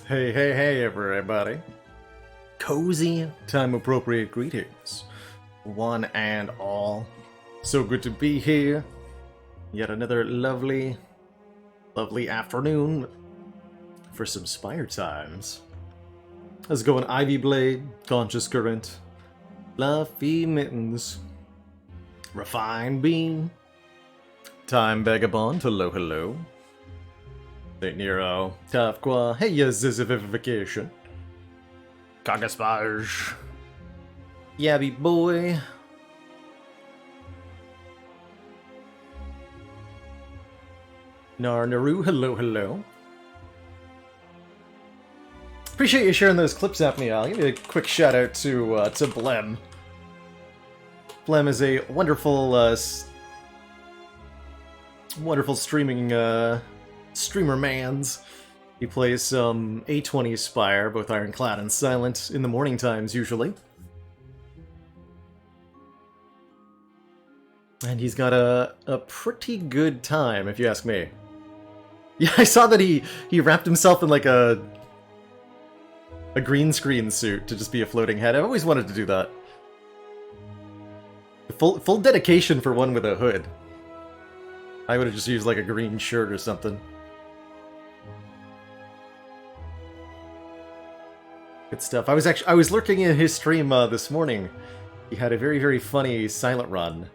Hey, hey, hey, everybody. Cozy, time-appropriate greetings, one and all. So good to be here. Yet another lovely, lovely afternoon for some Spire times. How's it going, Ivy Blade, Conscious Current, Fluffy Mittens, Refined Bean, Time Vagabond, hello, hello. St. Nero, Tafqua, hey, yes, Zizification. Kagaspage. Yabby Boy. Naru, hello, hello. Appreciate you sharing those clips at me. I'll give you a quick shout out to Blem. Blem is a wonderful, wonderful streaming, streamer mans. He plays some A20 Spire, both Ironclad and Silent, in the morning times usually. And he's got a pretty good time, if you ask me. Yeah, I saw that he wrapped himself in like a green screen suit to just be a floating head. I've always wanted to do that. Full dedication for one with a hood. I would have just used like a green shirt or something. Good stuff. I was lurking in his stream this morning. He had a very, very funny silent run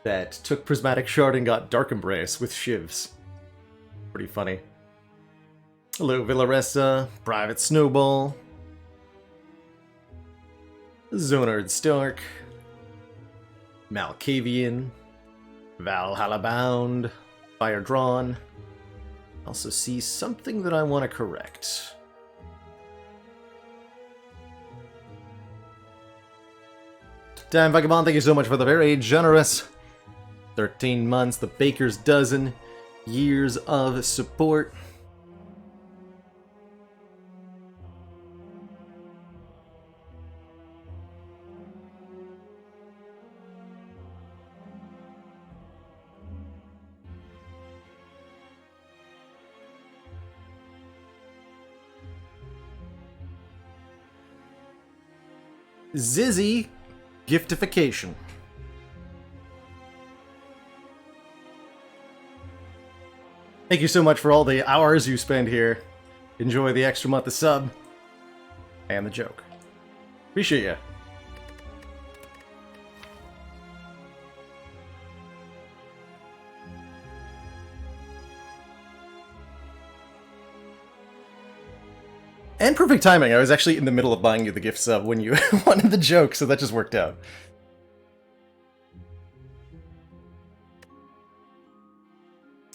that took Prismatic Shard and got Dark Embrace with shivs. Pretty funny. Hello, Villaressa, Private Snowball, Zonard Stark, Malkavian, Valhalla Bound, Fire Drawn. Also see something that I want to correct. Damn Vagabond, thank you so much for the very generous 13 months, the baker's dozen years of support. Zizzy Giftification. Thank you so much for all the hours you spend here. Enjoy the extra month of sub. And the joke. Appreciate ya. And perfect timing. I was actually in the middle of buying you the gift sub when you wanted the joke, so that just worked out.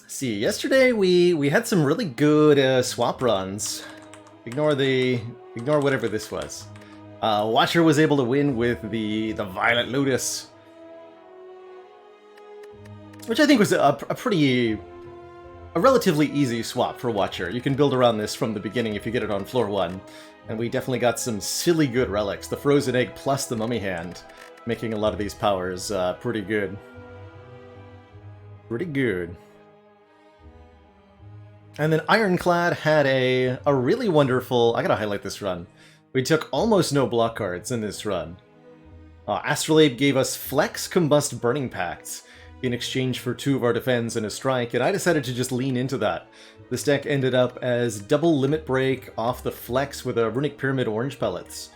See, yesterday we had some really good swap runs. Ignore whatever this was. Watcher was able to win with the Violet Lotus, which I think was a relatively easy swap for Watcher. You can build around this from the beginning if you get it on floor 1. And we definitely got some silly good relics. The Frozen Egg plus the Mummy Hand, making a lot of these powers pretty good. Pretty good. And then Ironclad had a really wonderful... I gotta highlight this run. We took almost no block cards in this run. Astrolabe gave us Flex, Combust, Burning Pacts in exchange for 2 of our defense and a strike, and I decided to just lean into that. This deck ended up as double Limit Break off the Flex with a Runic Pyramid Orange Pellets,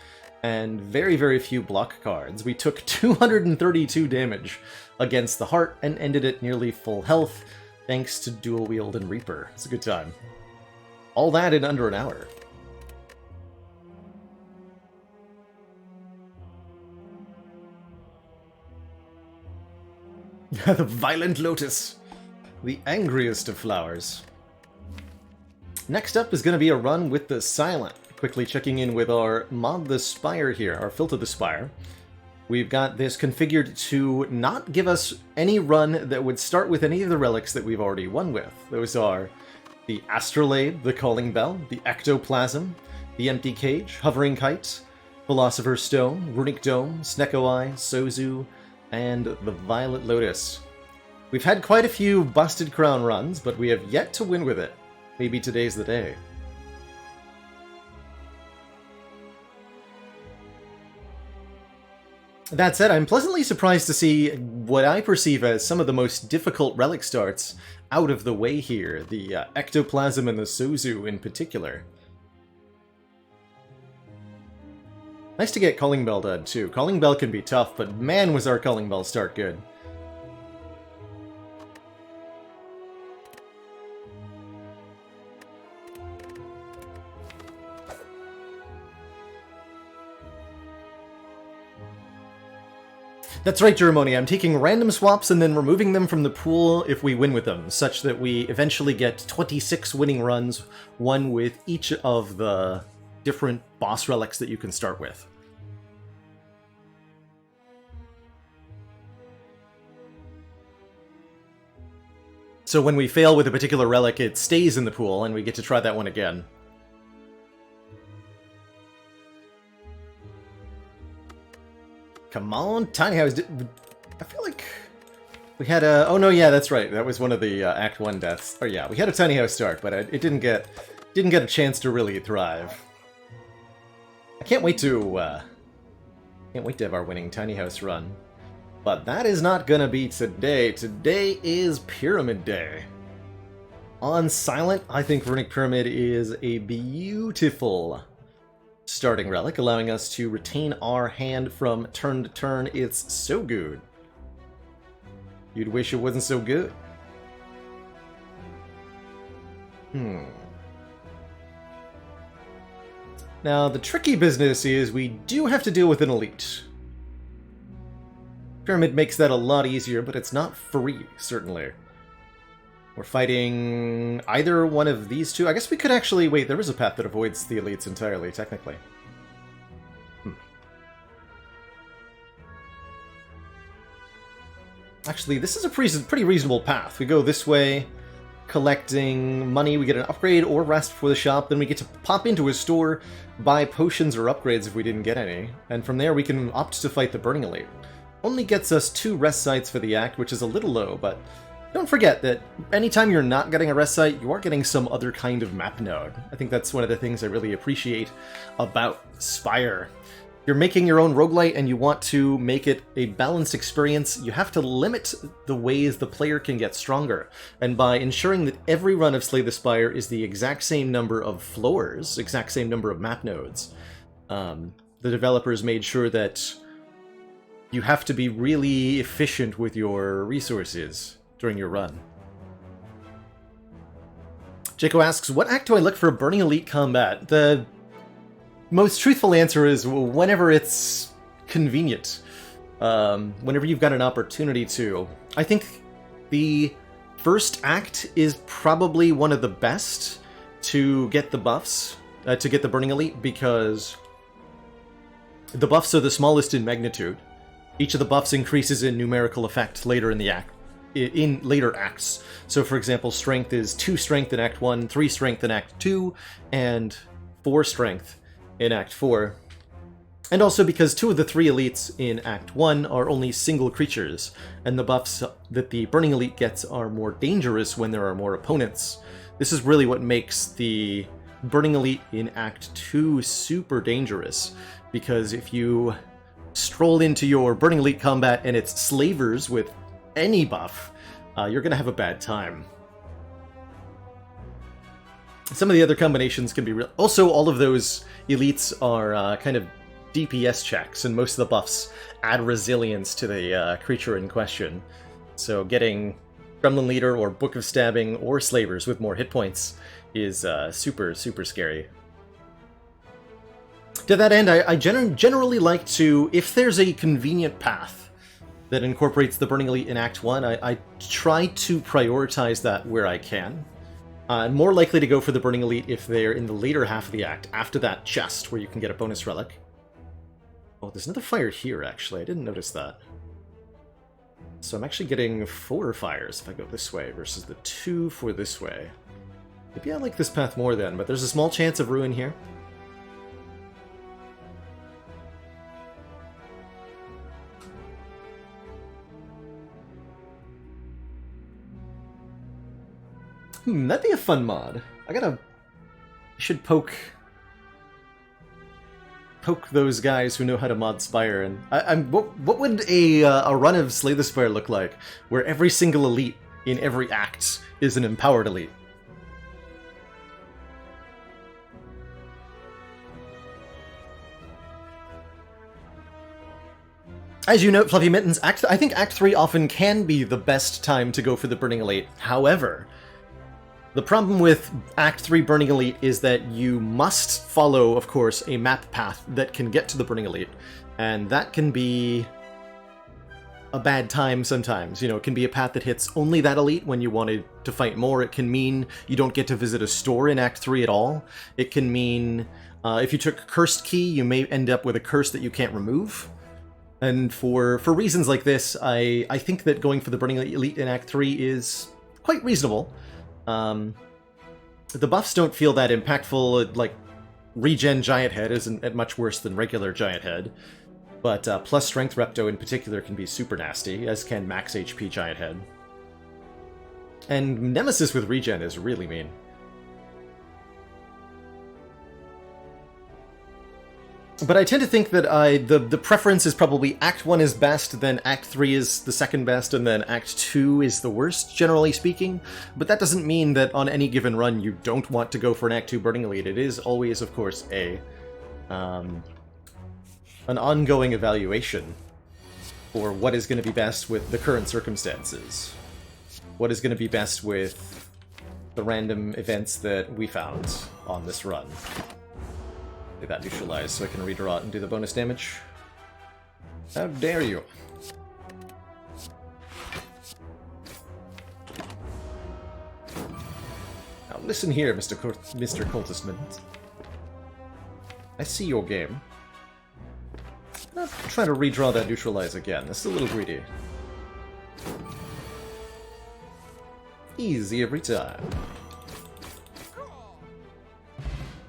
and very, very few block cards. We took 232 damage against the Heart and ended at nearly full health, thanks to Dual Wield and Reaper. It's a good time. All that in under an hour. The Violent Lotus. The angriest of flowers. Next up is going to be a run with the Silent. Quickly checking in with our Mod the Spire here, our Filter the Spire. We've got this configured to not give us any run that would start with any of the relics that we've already won with. Those are the Astrolabe, the Calling Bell, the Ectoplasm, the Empty Cage, Hovering Kite, Philosopher's Stone, Runic Dome, Snecko Eye, Sozu, and the Violet Lotus. We've had quite a few Busted Crown runs, but we have yet to win with it. Maybe today's the day. That said, I'm pleasantly surprised to see what I perceive as some of the most difficult relic starts out of the way here, the Ectoplasm and the Sozu in particular. Nice to get Calling Bell done, too. Calling Bell can be tough, but man was our Calling Bell start good. That's right, Jeremoni. I'm taking random swaps and then removing them from the pool if we win with them, such that we eventually get 26 winning runs, one with each of the different boss relics that you can start with. So when we fail with a particular relic, it stays in the pool, and we get to try that one again. Come on, Tiny House. I feel like we had a... Oh no, yeah, that's right. That was one of the Act 1 deaths. Oh yeah, we had a Tiny House start, but it didn't get a chance to really thrive. I can't wait to have our winning Tiny House run. But that is not gonna be today. Today is Pyramid Day. On Silent, I think Runic Pyramid is a beautiful starting relic, allowing us to retain our hand from turn to turn. It's so good. You'd wish it wasn't so good. Now, the tricky business is we do have to deal with an elite. Pyramid makes that a lot easier, but it's not free, certainly. We're fighting either one of these two. I guess we could actually... Wait, there is a path that avoids the elites entirely, technically. Actually, this is a pretty reasonable path. We go this way, collecting money, we get an upgrade or rest for the shop, then we get to pop into a store, buy potions or upgrades if we didn't get any, and from there we can opt to fight the Burning Elite. Only gets us 2 rest sites for the act, which is a little low, but don't forget that anytime you're not getting a rest site, you are getting some other kind of map node. I think that's one of the things I really appreciate about Spire. You're making your own roguelite and you want to make it a balanced experience, you have to limit the ways the player can get stronger. And by ensuring that every run of Slay the Spire is the exact same number of floors, exact same number of map nodes, the developers made sure that you have to be really efficient with your resources during your run. Jaco asks, what act do I look for Burning Elite combat? The most truthful answer is whenever it's convenient. Whenever you've got an opportunity to. I think the first act is probably one of the best to get the buffs, to get the Burning Elite, because the buffs are the smallest in magnitude. Each of the buffs increases in numerical effect later in the act, in later acts. So for example, strength is 2 strength in Act 1, 3 strength in Act 2, and 4 strength in Act 4. And also because 2 of the 3 elites in Act 1 are only single creatures, and the buffs that the Burning Elite gets are more dangerous when there are more opponents. This is really what makes the Burning Elite in Act 2 super dangerous, because if you stroll into your Burning Elite combat and it's slavers with any buff, you're gonna have a bad time. Some of the other combinations can be real. Also, all of those elites are kind of DPS checks, and most of the buffs add resilience to the creature in question. So getting Gremlin Leader or Book of Stabbing or Slavers with more hit points is super scary. To that end, I generally like to, if there's a convenient path that incorporates the Burning Elite in Act 1, I try to prioritize that where I can. I'm more likely to go for the Burning Elite if they're in the later half of the act, after that chest where you can get a bonus relic. Oh, there's another fire here, actually. I didn't notice that. So I'm actually getting 4 fires if I go this way versus the 2 for this way. Maybe I like this path more then, but there's a small chance of ruin here. That'd be a fun mod. I should poke poke those guys who know how to mod Spire. And what would a run of Slay the Spire look like, where every single elite in every act is an empowered elite? As you note, Fluffy Mittens, I think Act 3 often can be the best time to go for the Burning Elite. However, the problem with Act 3 Burning Elite is that you must follow, of course, a map path that can get to the Burning Elite. And that can be a bad time sometimes. You know, it can be a path that hits only that elite when you wanted to fight more. It can mean you don't get to visit a store in Act 3 at all. It can mean if you took Cursed Key, you may end up with a curse that you can't remove. And for reasons like this, I think that going for the Burning Elite in Act 3 is quite reasonable. The buffs don't feel that impactful. Like, regen Giant Head isn't much worse than regular Giant Head. But plus Strength Repto in particular can be super nasty, as can max HP Giant Head. And Nemesis with regen is really mean. But I tend to think that the preference is probably Act 1 is best, then Act 3 is the second best, and then Act 2 is the worst, generally speaking. But that doesn't mean that on any given run you don't want to go for an Act 2 Burning Elite. It is always, of course, an ongoing evaluation for what is going to be best with the current circumstances. What is going to be best with the random events that we found on this run. That neutralized so I can redraw it and do the bonus damage. How dare you? Now listen here, Mr. Cultistman. I see your game. I'm trying to redraw that neutralize again. This is a little greedy. Easy every time.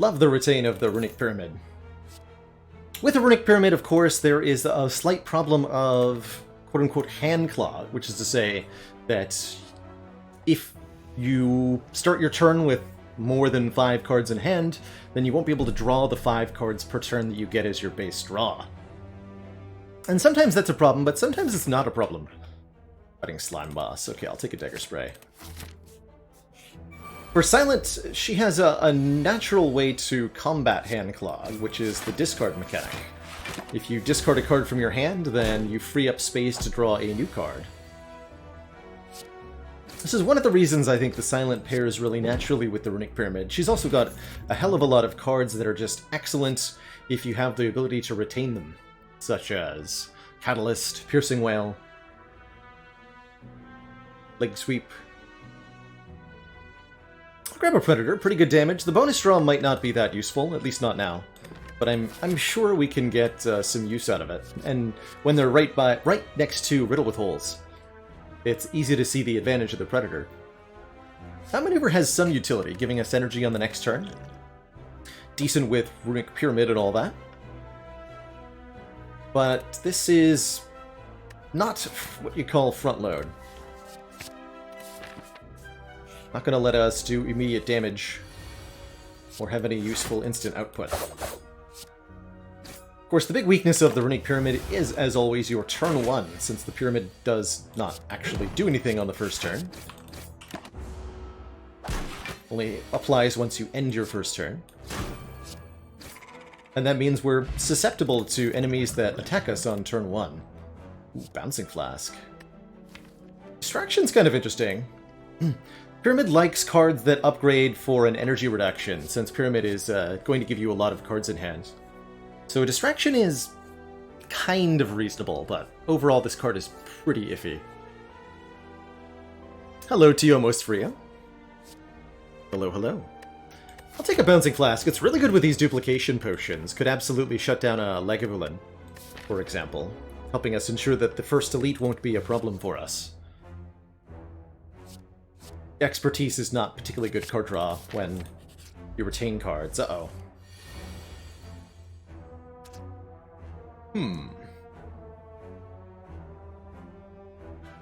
Love the retain of the Runic Pyramid. With the Runic Pyramid, of course, there is a slight problem of quote-unquote hand claw, which is to say that if you start your turn with more than 5 cards in hand, then you won't be able to draw the 5 cards per turn that you get as your base draw. And sometimes that's a problem, but sometimes it's not a problem. Fighting Slime Boss. Okay, I'll take a Dagger Spray. For Silent, she has a natural way to combat Hand Claw, which is the discard mechanic. If you discard a card from your hand, then you free up space to draw a new card. This is one of the reasons I think the Silent pairs really naturally with the Runic Pyramid. She's also got a hell of a lot of cards that are just excellent if you have the ability to retain them, such as Catalyst, Piercing Wail, Leg Sweep. Grab a Predator, pretty good damage. The bonus draw might not be that useful, at least not now. But I'm sure we can get some use out of it. And when they're right next to Riddle with Holes, it's easy to see the advantage of the Predator. That maneuver has some utility, giving us energy on the next turn. Decent with Runic Pyramid and all that. But this is not what you call front load. Not going to let us do immediate damage or have any useful instant output. Of course, the big weakness of the Runic Pyramid is, as always, your turn 1, since the Pyramid does not actually do anything on the first turn. Only applies once you end your first turn. And that means we're susceptible to enemies that attack us on turn 1. Ooh, Bouncing Flask. Distraction's kind of interesting. Pyramid likes cards that upgrade for an energy reduction, since Pyramid is going to give you a lot of cards in hand. So Distraction is kind of reasonable, but overall this card is pretty iffy. Hello, Tio Most Fria. Hello, hello. I'll take a Bouncing Flask. It's really good with these duplication potions. Could absolutely shut down a Lagavulin, for example, helping us ensure that the first elite won't be a problem for us. Expertise is not particularly good card draw when you retain cards. Uh-oh.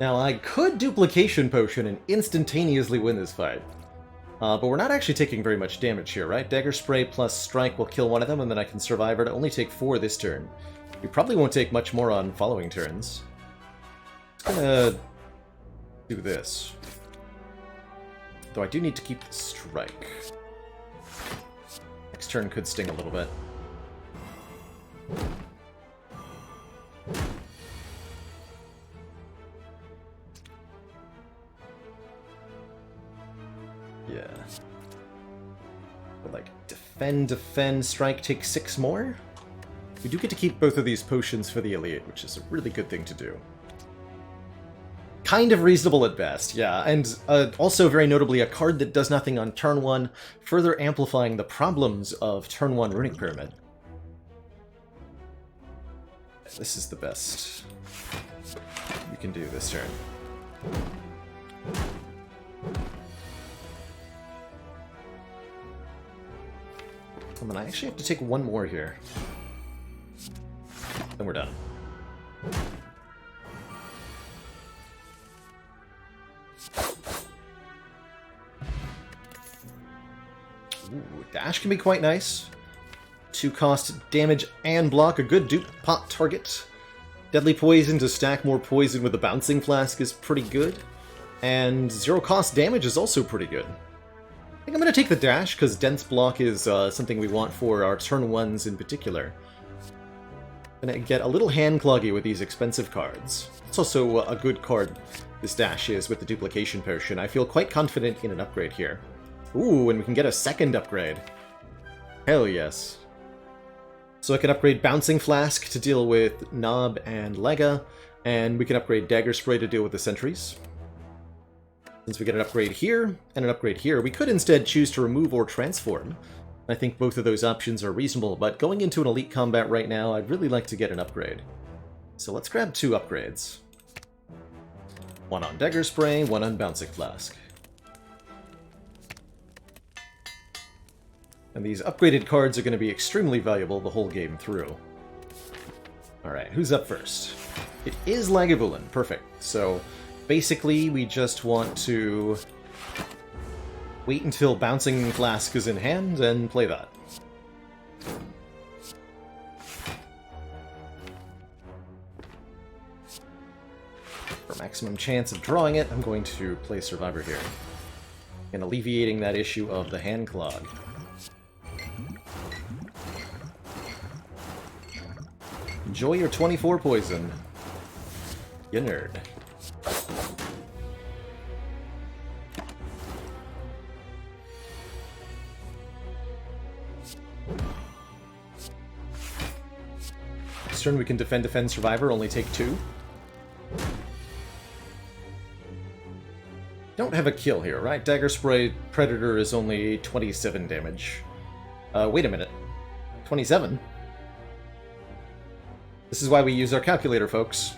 Now, I could Duplication Potion and instantaneously win this fight. But we're not actually taking very much damage here, right? Dagger Spray plus Strike will kill one of them, and then I can survive her to only take 4 this turn. We probably won't take much more on following turns. Just gonna do this. Though I do need to keep the Strike. Next turn could sting a little bit. Yeah. But like, defend, Strike, take 6 more? We do get to keep both of these potions for the Elite, which is a really good thing to do. Kind of reasonable at best, yeah, and also very notably a card that does nothing on turn 1, further amplifying the problems of turn 1 Runic Pyramid. This is the best we can do this turn. And then I actually have to take 1 more here. Then we're done. Ooh, dash can be quite nice. 2 cost damage and block, a good dupe pot target. Deadly Poison to stack more poison with the Bouncing Flask is pretty good. And 0 cost damage is also pretty good. I think I'm going to take the dash, because Dense Block is something we want for our turn 1s in particular. I'm going to get a little hand-cloggy with these expensive cards. It's also a good card, this dash is, with the Duplication Potion. I feel quite confident in an upgrade here. Ooh, and we can get a second upgrade. Hell yes. So I can upgrade Bouncing Flask to deal with Knob and Lega, and we can upgrade Dagger Spray to deal with the sentries. Since we get an upgrade here, and an upgrade here, we could instead choose to remove or transform. I think both of those options are reasonable, but going into an elite combat right now, I'd really like to get an upgrade. So let's grab 2 upgrades. 1 on Dagger Spray, 1 on Bouncing Flask. And these upgraded cards are going to be extremely valuable the whole game through. Alright, who's up first? It is Lagavulin, perfect. So basically we just want to wait until Bouncing Flask is in hand and play that. For maximum chance of drawing it, I'm going to play Survivor here. And alleviating that issue of the hand clog. Enjoy your 24 poison. You nerd. This turn we can defend, survivor, only take 2. Don't have a kill here, right? Dagger Spray Predator is only 27 damage. Wait a minute. 27? This is why we use our calculator, folks.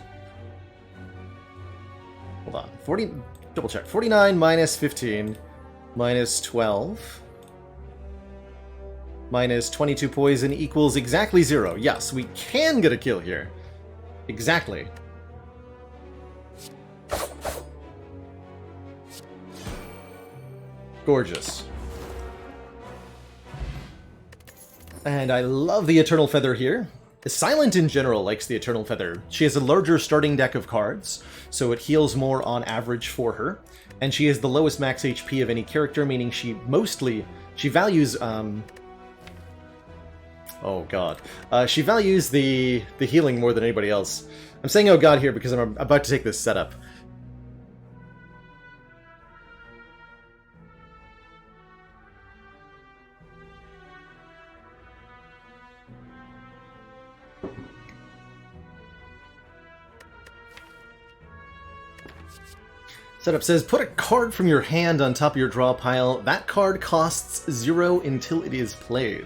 Hold on. 40... Double check. 49 minus 15 minus 12 minus 22 poison equals exactly 0. Yes, we can get a kill here. Exactly. Gorgeous. And I love the Eternal Feather here. Silent in general likes the Eternal Feather. She has a larger starting deck of cards, so it heals more on average for her. And she has the lowest max HP of any character, meaning she values, oh god. She values the healing more than anybody else. I'm saying oh god here because I'm about to take this setup. Setup says, put a card from your hand on top of your draw pile. That card costs 0 until it is played,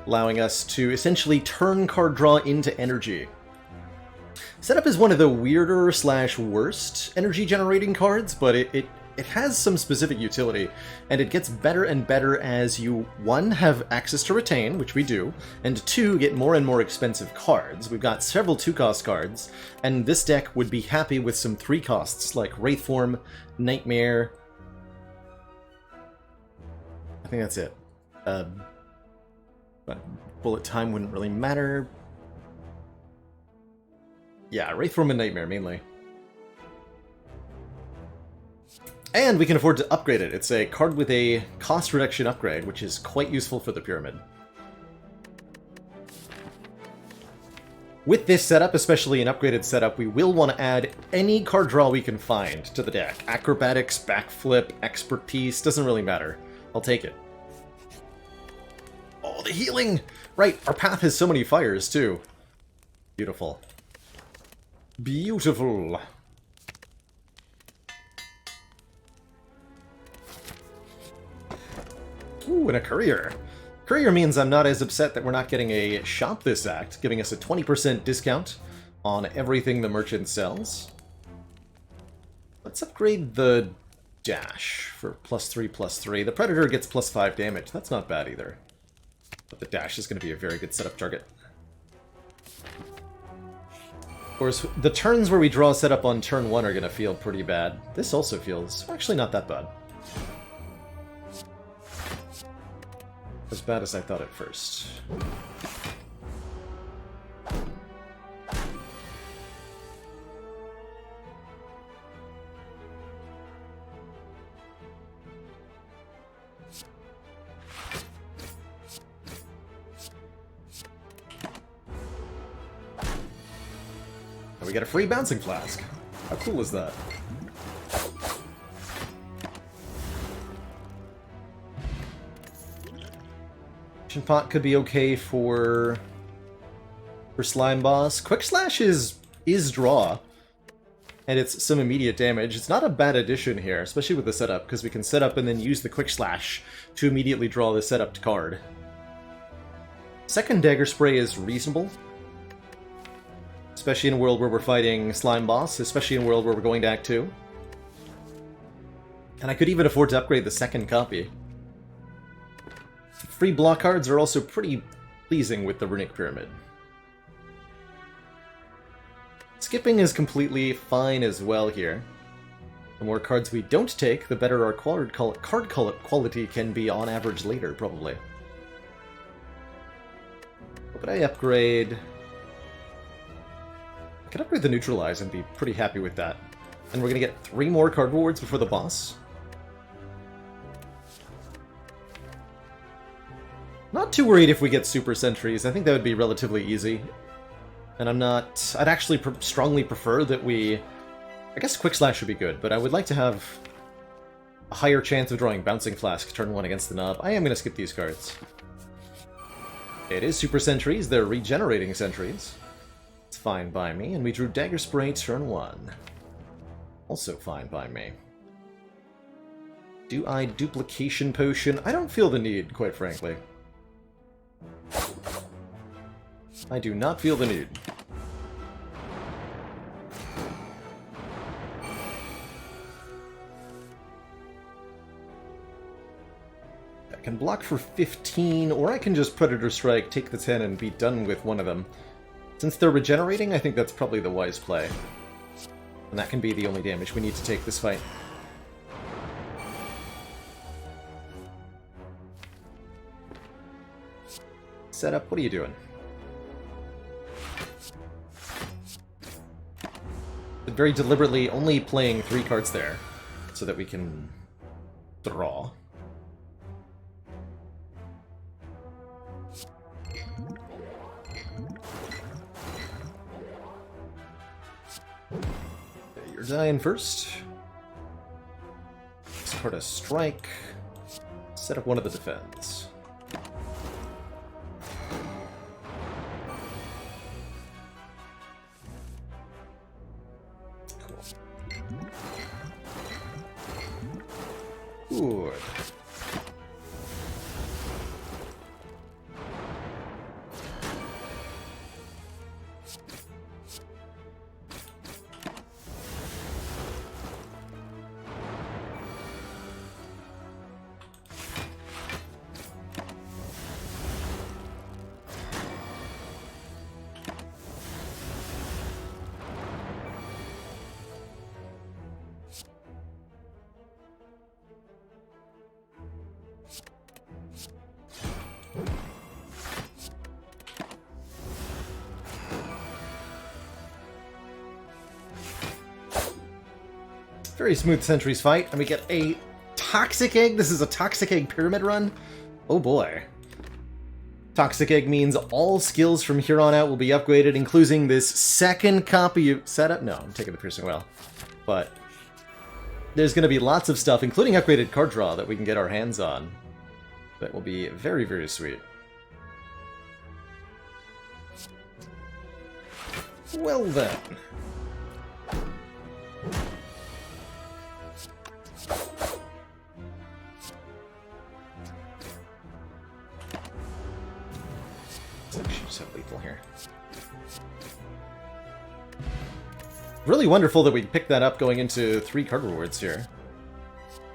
allowing us to essentially turn card draw into energy. Setup is one of the weirder / worst energy generating cards, but it has some specific utility, and it gets better and better as you, 1, have access to Retain, which we do, and 2, get more and more expensive cards. We've got several 2-cost cards, and this deck would be happy with some 3 costs, like Wraithform, Nightmare, I think that's it. But bullet time wouldn't really matter. Yeah, Wraithworm and Nightmare, mainly. And we can afford to upgrade it. It's a card with a cost reduction upgrade, which is quite useful for the Pyramid. With this setup, especially an upgraded setup, we will want to add any card draw we can find to the deck. Acrobatics, Backflip, Expertise, doesn't really matter. I'll take it. Oh, the healing! Right, our path has so many fires, too. Beautiful. Beautiful. Ooh, and a courier. Courier means I'm not as upset that we're not getting a shop this act, giving us a 20% discount on everything the merchant sells. Let's upgrade the dash for +3/+3. The Predator gets +5 damage. That's not bad either. But the dash is going to be a very good setup target. Of course, the turns where we draw a setup on turn 1 are going to feel pretty bad. This also feels actually not that bad. As bad as I thought at first. And we get a free bouncing flask. How cool is that? Pot could be okay for Slime Boss. Quick Slash is draw, and it's some immediate damage. It's not a bad addition here, especially with the setup, because we can set up and then use the Quick Slash to immediately draw the setup card. Second Dagger Spray is reasonable, especially in a world where we're fighting Slime Boss, especially in a world where we're going to Act 2. And I could even afford to upgrade the second copy. Free block cards are also pretty pleasing with the Runic Pyramid. Skipping is completely fine as well here. The more cards we don't take, the better our card quality can be on average later, probably. But I upgrade... I can upgrade the Neutralize and be pretty happy with that. And we're going to get 3 more card rewards before the boss. Not too worried if we get Super Sentries. I think that would be relatively easy. And I'm not... I'd actually strongly prefer that we... I guess Quick Slash would be good, but I would like to have a higher chance of drawing Bouncing Flask turn 1 against the Knob. I am going to skip these cards. It is Super Sentries. They're regenerating Sentries. It's fine by me. And we drew Dagger Spray turn 1. Also fine by me. Do I Duplication Potion? I don't feel the need, quite frankly. I do not feel the need. I can block for 15, or I can just Predator Strike, take the 10, and be done with one of them. Since they're regenerating, I think that's probably the wise play. And that can be the only damage we need to take this fight. Setup, what are you doing? Very deliberately only playing 3 cards there, so that we can draw. Okay, you're dying first. Discard a strike. Set up one of the defense. Good. Very smooth sentries fight, and we get a Toxic Egg. This is a Toxic Egg Pyramid run. Oh boy. Toxic Egg means all skills from here on out will be upgraded, including this second copy of setup. No, I'm taking the Piercing Well. But there's going to be lots of stuff, including upgraded card draw, that we can get our hands on. That will be very, very sweet. Well then. She's so lethal here. Really wonderful that we picked that up going into 3 card rewards here.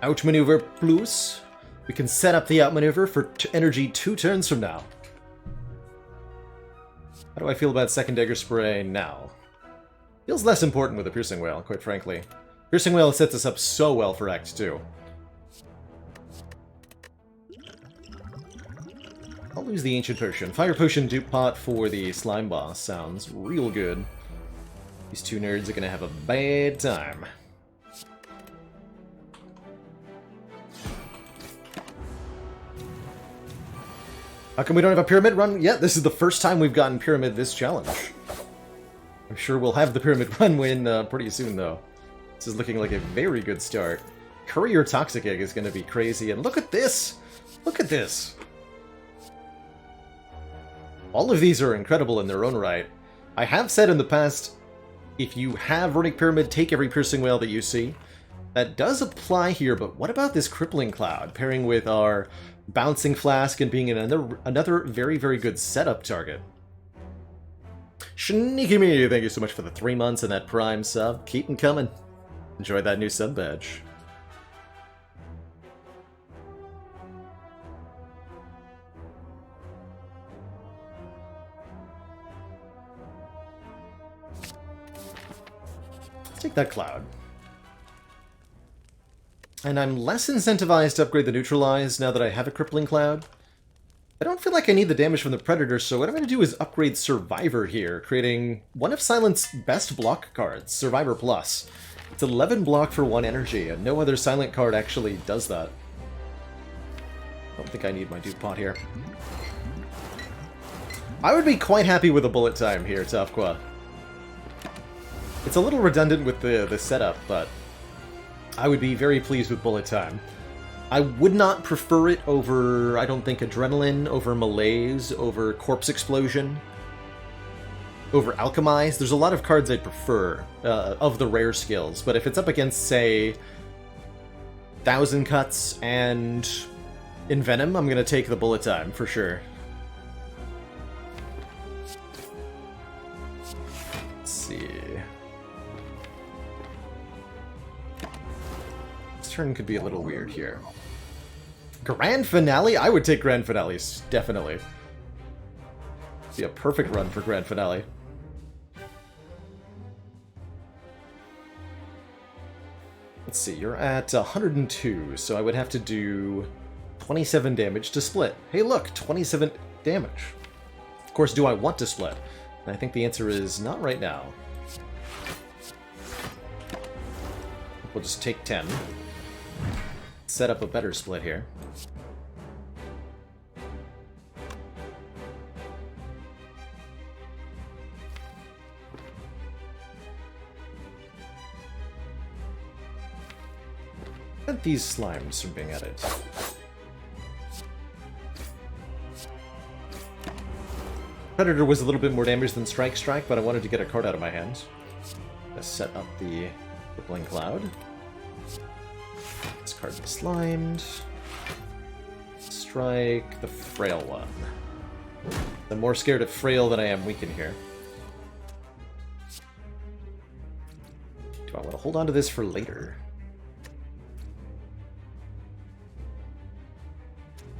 Outmaneuver plus. We can set up the outmaneuver for energy 2 turns from now. How do I feel about second Dagger Spray now? Feels less important with the Piercing Whale, quite frankly. Piercing Whale sets us up so well for Act 2. I'll lose the Ancient Potion. Fire Potion dupe pot for the Slime Boss sounds real good. These 2 nerds are gonna have a bad time. How come we don't have a Pyramid run yet? This is the first time we've gotten Pyramid this challenge. I'm sure we'll have the Pyramid run win pretty soon, though. This is looking like a very good start. Courier Toxic Egg is gonna be crazy, and look at this! Look at this! All of these are incredible in their own right. I have said in the past, if you have Runic Pyramid, take every Piercing Whale that you see. That does apply here, but what about this Crippling Cloud, pairing with our Bouncing Flask and being another very, very good setup target? Sneaky Me, thank you so much for the 3 months and that Prime sub. Keep them coming. Enjoy that new sub badge. Take that Cloud. And I'm less incentivized to upgrade the Neutralize now that I have a Crippling Cloud. I don't feel like I need the damage from the Predator, so what I'm going to do is upgrade Survivor here, creating one of Silent's best block cards, Survivor Plus. It's 11 block for 1 energy, and no other Silent card actually does that. I don't think I need my dupe pot here. I would be quite happy with a bullet time here, Tafqua. It's a little redundant with the setup, but I would be very pleased with bullet time. I would not prefer it over, I don't think, Adrenaline, over Malaise, over Corpse Explosion, over Alchemize. There's a lot of cards I'd prefer of the rare skills, but if it's up against, say, Thousand Cuts and Envenom, I'm going to take the bullet time, for sure. Let's see. Turn could be a little weird here. Grand Finale? I would take Grand Finales, definitely. Be a perfect run for Grand Finale. Let's see, you're at 102, so I would have to do 27 damage to split. Hey look, 27 damage. Of course, do I want to split? And I think the answer is not right now. We'll just take 10. Set up a better split here. Prevent these slimes from being added. Predator was a little bit more damage than Strike, but I wanted to get a card out of my hand. Let's set up the Crippling Cloud. This card is slimed. Strike the Frail one. I'm more scared of Frail than I am Weaken here. Do I want to hold on to this for later?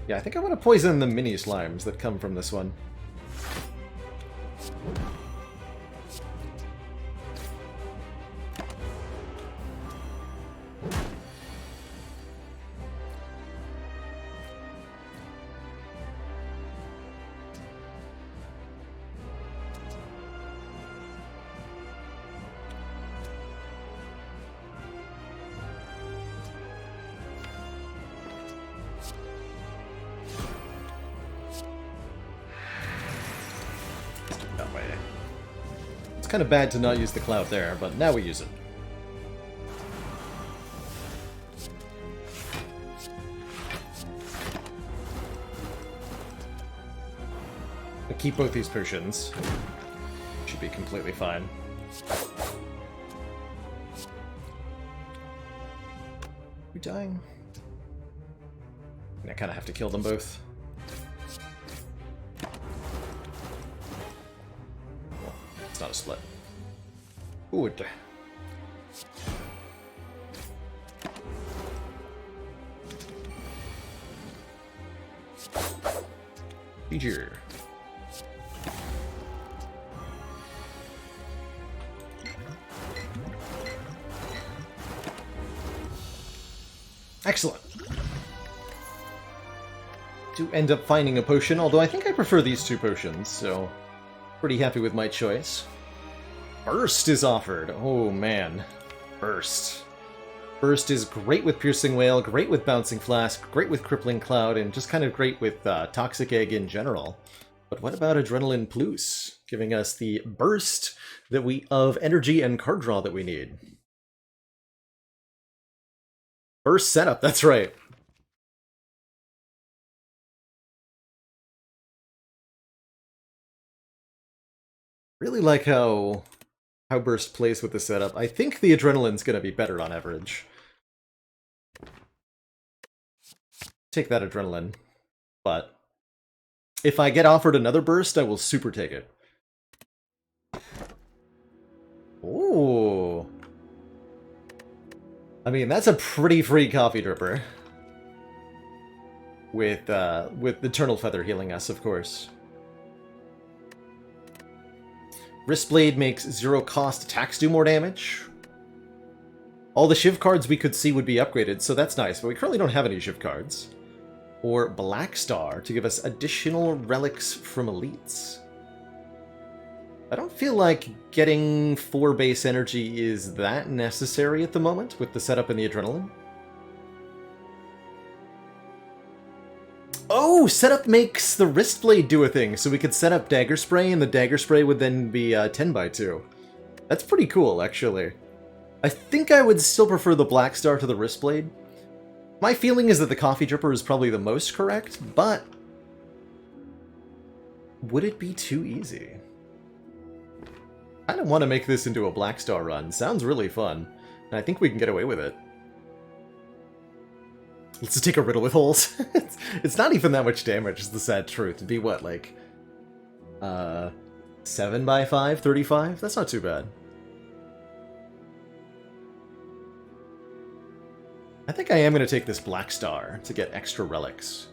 Yeah, I think I want to poison the mini slimes that come from this one. kind of bad to not use the cloud there, but now we use it. I'll keep both these potions. Should be completely fine. We dying? I kind of have to kill them both. Well, it's not a split. Good. GG. Excellent. To end up finding a potion, although I think I prefer these two potions, so pretty happy with my choice. Burst is offered. Oh man. Burst. Burst is great with Piercing Wail, great with Bouncing Flask, great with Crippling Cloud, and just kind of great with Toxic Egg in general. But what about Adrenaline Plus, giving us the burst that of energy and card draw that we need? Burst setup, that's right. Really like how Burst plays with the setup. I think the Adrenaline's going to be better on average. Take that Adrenaline. But if I get offered another Burst, I will super take it. Ooh. I mean, that's a pretty free coffee dripper. With Eternal Feather healing us, of course. Wristblade makes 0 cost attacks do more damage. All the Shiv cards we could see would be upgraded, so that's nice, but we currently don't have any Shiv cards. Or Black Star to give us additional relics from elites. I don't feel like getting 4 base energy is that necessary at the moment with the setup and the Adrenaline. Oh, setup makes the Wristblade do a thing, so we could set up Dagger Spray, and the Dagger Spray would then be 10x2. That's pretty cool, actually. I think I would still prefer the Black Star to the Wristblade. My feeling is that the Coffee Dripper is probably the most correct, but would it be too easy? I don't want to make this into a Black Star run. Sounds really fun, and I think we can get away with it. Let's just take a riddle with holes. It's not even that much damage, is the sad truth. It'd be what, like 7x5, 35? That's not too bad. I think I am going to take this Black Star to get extra relics.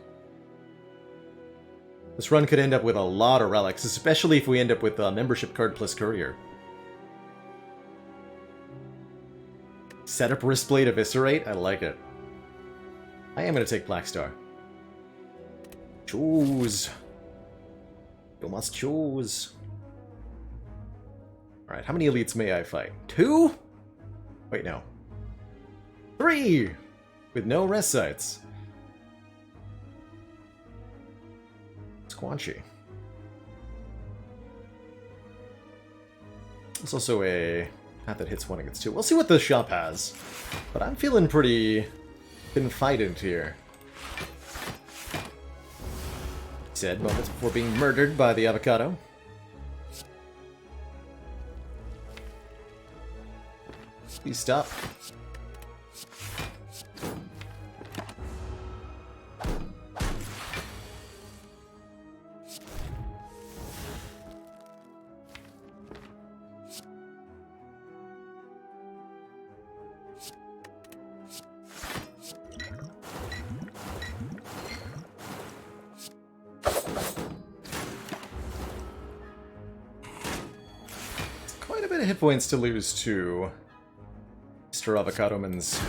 This run could end up with a lot of relics, especially if we end up with a membership card plus courier. Set up Wristblade Eviscerate? I like it. I am going to take Black Star. Choose. You must choose. Alright, how many elites may I fight? 2? Wait, no. 3! With no rest sites. Squanchy. There's also a path that hits 1 against 2. We'll see what the shop has. But I'm feeling pretty confident here. Said moments before being murdered by the avocado. Please stop. Quite a bit of hit points to lose to Mr. Avocadomans.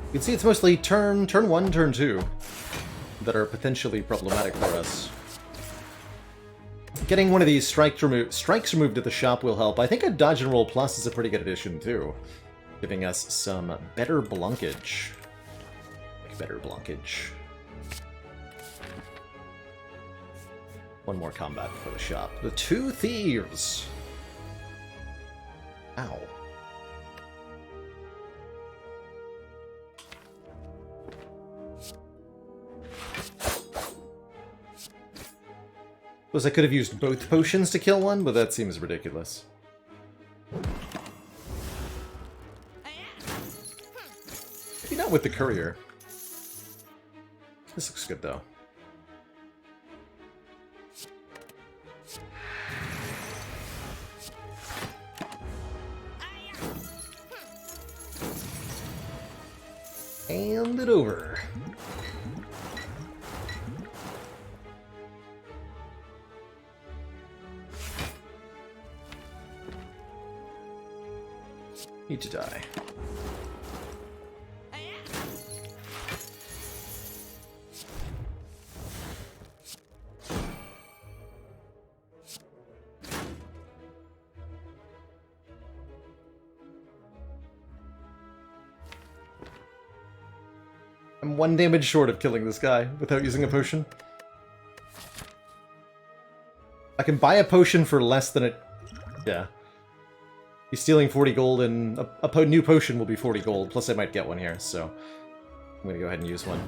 You can see it's mostly turn 1, turn 2 that are potentially problematic for us. Getting one of these strikes removed at the shop will help. I think a dodge and roll plus is a pretty good addition too, giving us some better blockage. Like better blockage. One more combat for the shop. The two thieves. Ow. Suppose I could have used both potions to kill one, but that seems ridiculous. Maybe not with the courier. This looks good, though. Hand it over. Need to die. I'm 1 damage short of killing this guy without using a potion. I can buy a potion for less than it... Yeah. He's stealing 40 gold, and a new potion will be 40 gold, plus I might get one here, so I'm going to go ahead and use one.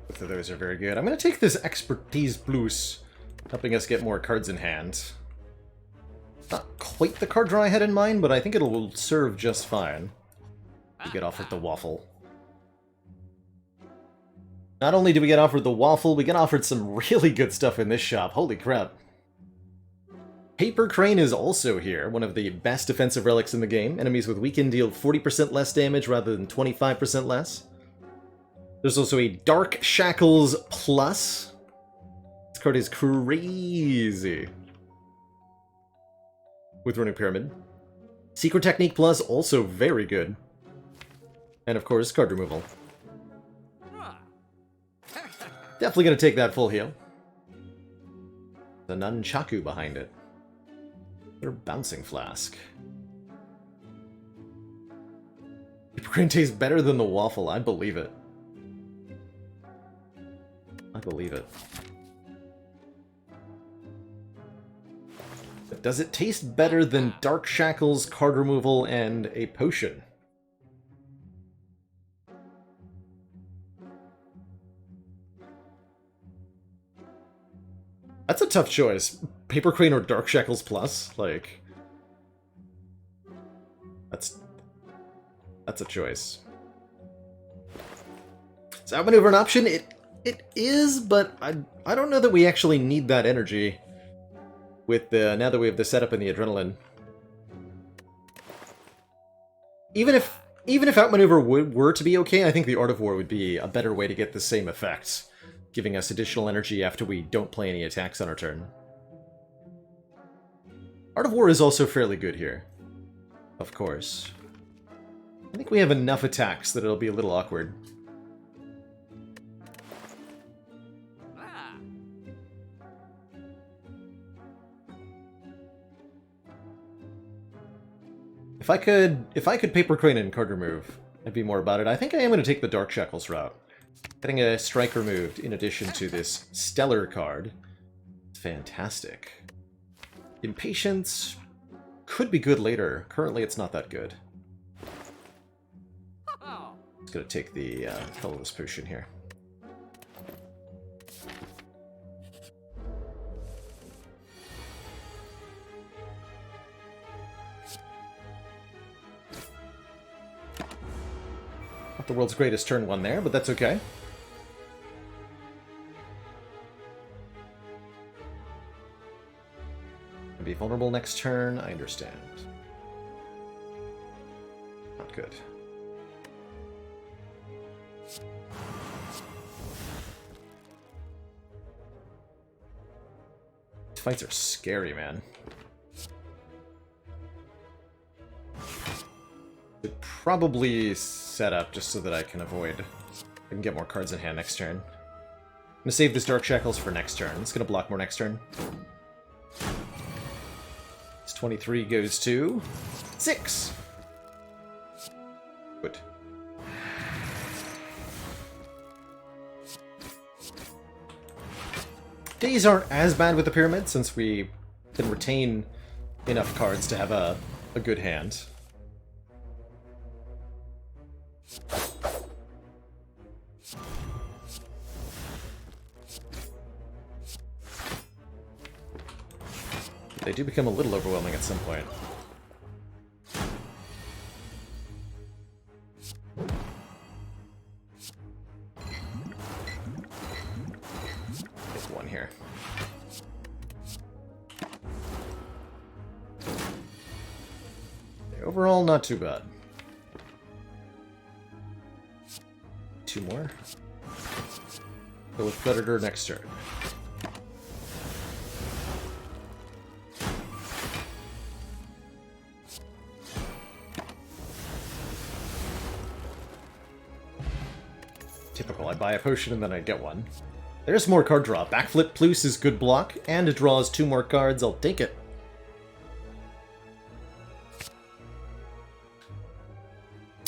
Both of those are very good. I'm going to take this Expertise Plus, helping us get more cards in hand. Not quite the card draw I had in mind, but I think it will serve just fine. We get offered the waffle. Not only do we get offered the waffle, we get offered some really good stuff in this shop. Holy crap. Paper Crane is also here, one of the best defensive relics in the game. Enemies with Weaken deal 40% less damage rather than 25% less. There's also a Dark Shackles Plus. This card is crazy. With Runic Pyramid. Secret Technique Plus, also very good. And of course, card removal. Definitely gonna take that full heal. The Nunchaku behind it. Their Bouncing Flask. Paper Crane tastes better than the waffle, I believe it. I believe it. But does it taste better than Dark Shackles, card removal, and a potion? That's a tough choice. Paper Crane or Dark Shackles Plus? Like... That's a choice. Is outmaneuver an option? It is, but I don't know that we actually need that energy with the now that we have the setup and the adrenaline. Even if outmaneuver were to be okay, I think the Art of War would be a better way to get the same effects, giving us additional energy after we don't play any attacks on our turn. Art of War is also fairly good here. Of course. I think we have enough attacks that it'll be a little awkward. If I could Paper Crane and card remove, I'd be more about it. I think I am going to take the Dark Shackles route. Getting a strike removed in addition to this Stellar card. Fantastic. Impatience could be good later. Currently it's not that good. Just going to take the colorless potion here. Not the world's greatest turn one there, but that's okay. Be vulnerable next turn, I understand. Not good. These fights are scary, man. probably set up just so that I can avoid... I can get more cards in hand next turn. I'm gonna save this Dark Shackles for next turn. It's gonna block more next turn. This 23 goes to 6. Good. Days aren't as bad with the pyramid since we can retain enough cards to have a good hand. They do become a little overwhelming at some point. Take one here. Overall, not too bad. 2 more. Go with Predator next turn. Typical, I buy a potion and then I get one. There's more card draw. Backflip Plus is good block, and it draws 2 more cards. I'll take it.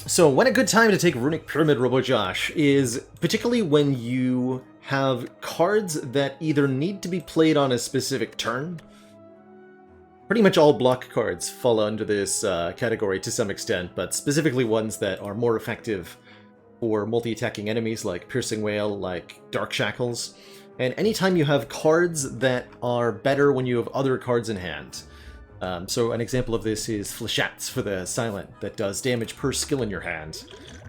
So, when a good time to take Runic Pyramid, RoboJosh, is particularly when you have cards that either need to be played on a specific turn. Pretty much all block cards fall under this category to some extent, but specifically ones that are more effective for multi-attacking enemies like Piercing Wail, like Dark Shackles, and anytime you have cards that are better when you have other cards in hand. So an example of this is Flechettes for the Silent, that does damage per skill in your hand.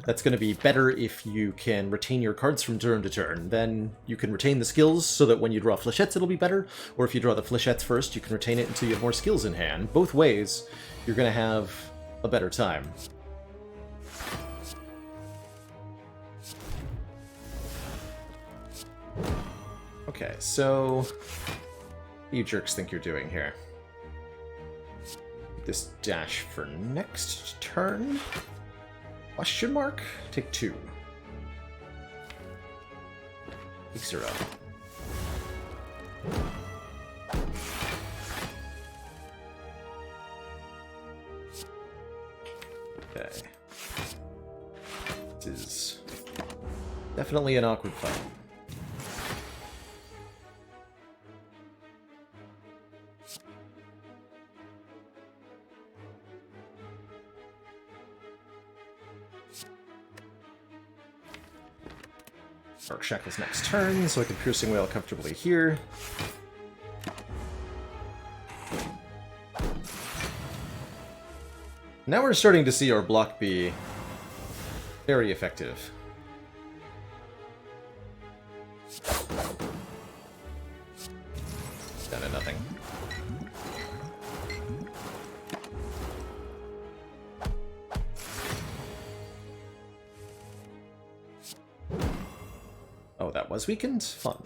That's going to be better if you can retain your cards from turn to turn. Then you can retain the skills so that when you draw Flechettes it'll be better, or if you draw the Flechettes first, you can retain it until you have more skills in hand. Both ways, you're going to have a better time. Okay, so what do you jerks think you're doing here? This dash for next turn? Question mark? Take 2. Take 0. Okay. This is definitely an awkward fight. Dark Shackles next turn, so I can Piercing Wail comfortably here. Now we're starting to see our block be very effective. Down to nothing. Oh, that was weakened? Fun.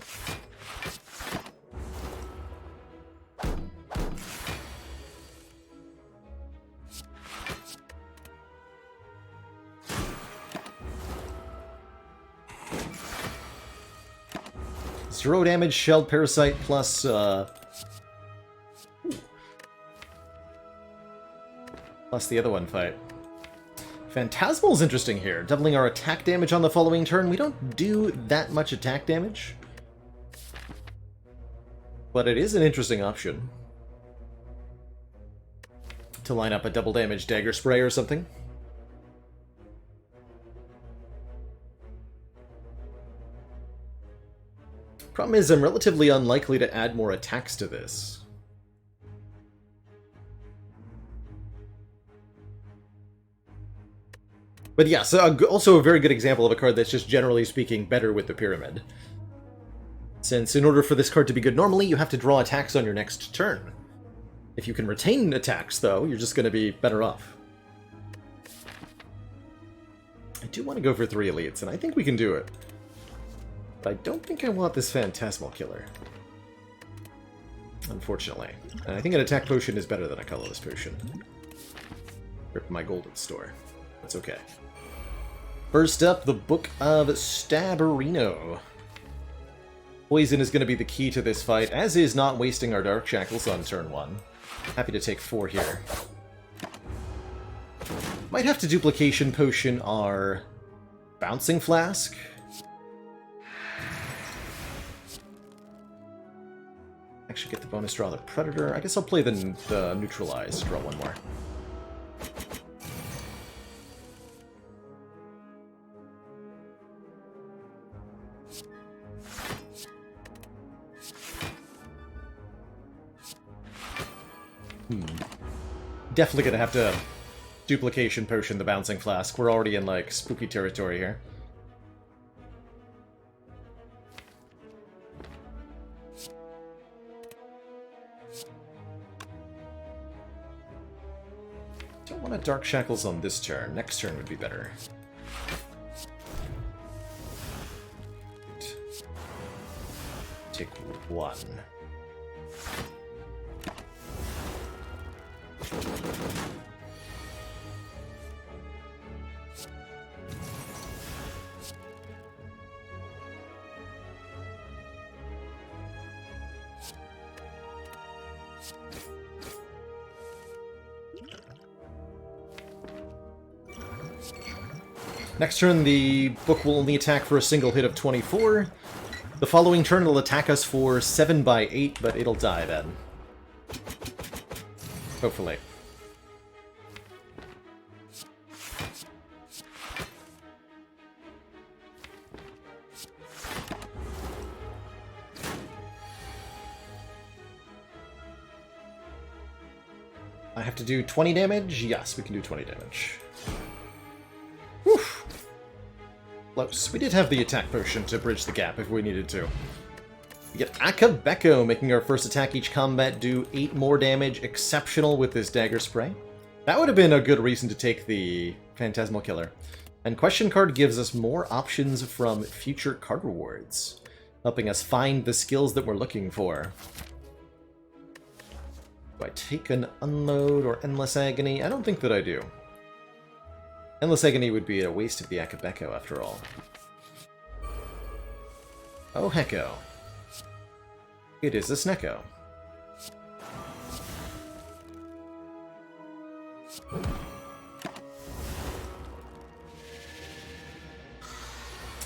Zero damage, Shelled Parasite, plus, plus the other one fight. Phantasmal's interesting here, doubling our attack damage on the following turn. We don't do that much attack damage, but it is an interesting option. To line up a double damage Dagger Spray or something. Problem is, I'm relatively unlikely to add more attacks to this. But yeah, so also a very good example of a card that's just generally speaking better with the Pyramid. Since in order for this card to be good normally, you have to draw attacks on your next turn. If you can retain attacks, though, you're just going to be better off. I do want to go for 3 elites, and I think we can do it. But I don't think I want this Phantasmal Killer. Unfortunately. And I think an attack potion is better than a colorless potion. Rip my golden store. That's okay. First up, the Book of Stabarino. Poison is going to be the key to this fight, as is not wasting our Dark Shackles on turn 1. Happy to take 4 here. Might have to Duplication Potion our Bouncing Flask. Actually get the bonus draw the Predator. I guess I'll play the Neutralize to draw 1 more. Definitely gonna have to Duplication Potion the Bouncing Flask. We're already in, like, spooky territory here. Don't want to Dark Shackles on this turn. Next turn would be better. Take 1. Next turn, the book will only attack for a single hit of 24. The following turn, it'll attack us for 7 by 8, but it'll die then. Hopefully. I have to do 20 damage? Yes, we can do 20 damage. Whew. Close. We did have the attack potion to bridge the gap if we needed to. We get Akabeko, making our first attack each combat do 8 more damage. Exceptional with this Dagger Spray. That would have been a good reason to take the Phantasmal Killer. And Question Card gives us more options from future card rewards, helping us find the skills that we're looking for. Do I take an Unload or Endless Agony? I don't think that I do. Endless Agony would be a waste of the Akabeko, after all. Oh, hecko. It is a Snecko.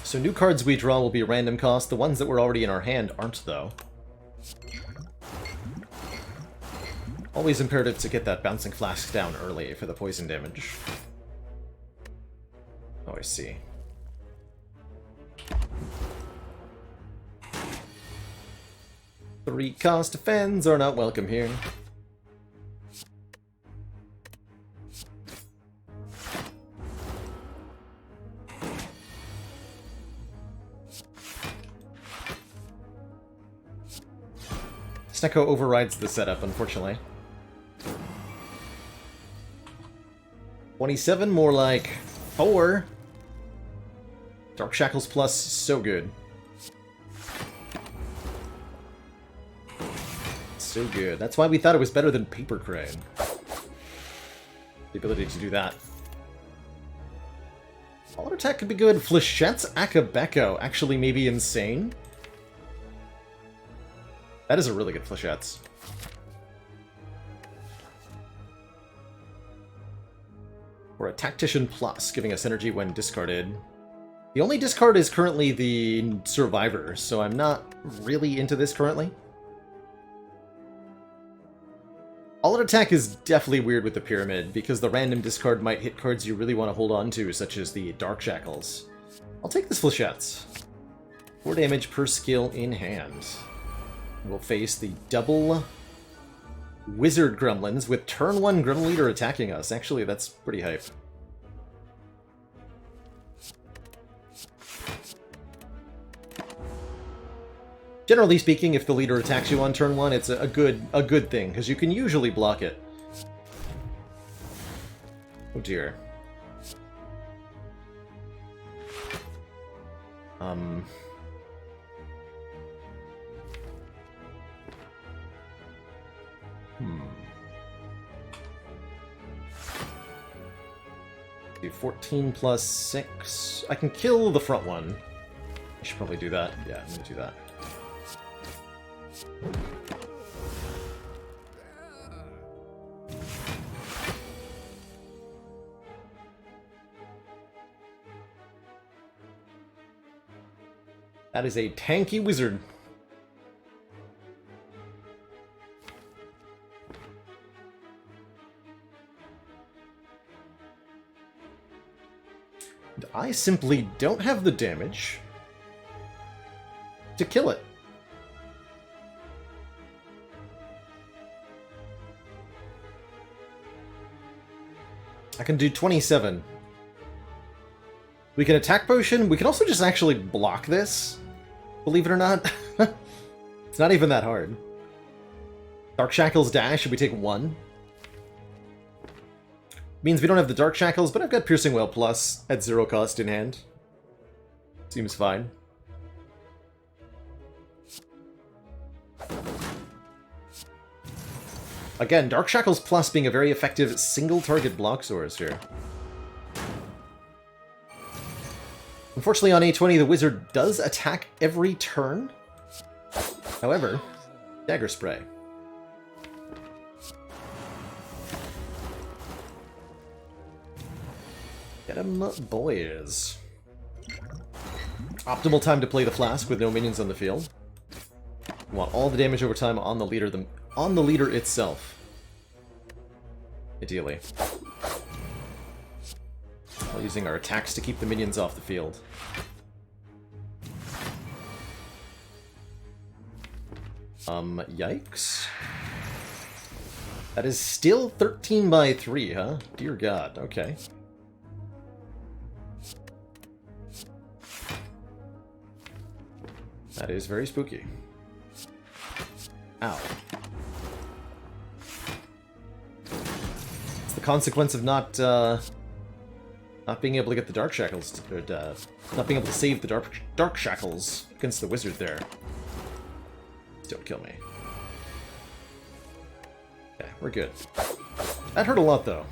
So new cards we draw will be random cost. The ones that were already in our hand aren't, though. Always imperative to get that Bouncing Flask down early for the poison damage. Oh, I see. Three cost defends are not welcome here. Snecko overrides the setup, unfortunately. 27, more like 4. Dark Shackles Plus, so good. So good. That's why we thought it was better than Paper Crane. The ability to do that. All attack could be good. Flechette's Akabeko actually may be insane. That is a really good Flechette's. Or a Tactician Plus, giving us energy when discarded. The only discard is currently the Survivor, so I'm not really into this currently. All-out attack is definitely weird with the Pyramid, because the random discard might hit cards you really want to hold on to, such as the Dark Shackles. I'll take this Flechette's. 4 damage per skill in hand. We'll face the double Wizard Gremlins with turn 1 Gremlin Leader attacking us. Actually, that's pretty hype. Generally speaking, if the leader attacks you on turn 1, it's a good thing, because you can usually block it. Oh dear. Do 14 plus 6. I can kill the front one. I should probably do that. Yeah, I'm gonna do that. That is a tanky wizard. And I simply don't have the damage to kill it. I can do 27. We can attack potion. We can also just actually block this. Believe it or not. It's not even that hard. Dark Shackles dash, we take 1. Means we don't have the Dark Shackles, but I've got Piercing Wail Plus at 0 cost in hand. Seems fine. Again, Dark Shackles Plus being a very effective single-target block source here. Unfortunately, on A20, the wizard does attack every turn. However, Dagger Spray. Get 'em, boys. Optimal time to play the Flask with no minions on the field. We want all the damage over time on the leader itself. Ideally. While using our attacks to keep the minions off the field. Yikes. That is still 13 by 3, huh? Dear God, okay. That is very spooky. Ow. It's the consequence of not being able to get the Dark Shackles, not being able to save the Dark Shackles against the wizard there. Don't kill me. Okay, we're good. That hurt a lot, though.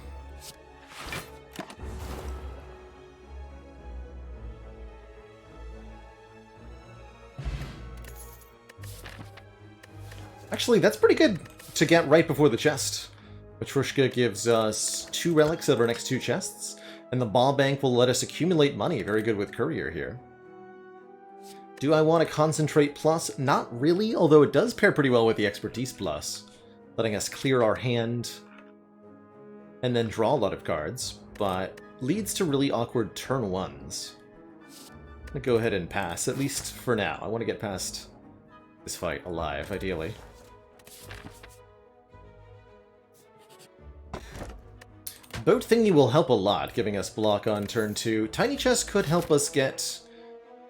Actually, that's pretty good to get right before the chest. Matrushka gives us 2 relics out of our next 2 chests, and the Ball Bank will let us accumulate money. Very good with Courier here. Do I want to Concentrate Plus? Not really, although it does pair pretty well with the Expertise Plus, letting us clear our hand and then draw a lot of cards, but leads to really awkward turn 1s. I'm going to go ahead and pass, at least for now. I want to get past this fight alive, ideally. Boat Thingy will help a lot, giving us block on turn 2. Tiny Chest could help us get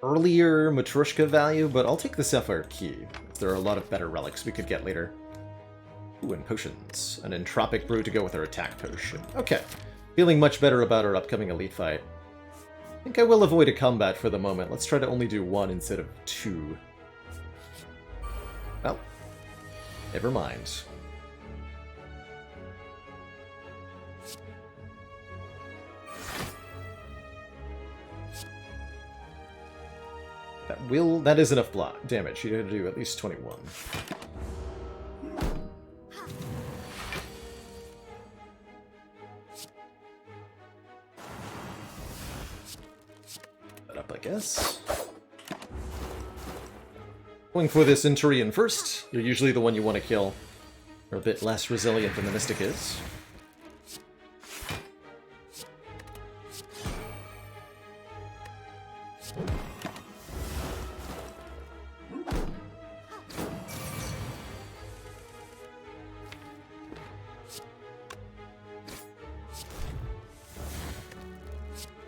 earlier Matrushka value, but I'll take the Sapphire Key. There are a lot of better relics we could get later. Ooh, and potions. An Entropic Brew to go with our attack potion. Okay. Feeling much better about our upcoming elite fight. I think I will avoid a combat for the moment. Let's try to only do 1 instead of 2. Well, never mind. That is enough block damage. You have to do at least 21. That up, I guess. Going for this Centurion first. You're usually the one you want to kill. They're a bit less resilient than the Mystic is.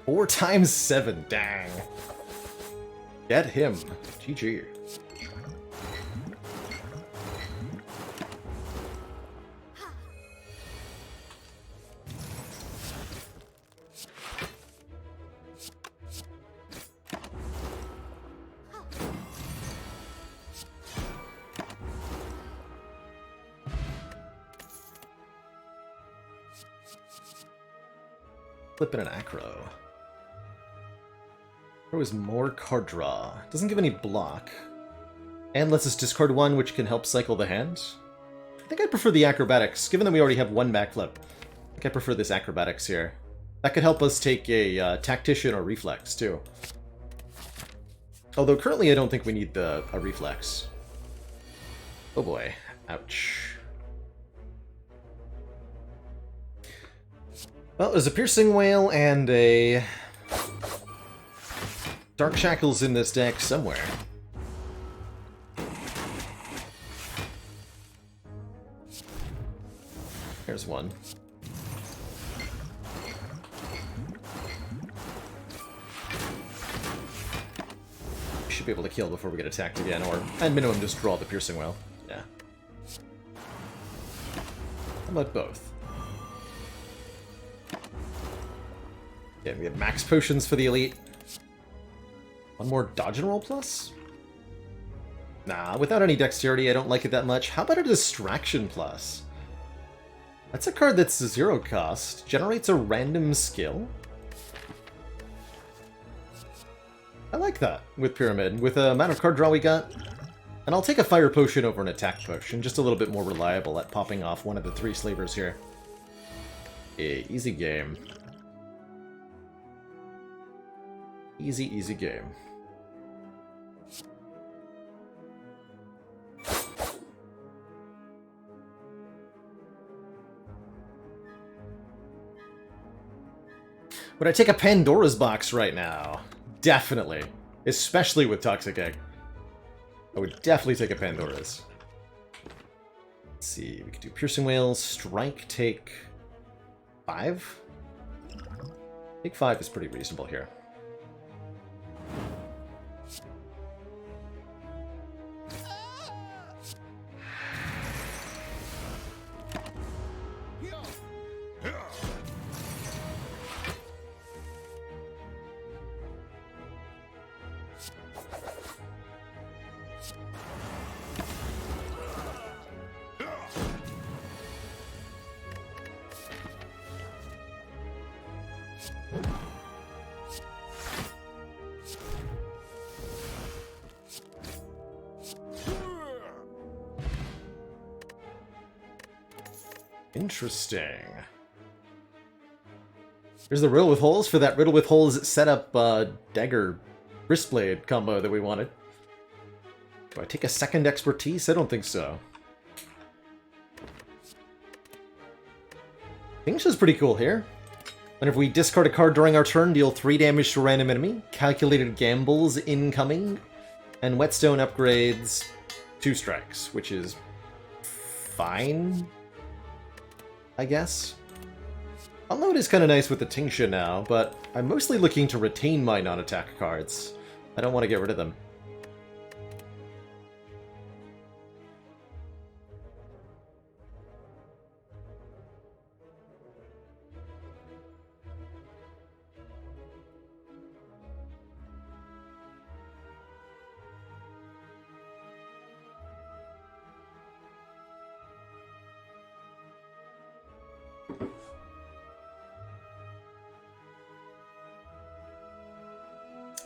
4 times 7, dang. Get him. GG. Flip in an acro. There was more card draw. Doesn't give any block. And lets us discard one, which can help cycle the hand. I think I prefer the acrobatics, given that we already have one backflip. I think I prefer this acrobatics here. That could help us take a tactician or reflex, too. Although currently I don't think we need a reflex. Oh boy. Ouch. Well, there's a Piercing Whale and a Dark Shackles in this deck somewhere. There's one. Should be able to kill before we get attacked again, or at minimum just draw the Piercing Whale. Yeah. How about both? Yeah, we have max potions for the elite. One more dodge and roll plus? Nah, without any dexterity, I don't like it that much. How about a distraction plus? That's a card that's 0 cost. Generates a random skill. I like that with Pyramid. With the amount of card draw we got. And I'll take a Fire Potion over an Attack Potion. Just a little bit more reliable at popping off one of the 3 slavers here. Yeah, easy game. Easy, easy game. Would I take a Pandora's Box right now? Definitely. Especially with Toxic Egg. I would definitely take a Pandora's. Let's see, we could do Piercing Whales, Strike, take 5? Take 5 is pretty reasonable here. Interesting. There's the Riddle with Holes for that Riddle with Holes setup dagger wristblade combo that we wanted. Do I take a second expertise? I don't think so. Things is pretty cool here. And if we discard a card during our turn, deal 3 damage to a random enemy. Calculated gambles incoming. And Whetstone upgrades 2 strikes, which is fine, I guess. Although it is kind of nice with the Tingsha now, but I'm mostly looking to retain my non-attack cards. I don't want to get rid of them.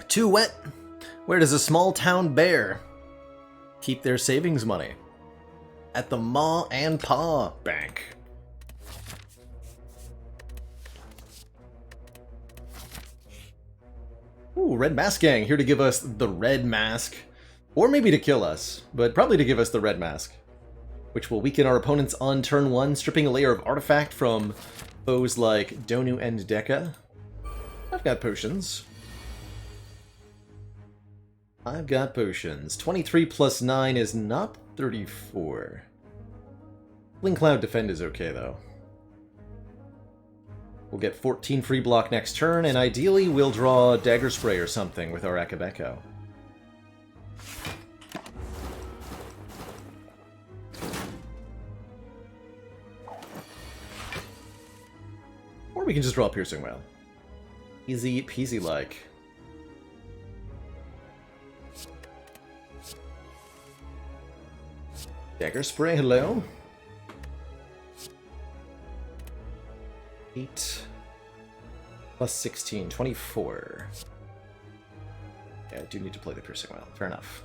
Too wet. Where does a small town bear keep their savings money? At the Ma and Pa Bank. Ooh, Red Mask Gang here to give us the Red Mask. Or maybe to kill us, but probably to give us the Red Mask. Which will weaken our opponents on turn 1, stripping a layer of artifact from foes like Donu and Deka. I've got potions. 23 plus 9 is not 34. Blink Cloud Defend is okay, though. We'll get 14 free block next turn, and ideally we'll draw Dagger Spray or something with our Akabeko. Or we can just draw Piercing Whale. Easy peasy like. Dagger Spray, hello. 8. Plus 16, 24. Yeah, I do need to play the piercing well. Fair enough.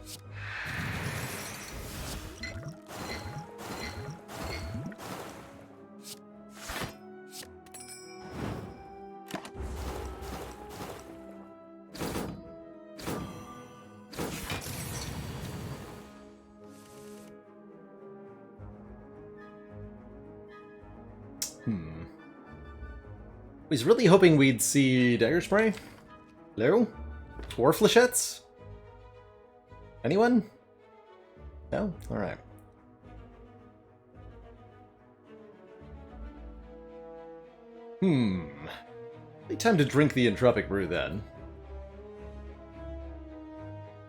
I was really hoping we'd see Dagger Spray. Hello? Or Flechettes? Anyone? No? Alright. Time to drink the Entropic Brew then.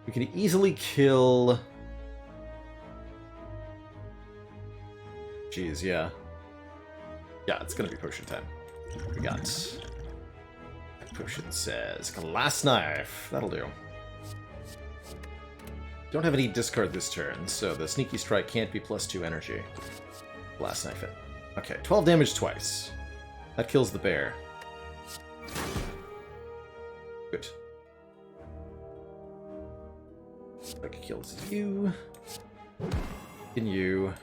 We can easily kill... Jeez, yeah. Yeah, it's gonna be potion time. We got... That potion says Glass Knife. That'll do. Don't have any discard this turn, so the Sneaky Strike can't be +2 energy. Glass Knife it. Okay, 12 damage twice. That kills the bear. Good. That kills you. And you.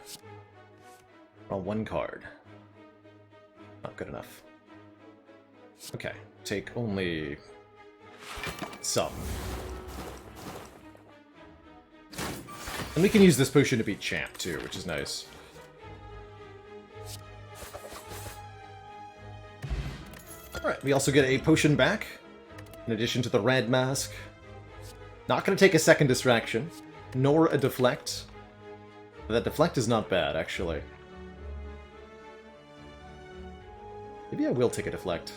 Draw one card. Not good enough. Okay, take only some. And we can use this potion to beat Champ, too, which is nice. Alright, we also get a potion back, in addition to the red mask. Not going to take a second distraction, nor a deflect. That deflect is not bad, actually. Maybe I will take a deflect.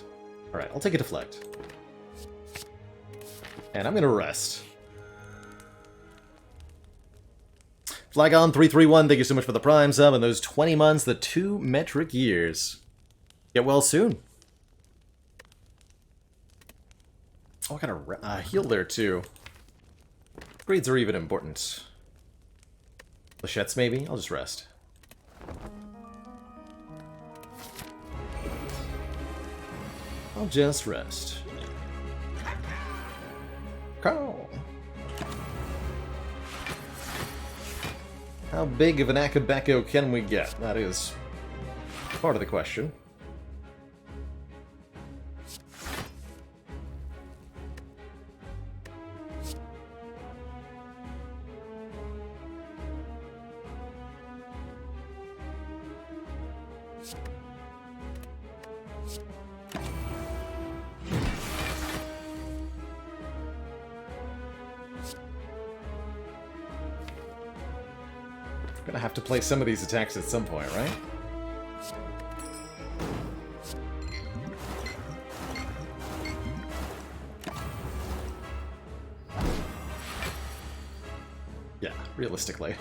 Alright, I'll take a deflect. And I'm gonna rest. Flagon331, thank you so much for the Prime sub and those 20 months, the 2 metric years. Get well soon. Oh, I got a heal there too. Grades are even important. Flechettes maybe? I'll just rest. I'll just rest. Carl! How big of an Akabeko can we get? That is part of the question. Gonna have to play some of these attacks at some point, right? Yeah, realistically.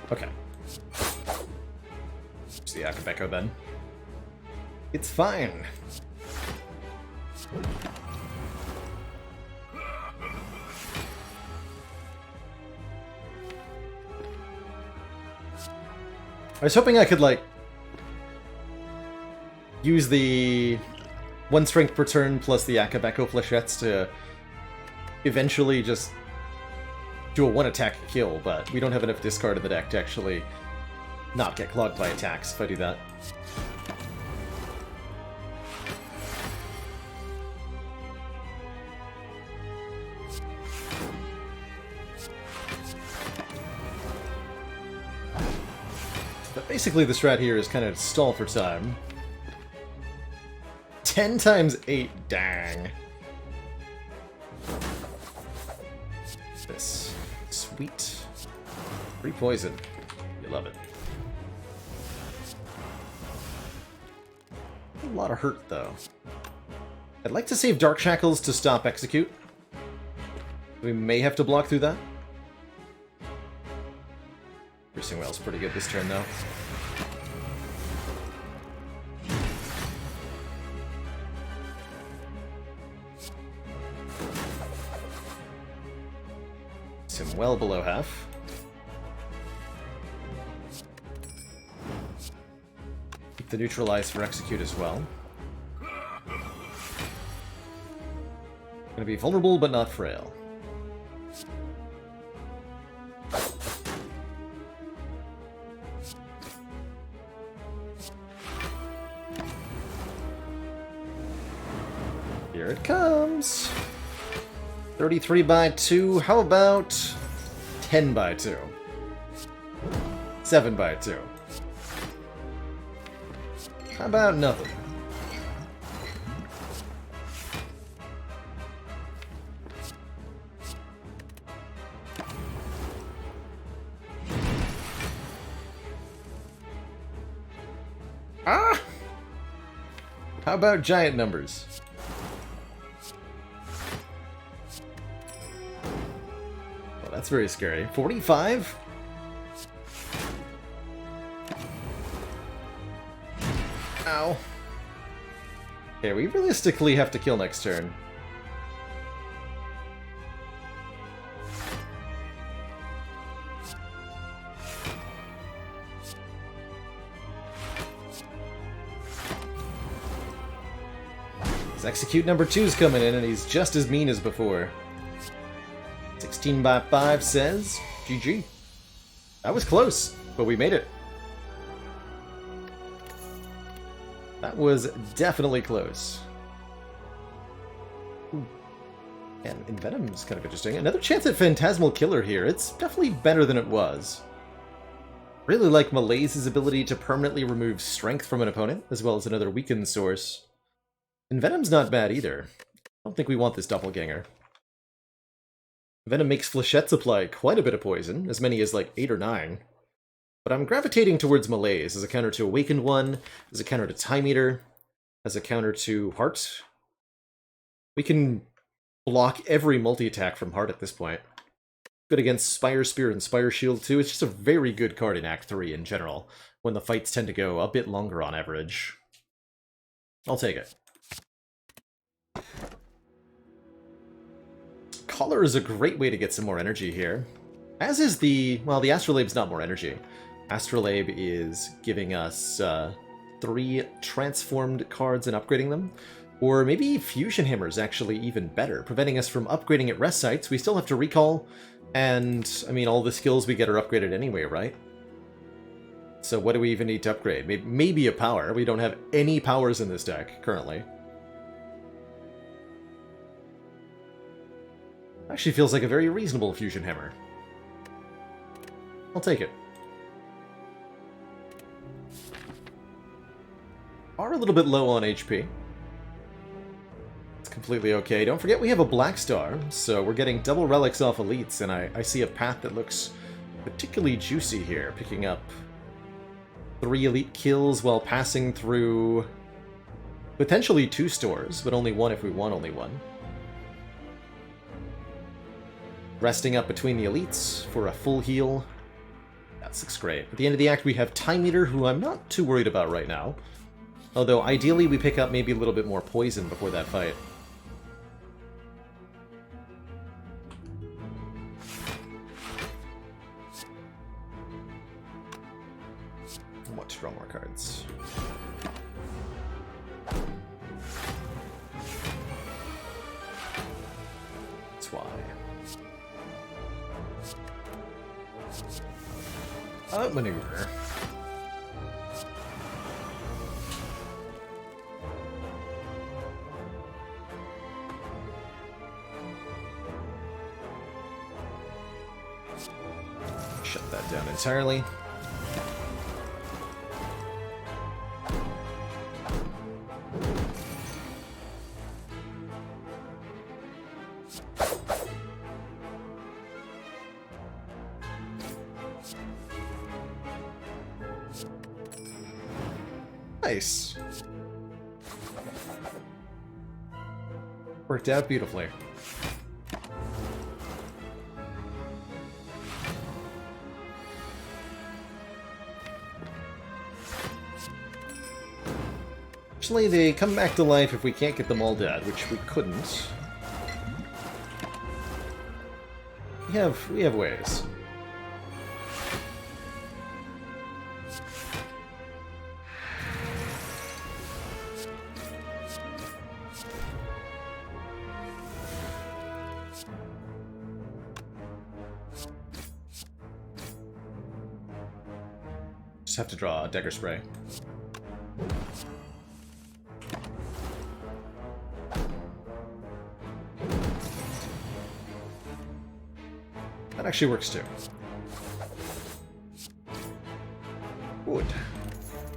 Okay. It's the Akabeko then. It's fine. I was hoping I could, like, use the 1 strength per turn plus the Akabeko Flechettes to eventually just do a 1-attack kill, but we don't have enough discard in the deck to actually not get clogged by attacks if I do that. Basically, the strat here is kind of stall for time. 10 times 8, dang. This. Sweet. Free poison. You love it. A lot of hurt, though. I'd like to save Dark Shackles to stop execute. We may have to block through that. Piercing Well's pretty good this turn, though. It's him well below half. Keep the neutralize for execute as well. Gonna be vulnerable, but not frail. Here it comes. 33 by 2. How about 10 by 2? 7 by 2. How about nothing? Ah! How about giant numbers? Well, that's very scary. 45? Ow. Okay, we realistically have to kill next turn. His execute number 2's coming in, and he's just as mean as before. 16 by 5 says GG. That was close, but we made it. That was definitely close. Ooh. And Envenom's kind of interesting. Another chance at Phantasmal Killer here. It's definitely better than it was. Really like Malaise' ability to permanently remove strength from an opponent, as well as another weakened source. Envenom's not bad either. I don't think we want this doppelganger. Venom makes Flechettes apply quite a bit of poison, as many as like 8 or 9. But I'm gravitating towards Malaise as a counter to Awakened One, as a counter to Time Eater, as a counter to Heart. We can block every multi-attack from Heart at this point. Good against Spire Spear and Spire Shield too. It's just a very good card in Act 3 in general, when the fights tend to go a bit longer on average. I'll take it. Collar is a great way to get some more energy here. As is the... well, the Astrolabe's not more energy. Astrolabe is giving us 3 transformed cards and upgrading them. Or maybe Fusion Hammer's actually even better, preventing us from upgrading at rest sites. We still have to recall, and, I mean, all the skills we get are upgraded anyway, right? So what do we even need to upgrade? Maybe a power. We don't have any powers in this deck, currently. Actually feels like a very reasonable Fusion Hammer. I'll take it. Are a little bit low on HP. It's completely okay. Don't forget we have a Black Star, so we're getting double relics off elites, and I see a path that looks particularly juicy here, picking up 3 elite kills while passing through potentially 2 stores, but only 1 if we want only 1. Resting up between the elites for a full heal. That looks great. At the end of the act we have Time Eater, who I'm not too worried about right now. Although ideally we pick up maybe a little bit more poison before that fight. I want to draw more cards. That's why. Outmaneuver. Shut that down entirely. Nice. Worked out beautifully. Actually, they come back to life if we can't get them all dead, which we couldn't. We have ways. just have to draw a Dagger Spray. That actually works too. Good.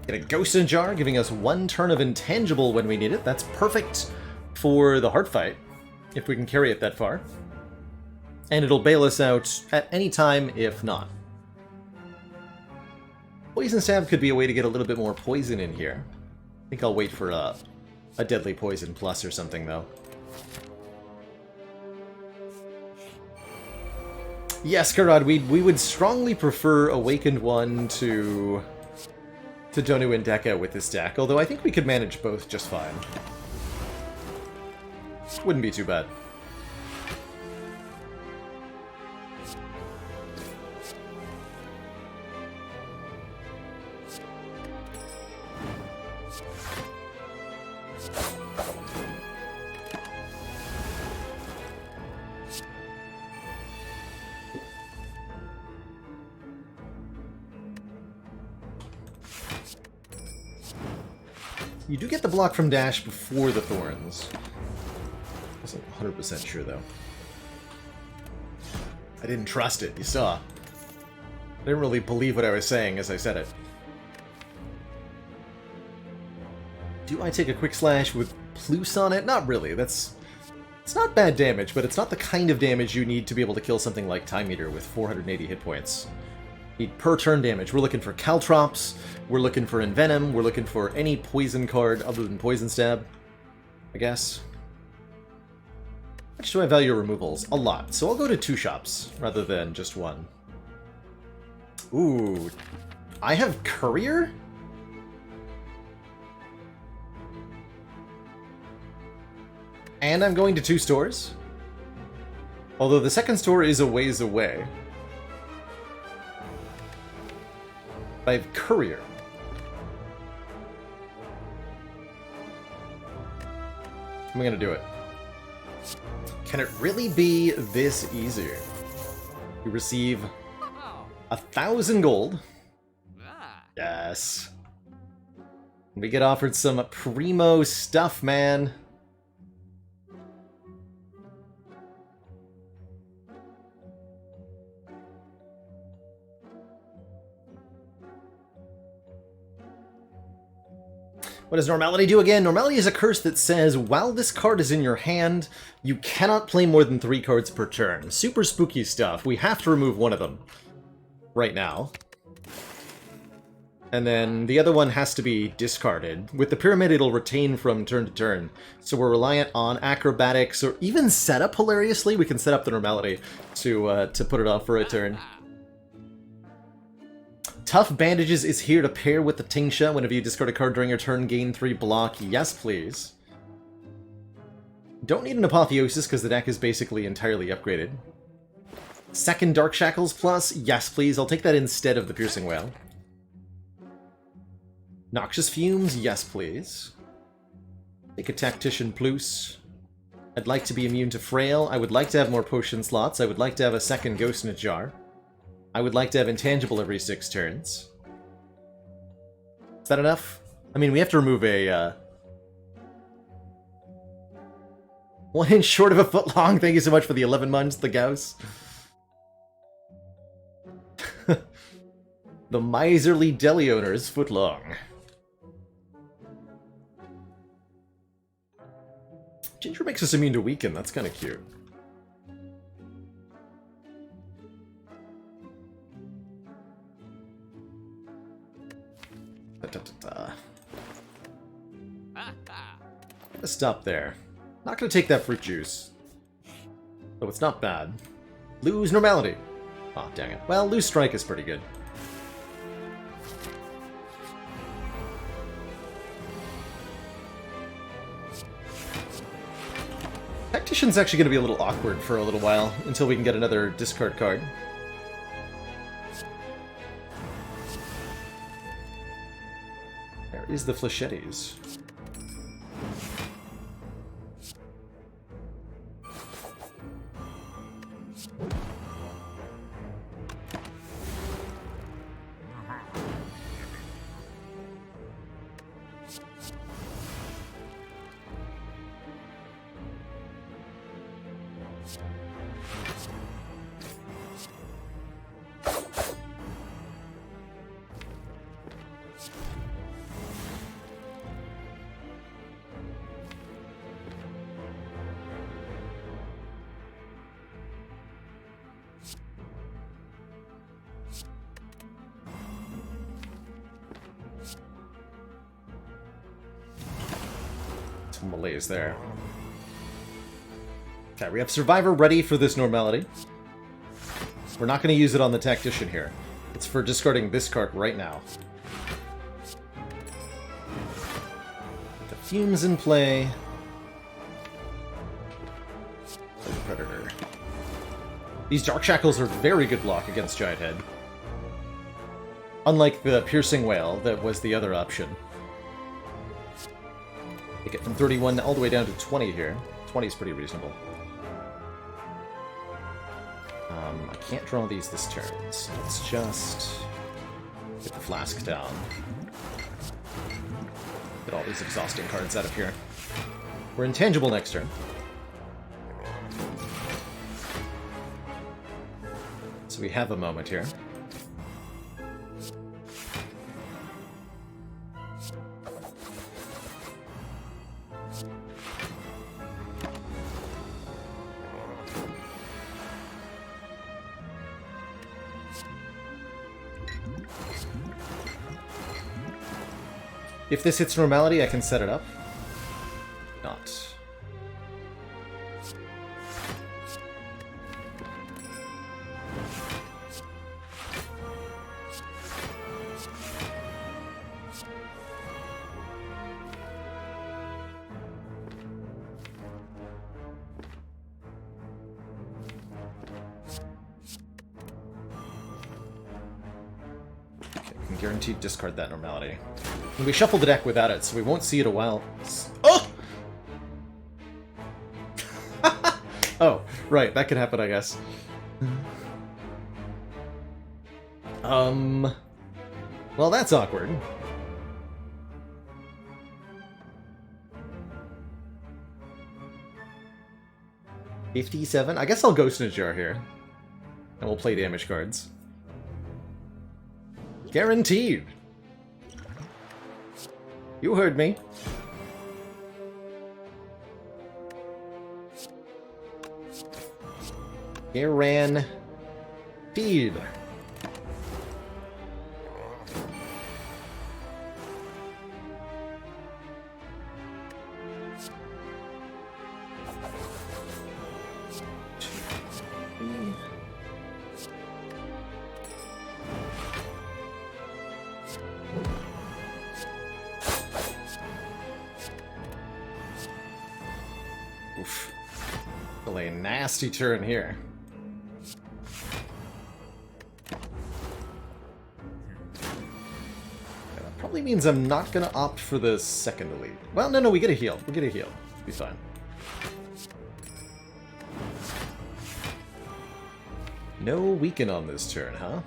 Get a Ghost in a Jar, giving us 1 turn of Intangible when we need it. That's perfect for the hard fight, if we can carry it that far. And it'll bail us out at any time if not. Poison Stab could be a way to get a little bit more poison in here. I think I'll wait for a Deadly Poison Plus or something, though. Yes, Karad, we would strongly prefer Awakened One to Donu and Deka with this deck, although I think we could manage both just fine. Wouldn't be too bad. You do get the block from dash before the thorns. I wasn't 100% sure, though. I didn't trust it, you saw. I didn't really believe what I was saying as I said it. Do I take a quick slash with Plus on it? Not really. It's not bad damage, but it's not the kind of damage you need to be able to kill something like Time Eater with 480 hit points. Need per turn damage. We're looking for Caltrops, we're looking for Envenom, we're looking for any poison card other than Poison Stab, I guess. How much do I value removals? A lot. So I'll go to 2 shops rather than just 1. Ooh. I have Courier? And I'm going to 2 stores? Although the second store is a ways away. I have Courier. I'm gonna do it. Can it really be this easy? You receive 1,000 gold. Yes. We get offered some primo stuff, man. What does Normality do again? Normality is a curse that says, while this card is in your hand, you cannot play more than 3 cards per turn. Super spooky stuff. We have to remove one of them right now. And then the other one has to be discarded. With the Pyramid, it'll retain from turn to turn. So we're reliant on Acrobatics, or even Setup, hilariously. We can set up the Normality to put it off for a turn. Tough Bandages is here to pair with the Tingsha. Whenever you discard a card during your turn, gain 3 block. Yes, please. Don't need an Apotheosis because the deck is basically entirely upgraded. Second Dark Shackles plus. Yes, please. I'll take that instead of the Piercing Wail. Noxious Fumes. Yes, please. Take a Tactician plus. I'd like to be immune to Frail. I would like to have more potion slots. I would like to have a second Ghost in a Jar. I would like to have Intangible every 6 turns. Is that enough? I mean, we have to remove a, 1 inch short of a foot long. Thank you so much for the 11 months, the Gauss. The miserly deli owner is foot long. Ginger makes us immune to weaken. That's kind of cute. Let's stop there. Not gonna take that fruit juice. Though it's not bad. Lose Normality. Aw, dang it. Well, lose Strike is pretty good. Tactician's actually gonna be a little awkward for a little while, until we can get another discard card. There is the Flechettes. mental malaise there. Okay, we have Survivor ready for this normality. We're not going to use it on the Tactician here. It's for discarding this card right now. The Fumes in play. Play the Predator. These Dark Shackles are very good block against Giant Head. Unlike the Piercing Whale, that was the other option. Take it from 31 all the way down to 20 here. 20 is pretty reasonable. I can't draw these this turn, so let's just get the Flask down. Get all these exhausting cards out of here. We're intangible next turn. So we have a moment here. If this hits normality, I can set it up. Not. Okay, we can guaranteed discard that normality. And we shuffled the deck without it, so we won't see it a while. Oh! Oh, right, that could happen, I guess. Well, that's awkward. $57? I guess I'll Ghost in a Jar here. And we'll play damage cards. Guaranteed! You heard me. Guaranteed. Oof. Play a nasty turn here. That probably means I'm not going to opt for the second elite. Well, no, we get a heal. We'll get a heal. Be fine. No weaken on this turn, huh?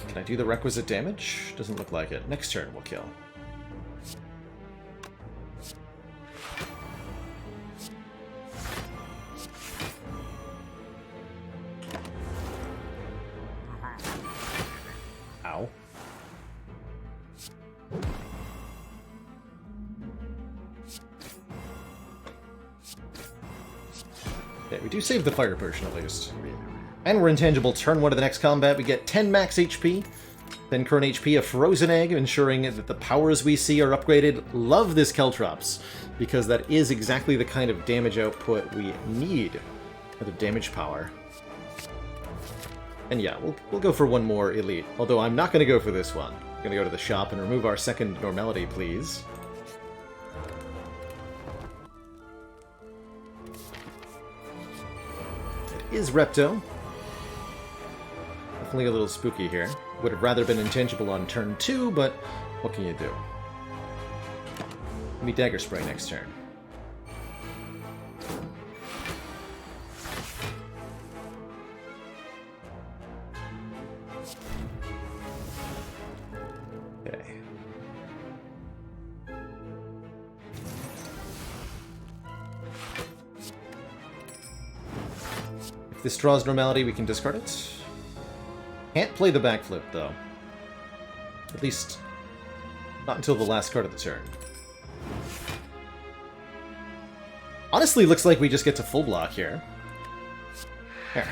Can I do the requisite damage? Doesn't look like it. Next turn we'll kill. Ow. Okay, we do save the fire potion at least. And we're intangible. Turn 1 of the next combat, we get 10 max HP, then current HP, a frozen egg, ensuring that the powers we see are upgraded. Love this Caltrops, because that is exactly the kind of damage output we need for the damage power. And yeah, we'll go for one more elite, although I'm not going to go for this one. I'm going to go to the shop and remove our second normality, please. It is Repto. Definitely a little spooky here. Would have rather been intangible on turn 2, but what can you do? Give me Dagger Spray next turn. Okay. If this draws normality, we can discard it. Can't play the backflip, though. At least, not until the last card of the turn. Honestly, looks like we just get to full block here. Here.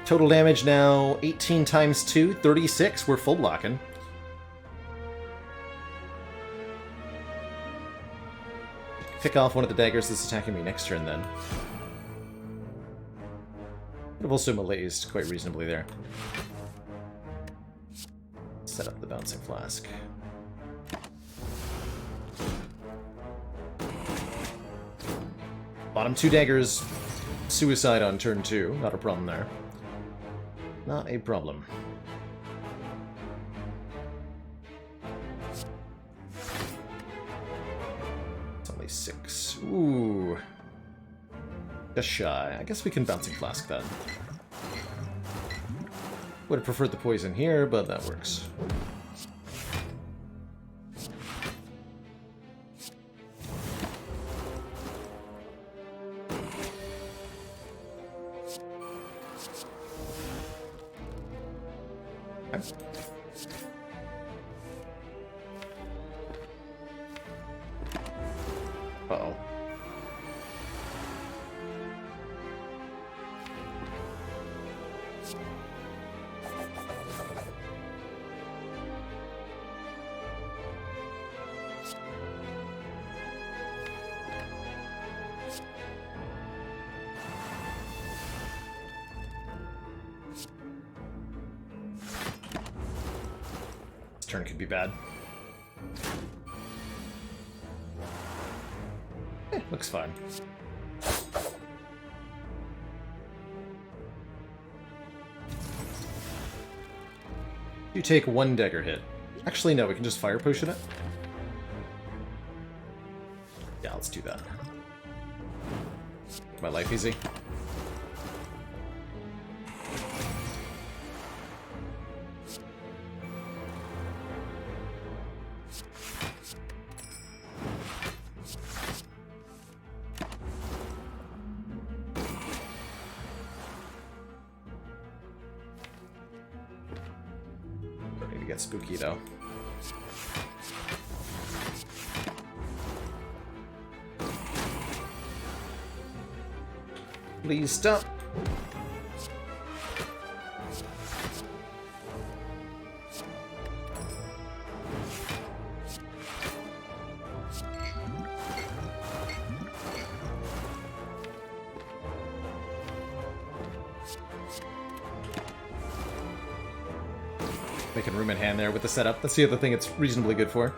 Total damage now, 18 times 2, 36. We're full blocking. pick off one of the daggers that's attacking me next turn then. I've also melee'd quite reasonably there. Set up the Bouncing Flask. Bottom 2 daggers, suicide on turn 2, not a problem there. Not a problem. It's only 6. Ooh. Just shy. I guess we can Bouncing Flask that. Would have preferred the poison here, but that works. Uh-oh. This turn could be bad. Looks fine. You take 1 dagger hit. Actually, no, we can just Fire Potion it. Yeah, let's do that. Make my life easy. Get spooky though. Please stop. Making room in hand there with the setup. That's the other thing it's reasonably good for.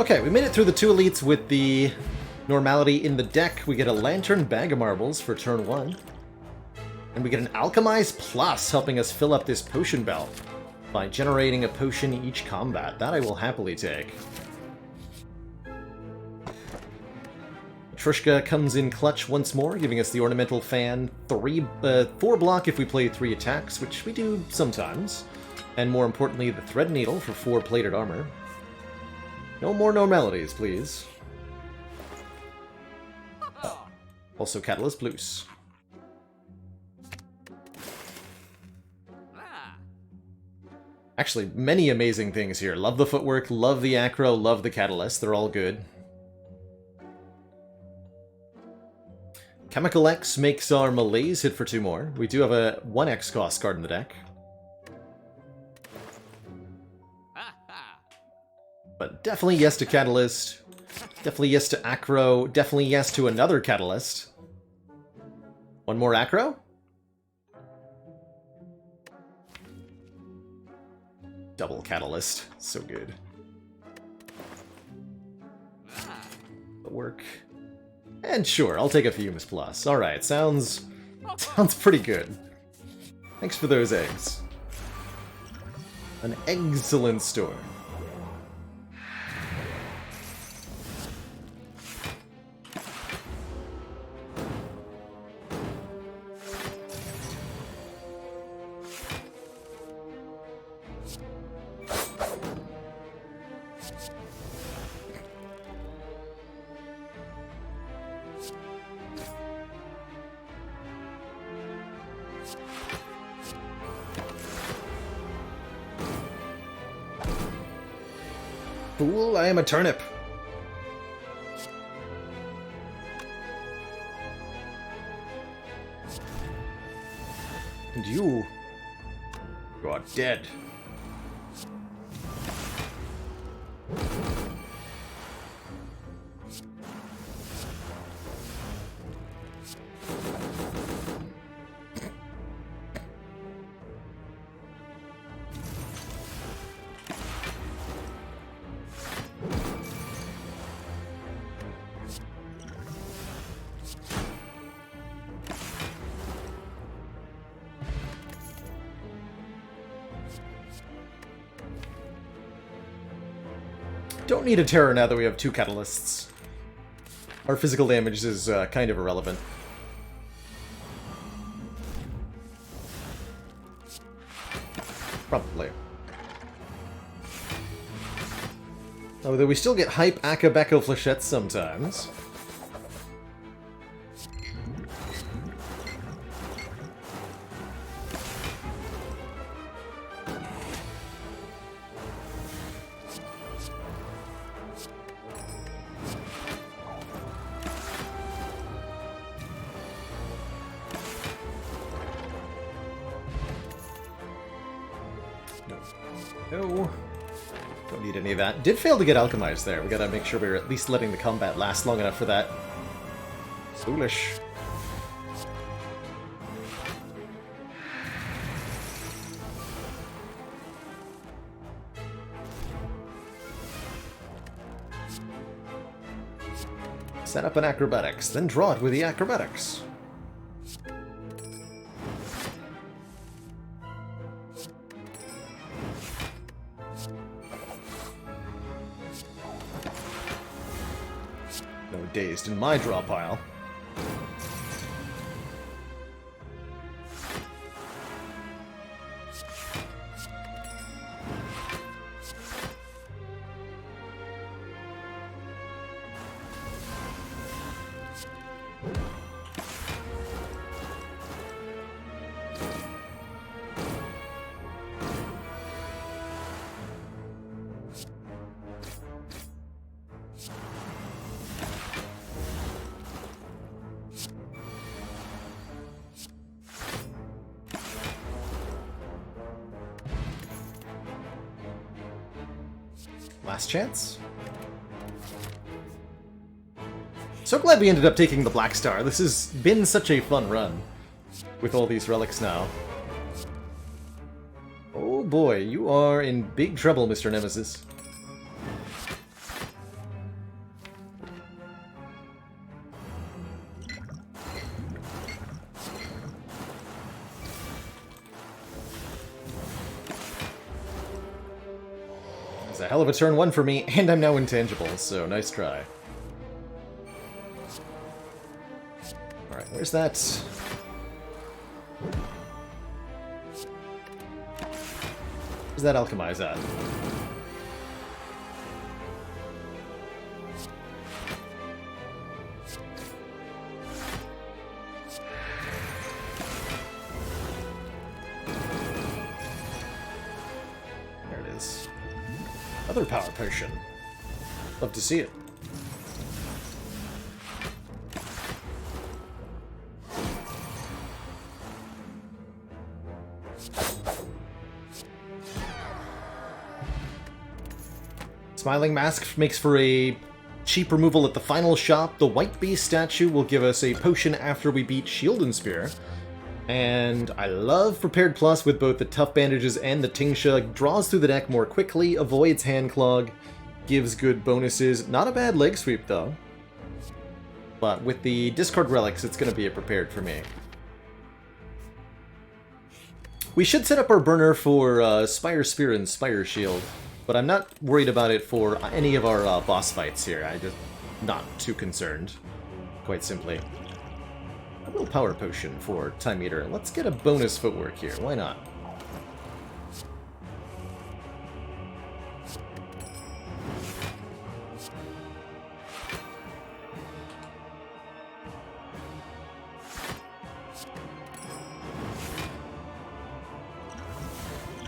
Okay, we made it through the 2 elites with the normality in the deck. We get a Lantern Bag of Marbles for turn 1. And we get an Alchemize Plus, helping us fill up this potion belt by generating a potion each combat. That I will happily take. Trushka comes in clutch once more, giving us the Ornamental Fan, 4 block if we play 3 attacks, which we do sometimes. And more importantly, the Thread Needle for 4 plated armor. No more normalities, please. Also Catalyst Plus. Actually, many amazing things here. Love the footwork, love the acro, love the catalyst. They're all good. Chemical X makes our melees hit for 2 more. We do have a 1x cost card in the deck. But definitely yes to Catalyst. Definitely yes to Acro. Definitely yes to another Catalyst. 1 more Acro? Double Catalyst. So good. The work. And sure, I'll take a Fumus Plus. Alright, sounds pretty good. Thanks for those eggs. An excellent store. Fool, I am a turnip. And you are dead. Don't need a terror now that we have 2 catalysts. Our physical damage is kind of irrelevant. Probably. Although we still get hype Akabeko flechettes sometimes. No. Don't need any of that. Did fail to get alchemized there. We gotta make sure we're at least letting the combat last long enough for that. Foolish. Set up an acrobatics, then draw it with the acrobatics. No dazed in my draw pile. Last chance. So glad we ended up taking the Black Star. This has been such a fun run with all these relics now. Oh boy, you are in big trouble, Mr. Nemesis. It's a hell of a turn 1 for me, and I'm now intangible, so nice try. Alright, where's that? Where's that alchemize at? There it is. Another power potion. Love to see it. Smiling Mask makes for a cheap removal at the final shop. The White Beast statue will give us a potion after we beat Shield and Spear. And I love Prepared Plus with both the Tough Bandages and the Tingsha. Draws through the deck more quickly, avoids Hand Clog, gives good bonuses. Not a bad leg sweep, though. But with the Discard Relics, it's going to be a Prepared for me. We should set up our burner for Spire Spear and Spire Shield. But I'm not worried about it for any of our boss fights here. I'm just not too concerned, quite simply. A little power potion for Time Eater. Let's get a bonus footwork here. Why not?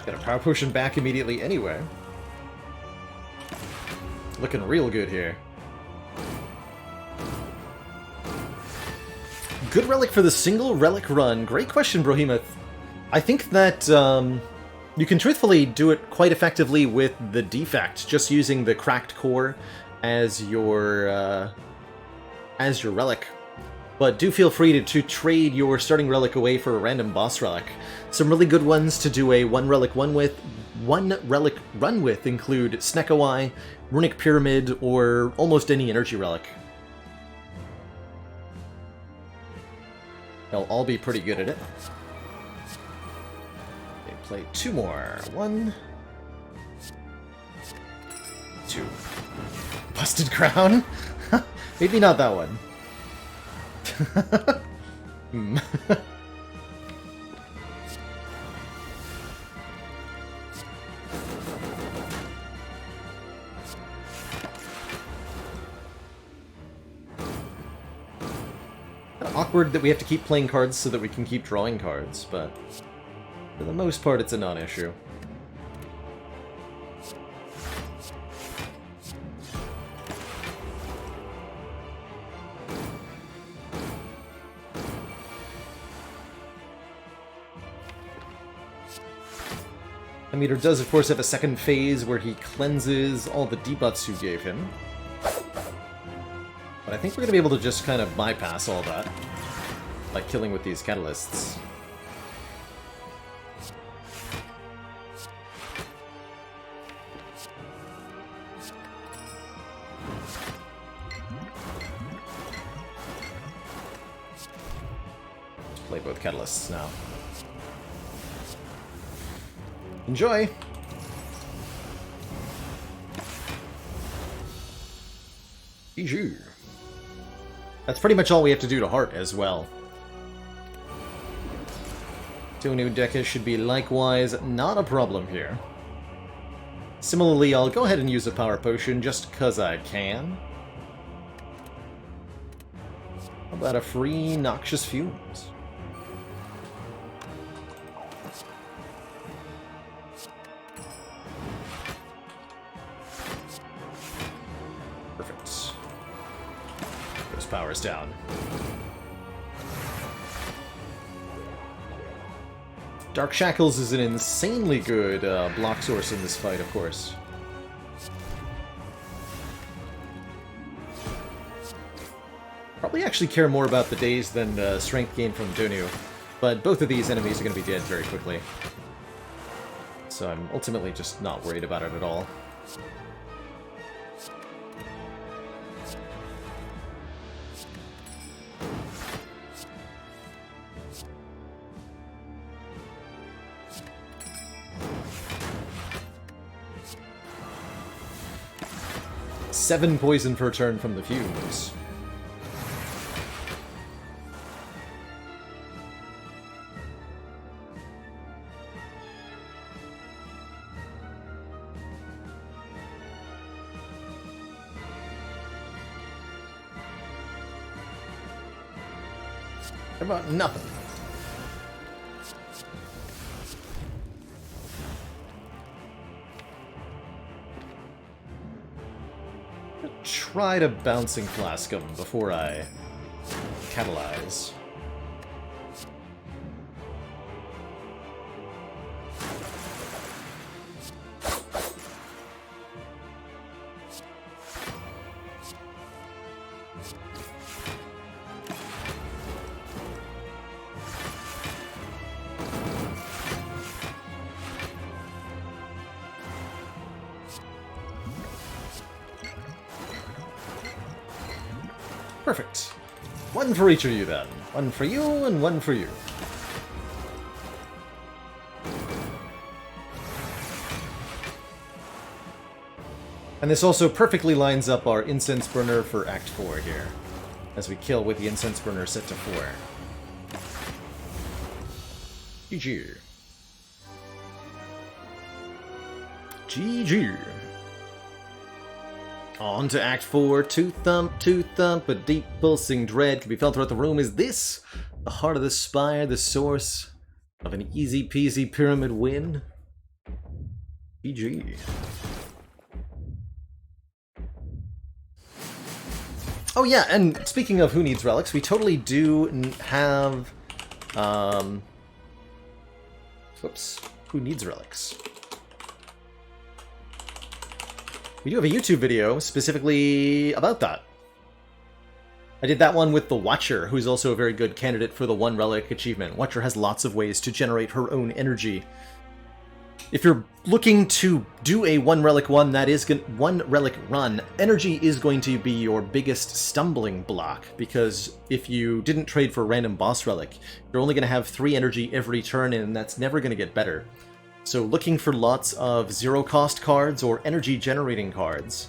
Got a power potion back immediately anyway. Looking real good here. Good relic for the single relic run. Great question, Brohemoth. I think that you can truthfully do it quite effectively with the defect, just using the cracked core as your relic. But do feel free to trade your starting relic away for a random boss relic. Some really good ones to do a one relic run with include Snekawai, Runic Pyramid, or almost any energy relic. They'll all be pretty good at it. Okay, play 2 more. 1, 2. Blasted Crown? Maybe not that one. Hmm. Awkward that we have to keep playing cards so that we can keep drawing cards, but for the most part it's a non-issue. Meter does, of course, have a second phase where he cleanses all the debuffs you gave him. But I think we're going to be able to just kind of bypass all that by killing with these catalysts. Let's play both catalysts now. Enjoy! GG. That's pretty much all we have to do to Heart as well. 2 new Deca should be likewise not a problem here. Similarly, I'll go ahead and use a Power Potion just because I can. How about a free Noxious Fumes? Powers down. Dark Shackles is an insanely good block source in this fight, of course. Probably actually care more about the daze than strength gain from Donu, but both of these enemies are going to be dead very quickly. So I'm ultimately just not worried about it at all. Seven poison per turn from the fumes. How about nothing? Try to Bouncing Flask him before I catalyze. Perfect. One for each of you, then. One for you, and one for you. And this also perfectly lines up our Incense Burner for Act 4 here, as we kill with the Incense Burner set to 4. GG. GG. On to Act 4, Tooth Thump, a deep pulsing dread can be felt throughout the room. Is this the heart of the Spire, the source of an easy-peasy pyramid win? GG. Oh yeah, and speaking of who needs relics, we totally do have, whoops, who needs relics? We do have a YouTube video specifically about that. I did that one with the Watcher, who's also a very good candidate for the One Relic achievement. Watcher has lots of ways to generate her own energy. If you're looking to do a One Relic run, energy is going to be your biggest stumbling block, because if you didn't trade for a random boss relic, you're only going to have 3 energy every turn, and that's never going to get better. So looking for lots of zero-cost cards or energy-generating cards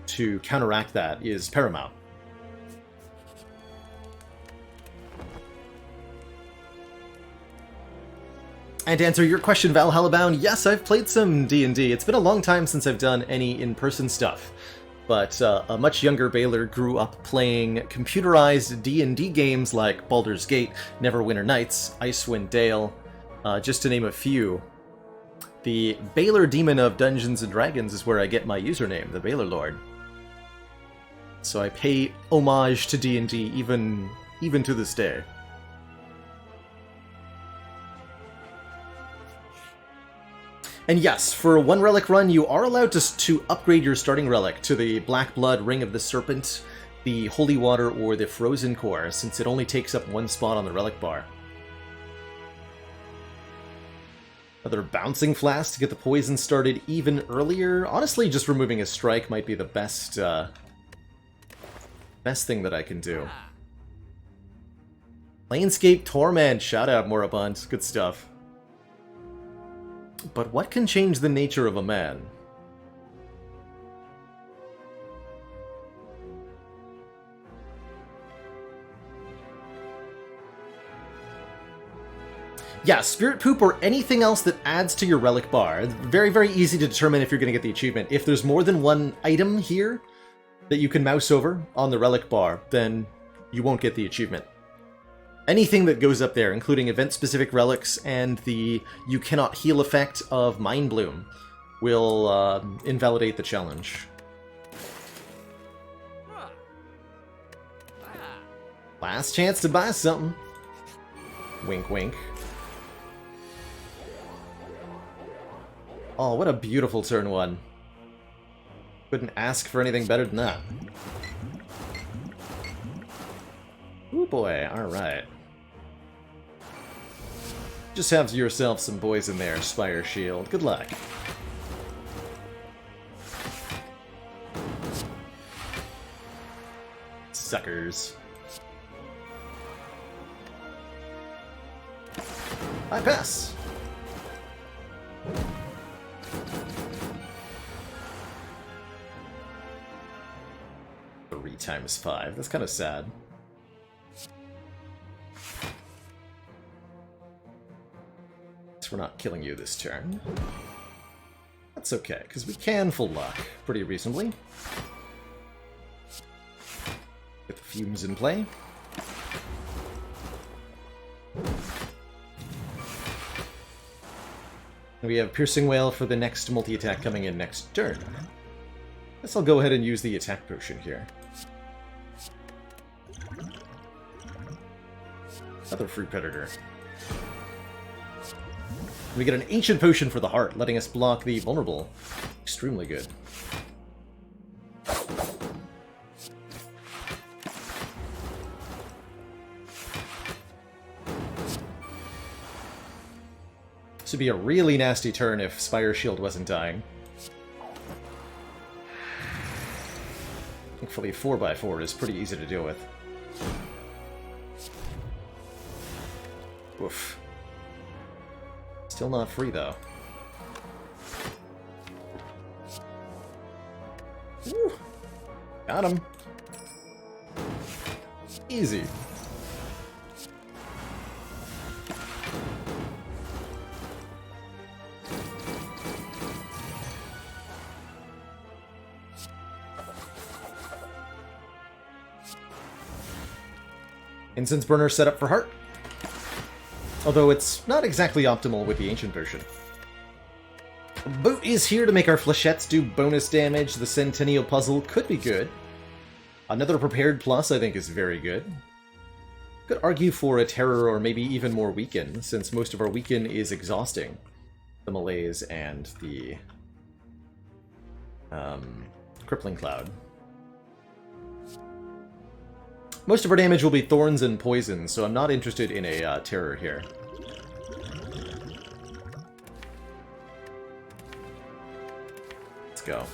to counteract that is paramount. And to answer your question, Valhalla Bound, yes, I've played some D&D. It's been a long time since I've done any in-person stuff. But a much younger Baylor grew up playing computerized D&D games like Baldur's Gate, Neverwinter Nights, Icewind Dale, just to name a few. The Baylor Demon of Dungeons & Dragons is where I get my username, the Baylor Lord. So I pay homage to D&D even to this day. And yes, for a 1 relic run, you are allowed to upgrade your starting relic to the Black Blood, Ring of the Serpent, the Holy Water, or the Frozen Core, since it only takes up 1 spot on the relic bar. Another Bouncing Flask to get the poison started even earlier. Honestly, just removing a strike might be the best thing that I can do. Planescape Torment, shout out Moribund, good stuff. But what can change the nature of a man? Yeah, Spirit Poop or anything else that adds to your relic bar. It's very, very easy to determine if you're going to get the achievement. If there's more than 1 item here that you can mouse over on the relic bar, then you won't get the achievement. Anything that goes up there, including event-specific relics and the you cannot heal effect of Mind Bloom, will invalidate the challenge. Last chance to buy something. Wink, wink. Oh, what a beautiful turn 1. Couldn't ask for anything better than that. Ooh boy, alright. Just have yourself some boys in there, Spire Shield. Good luck. Suckers. I pass. 3 times 5. That's kind of sad. We're not killing you this turn. That's okay, because we can full lock pretty reasonably. Get the fumes in play. We have Piercing Wail for the next multi-attack coming in next turn. Guess I'll go ahead and use the attack potion here. Another Fruit Predator. We get an Ancient Potion for the heart, letting us block the vulnerable. Extremely good. This would be a really nasty turn if Spire Shield wasn't dying. Thankfully 4x4 is pretty easy to deal with. Oof. Still not free, though. Woo. Got him. Easy. Incense Burner set up for Heart. Although it's not exactly optimal with the Ancient Potion. Boot is here to make our flechettes do bonus damage. The Centennial Puzzle could be good. Another Prepared Plus I think is very good. Could argue for a Terror or maybe even more Weaken, since most of our Weaken is exhausting. The Malaise and the Crippling Cloud. Most of our damage will be Thorns and Poison, so I'm not interested in a Terror here. Let's go.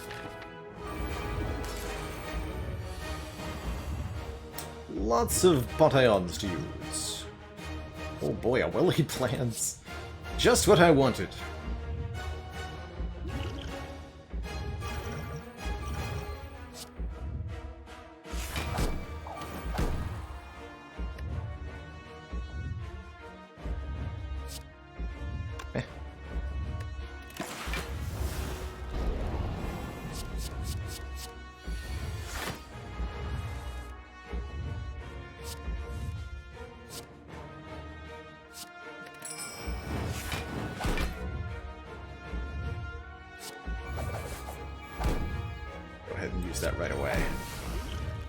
Lots of Potions to use. Oh boy, a well-laid plans. Just what I wanted. Use that right away.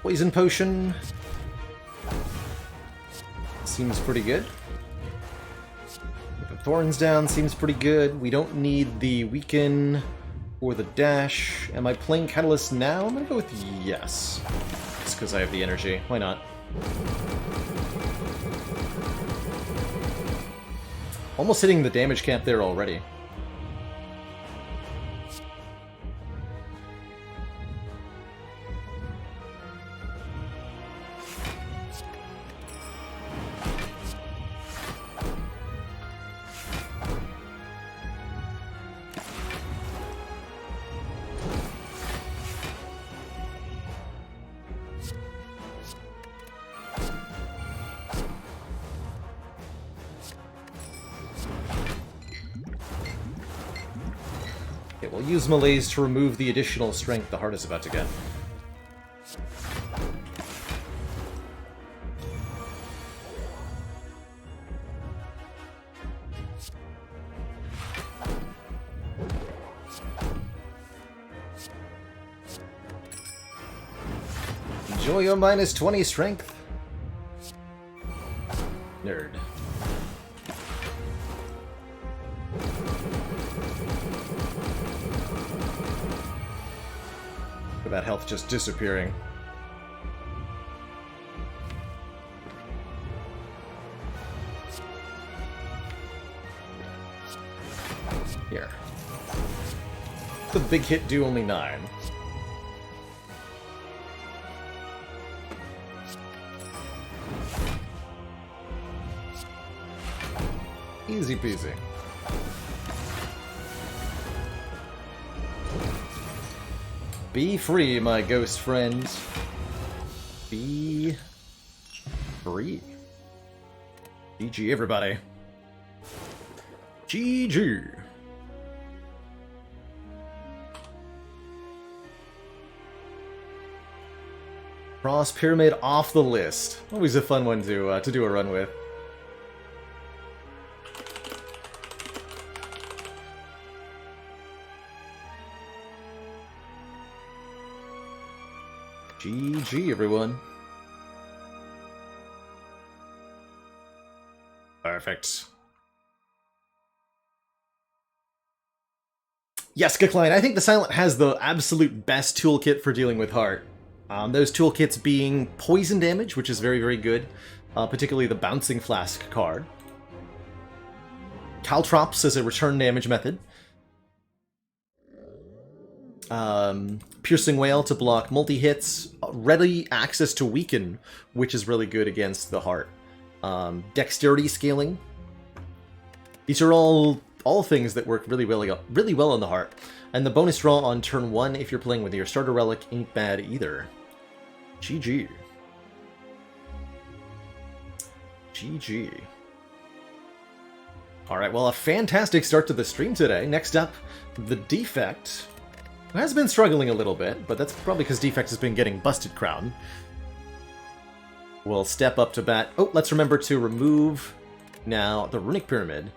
Poison potion. Seems pretty good. The thorns down seems pretty good. We don't need the weaken or the dash. Am I playing Catalyst now? I'm gonna go with yes. Just because I have the energy. Why not? Almost hitting the damage cap there already. Okay, we'll use Malaise to remove the additional strength the heart is about to get. Enjoy your minus 20 strength. Nerd. Look at that health just disappearing. Here. The big hit do only 9. Easy peasy. Be free, my ghost friends. Be free. GG, everybody. GG. Cross Pyramid off the list. Always a fun one to do a run with. GG, everyone. Perfect. Yes, Gekline, I think the Silent has the absolute best toolkit for dealing with heart. Those toolkits being poison damage, which is very, very good. Particularly the Bouncing Flask card. Caltrops as a return damage method. Piercing Whale to block multi-hits, ready access to weaken, which is really good against the heart. Dexterity scaling. These are all things that work really well on the heart. And the bonus draw on turn 1 if you're playing with your starter relic ain't bad either. GG. GG. Alright, well, a fantastic start to the stream today. Next up, the Defect. Has been struggling a little bit, but that's probably because Defect has been getting Busted Crown. We'll step up to bat. Oh, let's remember to remove now the Runic Pyramid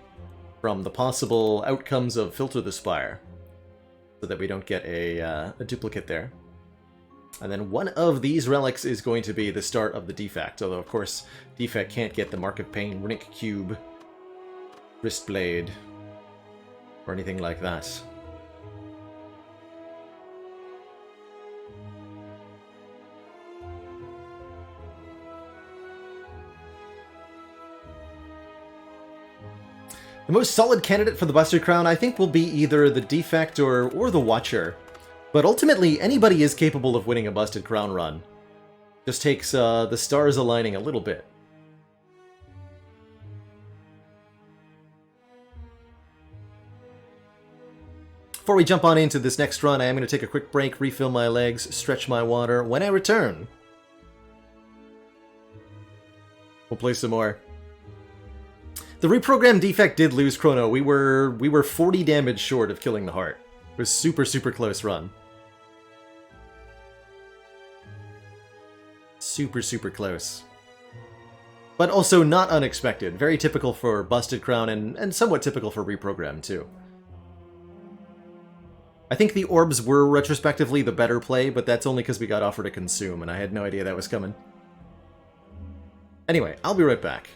from the possible outcomes of Filter the Spire, so that we don't get a duplicate there. And then one of these relics is going to be the start of the Defect, although of course Defect can't get the Mark of Pain, Runic Cube, Wristblade, or anything like that. The most solid candidate for the Busted Crown, I think, will be either the Defect or the Watcher. But ultimately, anybody is capable of winning a Busted Crown run. Just takes the stars aligning a little bit. Before we jump on into this next run, I am going to take a quick break, refill my legs, stretch my water. When I return, we'll play some more. The reprogrammed Defect did lose Chrono. We were 40 damage short of killing the heart. It was super, super close run. Super, super close. But also not unexpected. Very typical for Busted Crown and somewhat typical for reprogram too. I think the orbs were retrospectively the better play, but that's only because we got offered a consume, and I had no idea that was coming. Anyway, I'll be right back.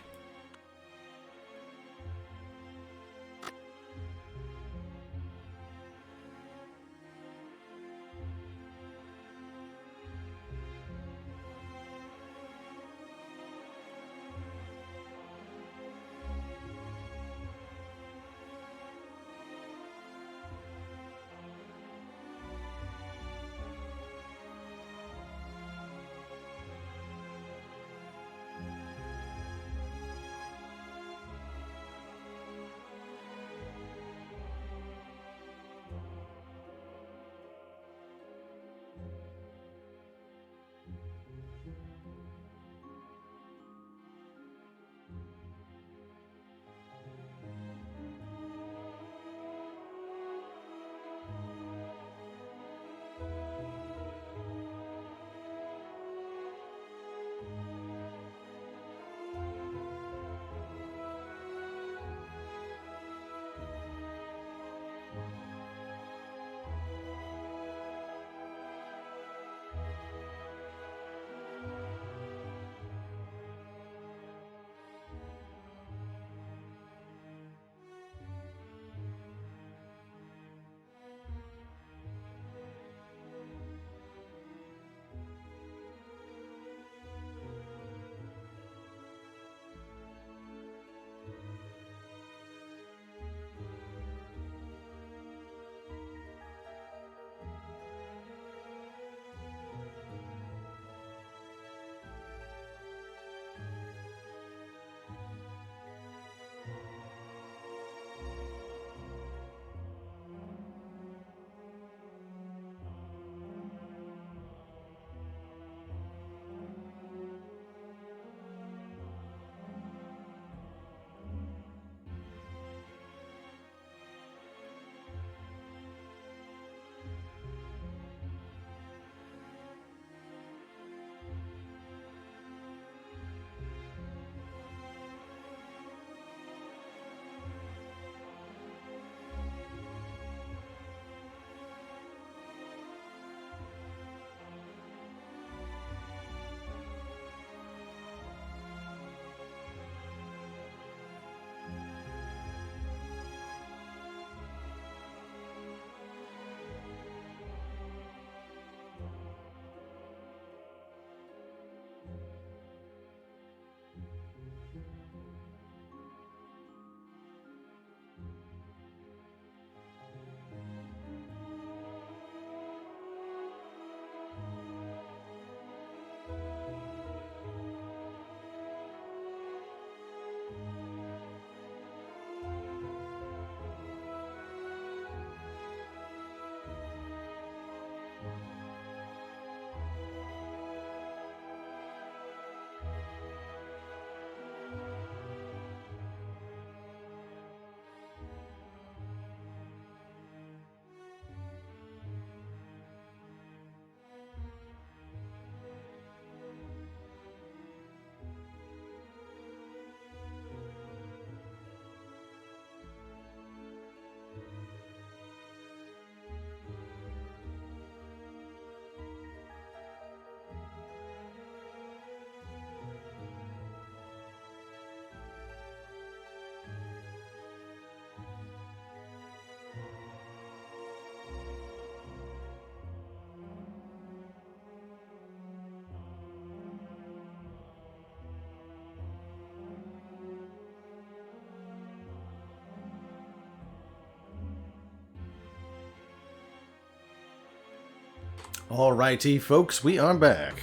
Alrighty, folks, we are back.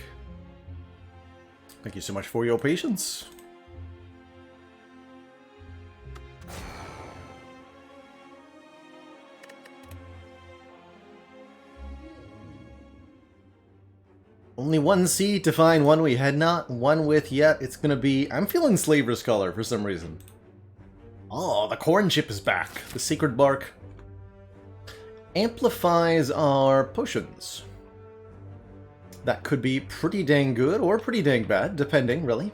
Thank you so much for your patience. Only one seed to find one we had not won with yet. It's gonna be... I'm feeling Slaver's Color for some reason. Oh, the corn chip is back. The Sacred Bark amplifies our potions. That could be pretty dang good or pretty dang bad, depending, really.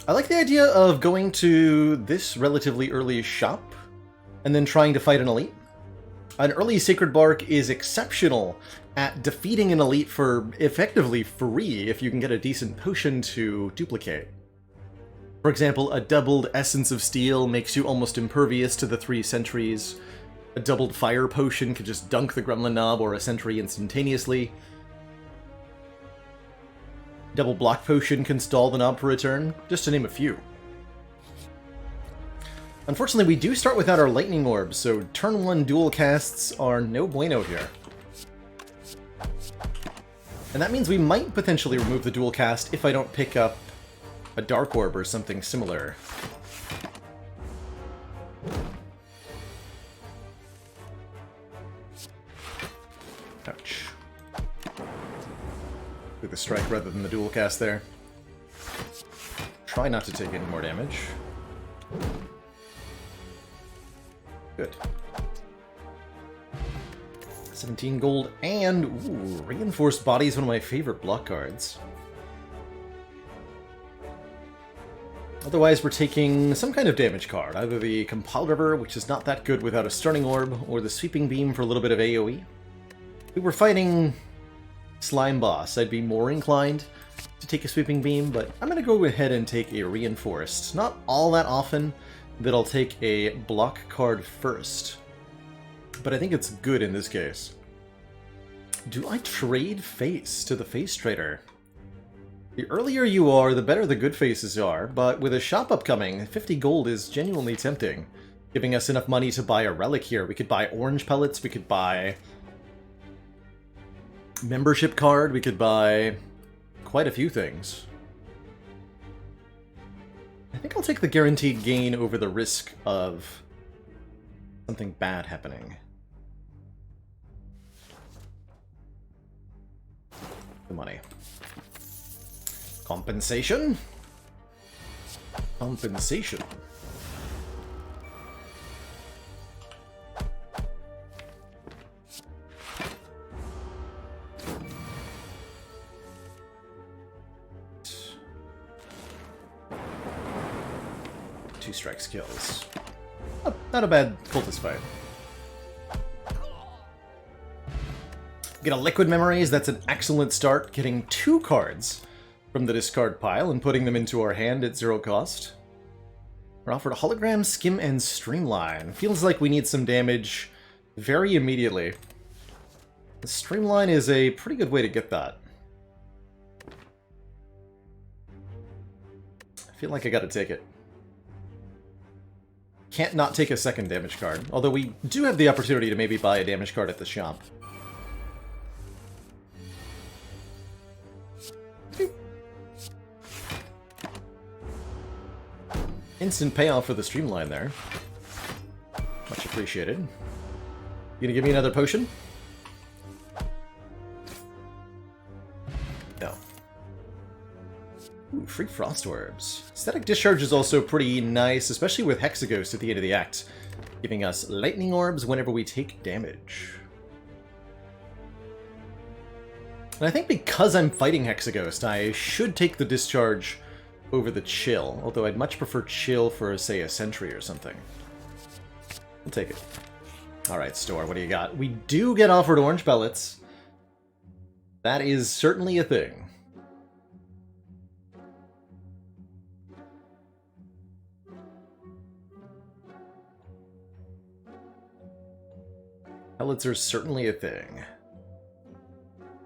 I like the idea of going to this relatively early shop and then trying to fight an elite. An early Sacred Bark is exceptional at defeating an elite for effectively free if you can get a decent potion to duplicate. For example, a doubled Essence of Steel makes you almost impervious to the 3 sentries. A doubled Fire Potion could just dunk the Gremlin Knob or a sentry instantaneously. Double Block Potion can stall the knob for a turn, just to name a few. Unfortunately, we do start without our Lightning Orbs, so turn 1 dual casts are no bueno here. And that means we might potentially remove the dual cast if I don't pick up a Dark Orb or something similar. Ouch. Do the strike rather than the dual cast there. Try not to take any more damage. Good. 17 gold and ooh, Reinforced Body is one of my favorite block cards. Otherwise, we're taking some kind of damage card, either the Compile River, which is not that good without a Stunning Orb, or the Sweeping Beam for a little bit of AoE. If we were fighting Slime Boss, I'd be more inclined to take a Sweeping Beam, but I'm going to go ahead and take a Reinforced. Not all that often that I'll take a block card first, but I think it's good in this case. Do I trade Face to the Face Trader? The earlier you are, the better the good faces are, but with a shop upcoming, 50 gold is genuinely tempting, giving us enough money to buy a relic here. We could buy orange pellets, we could buy membership card, we could buy quite a few things. I think I'll take the guaranteed gain over the risk of something bad happening. The money. Compensation? Compensation. Two strike skills. Not a bad cultist fight. Get a Liquid Memories, that's an excellent start. Getting 2 cards from the discard pile and putting them into our hand at 0 cost. We're offered a Hologram, Skim, and Streamline. Feels like we need some damage very immediately. The Streamline is a pretty good way to get that. I feel like I gotta take it. Can't not take a second damage card, although we do have the opportunity to maybe buy a damage card at the shop. Instant payoff for the Streamline there. Much appreciated. You gonna give me another potion? No. Ooh, free Frost Orbs. Static Discharge is also pretty nice, especially with Hexaghost at the end of the act, giving us Lightning Orbs whenever we take damage. And I think because I'm fighting Hexaghost, I should take the Discharge over the Chill, although I'd much prefer Chill for, say, a Sentry or something. We'll take it. Alright, store, what do you got? We do get offered orange pellets. That is certainly a thing. Pellets are certainly a thing.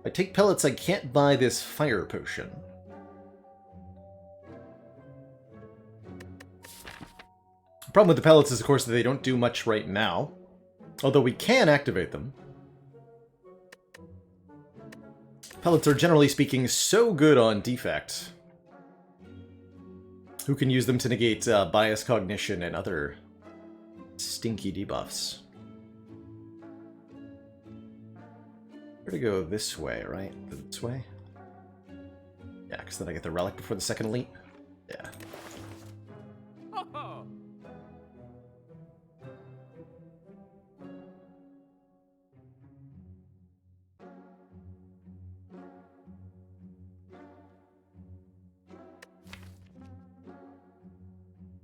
If I take pellets, I can't buy this fire potion. The problem with the pellets is, of course, that they don't do much right now. Although we can activate them. Pellets are, generally speaking, so good on defect. Who can use them to negate bias cognition and other stinky debuffs? Where to go this way, right? This way? Yeah, because then I get the relic before the second elite. Yeah.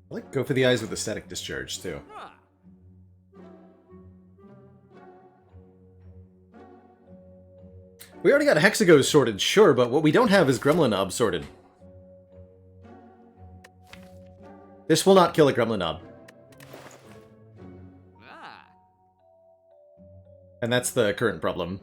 I like go for the eyes with the static discharge, too. We already got Hexagos sorted, sure, but what we don't have is Gremlin Knob sorted. This will not kill a Gremlin Knob. And that's the current problem.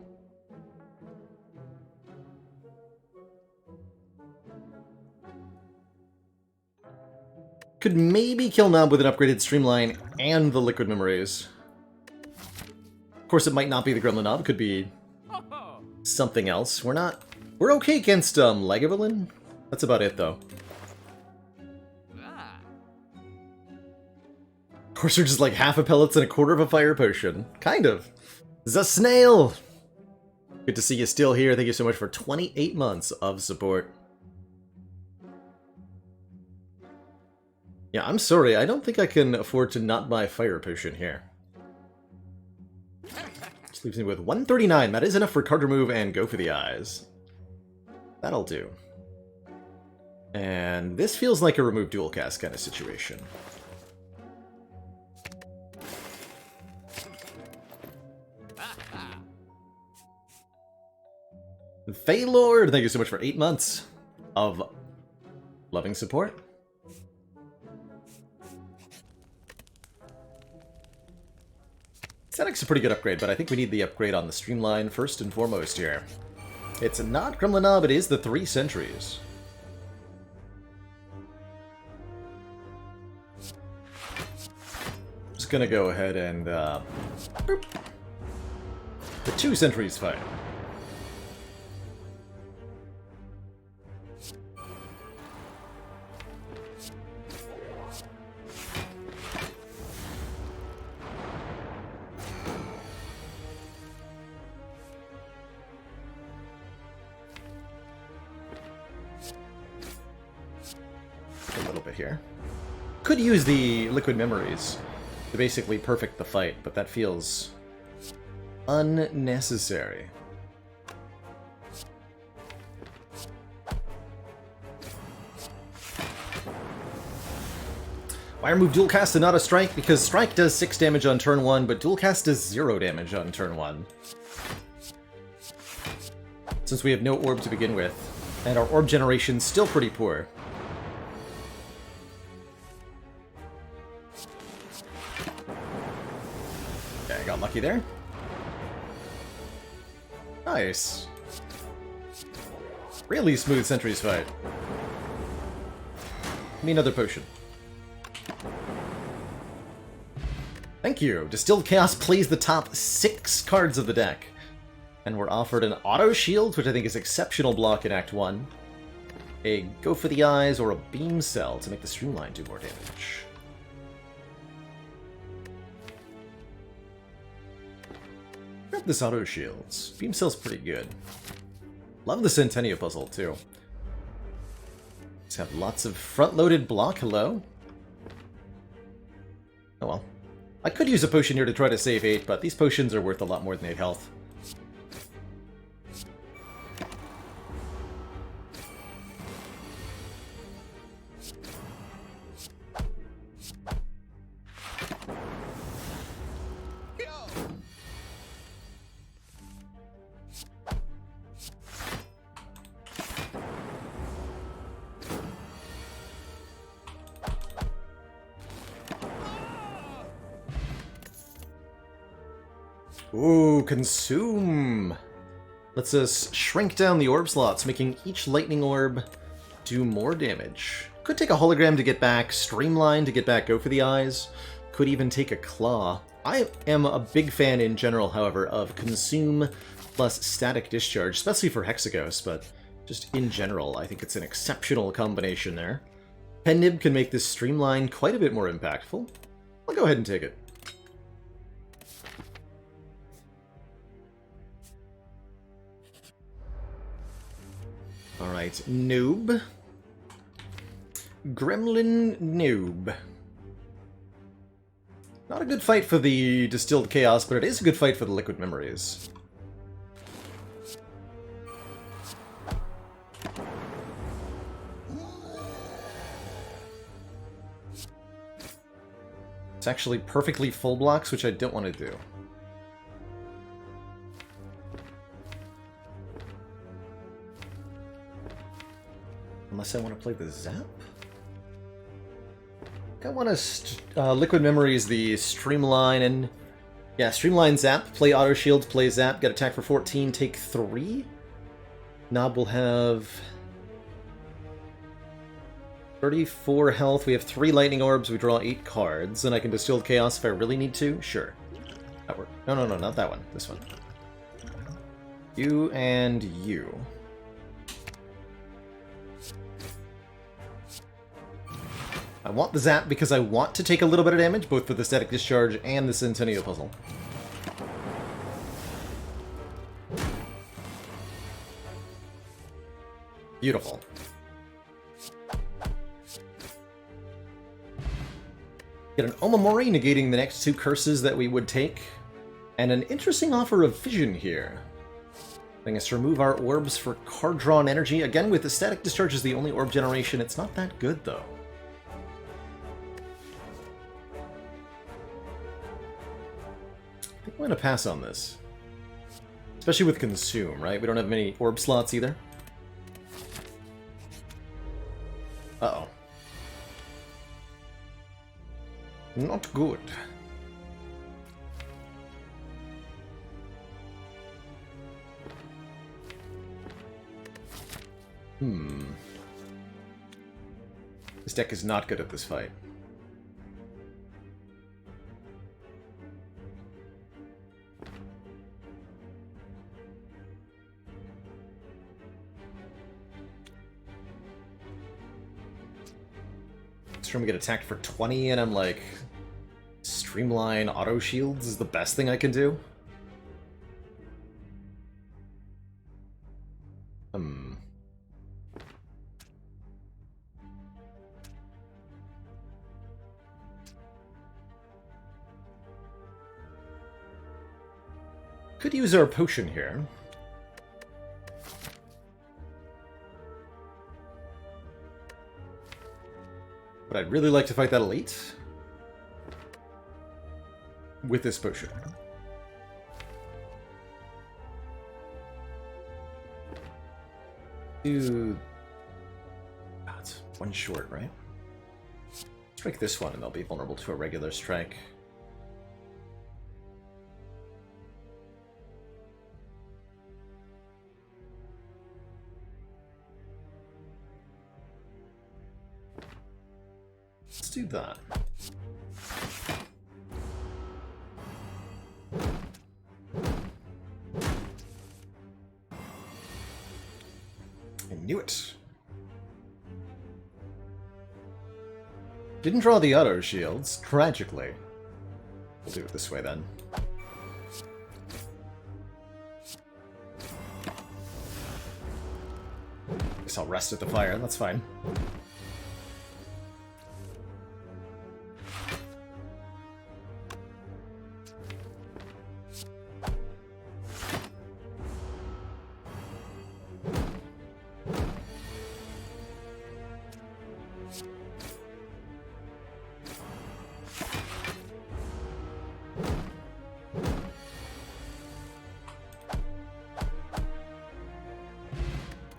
Could maybe kill Knob with an upgraded Streamline and the Liquid Memories. Of course, it might not be the Gremlin Knob, it could be something else. We're okay against Lagavulin. That's about it, though. Of course, they're just like half a pellets and a quarter of a fire potion. Kind of. The Snail! Good to see you still here. Thank you so much for 28 months of support. Yeah, I'm sorry. I don't think I can afford to not buy fire potion here. Which leaves me with 139. That is enough for card remove and go for the eyes. That'll do. And this feels like a remove dual cast kind of situation. Faylord, thank you so much for 8 months of loving support. Static's a pretty good upgrade, but I think we need the upgrade on the Streamline first and foremost here. It's not Gremlin Knob, it is the 3 Sentries. Just gonna go ahead and boop. The 2 Sentries fight. Here. Could use the Liquid Memories to basically perfect the fight, but that feels unnecessary. Why remove Dual Cast and not a Strike? Because Strike does 6 damage on turn 1, but Dual Cast does 0 damage on turn 1. Since we have no orb to begin with, and our orb generation's still pretty poor. Got lucky there. Nice. Really smooth Sentries fight. Give me another potion. Thank you. Distilled Chaos plays the top 6 cards of the deck. And we're offered an Auto Shield, which I think is exceptional block in Act 1. A Go for the Eyes or a Beam Cell to make the Streamline do more damage. Grab this Auto Shields. Beam Cell's pretty good. Love the Centennial puzzle, too. Just have lots of front-loaded block. Hello? Oh well. I could use a potion here to try to save 8, but these potions are worth a lot more than 8 health. Ooh, Consume! Lets us shrink down the orb slots, making each lightning orb do more damage. Could take a hologram to get back, Streamline to get back Go for the Eyes, could even take a Claw. I am a big fan in general, however, of Consume plus Static Discharge, especially for Hexagos, but just in general, I think it's an exceptional combination there. Pen Nib can make this Streamline quite a bit more impactful. I'll go ahead and take it. Alright, Noob. Gremlin Noob. Not a good fight for the Distilled Chaos, but it is a good fight for the Liquid Memories. It's actually perfectly full blocks, which I don't want to do. Unless I want to play the Zap? I want to... Liquid Memory is the Streamline and... Yeah, Streamline Zap, play Auto Shield, play Zap, get attack for 14, take 3. Nob will have... 34 health, we have 3 Lightning Orbs, we draw 8 cards, and I can Distill Chaos if I really need to? Sure. That works. No, no, no, not that one. This one. You and you. I want the Zap because I want to take a little bit of damage, both for the Static Discharge and the Centennial Puzzle. Beautiful. Get an Omamori negating the next 2 curses that we would take, and an interesting offer of Vision here. Letting us remove our orbs for card drawn energy. Again, with the Static Discharge as the only orb generation, it's not that good, though. I think I'm going to pass on this. Especially with Consume, right? We don't have many orb slots either. Uh-oh. Not good. This deck is not good at this fight. We get attacked for 20, and I'm like, Streamline Auto Shields is the best thing I can do? Could use our potion here. But I'd really like to fight that elite with this potion. Dude. Oh, it's 1 short, right? Strike this one and they'll be vulnerable to a regular strike. Let's do that. I knew it. Didn't draw the auto shields, tragically. We'll do it this way then. Guess I'll rest at the fire, that's fine.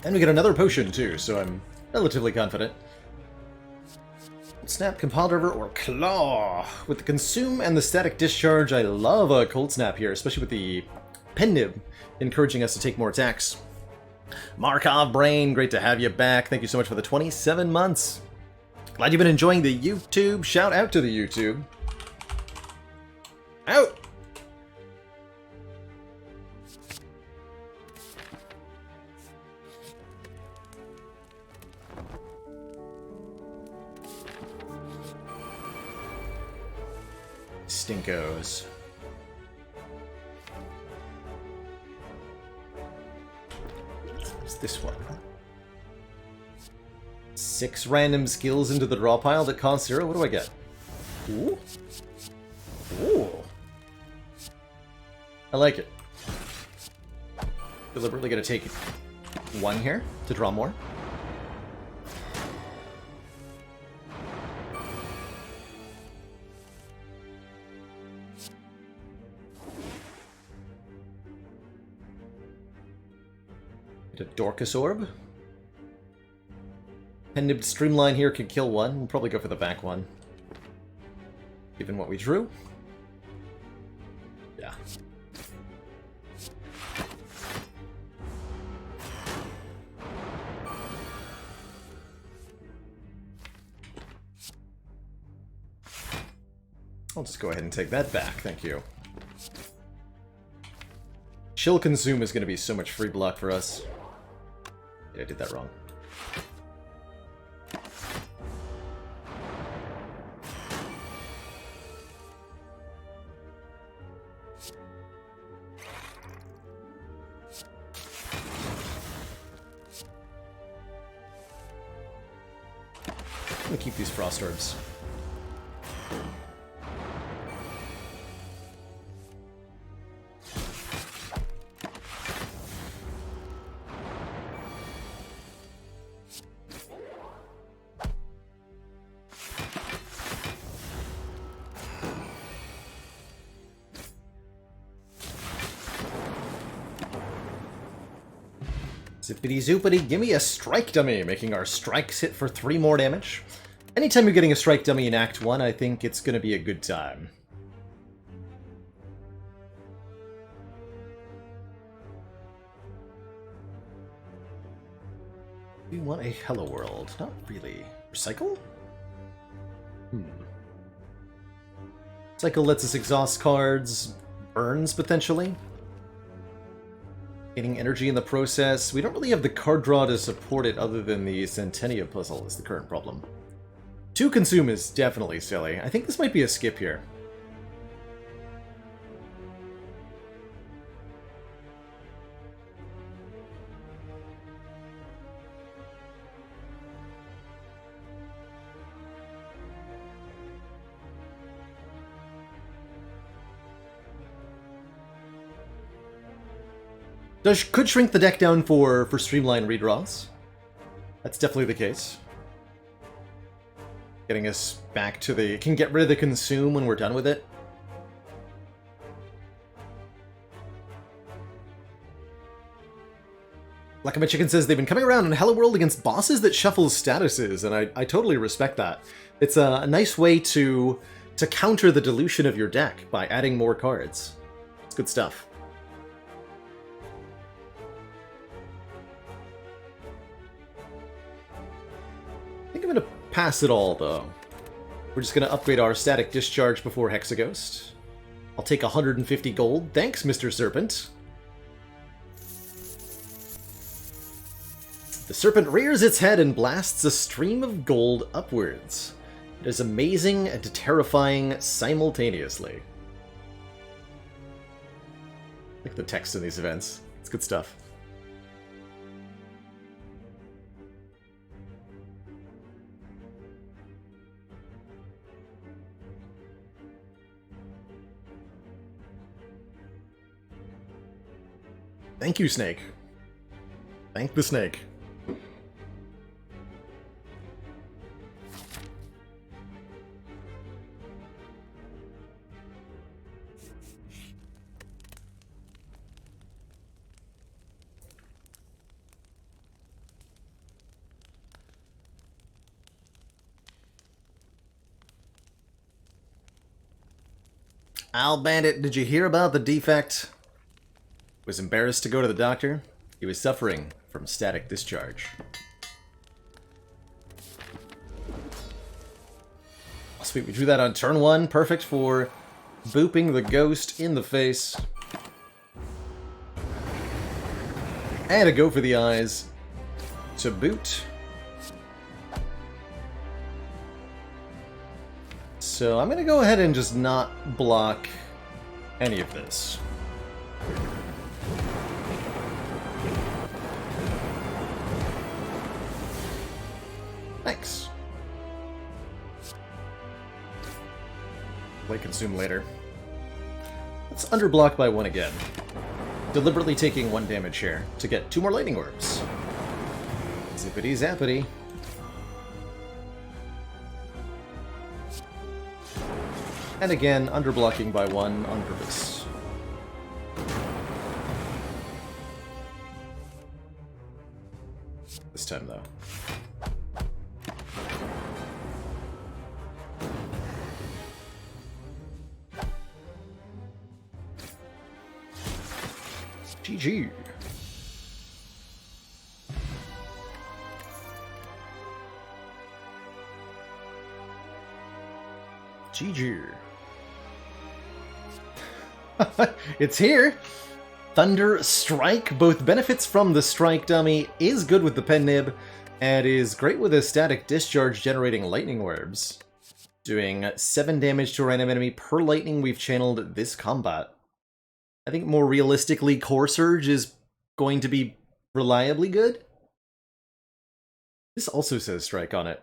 And we get another potion, too, so I'm relatively confident. Snap, Compile Driver, or Claw. With the Consume and the Static Discharge, I love a Cold Snap here, especially with the Pen Nib encouraging us to take more attacks. Markov Brain, great to have you back. Thank you so much for the 27 months. Glad you've been enjoying the YouTube. Shout out to the YouTube. Out! Stinkos. What's this one? 6 random skills into the draw pile that cost 0? What do I get? Ooh. Ooh. I like it. Deliberately gonna take 1 here to draw more. A Dorcas Orb. Pen-nibbed Streamline here could kill one. We'll probably go for the back one. Given what we drew. Yeah. I'll just go ahead and take that back, thank you. Chill Consume is going to be so much free block for us. Yeah, I did that wrong. I'm going to keep these Frost Orbs. Zippity zoopity, gimme a strike dummy, making our strikes hit for 3 more damage. Anytime you're getting a strike dummy in Act 1, I think it's gonna be a good time. We want a Hello World. Not really. Recycle? Cycle lets us exhaust cards, burns potentially. Gaining energy in the process. We don't really have the card draw to support it other than the Centennia puzzle is the current problem. 2 Consume is definitely silly. I think this might be a skip here. Could shrink the deck down for Streamline redraws. That's definitely the case. Getting us back to the... Can get rid of the Consume when we're done with it. Lakama Chicken says they've been coming around in Hello World against bosses that shuffle statuses, and I totally respect that. It's a nice way to counter the dilution of your deck by adding more cards. It's good stuff. I think I'm going to pass it all, though. We're just going to upgrade our Static Discharge before Hexaghost. I'll take 150 gold. Thanks, Mr. Serpent. The Serpent rears its head and blasts a stream of gold upwards. It is amazing and terrifying simultaneously. Look at the text in these events. It's good stuff. Thank you, Snake. Thank the Snake. Owl Bandit, did you hear about the defect? Was embarrassed to go to the doctor. He was suffering from static discharge. Oh, sweet, we drew that on turn 1. Perfect for booping the ghost in the face. And a go for the eyes to boot. So I'm going to go ahead and just not block any of this. Thanks. Play Consume later. Let's underblock by 1 again. Deliberately taking 1 damage here to get 2 more Lightning Orbs. Zippity zappity. And again, underblocking by 1 on purpose. This time, though. GG. GG. It's here! Thunder Strike both benefits from the Strike dummy, is good with the pen nib, and is great with a static discharge generating lightning orbs. Doing 7 damage to a random enemy per lightning we've channeled this combat. I think more realistically, Core Surge is going to be reliably good. This also says Strike on it.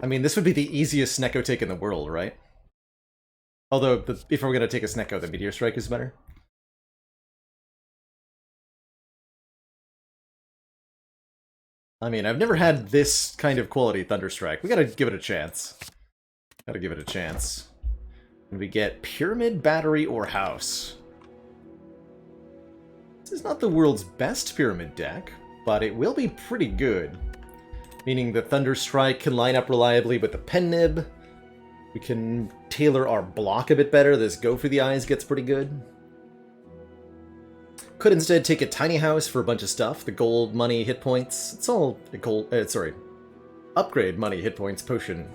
I mean, this would be the easiest Snecko take in the world, right? Although, if we're going to take a Snecko, the Meteor Strike is better. I mean, I've never had this kind of quality Thunderstrike. We gotta give it a chance. Gotta give it a chance. And we get Pyramid, Battery, or House. This is not the world's best Pyramid deck, but it will be pretty good. Meaning the Thunderstrike can line up reliably with the Pen Nib. We can tailor our block a bit better. This Go for the Eyes gets pretty good. Could instead take a Tiny House for a bunch of stuff. The gold, money, hit points. It's all a gold... upgrade, money, hit points, potion,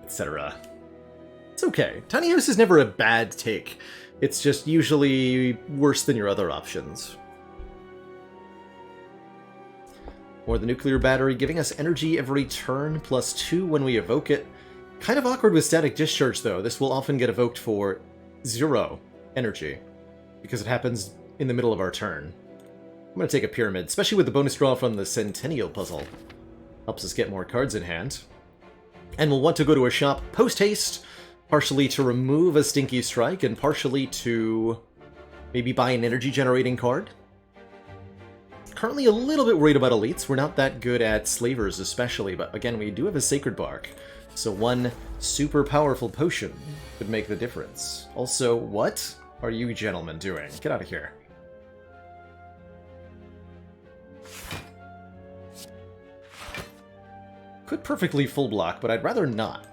etc. It's okay. Tiny House is never a bad take. It's just usually worse than your other options. Or the Nuclear Battery, giving us energy every turn, +2 when we evoke it. Kind of awkward with Static Discharge, though. This will often get evoked for 0 energy, because it happens in the middle of our turn. I'm going to take a Pyramid, especially with the bonus draw from the Centennial Puzzle. Helps us get more cards in hand. And we'll want to go to a shop post-haste, partially to remove a Stinky Strike, and partially to maybe buy an energy-generating card. Currently a little bit worried about elites. We're not that good at slavers especially, but again, we do have a Sacred Bark. So one super powerful potion could make the difference. Also, what are you gentlemen doing? Get out of here. Could perfectly full block, but I'd rather not.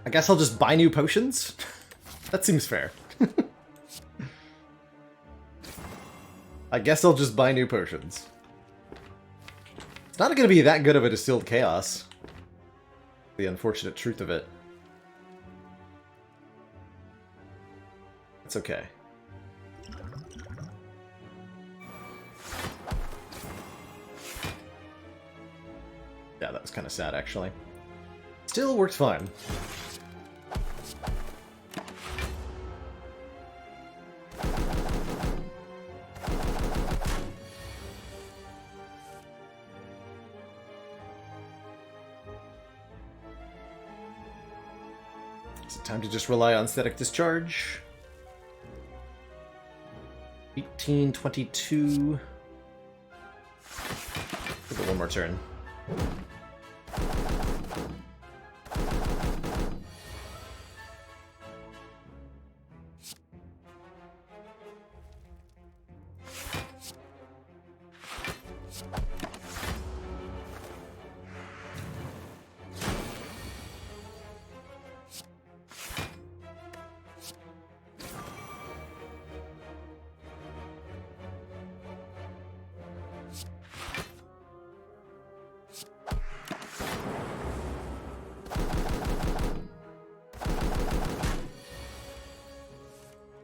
I guess I'll just buy new potions? That seems fair. I guess I'll just buy new potions. It's not going to be that good of a Distilled Chaos. The unfortunate truth of it. It's okay. Yeah, that was kind of sad, actually. Still worked fine. Is it time to just rely on Static Discharge? 1822. Give it one more turn.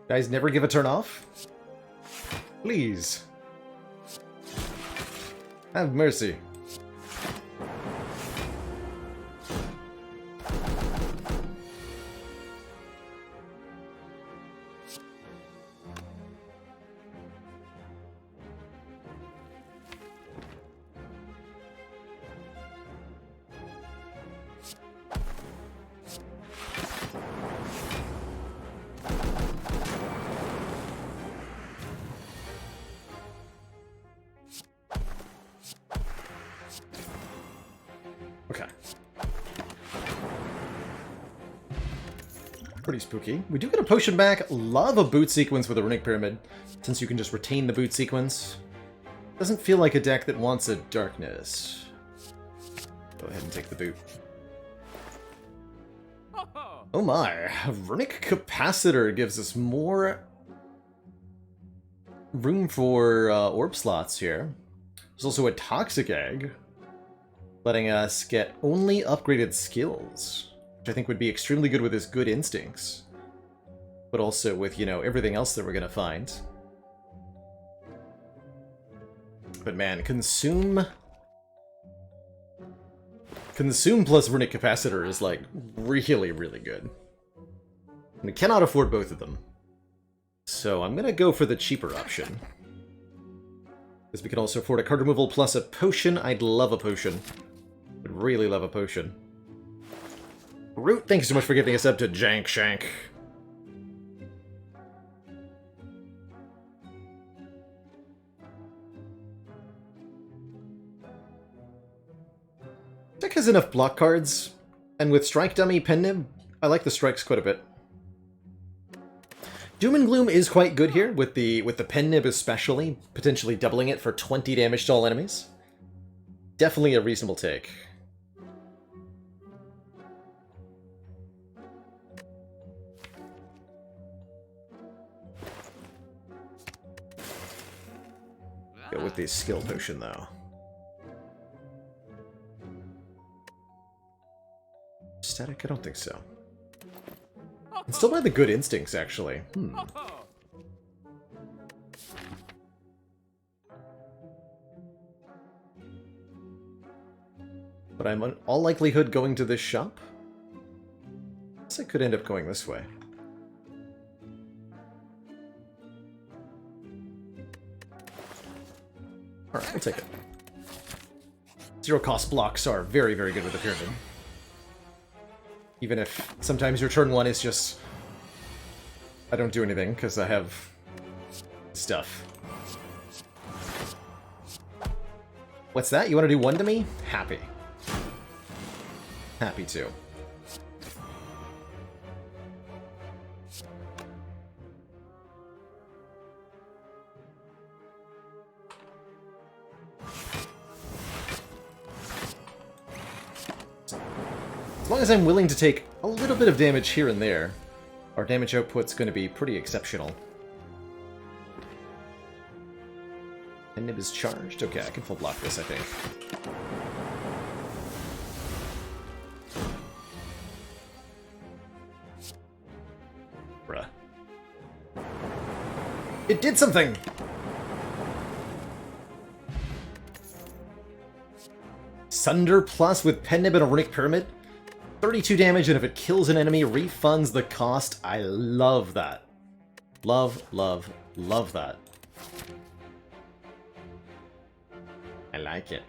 Guys, never give a turn off? Please. Have mercy. pretty spooky. We do get a potion back. Love a boot sequence with a runic pyramid, since you can just retain the boot sequence. Doesn't feel like a deck that wants a darkness. Go ahead and take the boot. Oh my, runic capacitor gives us more room for orb slots here. There's also a toxic egg, letting us get only upgraded skills, which I think would be extremely good with his good instincts, but also with, you know, everything else that we're gonna find. But man, consume plus runic capacitor is like really, really good. We cannot afford both of them, so I'm gonna go for the cheaper option. Because we can also afford a card removal plus a potion. I'd love a potion. Would really love a potion. Root, thank you so much for giving us up to Jank Shank. Deck has enough block cards, and with Strike Dummy, Pen Nib, I like the strikes quite a bit. Doom and Gloom is quite good here, with the Pen Nib especially, potentially doubling it for 20 damage to all enemies. Definitely a reasonable take. Go with the skill potion, though. Static? I don't think so. I'd still buy the good instincts, actually. But I'm in all likelihood going to this shop. I guess I could end up going this way. Alright, we'll take it. Zero cost blocks are very, very good with the pyramid. Even if sometimes your turn one is just... I don't do anything because I have stuff. What's that? You want to do one to me? Happy. Happy to. As long as I'm willing to take a little bit of damage here and there, our damage output's going to be pretty exceptional. And Nib is charged? Okay, I can full block this, I think. Bruh. It did something! Sunder Plus with Pen Nib and a Runic Pyramid? 32 damage, and if it kills an enemy, refunds the cost. I love that. Love, love, love that. I like it.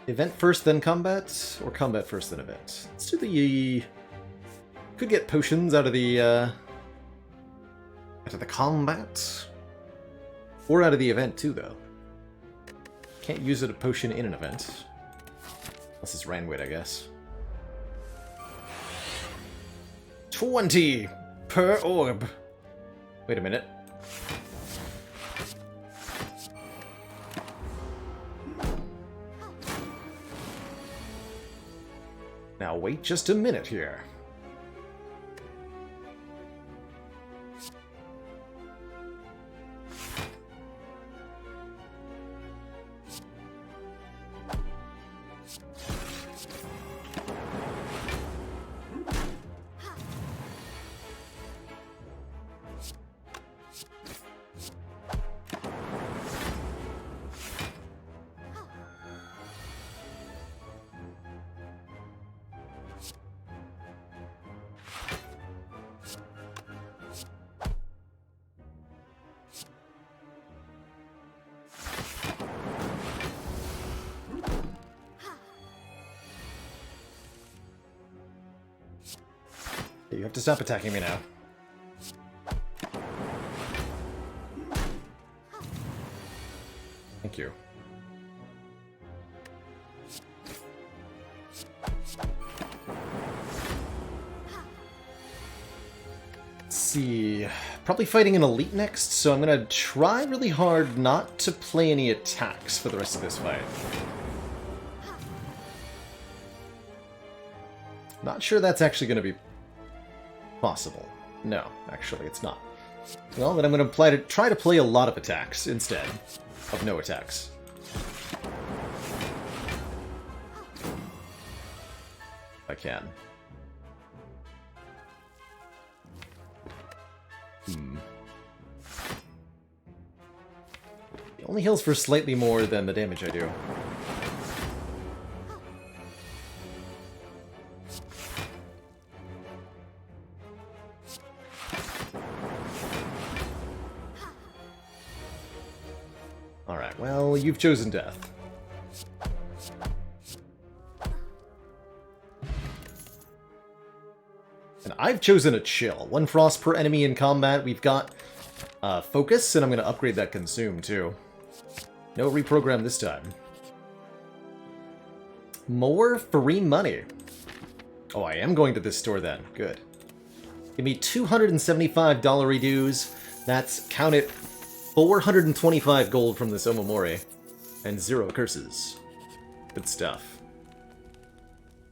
Event first, then combat? Or combat first, then event? Let's do the... Could get potions out of the combat. Or out of the event, too, though. Can't use it a potion in an event. Unless it's Ranwit, I guess. 20 per orb. Wait a minute. Now wait just a minute here. You have to stop attacking me now. Thank you. Let's see. Probably fighting an elite next, so I'm gonna try really hard not to play any attacks for the rest of this fight. Not sure that's actually gonna be possible. No, actually, it's not. Well, then I'm gonna try to play a lot of attacks instead of no attacks. If I can. It only heals for slightly more than the damage I do. Alright, well, you've chosen death. And I've chosen a chill. 1 frost per enemy in combat. We've got focus, and I'm going to upgrade that consume, too. No reprogram this time. More free money. Oh, I am going to this store then. Good. Give me $275 redues. That's, count it, 425 gold from this Omamori. And 0 curses. Good stuff.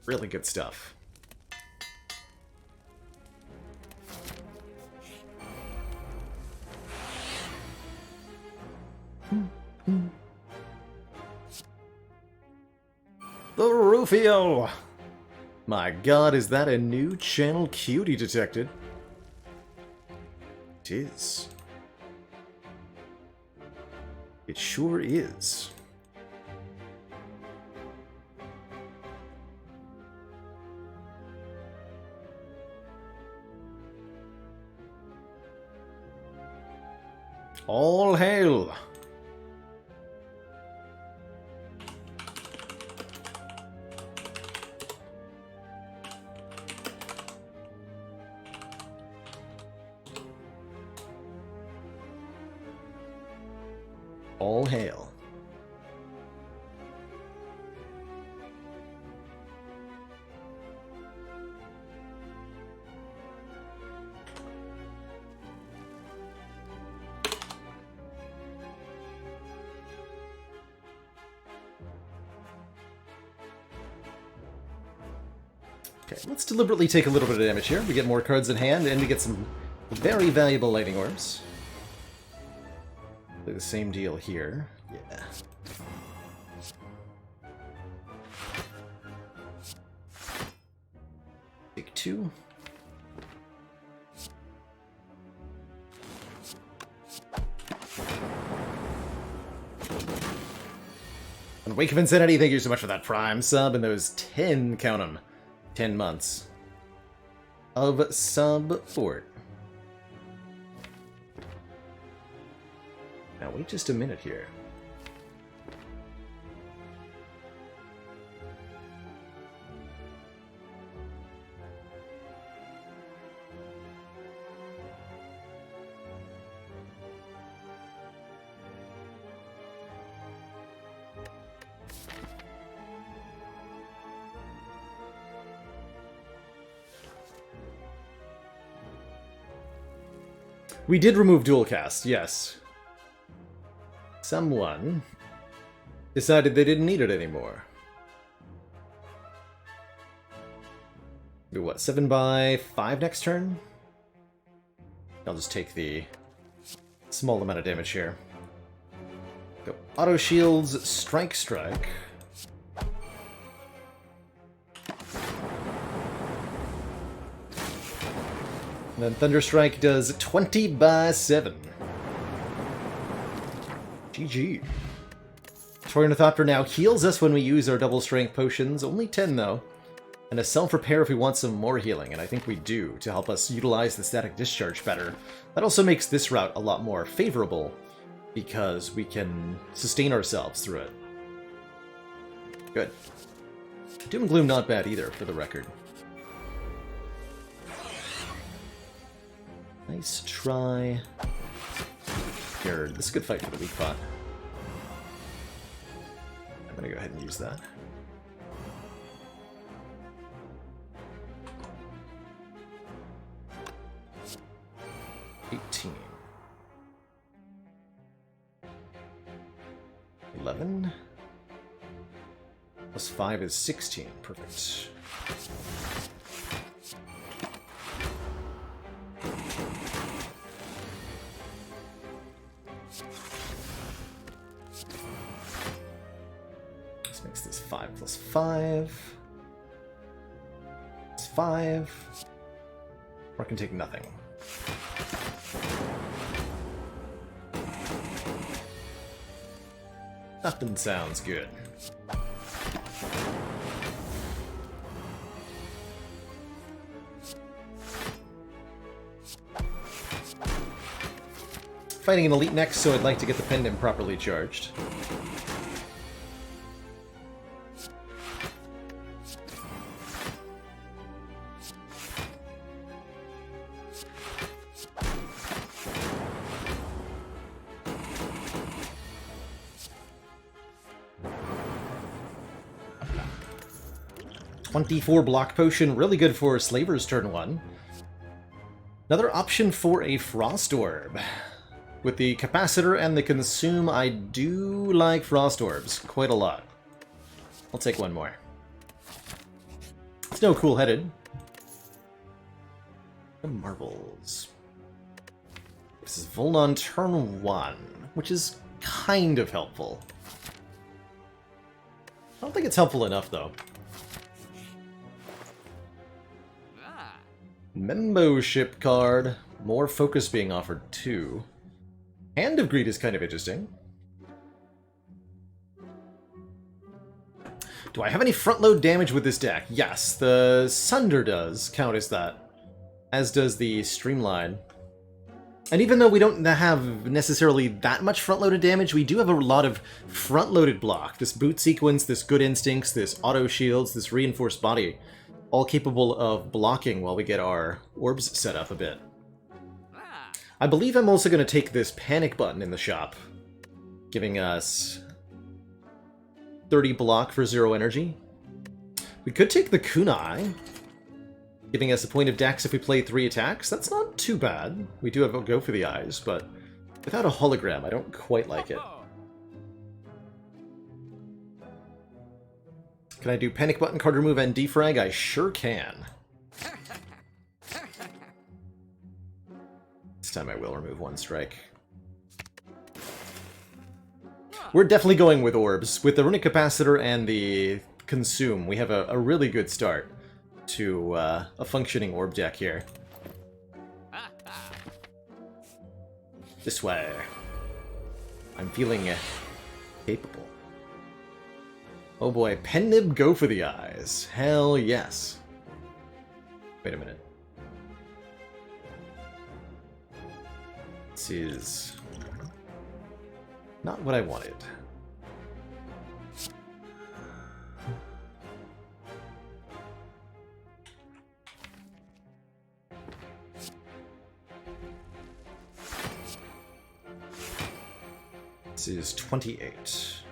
Really good stuff. The Rufio! My god, is that a new channel cutie detected? It is. It sure is. All hail! All hail. Okay, let's deliberately take a little bit of damage here. We get more cards in hand, and we get some very valuable lightning orbs. Play the same deal here. Yeah. Take 2. And Wake of Insanity, thank you so much for that Prime sub and those 10, count 'em, 10 months of support. Now wait just a minute here. We did remove dual cast, yes. Someone decided they didn't need it anymore. Do what, 7 by 5 next turn? I'll just take the small amount of damage here. Go auto shields, strike. And then Thunderstrike does 20 by 7. GG. Tornithopter now heals us when we use our double strength potions, only 10 though. And a self-repair if we want some more healing, and I think we do, to help us utilize the static discharge better. That also makes this route a lot more favorable, because we can sustain ourselves through it. Good. Doom and Gloom not bad either, for the record. Nice try. Here, this is a good fight for the weak bot. I'm gonna go ahead and use that. 18. 11. Plus 5 is 16. Perfect. This makes this 5 plus 5. It's 5. Or I can take nothing. Nothing sounds good. Fighting an elite next, so I'd like to get the pendant properly charged. .24 block potion, really good for Slaver's turn 1. Another option for a Frost Orb. With the Capacitor and the Consume, I do like Frost Orbs quite a lot. I'll take one more. It's no cool-headed. The Marbles. This is Volnon turn 1, which is kind of helpful. I don't think it's helpful enough, though. Membership card. More focus being offered, too. Hand of Greed is kind of interesting. Do I have any front-load damage with this deck? Yes, the Sunder does count as that. As does the Streamline. And even though we don't have necessarily that much front-loaded damage, we do have a lot of front-loaded block. This Boot Sequence, this Good Instincts, this Auto Shields, this Reinforced Body. All capable of blocking while we get our orbs set up a bit. I believe I'm also going to take this panic button in the shop, giving us 30 block for 0 energy. We could take the Kunai, giving us a point of dex if we play 3 attacks. That's not too bad. We do have a go for the eyes, but without a hologram, I don't quite like it. Can I do panic button, card remove, and defrag? I sure can. This time I will remove 1 strike. We're definitely going with orbs. With the Runic Capacitor and the Consume, we have a really good start to a functioning orb deck here. This way. I'm feeling capable. Oh boy, Pen Nib, go for the eyes. Hell yes. Wait a minute. This is not what I wanted. This is 28.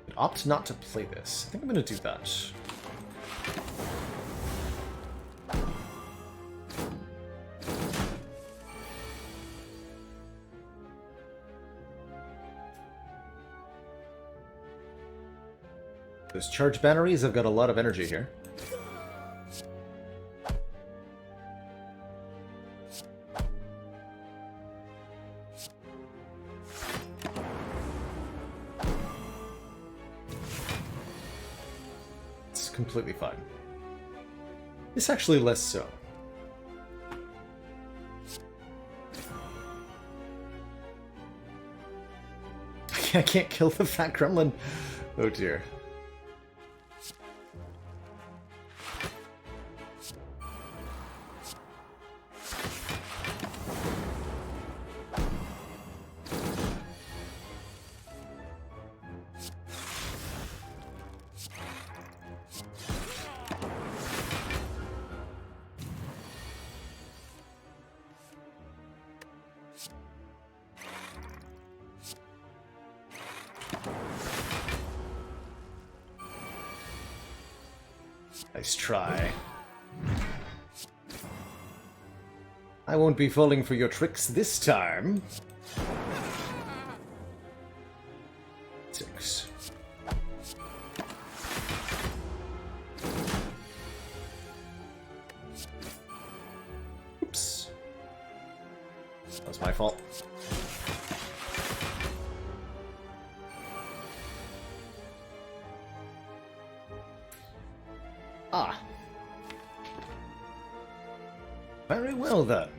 But opt not to play this. I think I'm going to do that. Those charge batteries have got a lot of energy here. It's completely fine. It's actually less so. I can't kill the fat gremlin. Oh dear. Nice try. I won't be falling for your tricks this time. 6. Oops. That was my fault. Ah. Very well then.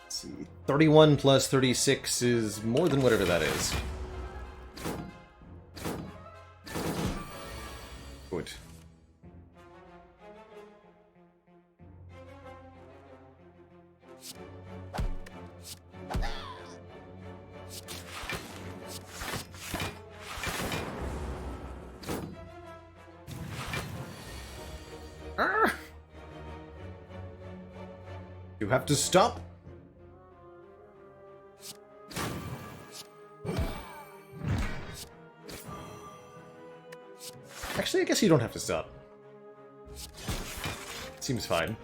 Let's see. 31 plus 36 is more than whatever that is. Good. You have to stop. Actually, I guess you don't have to stop. Seems fine.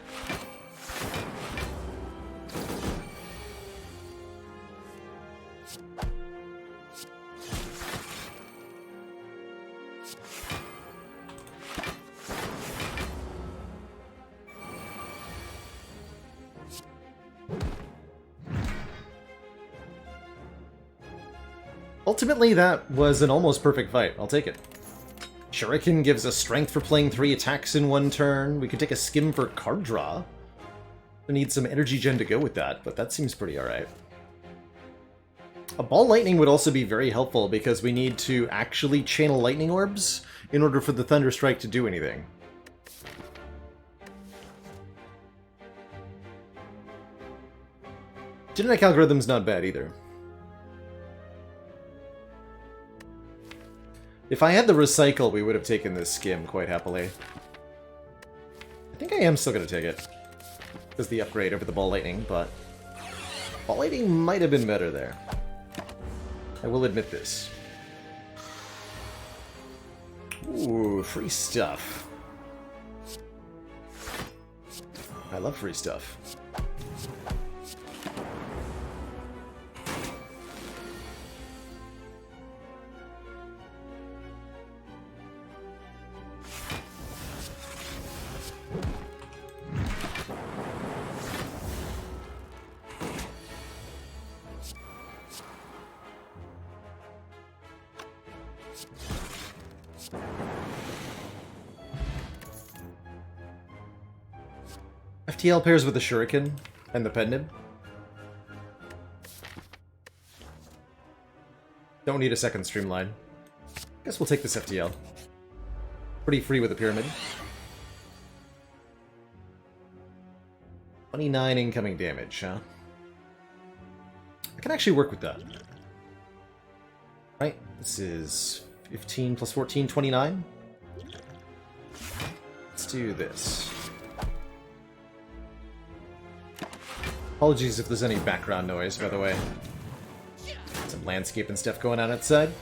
Ultimately, that was an almost perfect fight. I'll take it. Shuriken gives us strength for playing 3 attacks in one turn. We could take a skim for card draw. We need some energy gen to go with that, but that seems pretty alright. A ball lightning would also be very helpful because we need to actually channel lightning orbs in order for the Thunder Strike to do anything. Genetic algorithm's not bad either. If I had the recycle, we would have taken this skim quite happily. I think I am still going to take it. As the upgrade over the ball lightning, but ball lightning might have been better there. I will admit this. Ooh, free stuff. I love free stuff. FTL pairs with the Shuriken and the Pendant. Don't need a second streamline. Guess we'll take this FTL. Pretty free with the Pyramid. 29 incoming damage, huh? I can actually work with that. Right, this is 15 plus 14, 29. Let's do this. Apologies if there's any background noise, by the way. Some landscape and stuff going on outside.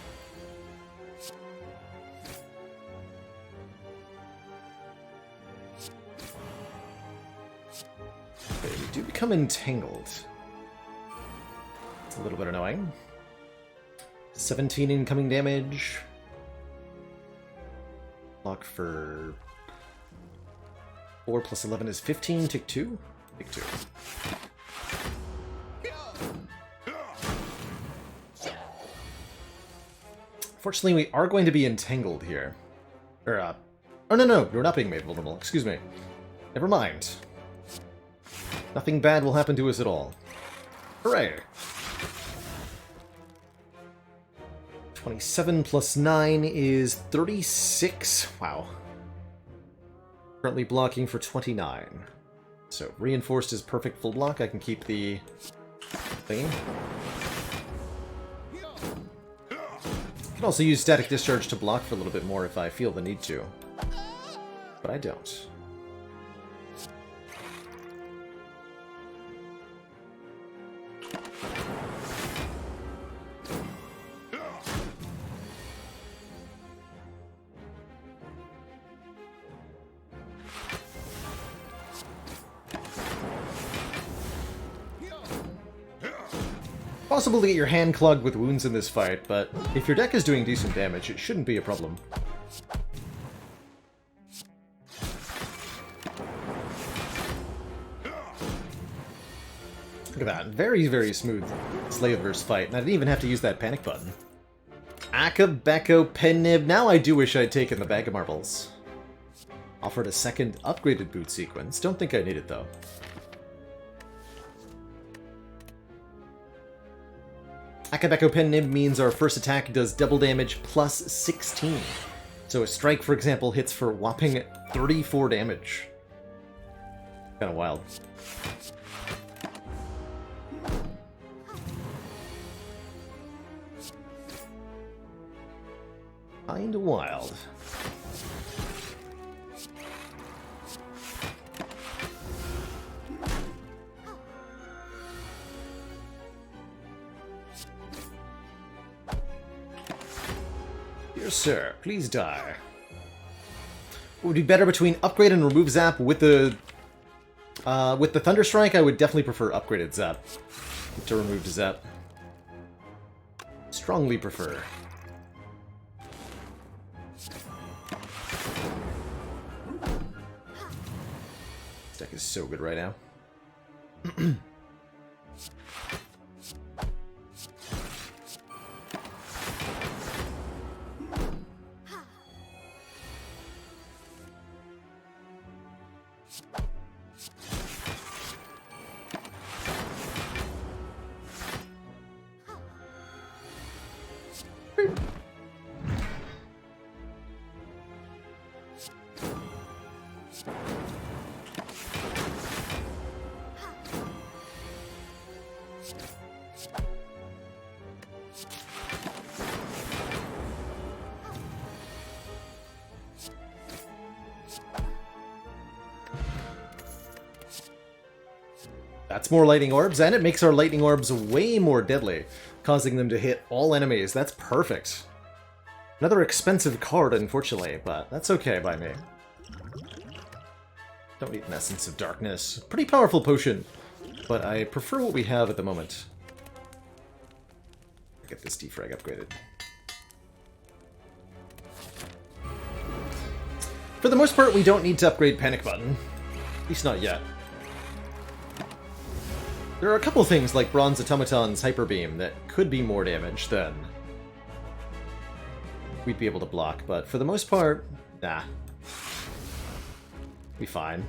Okay, we do become entangled. It's a little bit annoying. 17 incoming damage. Block for 4 plus 11 is 15. Take 2. Take 2. Fortunately, we are going to be entangled here. Or, oh no, we're not being made vulnerable. Excuse me. Never mind. Nothing bad will happen to us at all. Hooray! 27 plus 9 is 36. Wow. Currently blocking for 29. So, reinforced is perfect full block. I can keep the thingy. I can also use Static Discharge to block for a little bit more if I feel the need to. But I don't. possible to get your hand clogged with wounds in this fight, but if your deck is doing decent damage, it shouldn't be a problem. Look at that. Very, very smooth Slaveverse fight, and I didn't even have to use that panic button. Akabeko Pennib. Now I do wish I'd taken the bag of marbles. Offered a second upgraded boot sequence. Don't think I need it, though. Akabeko Pennib means our first attack does double damage plus 16. So a strike, for example, hits for a whopping 34 damage. Kinda wild. Kinda wild. Dear sir, please die. Would be better between upgrade and remove zap with the Thunder Strike. I would definitely prefer upgraded zap to removed zap. Strongly prefer. This deck is so good right now. That's more lightning orbs, and it makes our lightning orbs way more deadly, causing them to hit all enemies. That's perfect. Another expensive card, unfortunately, but that's okay by me. Don't need an Essence of Darkness. Pretty powerful potion, but I prefer what we have at the moment. Get this defrag upgraded. For the most part, we don't need to upgrade Panic Button. At least not yet. There are a couple things like Bronze Automaton's Hyper Beam that could be more damage than we'd be able to block, but for the most part, nah. Be fine.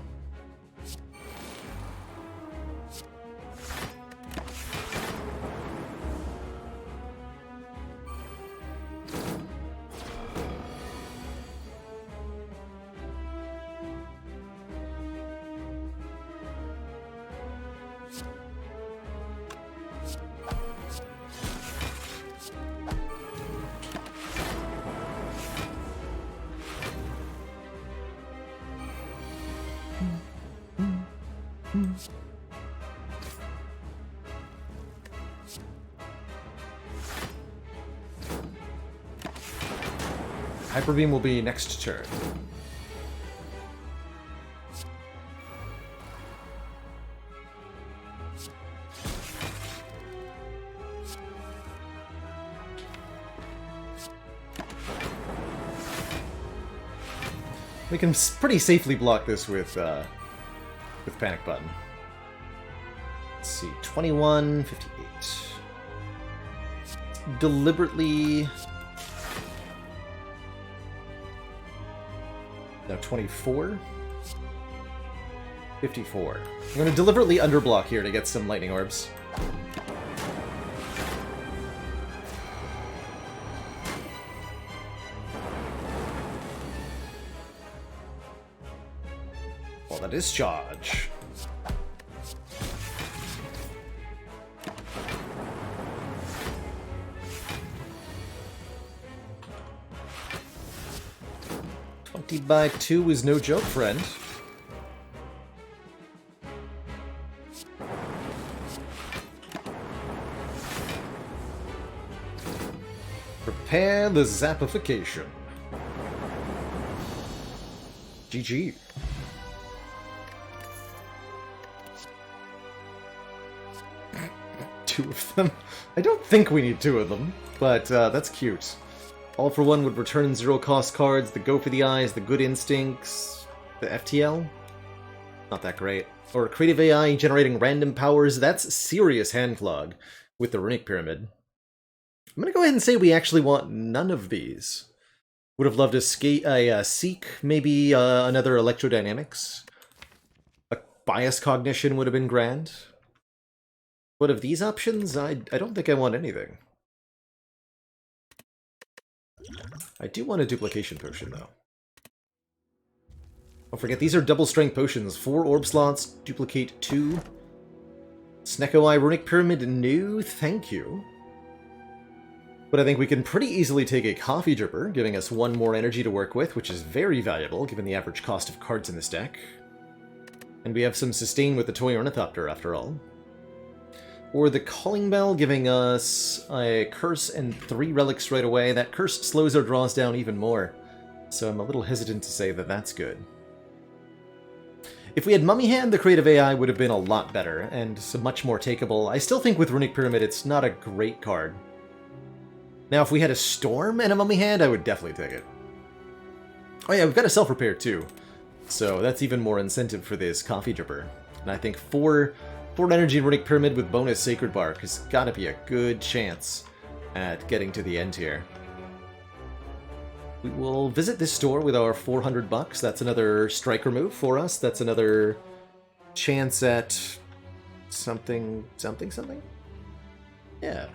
Hyper Beam will be next turn. We can pretty safely block this with Panic Button. Let's see, 21, 58. Deliberately... No, 24? 54. I'm going to deliberately underblock here to get some lightning orbs. Well, that is charge. By 2 is no joke, friend. Prepare the zappification. GG. 2 of them. I don't think we need 2 of them, but that's cute. All for One would return 0-cost cards, the Go for the Eyes, the Good Instincts, the FTL? Not that great. Or Creative AI generating random powers, that's serious hand clog with the Runic Pyramid. I'm gonna go ahead and say we actually want none of these. Would have loved a Seek, maybe another Electrodynamics. A Bias Cognition would have been grand. But of these options, I don't think I want anything. I do want a Duplication Potion, though. Don't forget, these are double strength potions. 4 orb slots, duplicate 2. Snecko Eye Runic Pyramid, no thank you. But I think we can pretty easily take a Coffee Dripper, giving us 1 more energy to work with, which is very valuable given the average cost of cards in this deck. And we have some sustain with the Toy Ornithopter, after all. Or the Calling Bell, giving us a Curse and 3 relics right away. That Curse slows our draws down even more, so I'm a little hesitant to say that that's good. If we had Mummy Hand, the Creative AI would have been a lot better, and so much more takeable. I still think with Runic Pyramid it's not a great card. Now, if we had a Storm and a Mummy Hand, I would definitely take it. Oh yeah, we've got a Self-Repair too, so that's even more incentive for this Coffee Dripper. And I think 4 energy in Runic Pyramid with bonus Sacred Bark has got to be a good chance at getting to the end here. We will visit this store with our 400 bucks. That's another striker move for us. That's another chance at something. Yeah.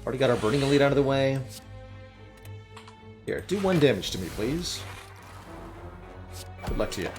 Already got our Burning Elite out of the way. Here, do 1 damage to me, please. Good luck to you.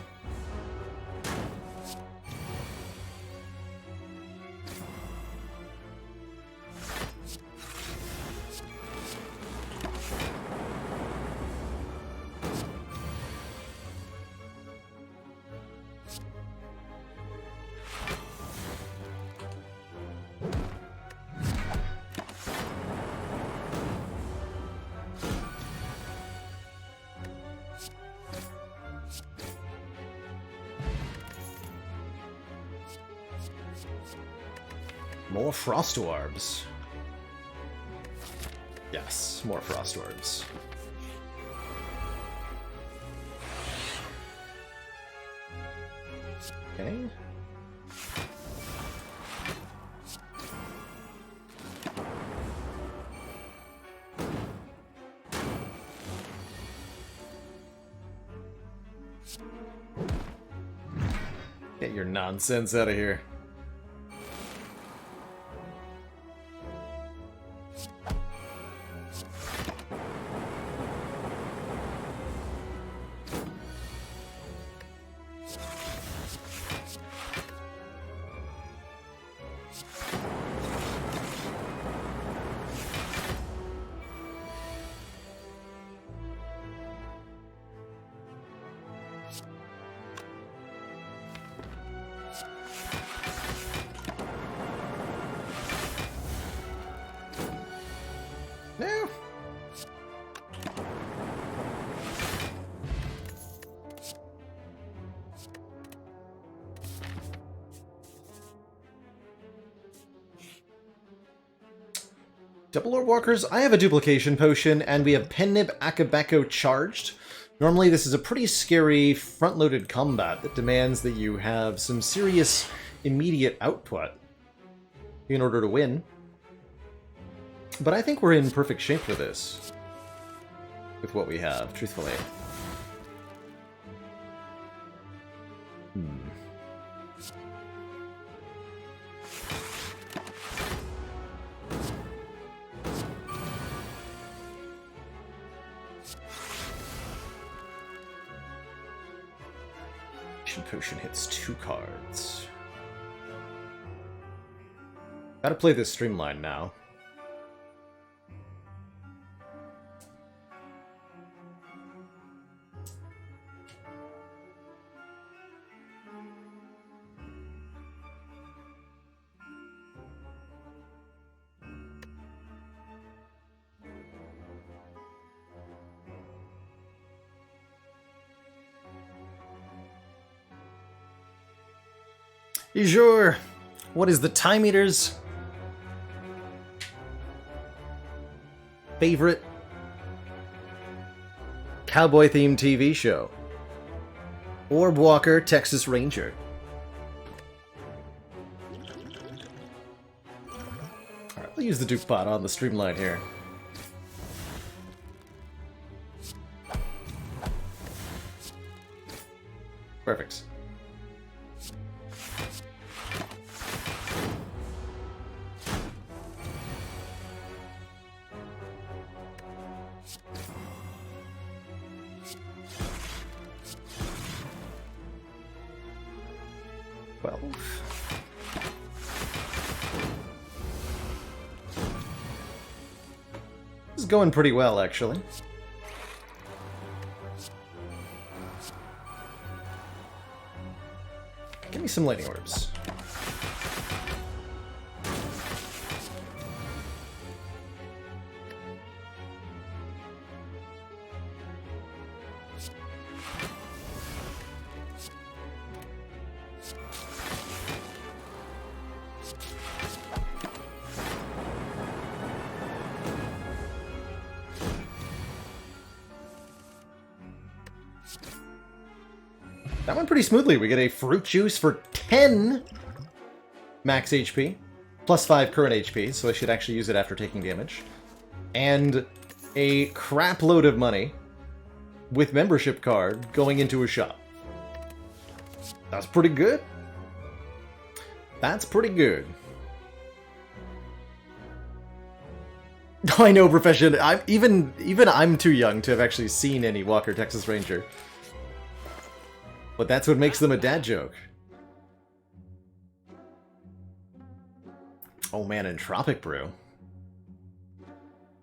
More Frost Orbs. Yes, more Frost Orbs. Okay. Get your nonsense out of here. No. Double Orb Walkers, I have a Duplication Potion, and we have Pennib Akabeko charged. Normally this is a pretty scary front-loaded combat that demands that you have some serious immediate output in order to win. But I think we're in perfect shape for this, with what we have, truthfully. Potion hits 2 cards. Gotta play this streamline now. Sure. What is the Time Eater's favorite cowboy-themed TV show? Orb Walker, Texas Ranger. Alright, we'll use the Duke Pot on the streamline here. Perfect. This is going pretty well, actually. Give me some lightning orbs. That went pretty smoothly. We get a fruit juice for 10 max HP, plus 5 current HP, so I should actually use it after taking damage. And a crap load of money with membership card going into a shop. That's pretty good. That's pretty good. I know, Profession. Even I'm too young to have actually seen any Walker Texas Ranger. But that's what makes them a dad joke. Oh man, Entropic Brew.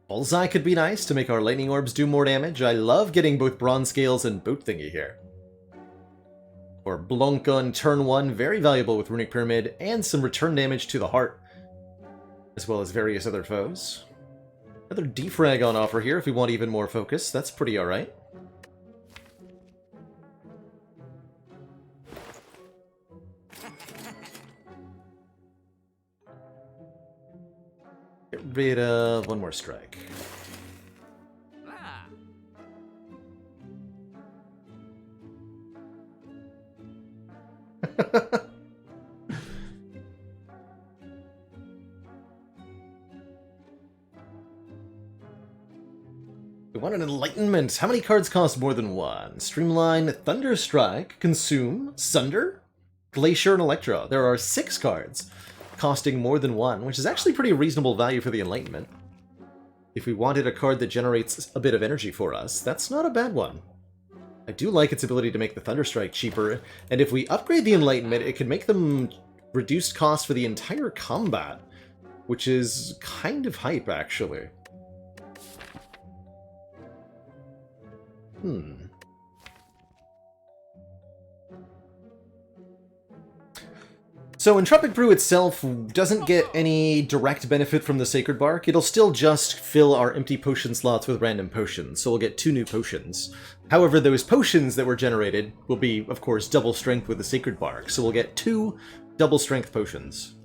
Bullseye could be nice to make our lightning orbs do more damage. I love getting both Bronze Scales and Boot Thingy here. Or Blunk on turn 1, very valuable with Runic Pyramid, and some return damage to the heart, as well as various other foes. Another defrag on offer here if we want even more focus. That's pretty alright. Get rid of one more strike. We want an Enlightenment. How many cards cost more than one? Streamline, Thunder Strike, Consume, Sunder, Glacier, and Electro. There are 6 cards costing more than one, which is actually pretty reasonable value for the Enlightenment. If we wanted a card that generates a bit of energy for us, that's not a bad one. I do like its ability to make the Thunder Strike cheaper, and if we upgrade the Enlightenment, it can make them reduced cost for the entire combat, which is kind of hype, actually. So Entropic Brew itself doesn't get any direct benefit from the Sacred Bark. It'll still just fill our empty potion slots with random potions, so we'll get 2 new potions. However, those potions that were generated will be, of course, double strength with the Sacred Bark, so we'll get 2 double strength potions.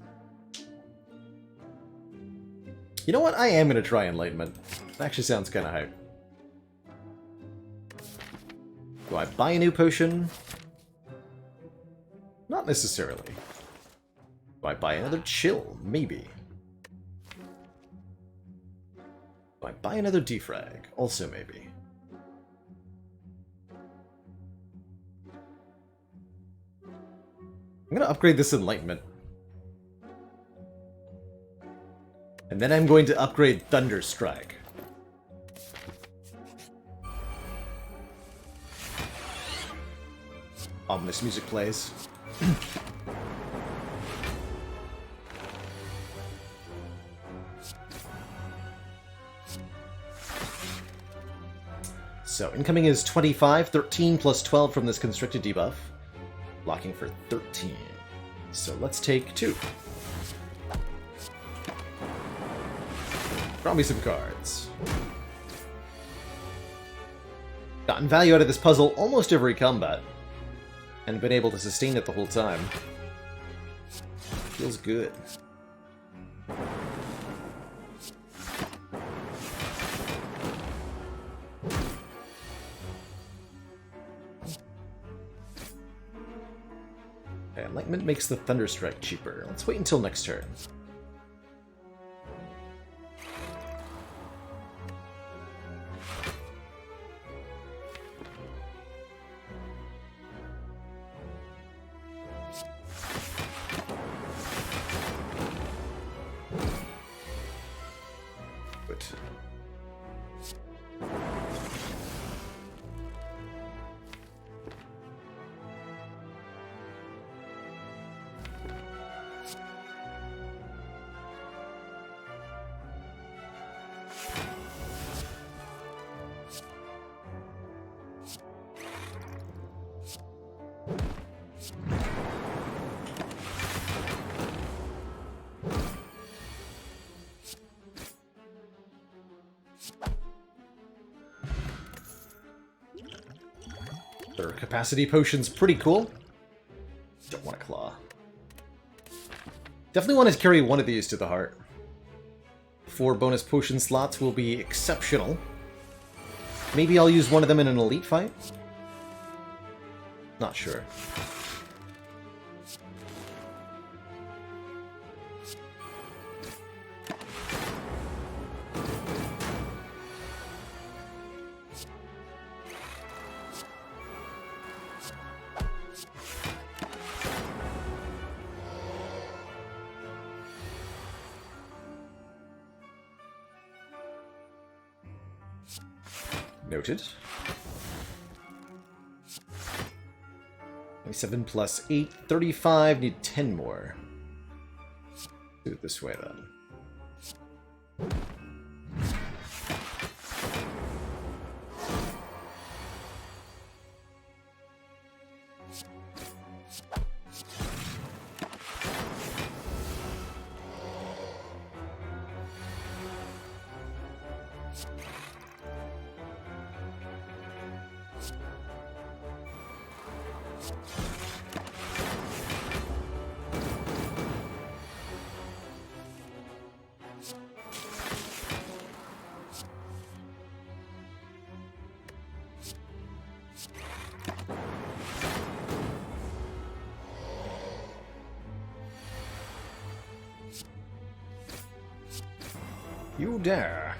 You know what? I am going to try Enlightenment. That actually sounds kind of hype. Do I buy a new potion? Not necessarily. Do I buy another chill? Maybe. Do I buy another defrag? Also maybe. I'm gonna upgrade this Enlightenment. And then I'm going to upgrade Thunder Strike. Ominous music plays. So, incoming is 25, 13 plus 12 from this constricted debuff. Blocking for 13. So let's take 2. Draw me some cards. Gotten value out of this puzzle almost every combat, and been able to sustain it the whole time. Feels good. Okay, Enlightenment makes the Thunderstrike cheaper. Let's wait until next turn. Their capacity potion's pretty cool. Don't want to claw. Definitely want to carry one of these to the heart. 4 bonus potion slots will be exceptional. Maybe I'll use one of them in an elite fight? Not sure. Noted. 27 plus 8, 35. Need 10 more. Do it this way then. You dare.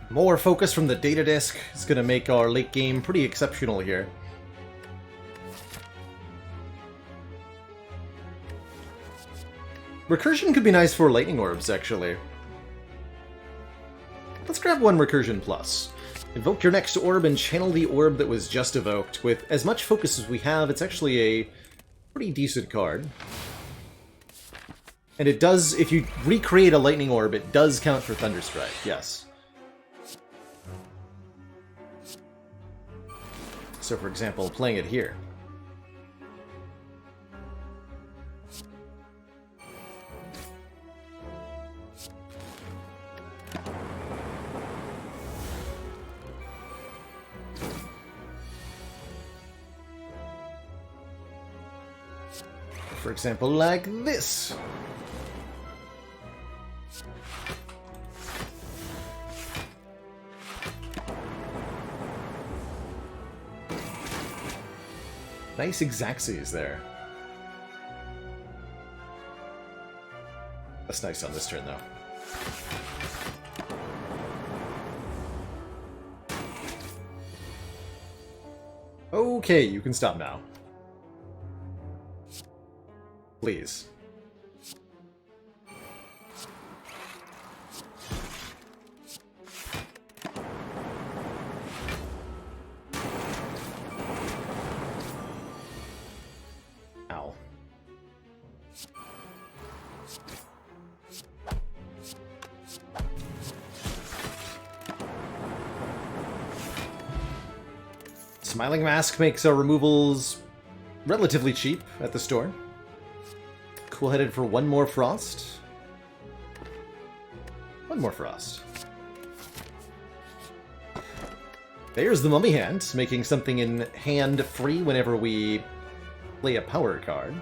More focus from the data disk is going to make our late game pretty exceptional here. Recursion could be nice for lightning orbs, actually. Let's grab one Recursion Plus. Evoke your next orb and channel the orb that was just evoked. With as much focus as we have, it's actually a pretty decent card. And it does, if you recreate a lightning orb, it does count for Thunderstrike, yes. So, for example, playing it here. For example, like this. Nice Exacxies there. That's nice on this turn, though. Okay, you can stop now. Please. Ow. Smiling Mask makes our removals relatively cheap at the store. Cool-headed for one more frost. One more frost. There's the Mummy Hand, making something in hand free whenever we play a power card.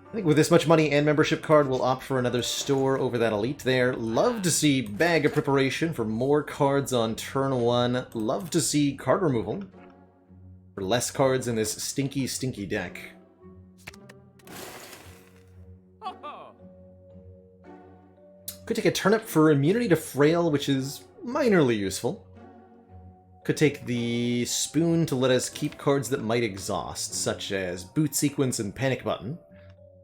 I think with this much money and membership card, we'll opt for another store over that Elite there. Love to see Bag of Preparation for more cards on turn 1. Love to see card removal for less cards in this stinky, stinky deck. Could take a Turnip for immunity to Frail, which is minorly useful. Could take the Spoon to let us keep cards that might exhaust, such as Boot Sequence and Panic Button.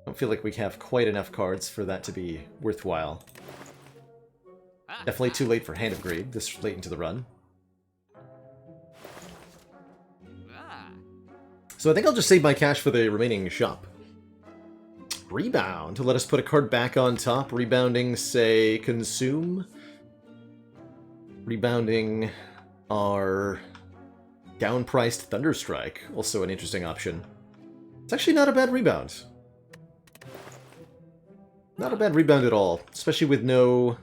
Don't feel like we have quite enough cards for that to be worthwhile. Definitely too late for Hand of Greed, this late into the run. So I think I'll just save my cash for the remaining shop. Rebound, to let us put a card back on top. Rebounding, say, Consume. Rebounding our down-priced Thunderstrike, also an interesting option. It's actually not a bad rebound. Not a bad rebound at all, especially with no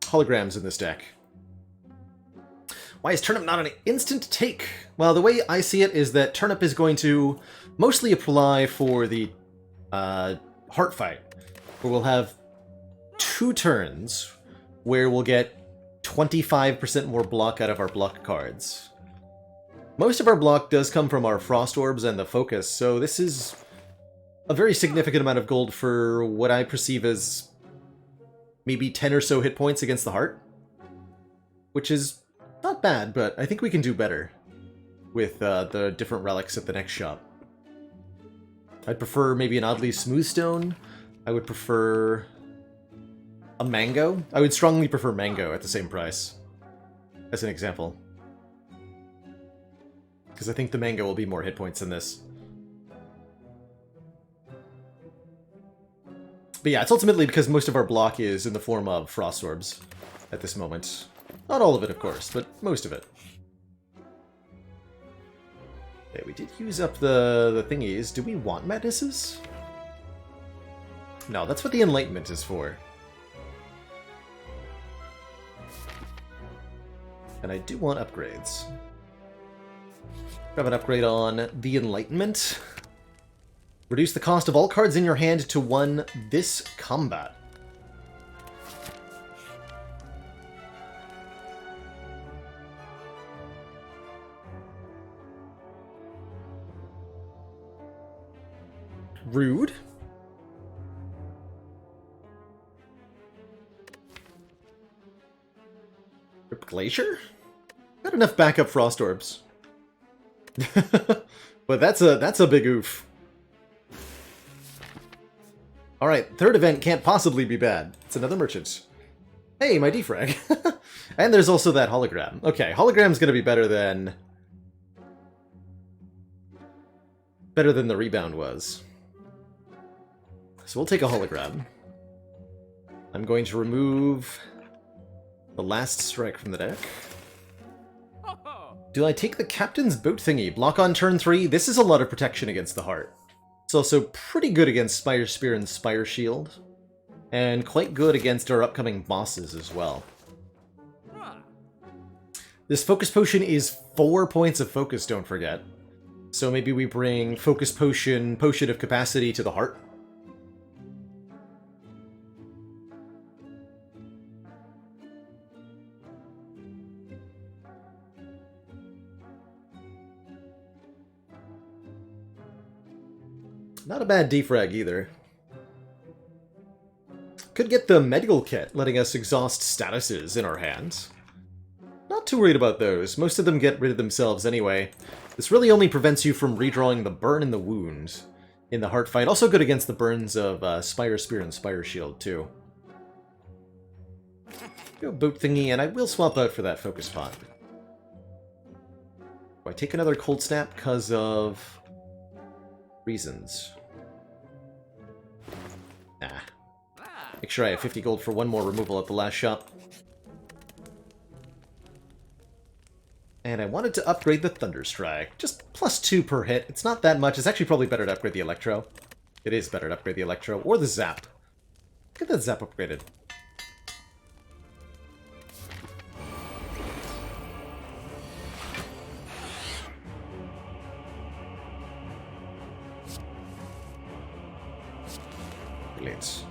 holograms in this deck. Why is Turnip not an instant take? Well, the way I see it is that Turnip is going to mostly apply for the Heart Fight, where we'll have 2 turns where we'll get 25% more block out of our block cards. Most of our block does come from our Frost Orbs and the Focus, so this is a very significant amount of gold for what I perceive as maybe 10 or so hit points against the Heart. Which is not bad, but I think we can do better with the different relics at the next shop. I'd prefer maybe an Oddly Smooth Stone. I would prefer a Mango. I would strongly prefer Mango at the same price, as an example. Because I think the Mango will be more hit points than this. But yeah, it's ultimately because most of our block is in the form of Frost Orbs at this moment. Not all of it, of course, but most of it. Okay, we did use up the thingies. Do we want Madnesses? No, that's what the Enlightenment is for. And I do want upgrades. Grab an upgrade on the Enlightenment. Reduce the cost of all cards in your hand to 1 this combat. Rude. Rip Glacier? Got enough backup Frost Orbs. But that's a big oof. Alright, third event can't possibly be bad. It's another merchant. Hey, my defrag. And there's also that hologram. Okay, hologram's gonna be better than the rebound was. So we'll take a hologram. I'm going to remove the last strike from the deck. Do I take the Captain's Boat thingy? Block on turn 3? This is a lot of protection against the Heart. It's also pretty good against Spire Spear and Spire Shield. And quite good against our upcoming bosses as well. This Focus Potion is 4 points of focus, don't forget. So maybe we bring Focus Potion, Potion of Capacity to the Heart. Not a bad defrag either. Could get the Medical Kit, letting us exhaust statuses in our hands. Not too worried about those. Most of them get rid of themselves anyway. This really only prevents you from redrawing the Burn and the Wound in the Heart Fight. Also good against the burns of Spire Spear and Spire Shield, too. Go Boat thingy, and I will swap out for that Focus Pot. Do I take another Cold Snap because of reasons? Nah. Make sure I have 50 gold for one more removal at the last shop. And I wanted to upgrade the Thunderstrike. Just +2 per hit. It's not that much. It's actually probably better to upgrade the Electro. It is better to upgrade the Electro. Or the Zap. Get that Zap upgraded. Brilliant.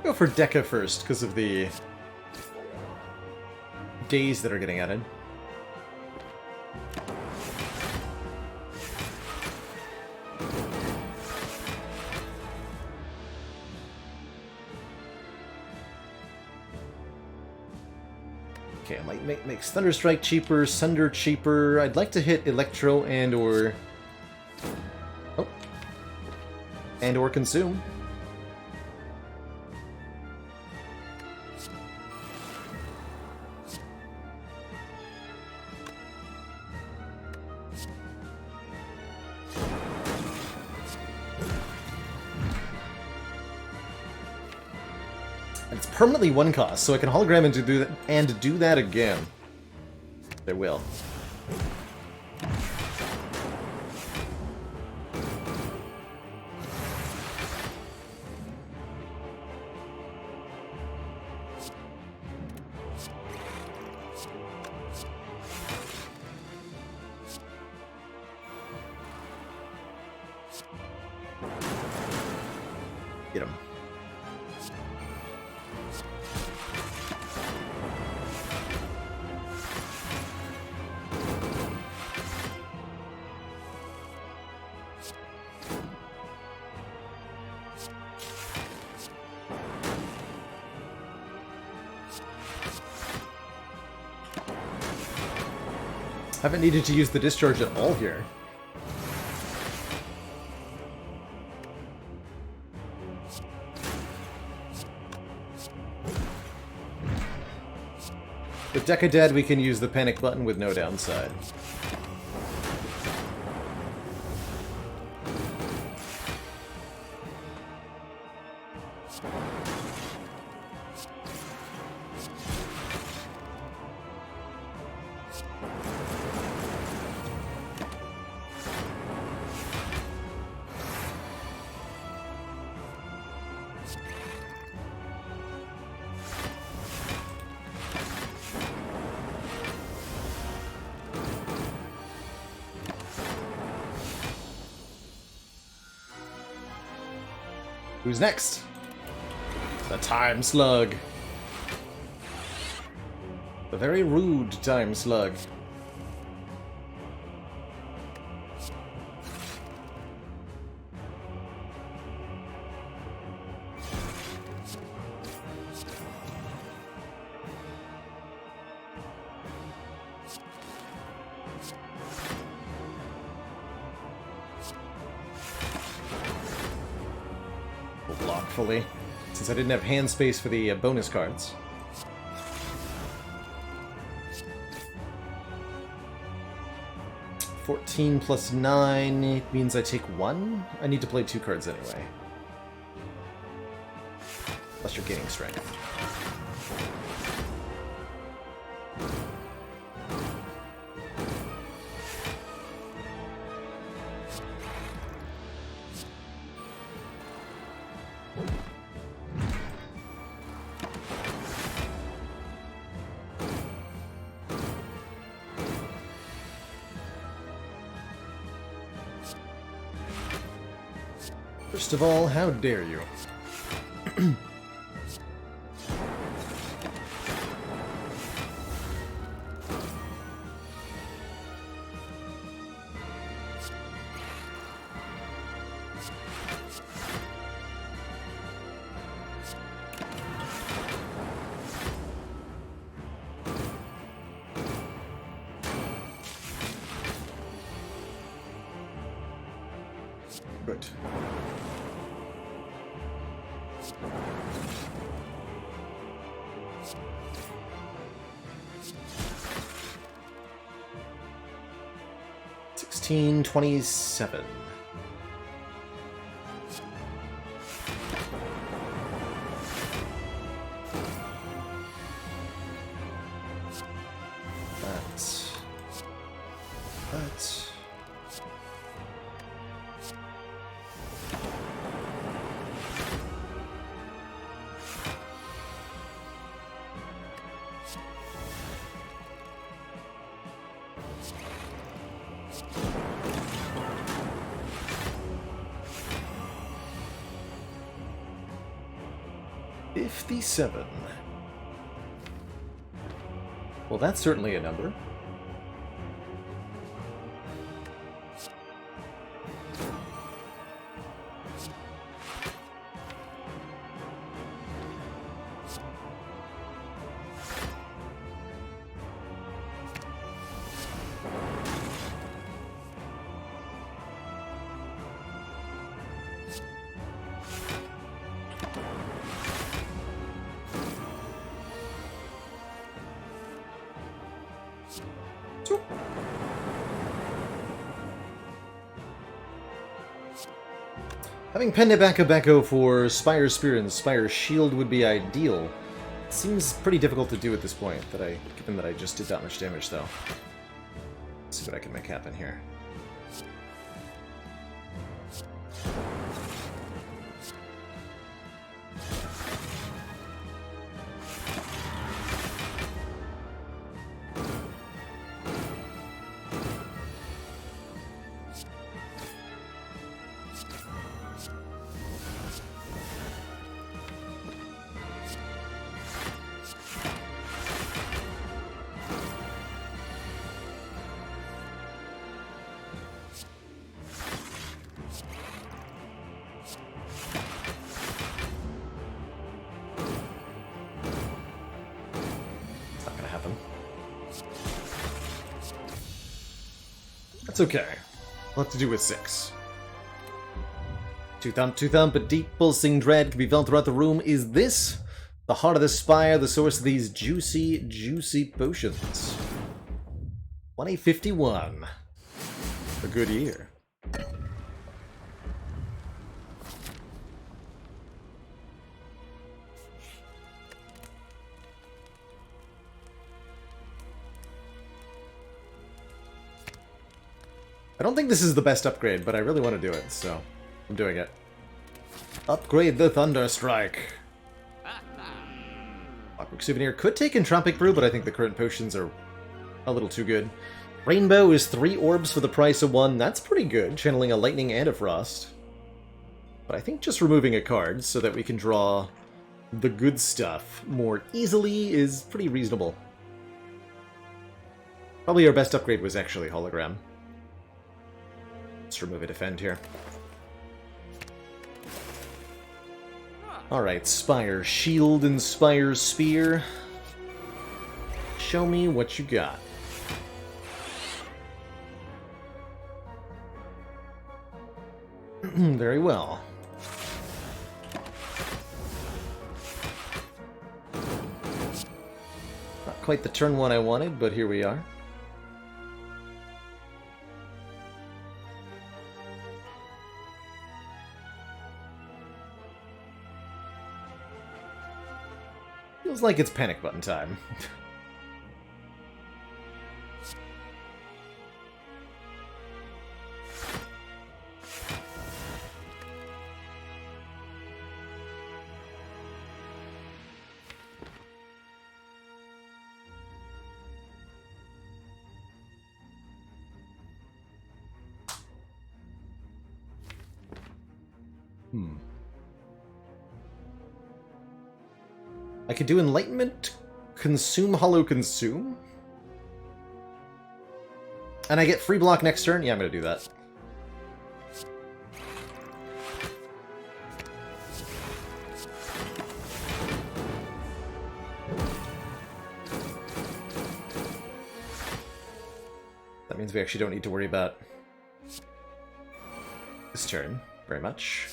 Go for Deca first, because of the days that are getting added. Okay, I might makes Thunderstrike cheaper, Sunder cheaper. I'd like to hit Electro and/or... Oh. And/or Consume. It's permanently 1 cost, so I can hologram and do that again. There will. Get him. Haven't needed to use the discharge at all here. With Deca dead, we can use the panic button with no downside. Who's next? The Time Slug. The very rude Time Slug. Block fully, since I didn't have hand space for the bonus cards. $14 plus 9 means I take 1? I need to play 2 cards anyway. Plus you're gaining strength. First of all, how dare you? Good. $16.27. That's 57. Well, that's certainly a number. Having Pendebacco for Spire Spear and Spire Shield would be ideal. It seems pretty difficult to do at this point, given that I just did that much damage, though. Let's see what I can make happen here. That's okay. We'll have to do with 6. Two thump, a deep pulsing dread can be felt throughout the room. Is this the heart of the Spire, the source of these juicy, juicy potions? 2051. A good year. I don't think this is the best upgrade, but I really want to do it, so I'm doing it. Upgrade the Thunderstrike. Clockwork Souvenir could take Entropic Brew, but I think the current potions are a little too good. Rainbow is 3 orbs for the price of 1. That's pretty good, channeling a Lightning and a Frost. But I think just removing a card so that we can draw the good stuff more easily is pretty reasonable. Probably our best upgrade was actually Hologram. Let's remove a defend here. Alright, Spire Shield and Spire Spear. Show me what you got. Very well. Not quite the turn one I wanted, but here we are. Feels like it's panic button time. I could do Enlightenment, Consume, Hollow Consume. And I get free block next turn? Yeah, I'm gonna do that. That means we actually don't need to worry about this turn. Very much.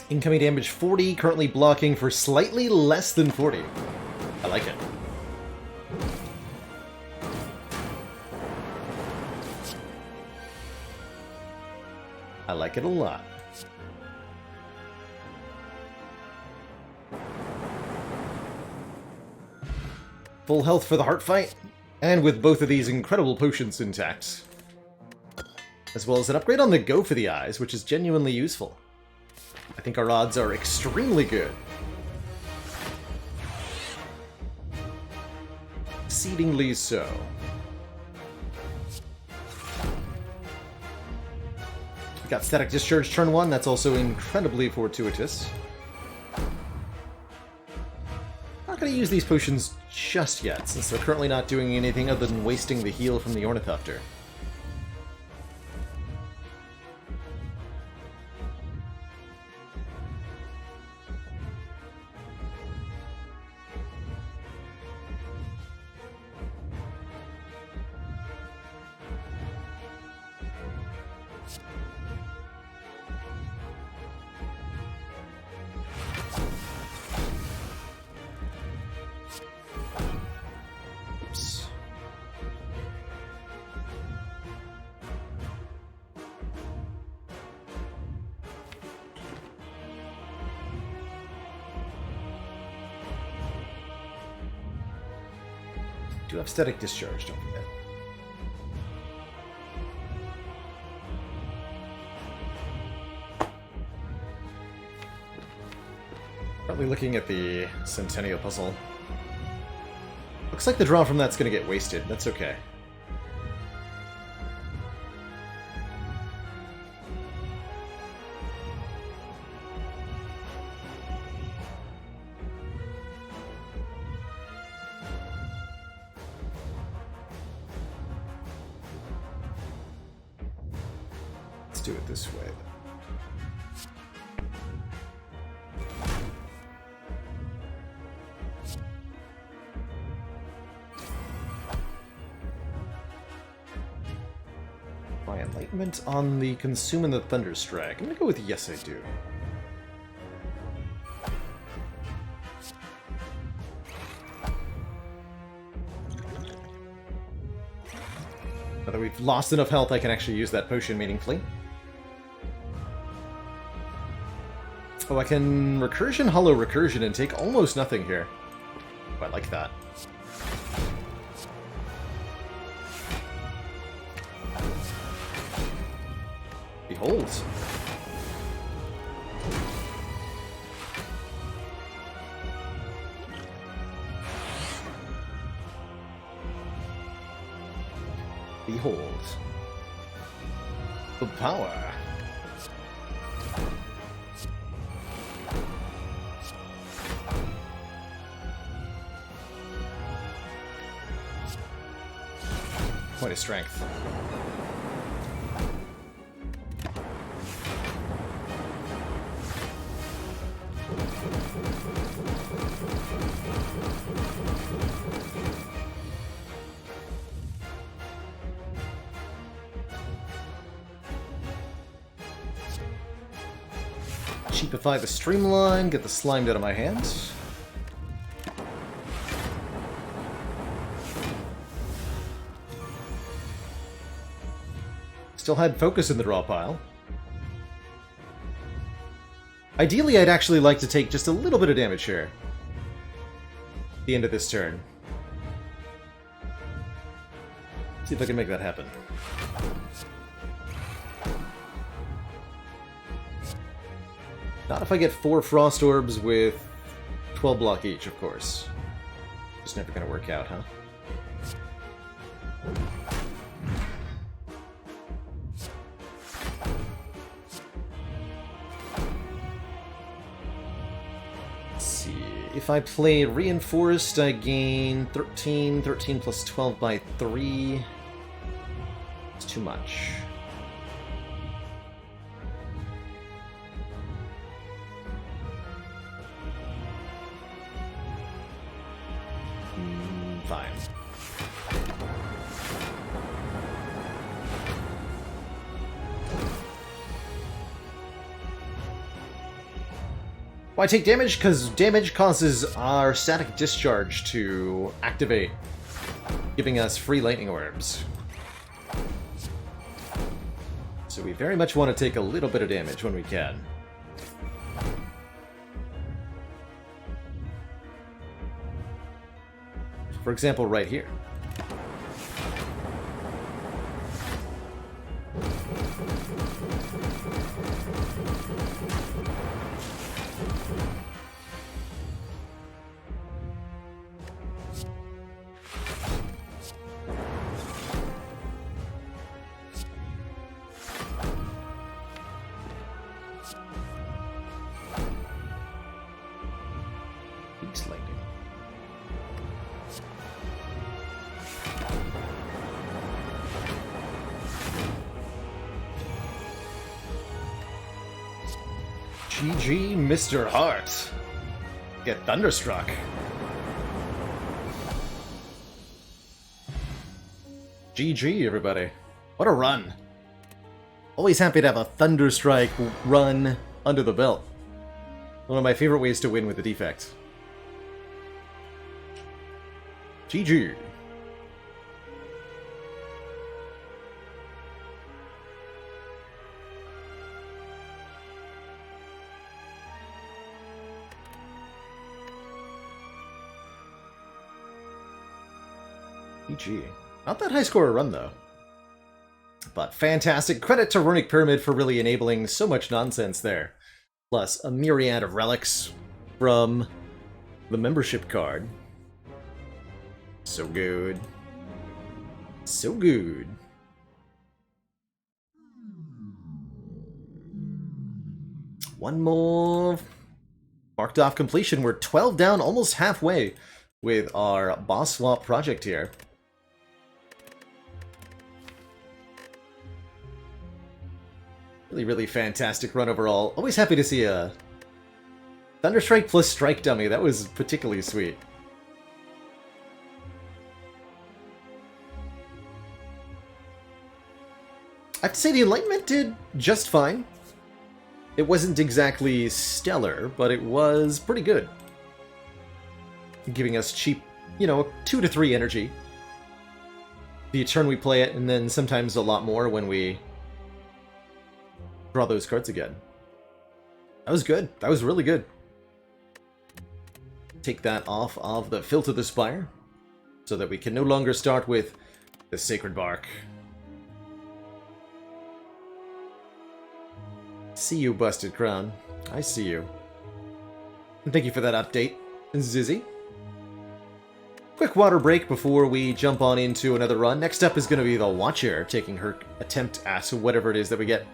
Incoming damage 40, currently blocking for slightly less than 40. I like it. I like it a lot. Full health for the heart fight, and with both of these incredible potions intact. As well as an upgrade on the go for the eyes, which is genuinely useful. I think our odds are extremely good. Exceedingly so. We got Static Discharge turn 1, that's also incredibly fortuitous. Not going to use these potions just yet, since they're currently not doing anything other than wasting the heal from the Ornithopter. Do have Static Discharge, don't forget. Probably looking at the Centennial puzzle. Looks like the draw from that's going to get wasted. That's okay. Do it this way. My enlightenment on the Consume and the Thunderstrike. I'm gonna go with yes, I do. Now that we've lost enough health, I can actually use that potion meaningfully. Oh, I can Recursion, Hollow Recursion, and take almost nothing here. Oh, I like that. Behold. Behold. The power. Point of strength. Cheapify the streamline, get the slime out of my hands. Still had focus in the draw pile. Ideally, I'd actually like to take just a little bit of damage here at the end of this turn. See if I can make that happen. Not if I get 4 Frost Orbs with 12 block each, of course. It's never gonna work out, huh? Let's see. If I play Reinforced, I gain 13. 13 plus 12 by 3. It's too much. Fine. Why take damage? Because damage causes our static discharge to activate, giving us free lightning orbs. So we very much want to take a little bit of damage when we can. For example, right here. Beast lightning. GG, Mr. Hart. Get thunderstruck. GG, everybody. What a run. Always happy to have a Thunderstrike run under the belt. One of my favorite ways to win with the defect. GG. GG. Not that high score a run, though. But fantastic. Credit to Runic Pyramid for really enabling so much nonsense there. Plus a myriad of relics from the membership card. So good. So good. One more. Marked off completion. We're 12 down, almost halfway with our boss swap project here. Really, really fantastic run overall. Always happy to see a Thunderstrike plus Strike Dummy. That was particularly sweet. I have to say the Enlightenment did just fine. It wasn't exactly stellar, but it was pretty good. Giving us cheap, you know, 2 to 3 energy. The turn we play it, and then sometimes a lot more when we draw those cards again. That was good. That was really good. Take that off of the Filter the Spire, so that we can no longer start with the Sacred Bark. See you, Busted Crown. I see you. And thank you for that update, Zizzy. Quick water break before we jump on into another run. Next up is going to be the Watcher, taking her attempt at whatever it is that we get.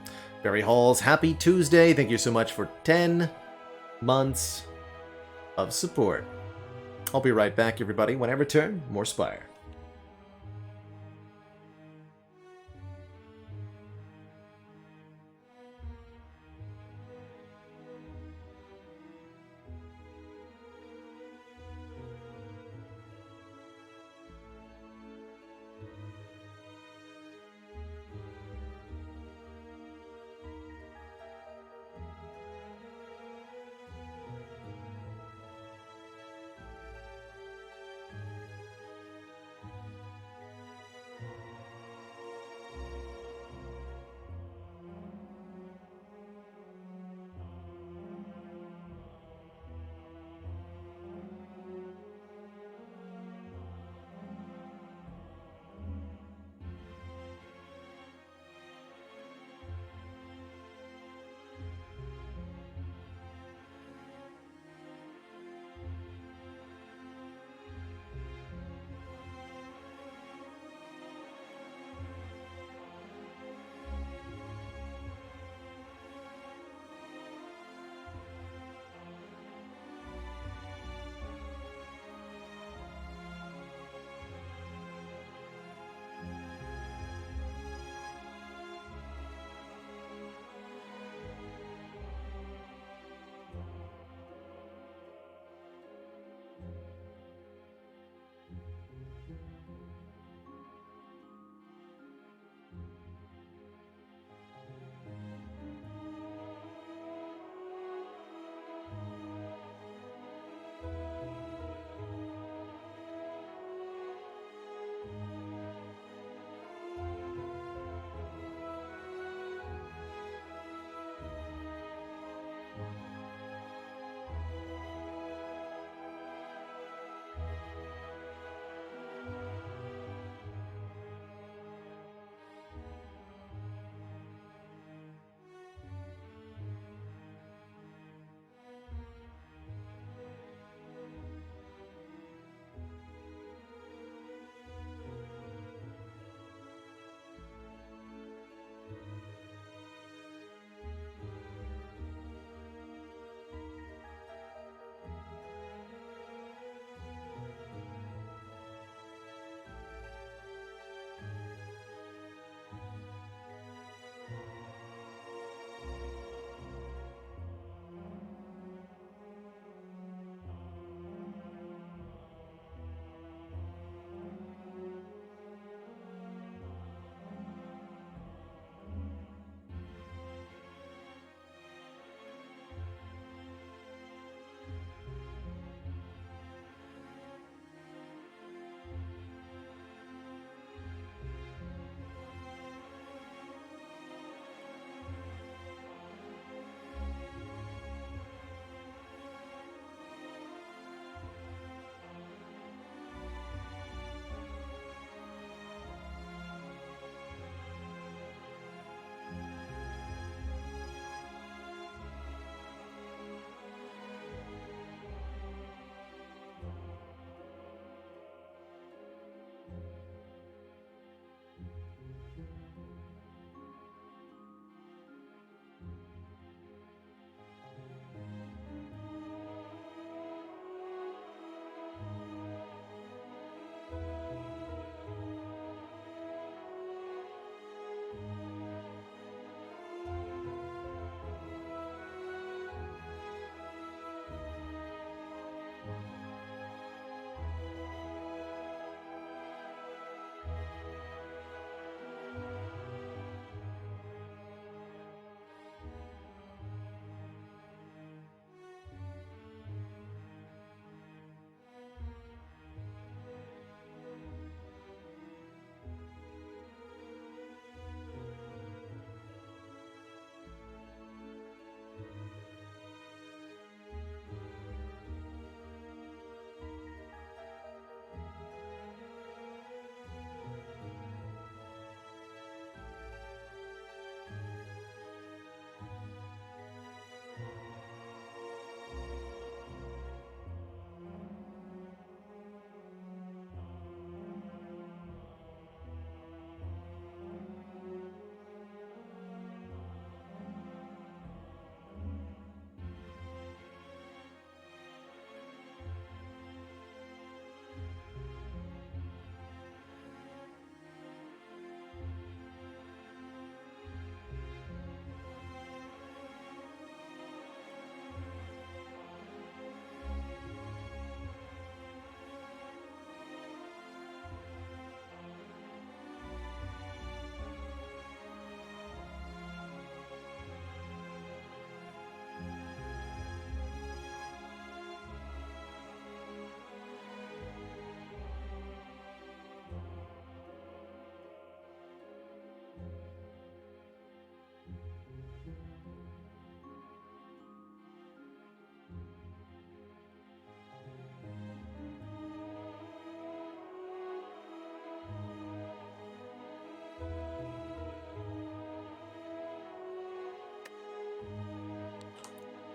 Barry Halls, happy Tuesday. Thank you so much for 10 months of support. I'll be right back, everybody. When I return, more Spire.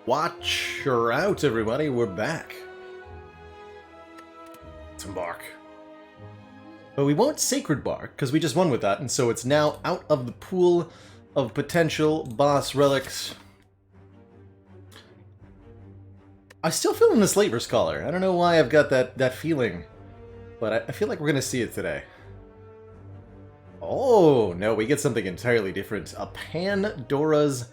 Watch her out, everybody. We're back. Let's embark. But we won't Sacred Bark, because we just won with that, and so it's now out of the pool of potential boss relics. I'm still feeling the Slaver Scholar. I don't know why I've got that feeling, but I feel like we're going to see it today. Oh, no, we get something entirely different. A Pandora's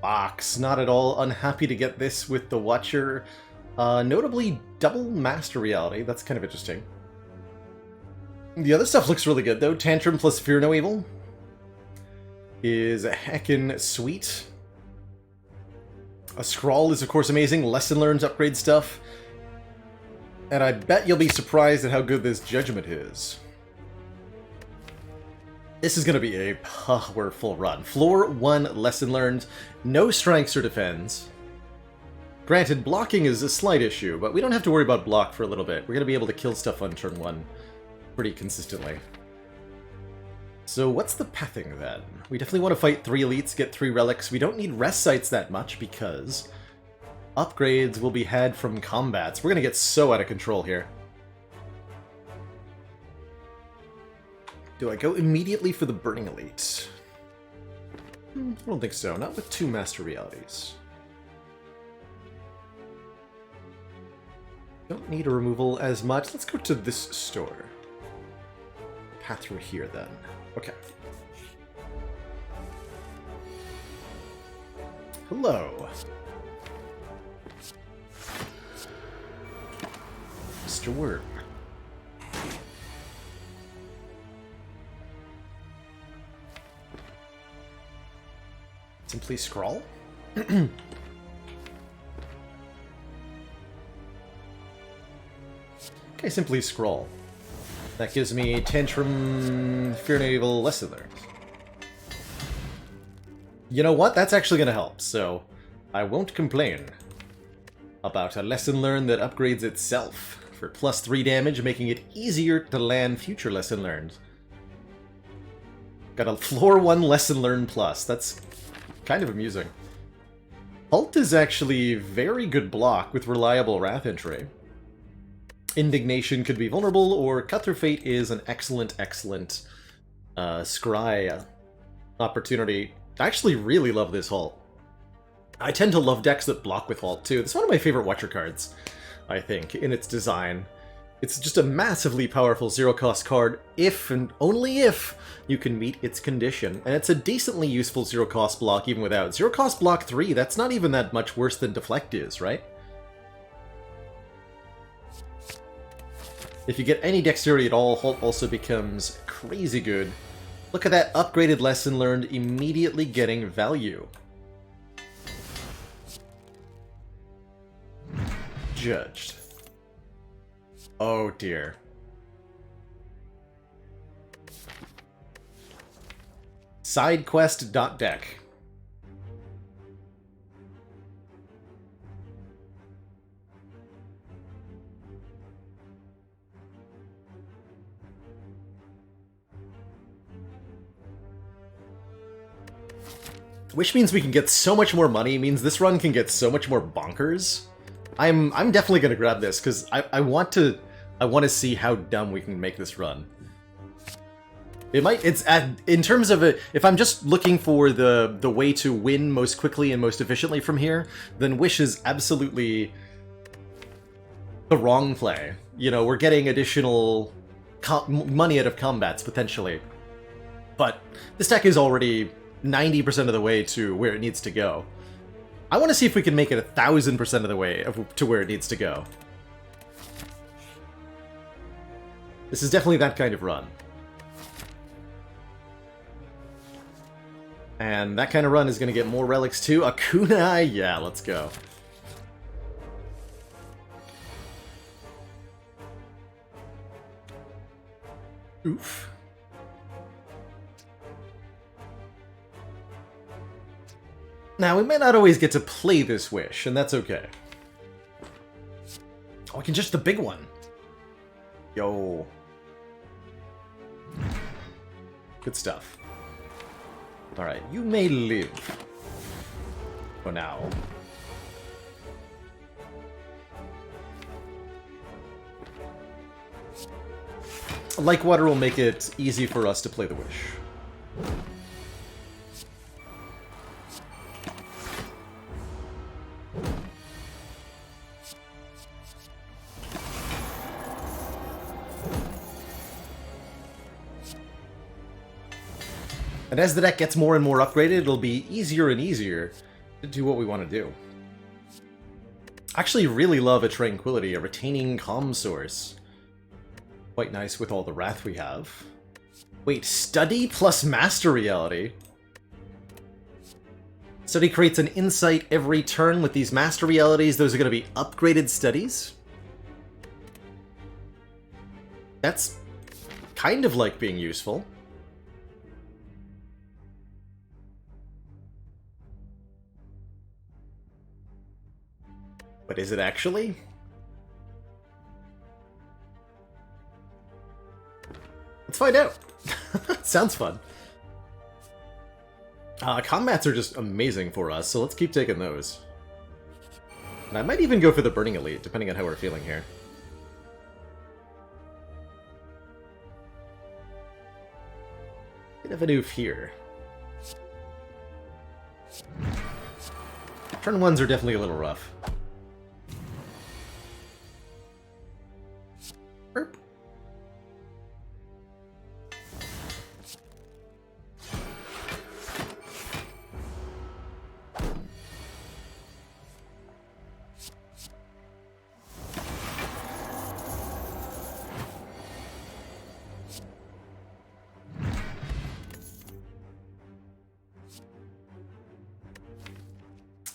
Box. Not at all unhappy to get this with the Watcher. Notably, double Master Reality. That's kind of interesting. The other stuff looks really good, though. Tantrum plus Fear No Evil is heckin' sweet. A Scrawl is, of course, amazing. Lesson Learned upgrade stuff. And I bet you'll be surprised at how good this Judgment is. This is going to be a powerful run. Floor 1 Lesson Learned. No Strengths or Defends. Granted, blocking is a slight issue, but we don't have to worry about block for a little bit. We're going to be able to kill stuff on turn 1 pretty consistently. So what's the pathing then? We definitely want to fight 3 elites, get 3 relics. We don't need rest sites that much because upgrades will be had from combats. We're going to get so out of control here. Do I go immediately for the Burning Elite? I don't think so. Not with 2 Master Realities. Don't need a removal as much. Let's go to this store. Path through here then. Okay. Hello. Mr. Worm. Simply scroll? Okay, simply scroll. That gives me Tantrum, Fear No Evil, Lesson Learned. You know what? That's actually going to help, so I won't complain about a Lesson Learned that upgrades itself for plus 3 damage, making it easier to land future Lesson Learned. Got a Floor 1 Lesson Learned plus. That's kind of amusing. Halt is actually very good block with reliable Wrath entry. Indignation could be vulnerable, or Cut Through Fate is an excellent scry opportunity. I actually really love this halt. I tend to love decks that block with halt too. It's one of my favorite Watcher cards, I think, in its design. It's just a massively powerful zero-cost card if and only if you can meet its condition. And it's a decently useful zero-cost block even without. Zero-cost block 3, that's not even that much worse than Deflect is, right? If you get any dexterity at all, Halt also becomes crazy good. Look at that upgraded Lesson Learned immediately getting value. Judged. Oh dear. Side quest .deck. Which means we can get so much more money, means this run can get so much more bonkers. I'm definitely gonna grab this, because I want to see how dumb we can make this run. In terms of if I'm just looking for the way to win most quickly and most efficiently from here, then Wish is absolutely the wrong play. You know, we're getting additional money out of combats, potentially. But this deck is already 90% of the way to where it needs to go. I want to see if we can make it 1000% of the way to where it needs to go. This is definitely that kind of run. And that kind of run is going to get more relics too. A kunai? Yeah, let's go. Oof. Now, we may not always get to play this Wish, and that's okay. Oh, I can just the big one. Yo. Good stuff. Alright, you may live. For now. Like water will make it easy for us to play the Wish. And as the deck gets more and more upgraded, it'll be easier and easier to do what we want to do. I actually really love a Tranquility, a retaining comm source. Quite nice with all the Wrath we have. Wait, Study plus Master Reality? Study creates an insight every turn with these Master Realities. Those are going to be upgraded studies? That's kind of like being useful. But is it actually? Let's find out. Sounds fun. Combats are just amazing for us, so let's keep taking those. And I might even go for the Burning Elite, depending on how we're feeling here. Bit of an oof here. Turn ones are definitely a little rough. Burp.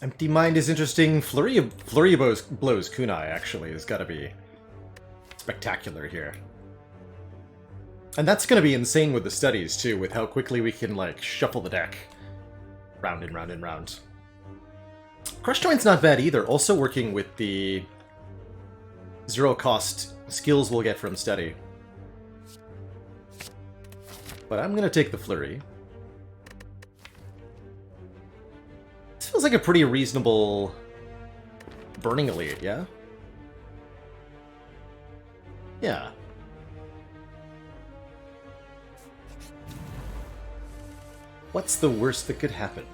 Empty Mind is interesting. Flurry of Blows Kunai, actually, has got to be spectacular here. And that's going to be insane with the studies, too, with how quickly we can, like, shuffle the deck. Round and round and round. Crush Joint's not bad either, also working with the zero-cost skills we'll get from study. But I'm going to take the Flurry. Feels like a pretty reasonable Burning Elite, yeah? Yeah. What's the worst that could happen?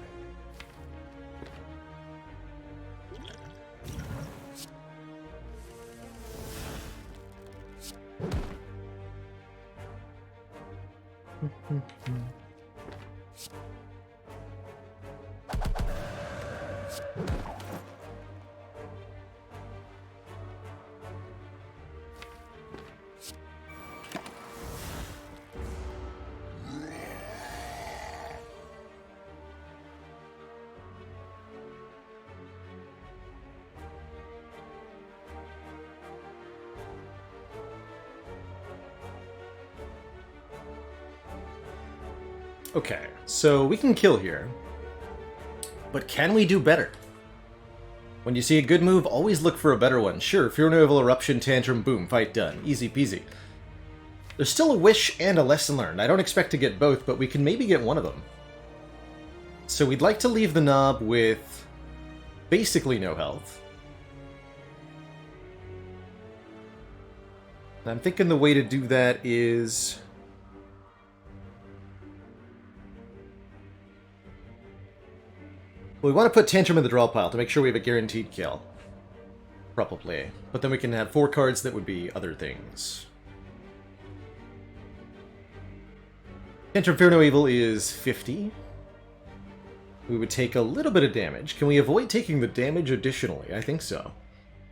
Okay, so we can kill here. But can we do better? When you see a good move, always look for a better one. Sure, Fear Novel, Eruption, Tantrum, boom, fight done. Easy peasy. There's still a Wish and a Lesson Learned. I don't expect to get both, but we can maybe get one of them. So we'd like to leave the Knob with basically no health. And I'm thinking the way to do that is... we want to put Tantrum in the draw pile to make sure we have a guaranteed kill. Probably. But then we can have 4 cards that would be other things. Tantrum Fear No Evil is 50. We would take a little bit of damage. Can we avoid taking the damage additionally? I think so.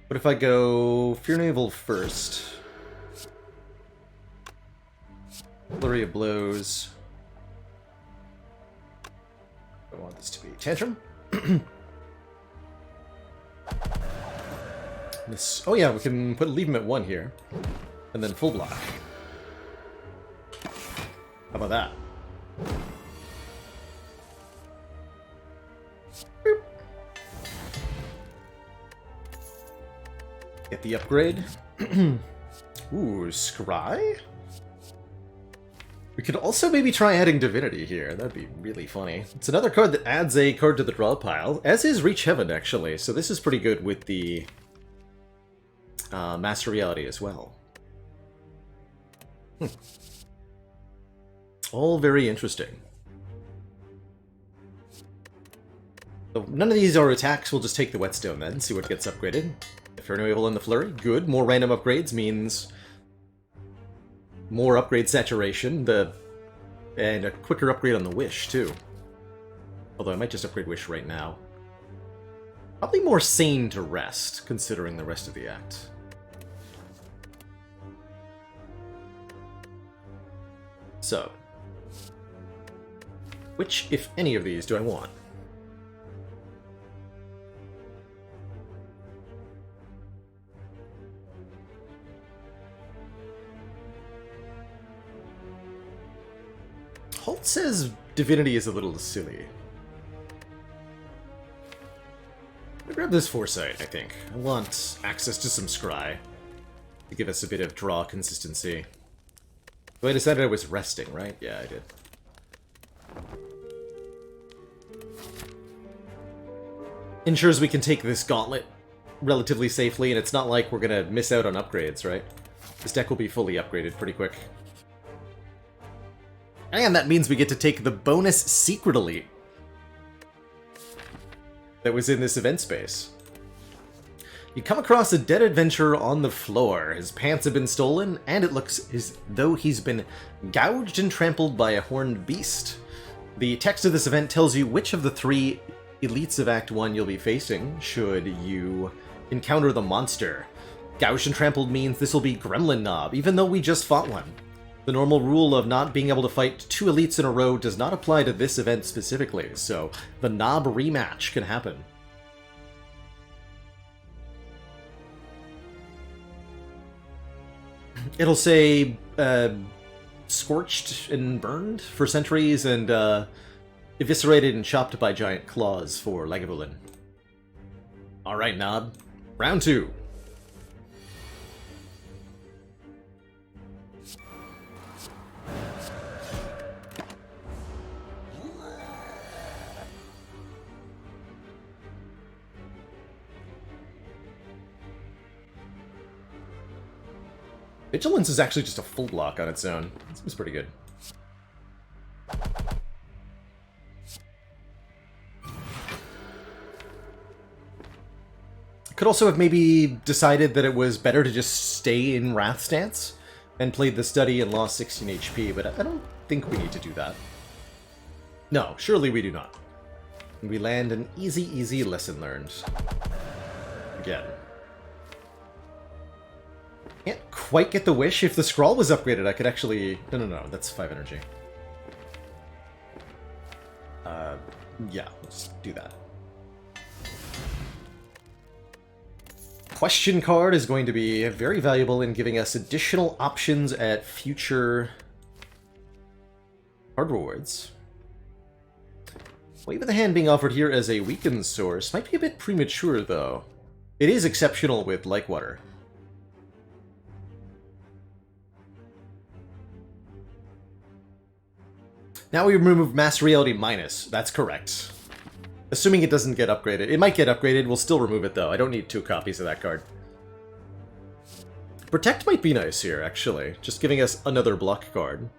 But if I go Fear No Evil first... Flurry of Blows... I want this to be Tantrum. This, oh yeah, we can leave him at 1 here, and then full block. How about that? Boop. Get the upgrade. Ooh, Scry? We could also maybe try adding Divinity here. That'd be really funny. It's another card that adds a card to the draw pile, as is Reach Heaven, actually. So this is pretty good with the Master Reality as well. All very interesting. So none of these are attacks, we'll just take the Whetstone then, see what gets upgraded. Inferno Evil and the Flurry, good. More random upgrades means more upgrade saturation, and a quicker upgrade on the Wish, too. Although I might just upgrade Wish right now. Probably more sane to rest, considering the rest of the act. So, which, if any of these, do I want? Holt says Divinity is a little silly. I'll grab this Foresight, I think. I want access to some Scry to give us a bit of draw consistency. So I decided I was resting, right? Yeah, I did. Ensures we can take this gauntlet relatively safely, and it's not like we're gonna miss out on upgrades, right? This deck will be fully upgraded pretty quick. And that means we get to take the bonus Secret Elite that was in this event space. You come across a dead adventurer on the floor. His pants have been stolen, and it looks as though he's been gouged and trampled by a horned beast. The text of this event tells you which of the 3 elites of Act 1 you'll be facing should you encounter the monster. Gouged and trampled means this will be Gremlin Knob, even though we just fought one. The normal rule of not being able to fight 2 elites in a row does not apply to this event specifically, so the Knob rematch can happen. It'll say, scorched and burned for centuries, and, eviscerated and chopped by giant claws for Lagavulin. Alright, Knob. Round 2. Vigilance is actually just a full block on its own. It seems pretty good. Could also have maybe decided that it was better to just stay in Wrath stance and played the study and lost 16 HP, but I don't think we need to do that. No, surely we do not. We land an easy, easy lesson learned. Again. Can't quite get the Wish. If the Scrawl was upgraded, I could actually... No, that's 5 energy. Yeah, let's do that. Question card is going to be very valuable in giving us additional options at future card rewards. Wave of the Hand being offered here as a weakened source might be a bit premature, though. It is exceptional with Like-Water. Now we remove Master Reality Minus. That's correct. Assuming it doesn't get upgraded. It might get upgraded, we'll still remove it though. I don't need 2 copies of that card. Protect might be nice here, actually. Just giving us another block card.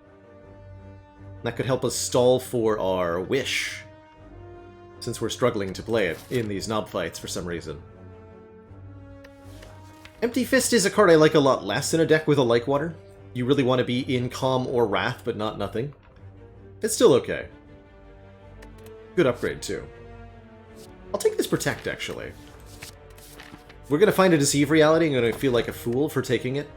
That could help us stall for our Wish, since we're struggling to play it in these Knob fights for some reason. Empty Fist is a card I like a lot less in a deck with a Like-Water. You really want to be in Calm or Wrath, but not Nothing. It's still okay. Good upgrade, too. I'll take this Protect, actually. We're going to find a Deceive Reality. I'm going to feel like a fool for taking it.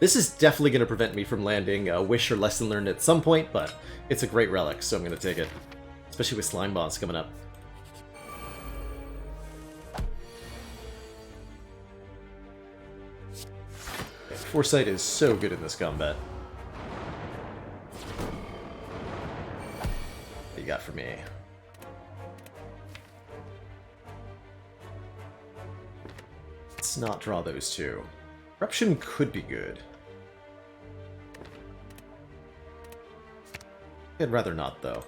This is definitely going to prevent me from landing a Wish or Lesson Learned at some point, but it's a great relic, so I'm going to take it. Especially with Slime Boss coming up. Foresight is so good in this combat. What you got for me? Let's not draw those 2. Corruption could be good. I'd rather not, though.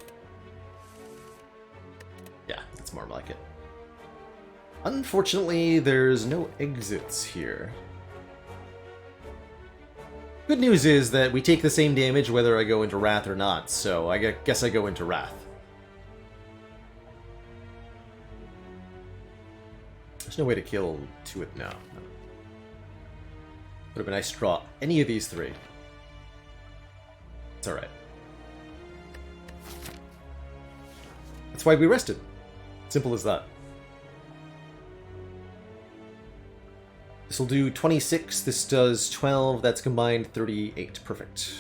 Yeah, that's more like it. Unfortunately, there's no exits here. Good news is that we take the same damage whether I go into Wrath or not, so I guess I go into Wrath. There's no way to kill two with no. Would have been nice to draw any of these three. It's alright. That's why we rested. Simple as that. This will do 26, this does 12, that's combined 38. Perfect.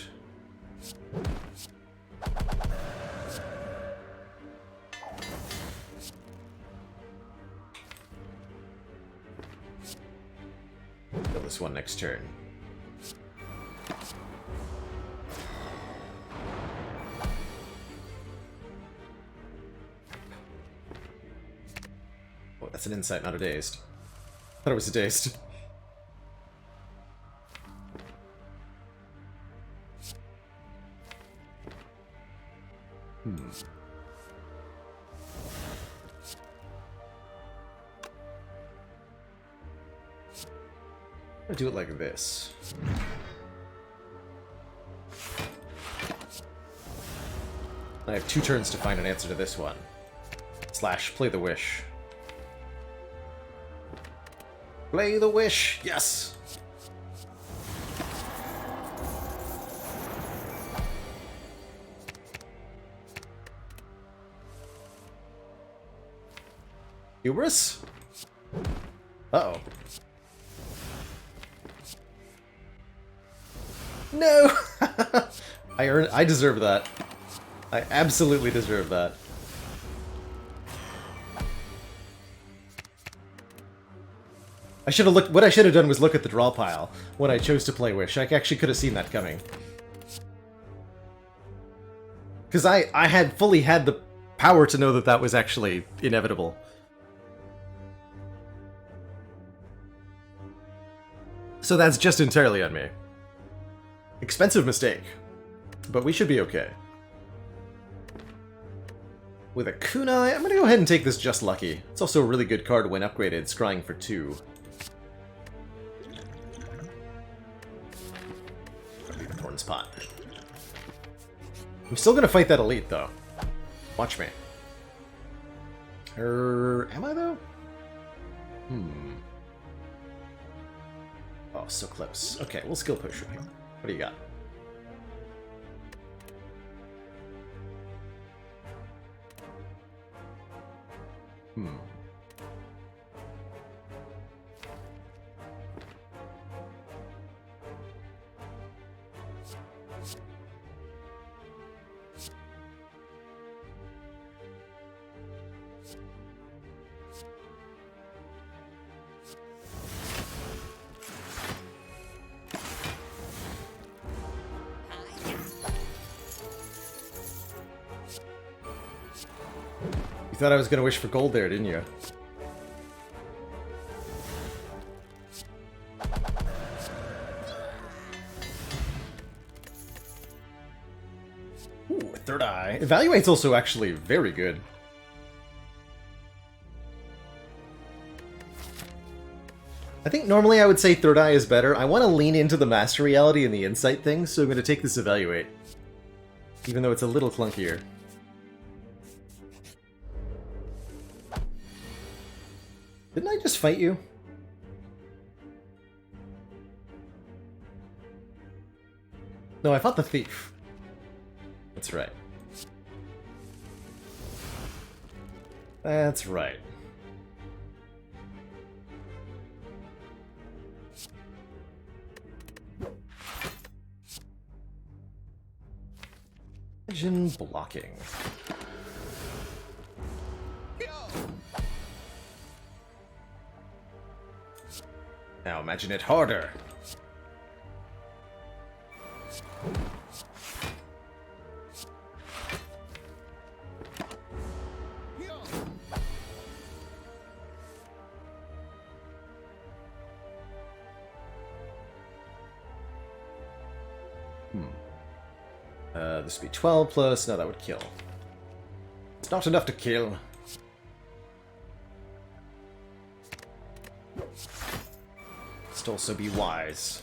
Kill this one next turn. Oh, that's an insight, not a dazed. I thought it was a dazed. I'm gonna do it like this. I have 2 turns to find an answer to this one. Slash, play the wish. Play the wish! Yes! Hubris? Uh-oh. No! I deserve that. I absolutely deserve that. I should have looked. What I should have done was look at the draw pile when I chose to play Wish. I actually could have seen that coming. Because I had fully had the power to know that that was actually inevitable. So that's just entirely on me. Expensive mistake. But we should be okay. With a kunai, I'm gonna go ahead and take this Just Lucky. It's also a really good card when upgraded, scrying for 2. Thorn Spot. I'm still gonna fight that elite, though. Watch me. Am I, though? Oh, so close. Okay, we'll skill push right here. What do you got? You thought I was gonna wish for gold there, didn't you? Ooh, third eye. Evaluate's also actually very good. I think normally I would say third eye is better. I want to lean into the master reality and the insight thing, so I'm going to take this evaluate. Even though it's a little clunkier. Didn't I just fight you? No, I fought the thief. That's right. That's right. Vision blocking. Now imagine it harder. This would be 12 plus. No, that would kill. It's not enough to kill. Must also be wise.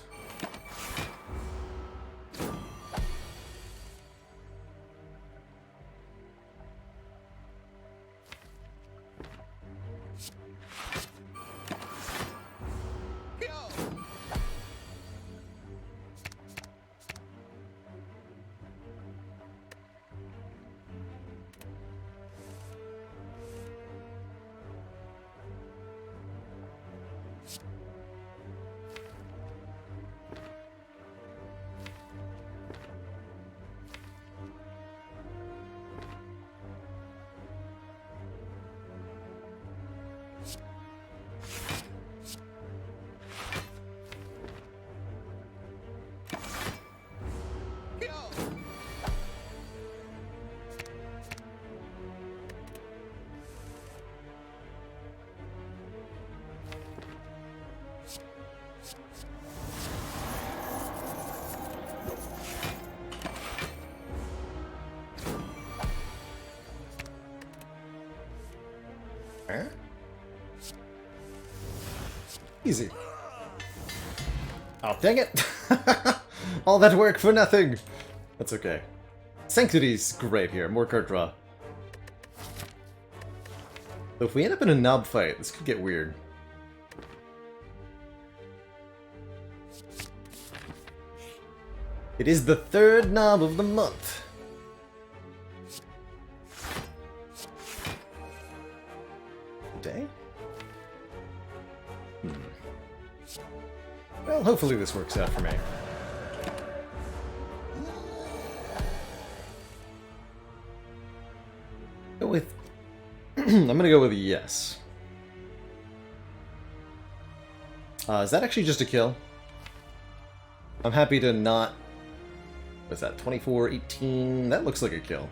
Easy. Oh, dang it! All that work for nothing! That's okay. Sanctity's great here. More card draw. So if we end up in a knob fight, this could get weird. It is the third knob of the month. Day? Well, hopefully this works out for me. Go with... I'm gonna go with a yes. Is that actually just a kill? I'm happy to not... What's that? 24, 18... That looks like a kill.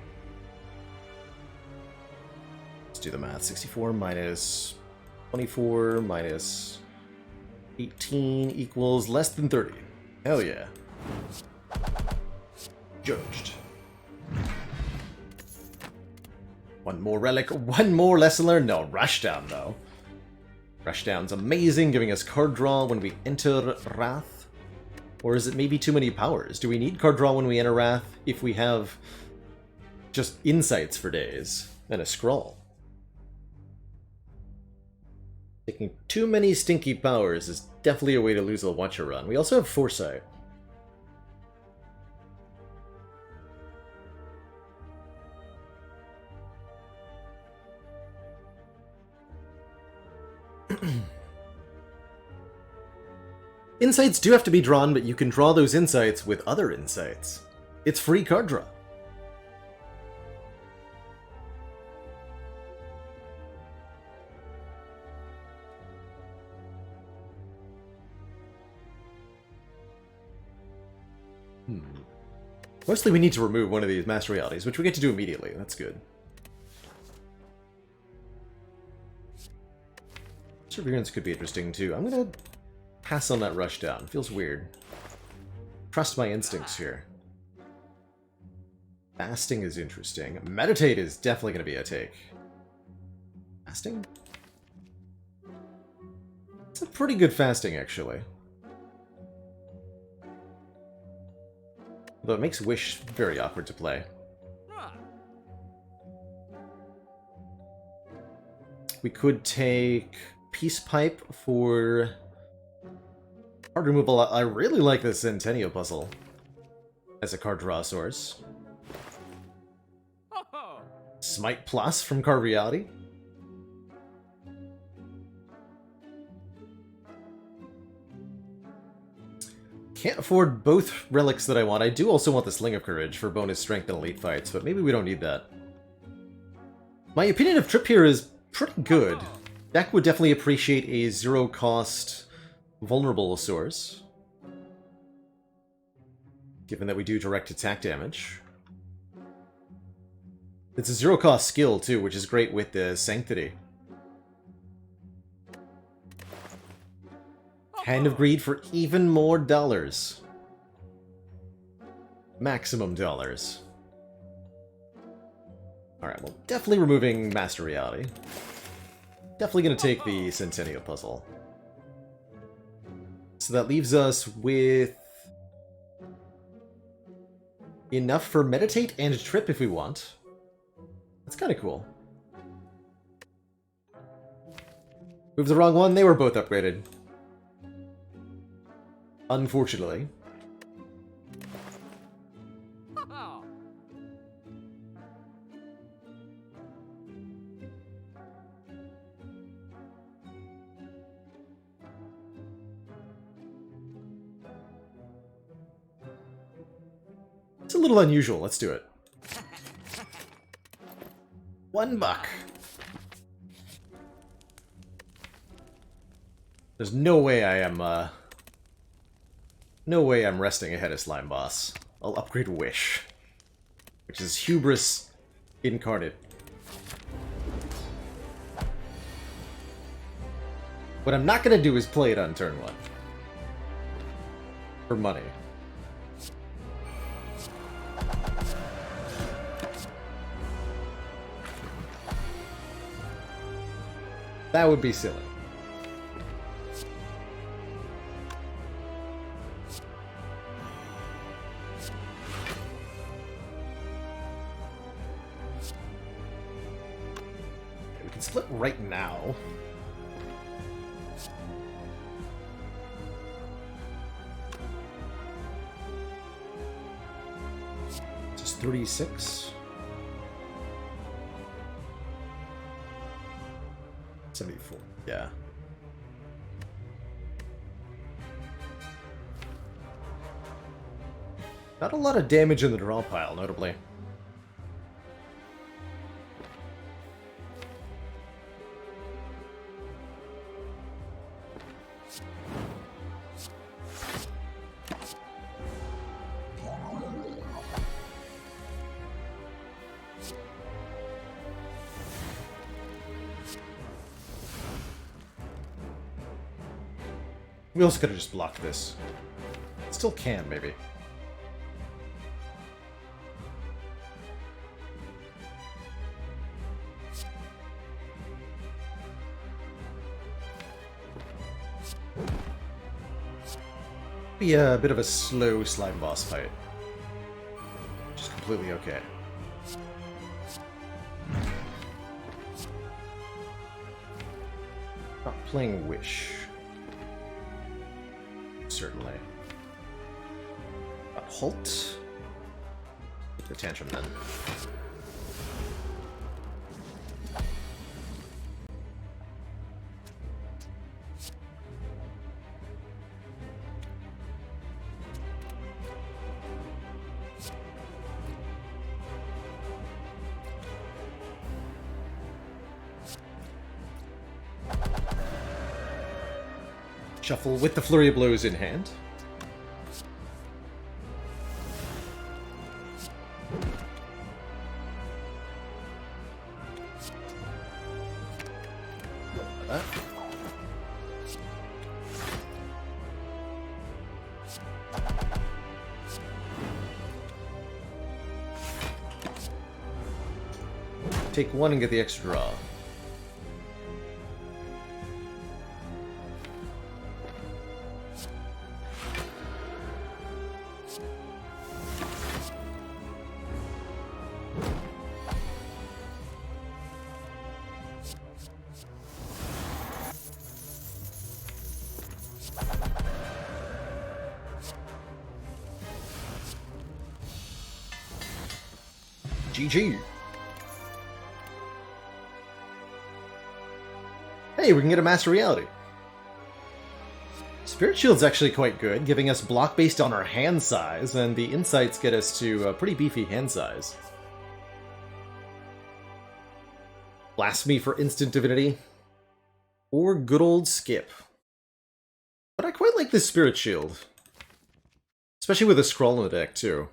Let's do the math. 64 minus 24 minus 18 equals less than 30. Hell yeah. Judged. One more relic, one more lesson learned. No, Rushdown though. Rushdown's amazing, giving us card draw when we enter Wrath. Or is it maybe too many powers? Do we need card draw when we enter Wrath if we have just insights for days and a scroll? Taking too many stinky powers is definitely a way to lose a Watcher run. We also have Foresight. Insights do have to be drawn, but you can draw those insights with other insights. It's free card draw. Mostly we need to remove one of these Master Realities, which we get to do immediately. That's good. Perseverance could be interesting too. I'm gonna pass on that Rushdown. Feels weird. Trust my instincts here. Fasting is interesting. Meditate is definitely gonna be a take. Fasting? It's a pretty good fasting, actually. Although it makes Wish very awkward to play. We could take Peace Pipe for card removal. I really like this Centennial puzzle as a card draw source. Smite Plus from Card Reality. Can't afford both relics that I want. I do also want the Sling of Courage for bonus strength in elite fights, but maybe we don't need that. My opinion of Trip here is pretty good. Deck would definitely appreciate a zero-cost vulnerable source, given that we do direct attack damage. It's a zero-cost skill, too, which is great with the Sanctity. Hand of Greed for even more dollars. Maximum dollars. Alright, well, definitely removing Master Reality. Definitely gonna take the Centennial puzzle. So that leaves us with enough for Meditate and Trip if we want. That's kind of cool. Moved the wrong one, they were both upgraded. Unfortunately. It's a little unusual. Let's do it. $1. There's no way I am, no way I'm resting ahead of Slime Boss. I'll upgrade Wish, which is hubris incarnate. What I'm not gonna do is play it on turn 1. For money. That would be silly. split right now. Just 36. 74. Yeah. Not a lot of damage in the draw pile, notably. We also could have just blocked this. Still can, maybe. Be a bit of a slow slime boss fight. Which is completely okay. Not playing Wish. Certainly. Halt. The tantrum then. Shuffle with the flurry of blows in hand. Take one and get the extra draw. GG. Hey, we can get a Master Reality. Spirit Shield's actually quite good, giving us block based on our hand size, and the insights get us to a pretty beefy hand size. Blasphemy for instant divinity. Or good old skip. But I quite like this Spirit Shield. Especially with a scroll in the deck, too.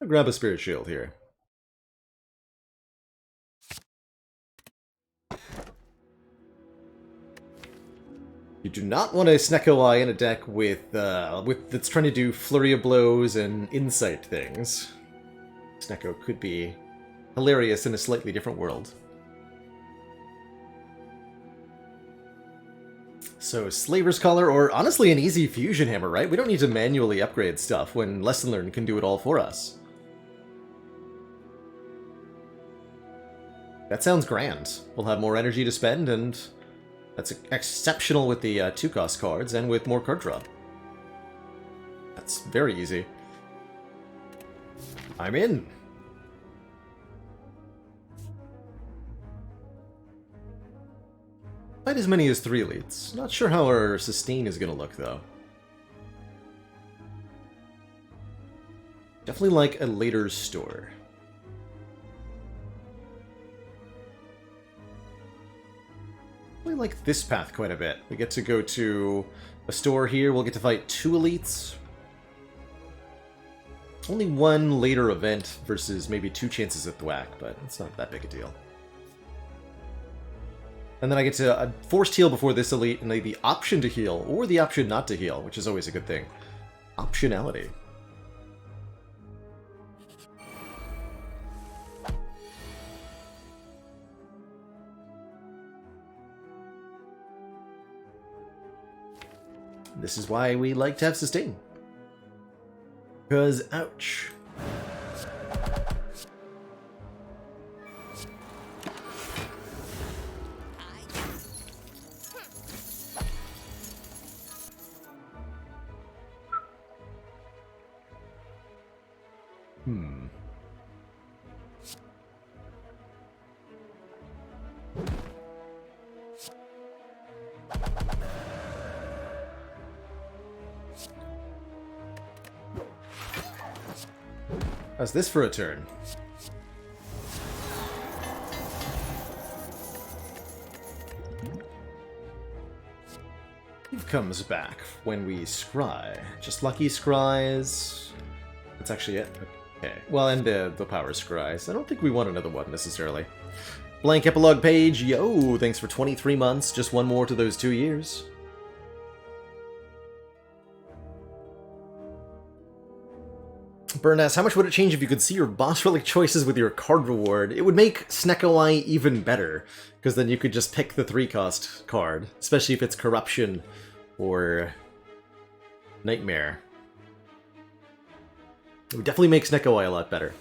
I'll grab a Spirit Shield here. You do not want a Snecko Eye in a deck with that's trying to do Flurry of Blows and Insight things. Snecko could be hilarious in a slightly different world. So, Slaver's Collar, or honestly an easy Fusion Hammer, right? We don't need to manually upgrade stuff when Lesson Learned can do it all for us. That sounds grand. We'll have more energy to spend, and that's exceptional with the 2-cost cards and with more card draw. That's very easy. I'm in. Quite as many as 3 elites. Not sure how our sustain is going to look, though. Definitely like a later store. I like this path quite a bit. We get to go to a store here, we'll get to fight 2 elites. Only 1 later event versus maybe 2 chances at thwack, but it's not that big a deal. And then I get to forced heal before this elite, and the option to heal, or the option not to heal, which is always a good thing. Optionality. This is why we like to have sustain. Because, ouch. Hmm. How's this for a turn? Eve comes back when we scry. Just lucky scries. That's actually it. Okay. Well, and the power scries. I don't think we want another one necessarily. Blank epilogue page. Yo, thanks for 23 months. Just one more to those 2 years. Burn asks, how much would it change if you could see your boss relic choices with your card reward? It would make Snecko even better, because then you could just pick the 3-cost card, especially if it's Corruption or Nightmare. It would definitely make Snecko a lot better.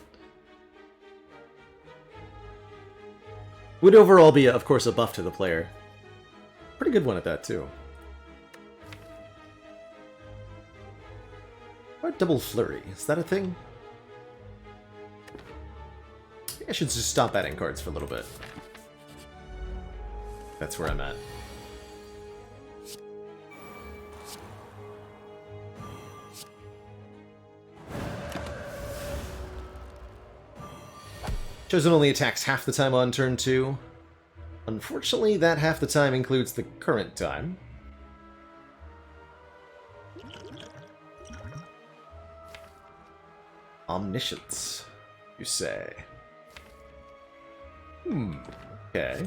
Would overall be, of course, a buff to the player. Pretty good one at that, too. What double flurry? Is that a thing? I think I should just stop adding cards for a little bit. That's where I'm at. Chosen only attacks half the time on turn 2. Unfortunately, that half the time includes the current time. Omniscience, you say? Okay.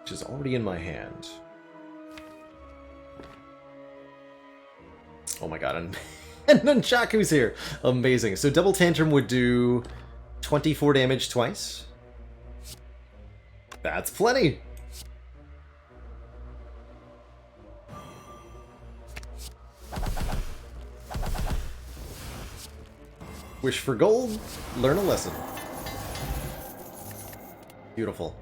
Which is already in my hand. Oh my god, and Nunchaku's here! Amazing. So Double Tantrum would do 24 damage twice. That's plenty! Wish for gold, learn a lesson. Beautiful.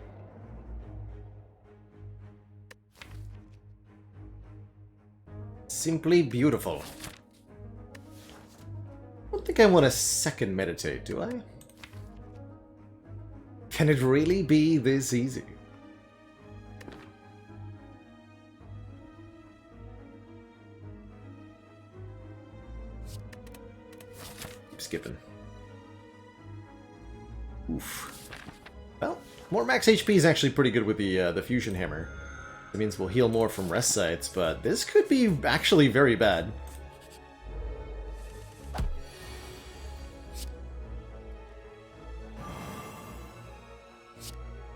Simply beautiful. I don't think I want a second meditate, do I? Can it really be this easy? Skipping. Oof. Well, more max HP is actually pretty good with the fusion hammer. That means we'll heal more from rest sites, but this could be actually very bad.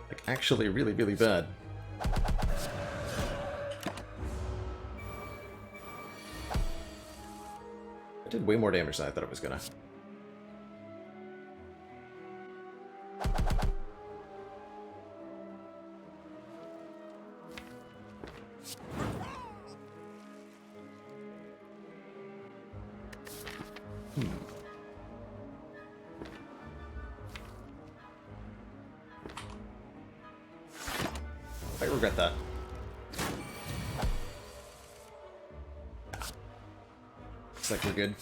Like, actually really, really bad. I did way more damage than I thought it was gonna. I regret that. Looks like we're good.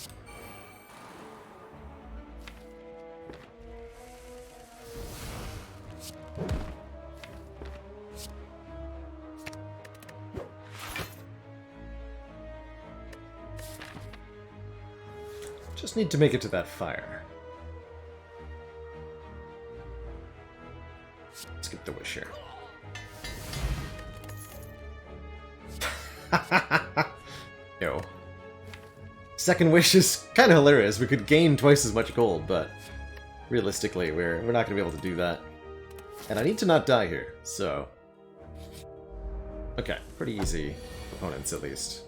Just need to make it to that fire. Skip the wish here. No. Second wish is kind of hilarious. We could gain twice as much gold, but realistically, we're not going to be able to do that. And I need to not die here, so... Okay, pretty easy opponents at least.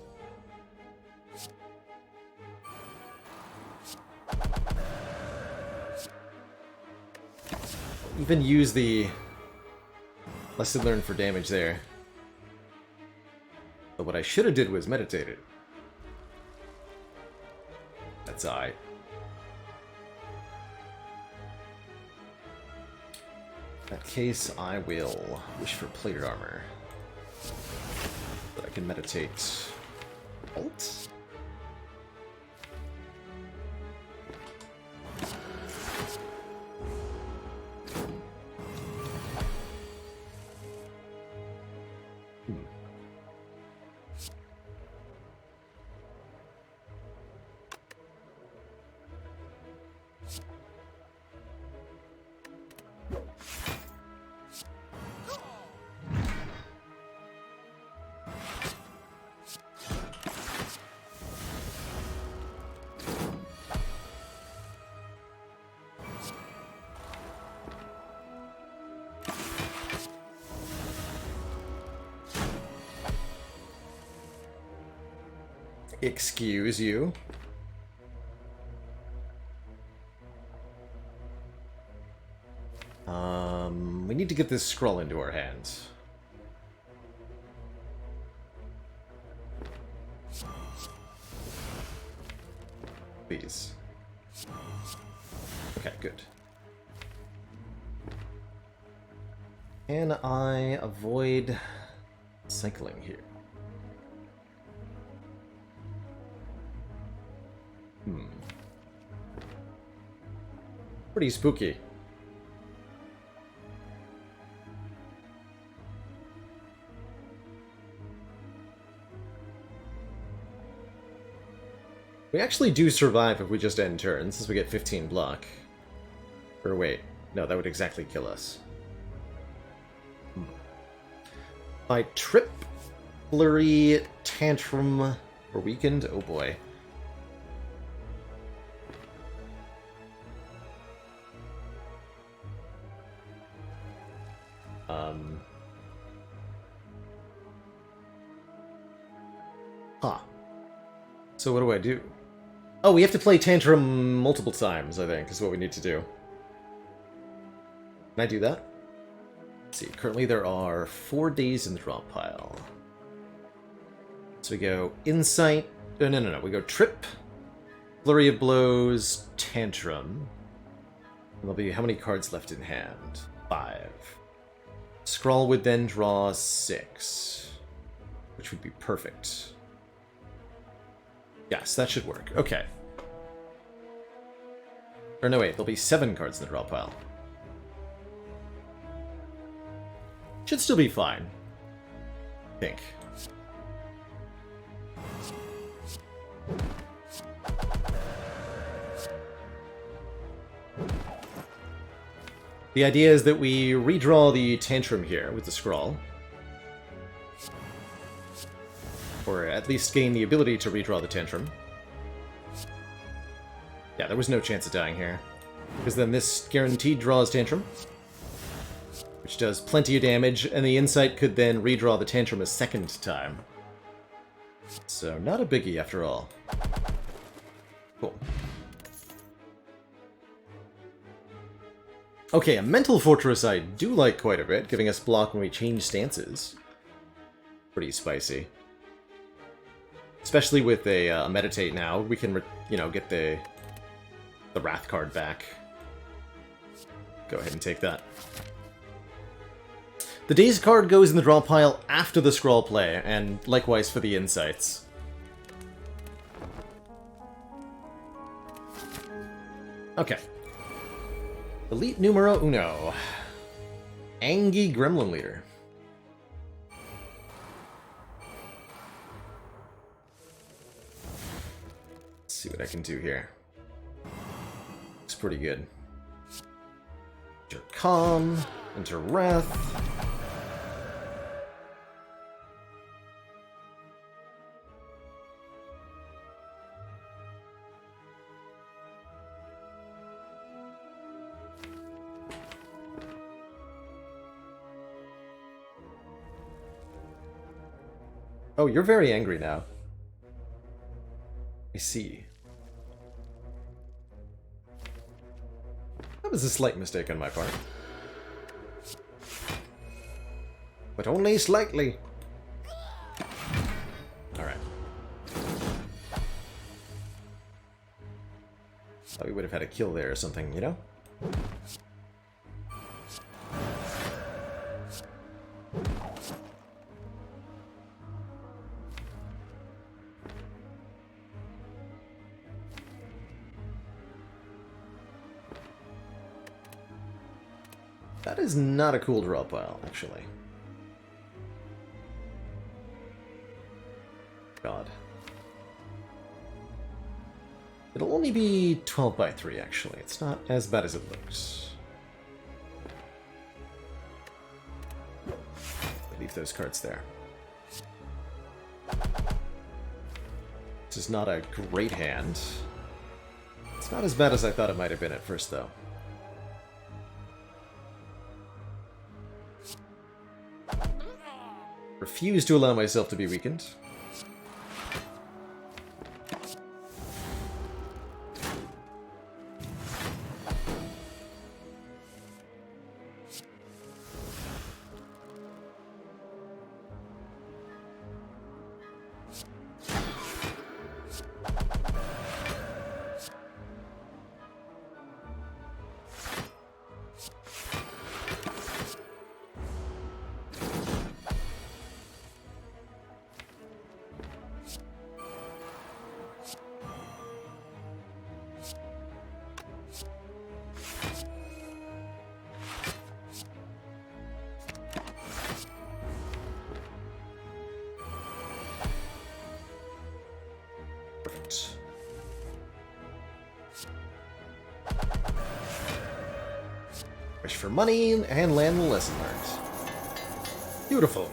Even use the lesson learned for damage there. But what I should have did was meditated. That's alright. In that case, I will wish for plated armor. But I can meditate. Alt? Hmm. Excuse you. We need to get this scroll into our hands. Please. Okay, good. Can I avoid cycling here? Pretty spooky. We actually do survive if we just end turns, since we get 15 block. Or wait, no, that would exactly kill us. My Trip, Flurry, Tantrum, or Weakened? Oh boy. Huh. So what do I do? Oh, we have to play Tantrum multiple times, I think, is what we need to do. Can I do that? Let's see, currently there are 4 days in the draw pile. So we go Insight... No. We go Trip, Flurry of Blows, Tantrum. And there'll be how many cards left in hand? 5. Scrawl would then draw 6. Which would be perfect. Yes, that should work. Okay. Or no, wait, there'll be 7 cards in the draw pile. Should still be fine. I think. The idea is that we redraw the Tantrum here with the Scrawl. Or at least gain the ability to redraw the Tantrum. Yeah, there was no chance of dying here. Because then this guaranteed draws Tantrum. Which does plenty of damage, and the Insight could then redraw the Tantrum a second time. So, not a biggie after all. Cool. Okay, a Mental Fortress I do like quite a bit, giving us block when we change stances. Pretty spicy. Especially with a Meditate now, we can, get the Wrath card back. Go ahead and take that. The Daze card goes in the draw pile after the Scrawl play, and likewise for the Insights. Okay. Elite numero uno. Angie Gremlin Leader. Let's see what I can do here. Looks pretty good. Enter Calm, enter Wrath. Oh, you're very angry now. I see. That was a slight mistake on my part. But only slightly. Alright. Thought we would have had a kill there or something, you know? That is not a cool draw pile, actually. God. It'll only be 12 by 3, actually. It's not as bad as it looks. Leave those cards there. This is not a great hand. It's not as bad as I thought it might have been at first, though. Refuse to allow myself to be weakened. Wish for money and land the lesson learned. Beautiful.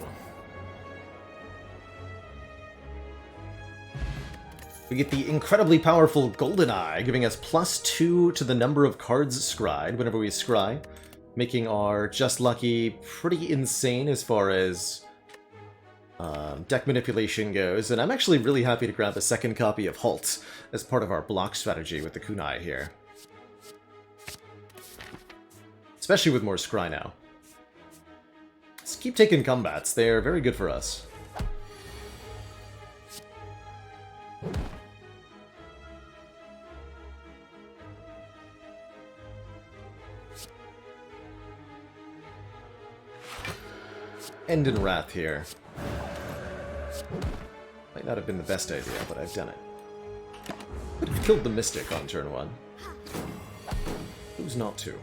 We get the incredibly powerful Golden Eye, giving us +2 to the number of cards scryed whenever we scry, making our Just Lucky pretty insane as far as deck manipulation goes, and I'm actually really happy to grab a second copy of Halt as part of our block strategy with the Kunai here. Especially with more scry now. Let's keep taking combats, they're very good for us. End in Wrath here. Might not have been the best idea, but I've done it. Could have killed the Mystic on turn 1. Who's not to?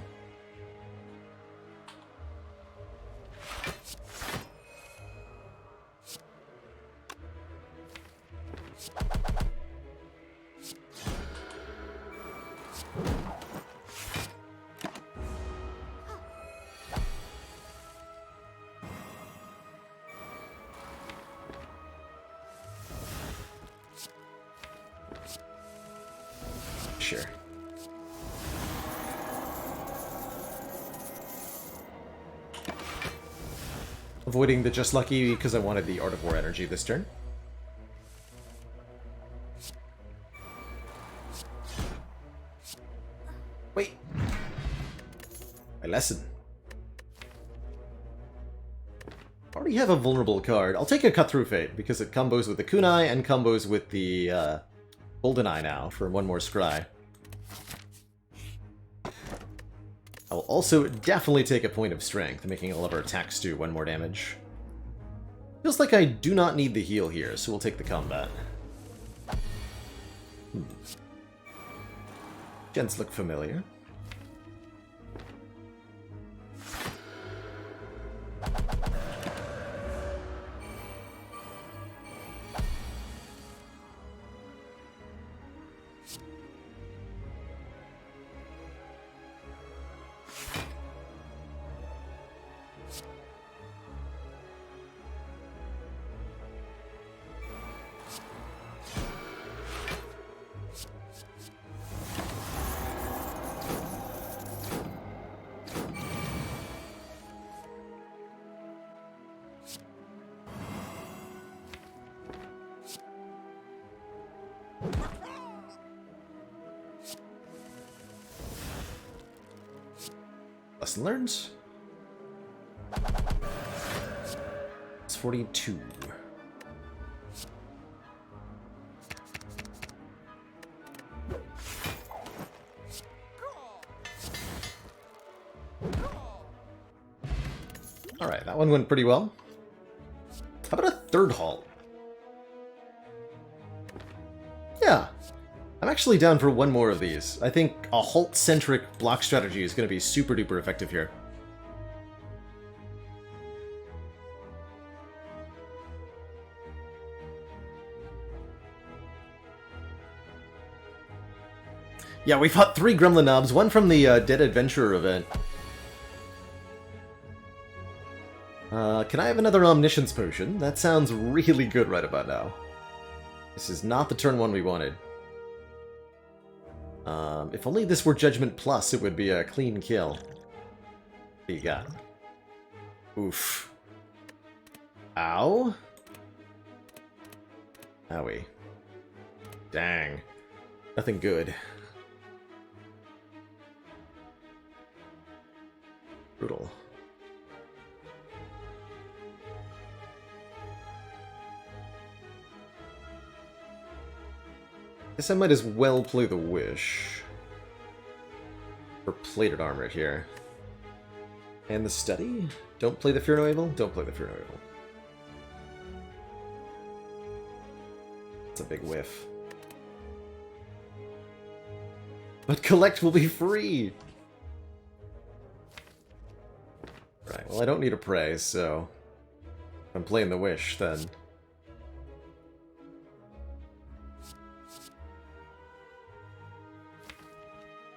Sure. Avoiding the Just Lucky because I wanted the Art of War energy this turn. Wait. My lesson. Already have a vulnerable card. I'll take a Cut Through Fate because it combos with the Kunai and combos with the Golden Eye now for one more scry. I'll also definitely take a point of strength, making all of our attacks do 1 more damage. Feels like I do not need the heal here, so we'll take the combat. Gens look familiar. Lesson learned. It's 42. Alright, that one went pretty well. How about a third halt? Yeah. I'm actually down for one more of these. I think a halt-centric block strategy is going to be super duper effective here. Yeah, we fought 3 gremlin knobs, one from the Dead Adventurer event. Can I have another Omniscience Potion? That sounds really good right about now. This is not the turn 1 we wanted. If only this were Judgment Plus, it would be a clean kill. What do you got? Oof. Ow? Owie. Dang. Nothing good. Brutal. Guess I might as well play the Wish. For plated armor here. And the Study? Don't play the Fear No Evil? Don't play the Fear No Evil. It's a big whiff. But collect will be free! Right, well I don't need a Prey, so... if I'm playing the Wish, then...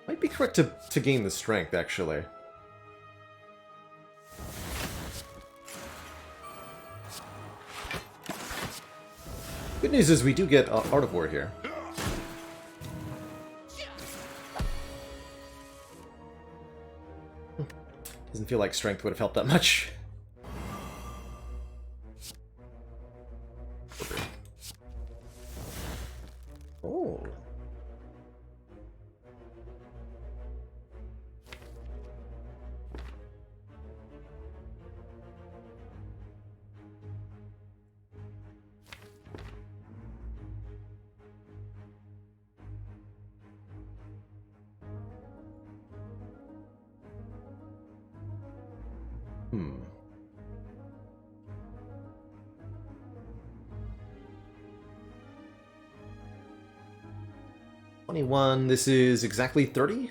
might be correct to gain the strength, actually. Good news is we do get Art of War here. Doesn't feel like strength would have helped that much. Oh. Hmm. $21, this is exactly 30?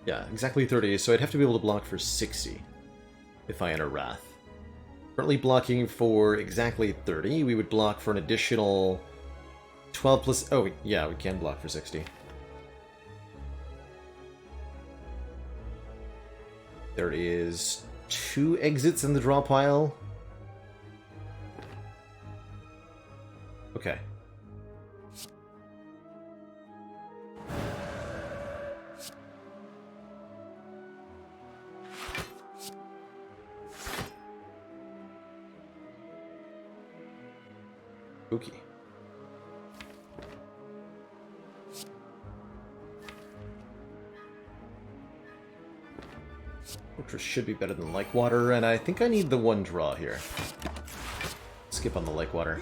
Yeah, exactly 30, so I'd have to be able to block for 60 if I enter Wrath. Currently blocking for exactly 30, we would block for an additional 12 plus... oh, yeah, we can block for 60. There is 2 exits in the draw pile. Okay. Spooky. Fortress should be better than Like Water, and I think I need the 1 draw here. Skip on the Like Water.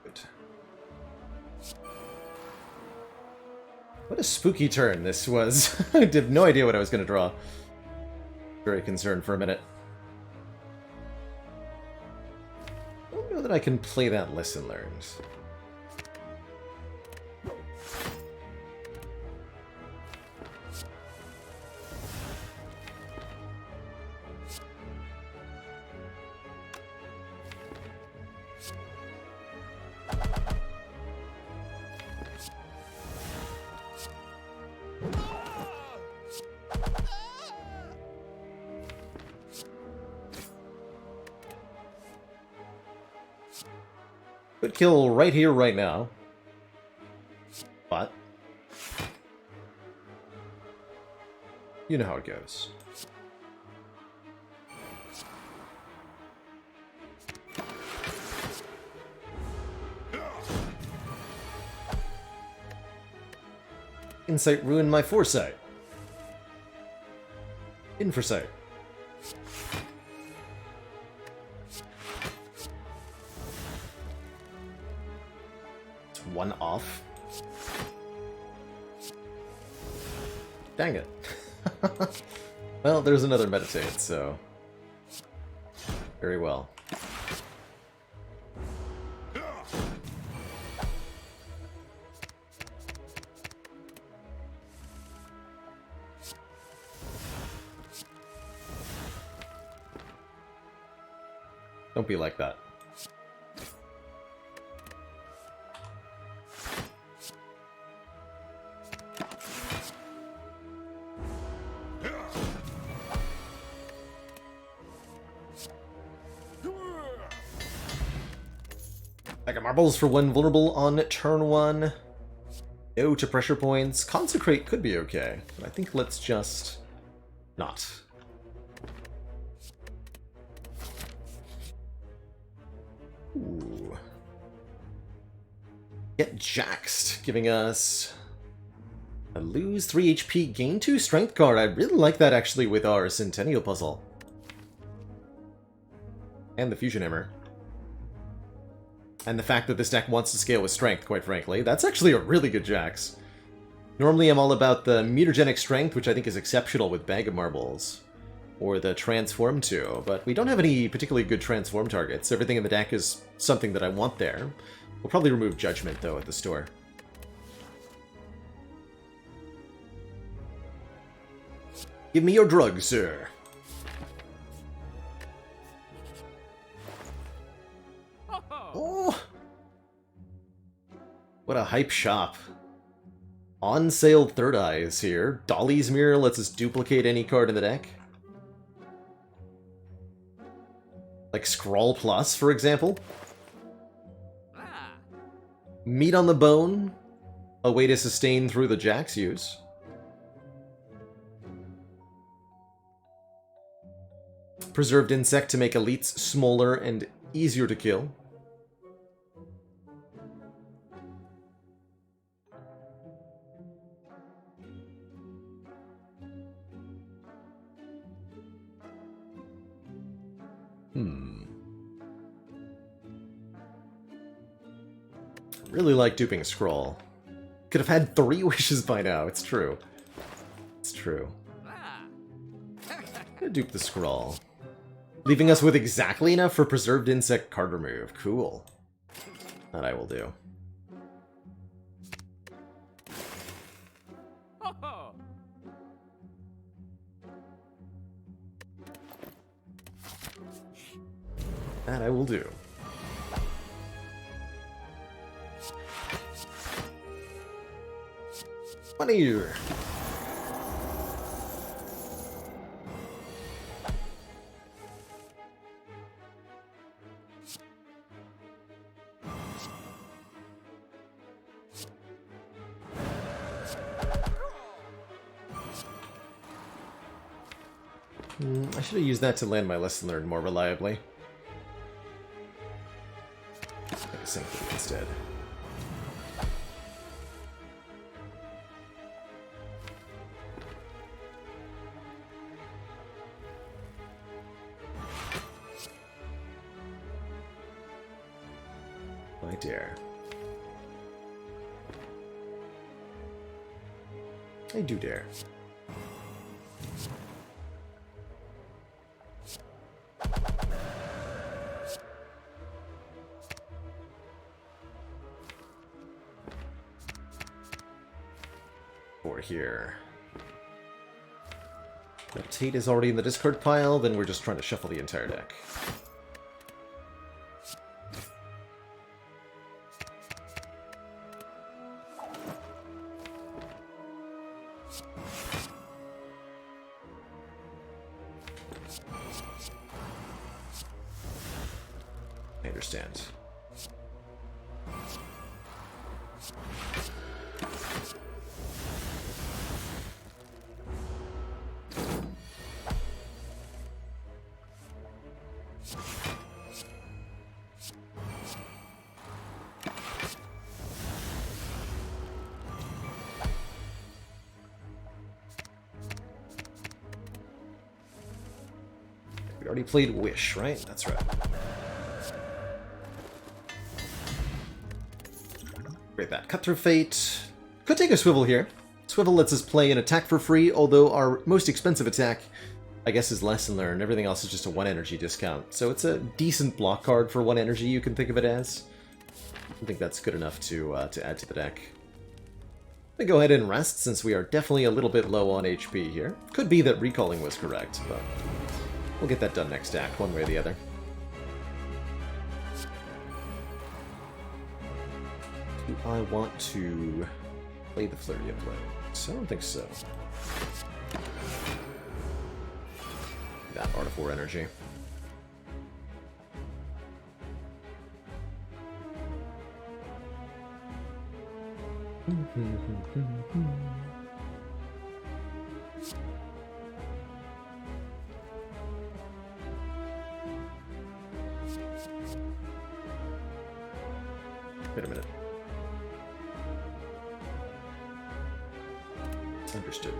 Good. What a spooky turn this was. I had no idea what I was going to draw. Very concerned for a minute. I don't know that I can play that Lesson Learned. Could kill right here, right now. But you know how it goes. Insight ruined my foresight. Inforesight. It's 1 off. Dang it. Well, there's another meditate, so... very well. Don't be like that. I got marbles for when vulnerable on turn 1. No to pressure points. Consecrate could be okay, but I think let's just not. Ooh. Get Jaxed, giving us a lose 3 HP, gain 2 strength card. I really like that actually with our Centennial Puzzle. And the Fusion Hammer. And the fact that this deck wants to scale with strength, quite frankly. That's actually a really good Jax. Normally I'm all about the mutagenic strength, which I think is exceptional with Bag of Marbles. Or the Transform too, but we don't have any particularly good Transform targets. Everything in the deck is something that I want there. We'll probably remove Judgment, though, at the store. Give me your drugs, sir. Oh! What a hype shop. On sale Third Eye is here. Dolly's Mirror lets us duplicate any card in the deck. Like Scrawl Plus, for example. Meat on the Bone. A way to sustain through the Jax use. Preserved Insect to make elites smaller and easier to kill. Really like duping Scroll. Could have had 3 wishes by now, it's true. It's true. Gonna dupe the Scroll. Leaving us with exactly enough for Preserved Insect card remove. Cool. That I will do. That I will do. Money! I should have used that to land my lesson learned more reliably. Synchrony instead. I dare. I do dare. For here. If Tate is already in the discard pile, then we're just trying to shuffle the entire deck. I understand. We already played Wish, right? That's right. Great that. Cut Through Fate. Could take a Swivel here. Swivel lets us play an attack for free, although our most expensive attack, I guess, is Lesson Learned. Everything else is just a 1 energy discount. So it's a decent block card for 1 energy, you can think of it as. I think that's good enough to add to the deck. I'm gonna go ahead and rest, since we are definitely a little bit low on HP here. Could be that recalling was correct, but we'll get that done next act, one way or the other. I want to play the Flurry of Blows. I don't think so. That Art of War energy. Wait a minute. Understood.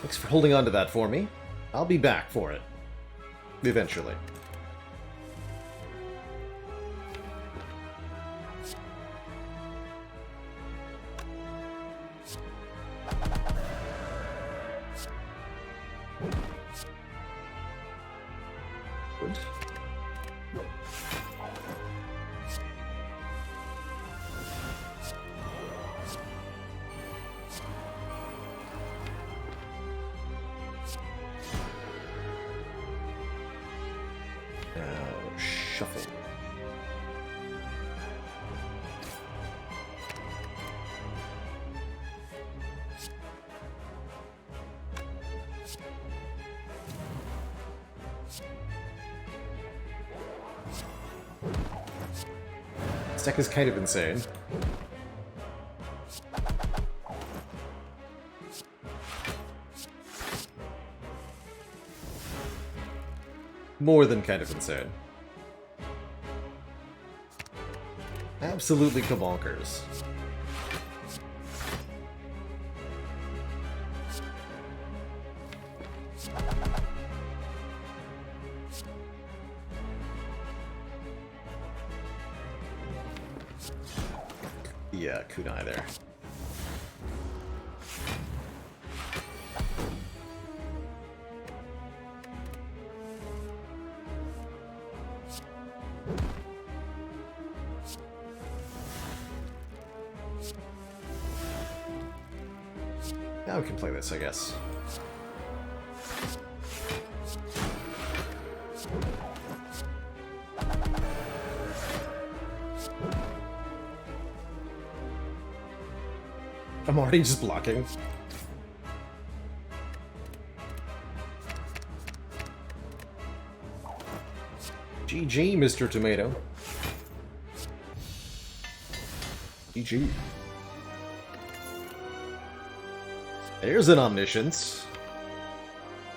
Thanks for holding on to that for me. I'll be back for it. Eventually. Good. Now, shuffle. This deck is kind of insane. More than kind of insane. Absolutely kabonkers. Yeah, kunai there. Now we can play this, I guess. I'm already just blocking. GG, Mr. Tomato. GG. There's an Omniscience.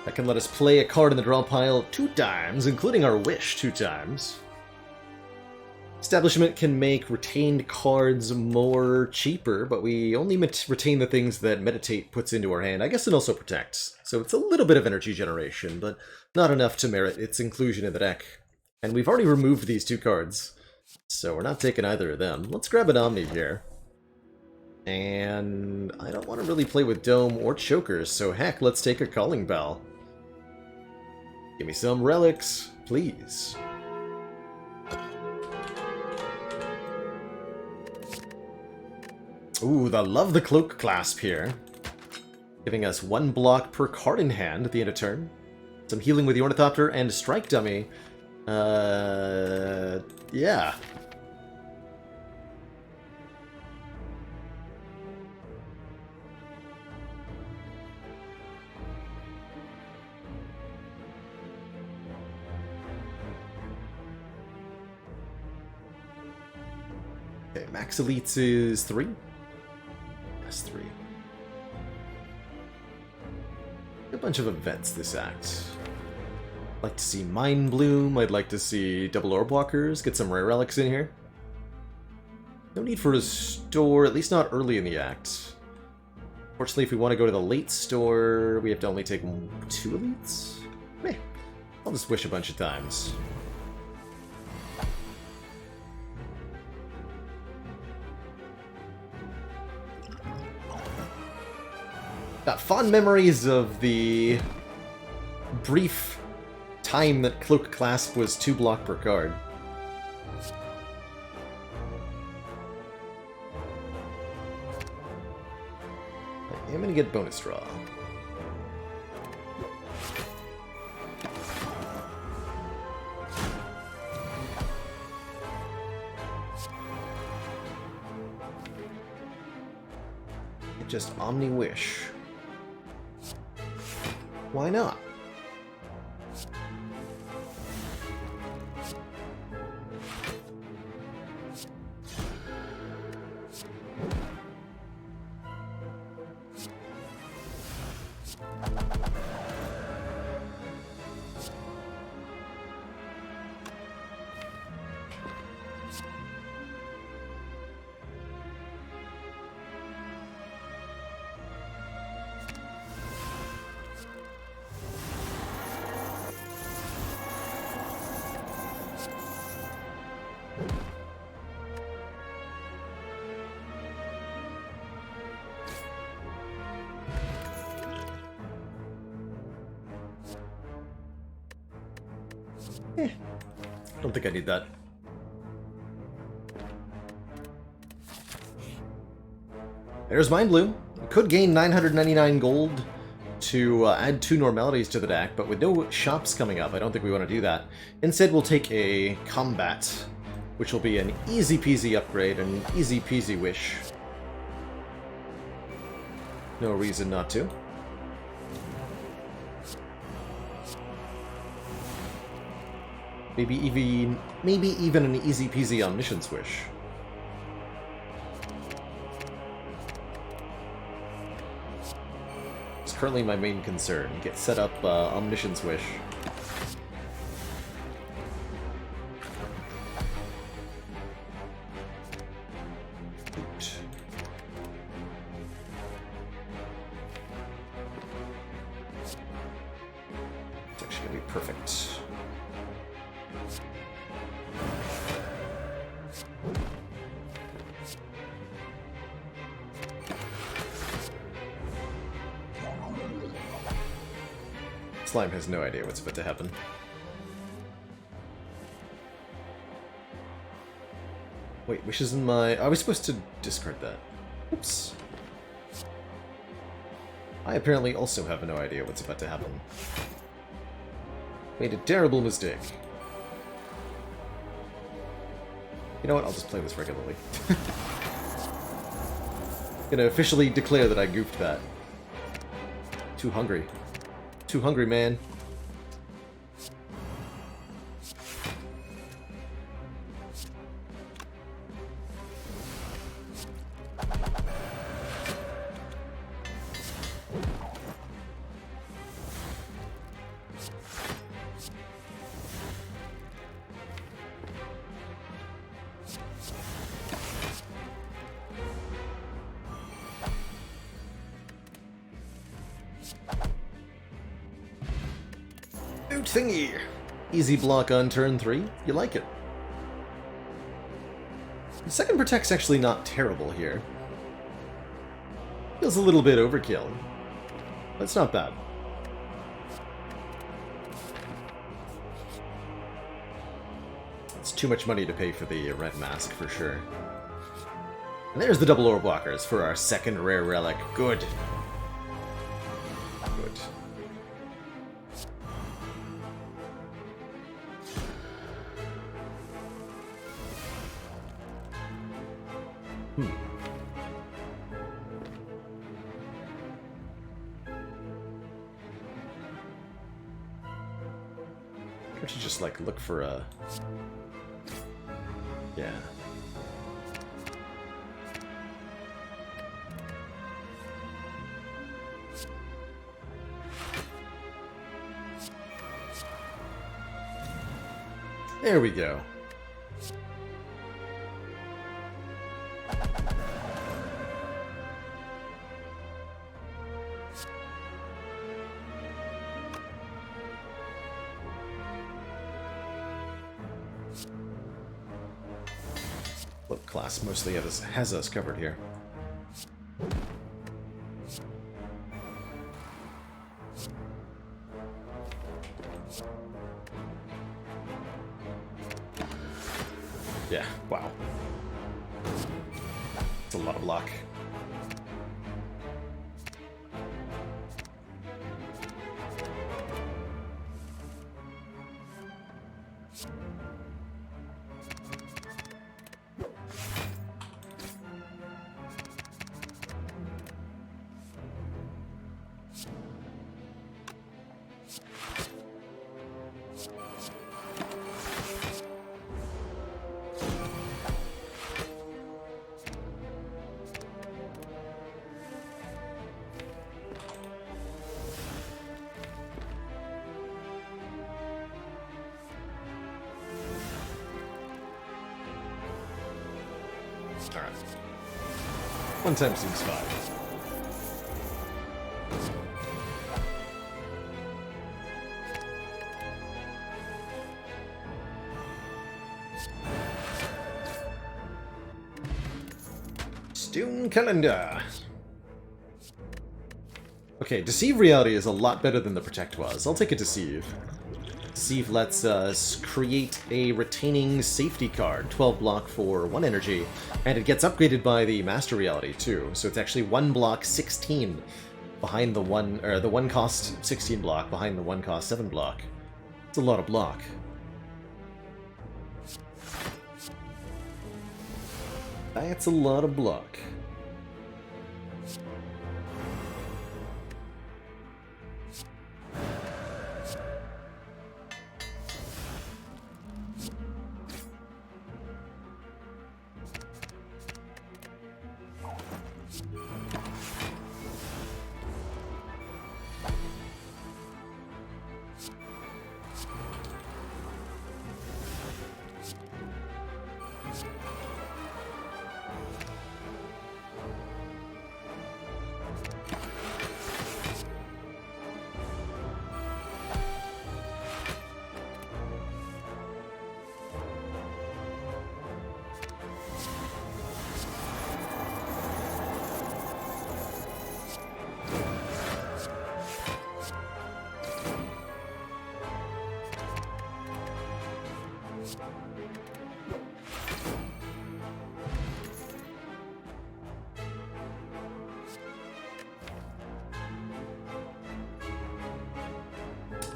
That can let us play a card in the draw pile 2 times, including our Wish 2 times. Establishment can make retained cards more cheaper, but we only retain the things that Meditate puts into our hand. I guess it also protects. So it's a little bit of energy generation, but not enough to merit its inclusion in the deck. And we've already removed these 2 cards, so we're not taking either of them. Let's grab an Omni here. And I don't want to really play with Dome or Chokers, so heck, let's take a Calling Bell. Give me some relics, please. Ooh, I love the Cloak Clasp here. Giving us 1 block per card in hand at the end of turn. Some healing with the Ornithopter and Strike Dummy. Yeah. Okay, Max Elites is 3. That's 3. A bunch of events this act. I'd like to see Mind Bloom, I'd like to see double Orb Walkers, get some rare relics in here. No need for a store, at least not early in the act. Fortunately, if we want to go to the late store, we have to only take 2 elites? Meh. I'll just wish a bunch of times. Got fond memories of the brief time that Cloak Clasp was 2 block per card. I am going to get bonus draw. Just Omni Wish. Why not? I don't think I need that. There's Mind Bloom. Could gain 999 gold to add 2 normalities to the deck, but with no shops coming up, I don't think we want to do that. Instead, we'll take a Combat, which will be an easy peasy upgrade, an easy peasy wish. No reason not to. Maybe even an easy peasy Omniscience Wish. It's currently my main concern. Get set up Omniscience Wish. It's actually gonna be perfect. Slime has no idea what's about to happen. Wait, wishes in my... I was supposed to discard that. Oops. I apparently also have no idea what's about to happen. Made a terrible mistake. You know what? I'll just play this regularly. Gonna officially declare that I goofed that. Too hungry. Too hungry, man. Thingy! Easy block on turn 3. You like it. The second Protect's actually not terrible here. Feels a little bit overkill. But it's not bad. It's too much money to pay for the red mask, for sure. And there's the double ore blockers for our second rare relic. Good. Good. Or to just like look for a... Yeah. There we go. Look, class mostly has us covered here. Yeah, wow. It's a lot of luck. Alright. One time seems fine. Stone Calendar. Okay, Deceive Reality is a lot better than the Protect was. I'll take a Deceive. Deceive lets us create a retaining safety card, 12 block for 1 energy, and it gets upgraded by the Master Reality too, so it's actually 1 block 16 behind the 1 cost 16 block behind the 1 cost 7 block. It's a lot of block. That's a lot of block.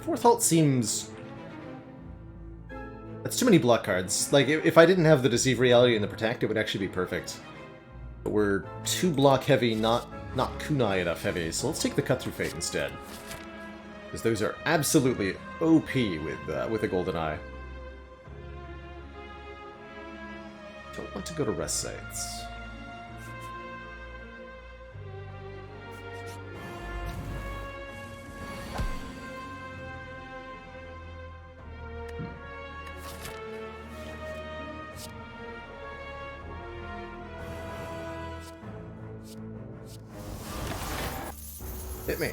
Fourth Halt seems... That's too many block cards. Like, if I didn't have the Deceive Reality and the Protect, it would actually be perfect. But we're 2 block heavy, not kunai enough heavy, so let's take the Cut Through Fate instead. Because those are absolutely OP with a Golden Eye. Don't want to go to rest sites. Hit me.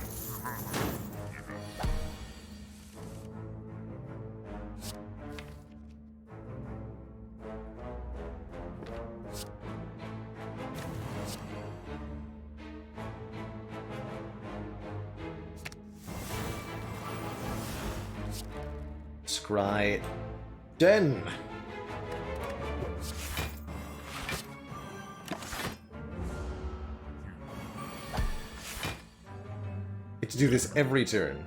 Scry Den. To do this every turn.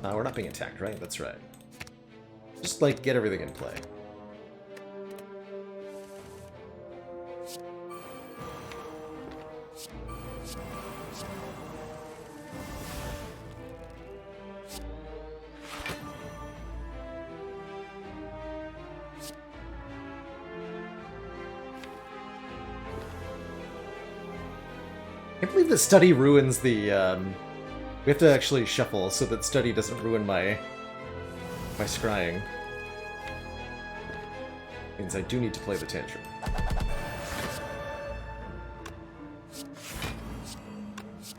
We're not being attacked, right? That's right. Just, like, get everything in play. I can't believe that Study ruins the, we have to actually shuffle so that Study doesn't ruin my scrying. Means I do need to play the Tantrum.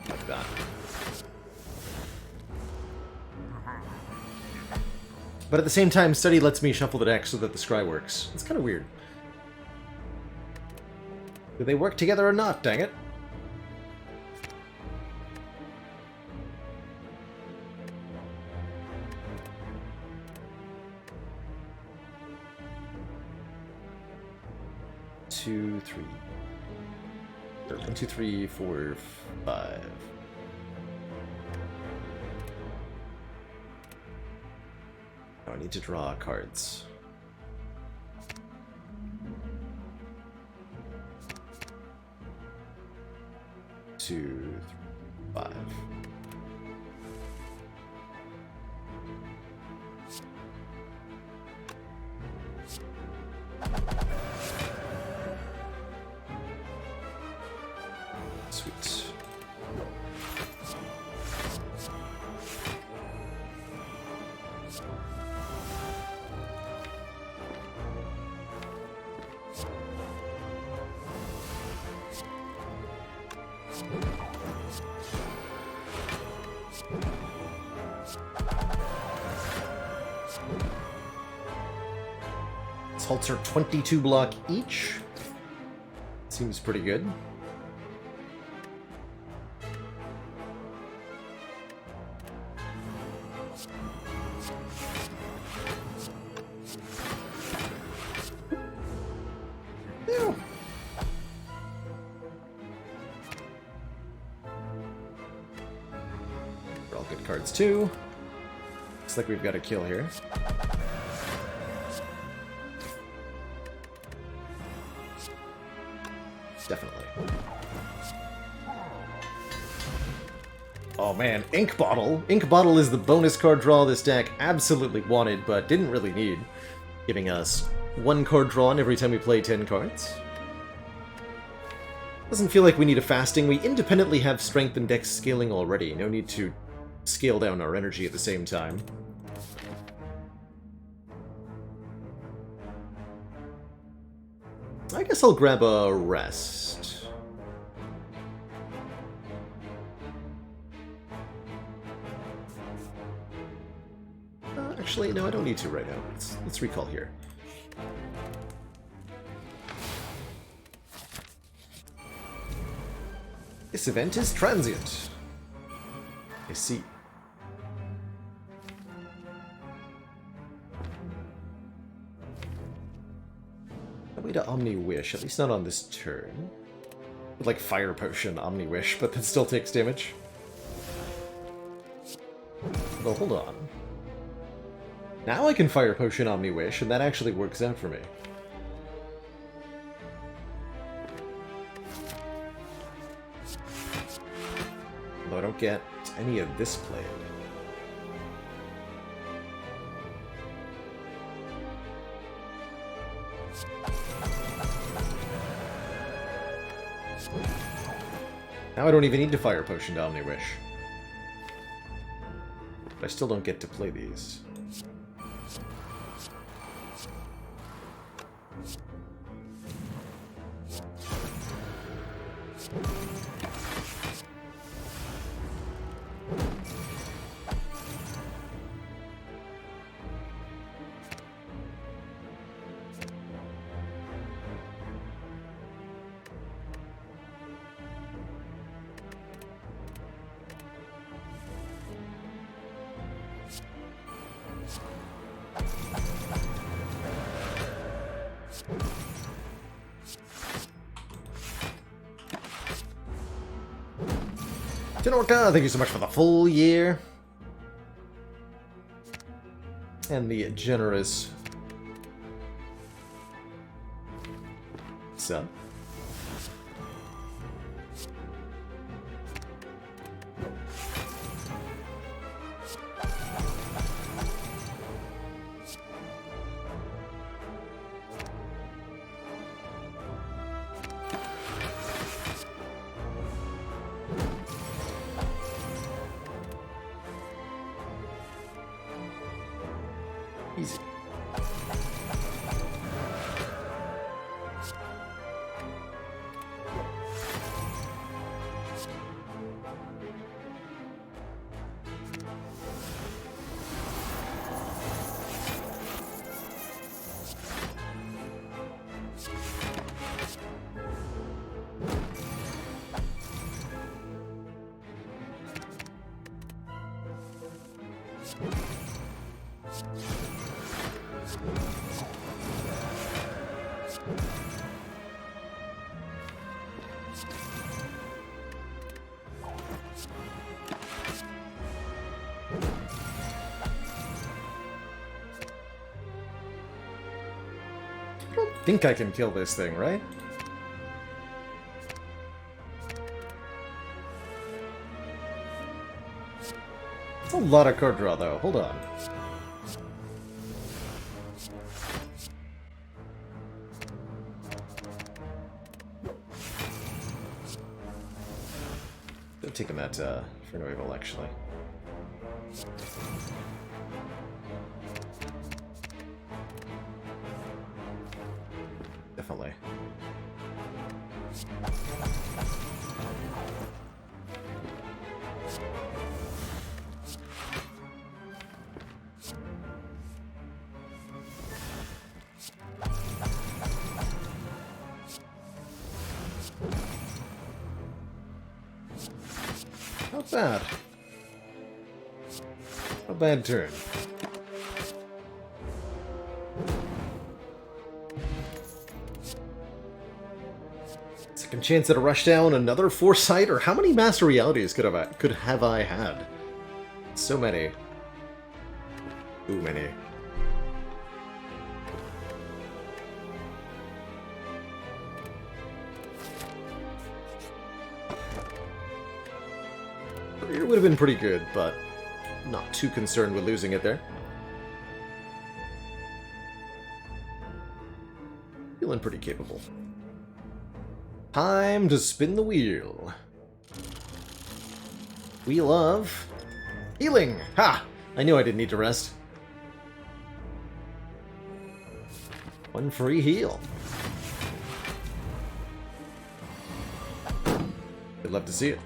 Like that. But at the same time, Study lets me shuffle the deck so that the scry works. It's kind of weird. Do they work together or not, dang it? 2, 3. Or 1, 2, 3, 4, 5. Oh, I need to draw cards. Two, 3, 5. Sweet. Halts are 22 block each. Seems pretty good. Ew. They're all good cards too. Looks like we've got a kill here. Definitely. Oh man, Ink Bottle! Ink Bottle is the bonus card draw this deck absolutely wanted, but didn't really need. Giving us 1 card drawn every time we play 10 cards. Doesn't feel like we need a fasting. We independently have strength and dex scaling already. No need to scale down our energy at the same time. I guess I'll grab a rest. Actually, no, I don't need to right now. Let's recall here. This event is transient. I see. Way to Omni Wish, at least not on this turn. Like Fire Potion Omni Wish, but that still takes damage. Well, hold on. Now I can Fire Potion Omni Wish, and that actually works out for me. Although I don't get any of this played. Now I don't even need to Fire Potion to Omni Wish. But I still don't get to play these. Tenorca, thank you so much for the full year. And the generous sub. Easy. I don't think I can kill this thing, right? It's a lot of card draw, though. Hold on. I'm taking that for no evil, actually. Definitely. Not bad. Not a bad turn. Second chance at a rushdown, another foresight, or how many master realities could have I had? So many. Too many. It would have been pretty good, but not too concerned with losing it there. Feeling pretty capable. Time to spin the wheel. Wheel of healing. Ha! I knew I didn't need to rest. One free heal. I'd love to see it.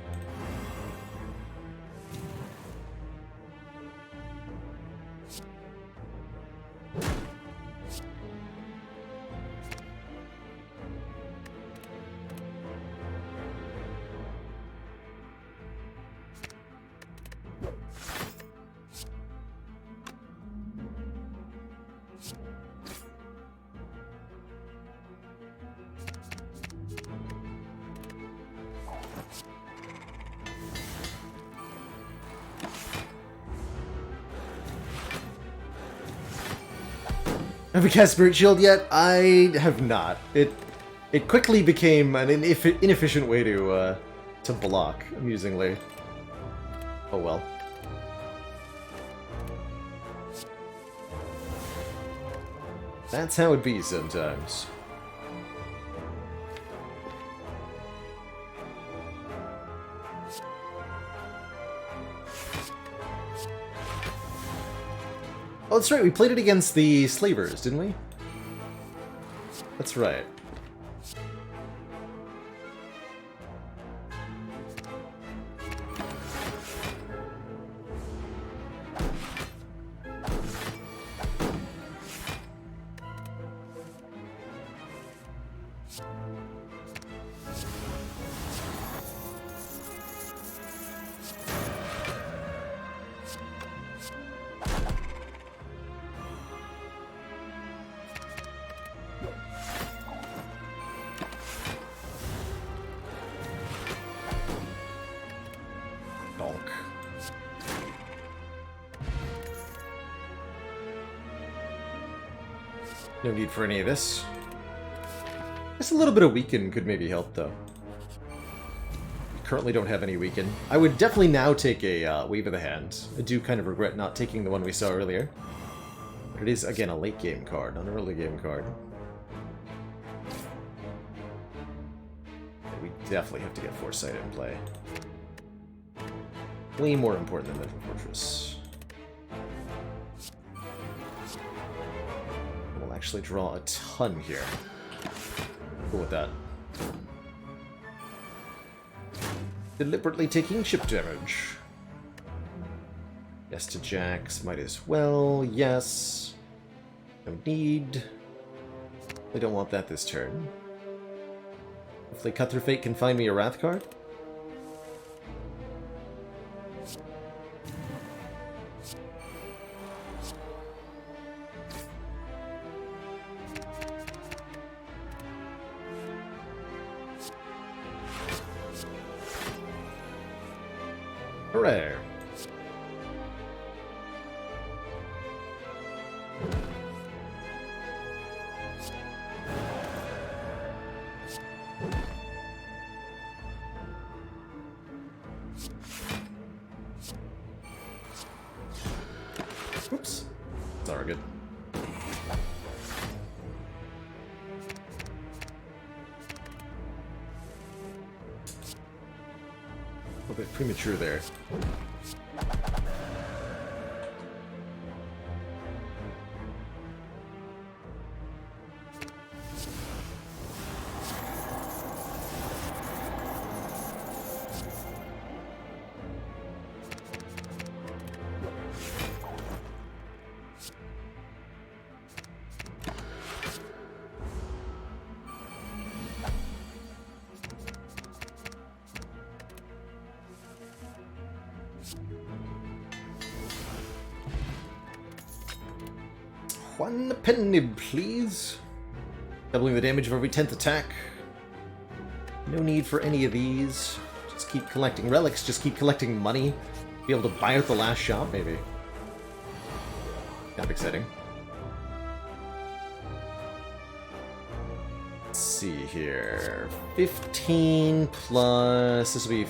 Have we cast Spirit Shield yet? I have not. It quickly became an inefficient way to block, amusingly. Oh well. That's how it be sometimes. Oh, that's right, we played it against the Slavers, didn't we? That's right. No need for any of this. Just a little bit of weaken could maybe help, though. Currently don't have any weaken. I would definitely now take a Wave of the Hand. I do kind of regret not taking the one we saw earlier. But it is, again, a late game card, not an early game card. We definitely have to get Foresight in play. Way more important than Mental Fortress. We'll actually draw a ton here. Cool with that. Deliberately taking chip damage. Yes to jacks, might as well. Yes. No need. I don't want that this turn. Hopefully Cut Through Fate can find me a Wrath card. Hooray! bit premature there. One penny, please. Doubling the damage of every 10th attack. No need for any of these. Just keep collecting relics, just keep collecting money. Be able to buy out the last shop, maybe. Kind of exciting. Let's see here. 15 plus... This will be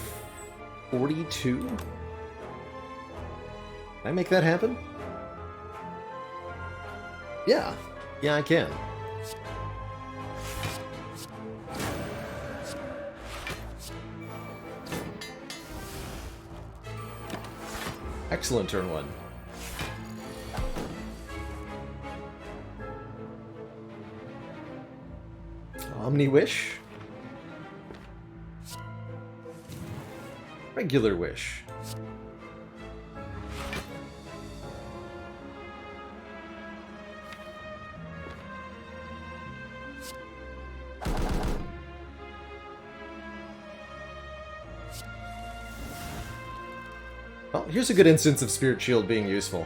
42? Can I make that happen? Yeah. Yeah, I can. Excellent turn one. Omni Wish. Regular Wish. Well, here's a good instance of Spirit Shield being useful.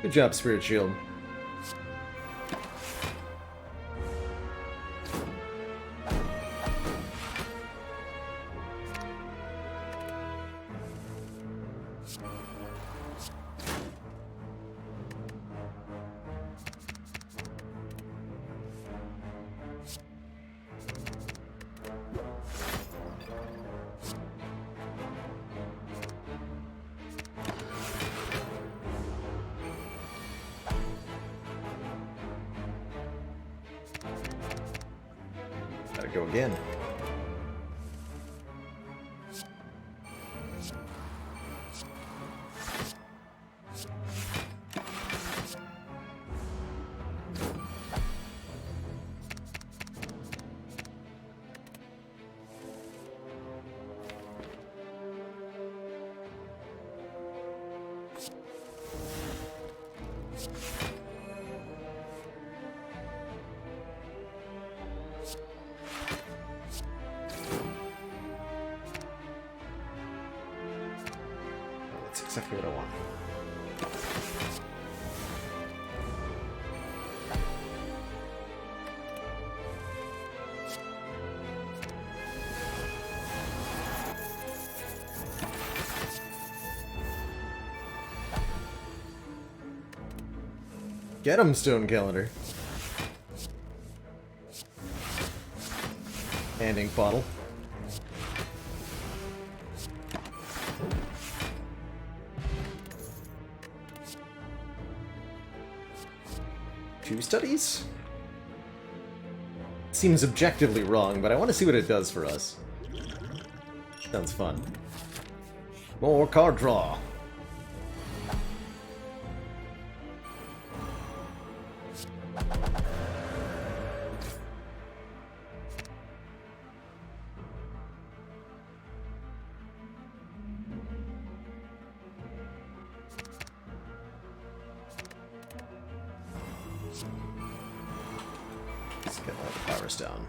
Good job, Spirit Shield. Gotta go again. That's exactly what I want. Get 'em, Stone Calendar. And ink bottle. Two studies? Seems objectively wrong, but I want to see what it does for us. Sounds fun. More card draw. Let's get all the powers down.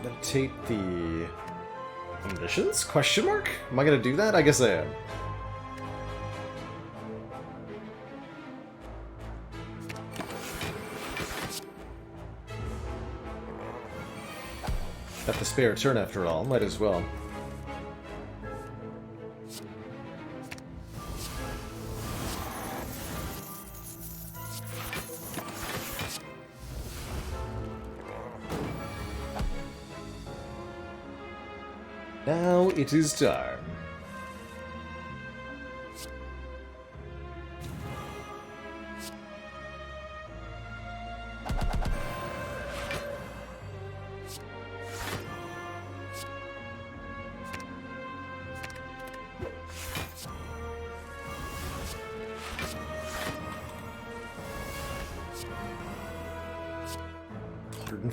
Meditate the conditions? Question mark? Am I gonna do that? I guess I am. Got the spare turn after all, might as well. Now it is time.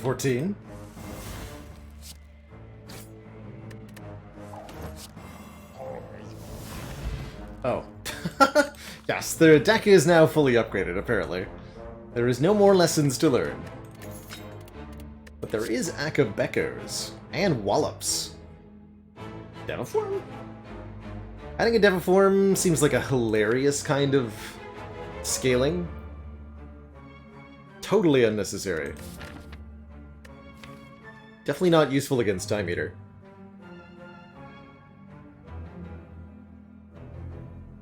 $114. Oh. Yes, the deck is now fully upgraded, apparently. There is no more lessons to learn. But there is Akabekos and Wallops. Devaform? Adding a Devaform seems like a hilarious kind of scaling. Totally unnecessary. Definitely not useful against Time Eater.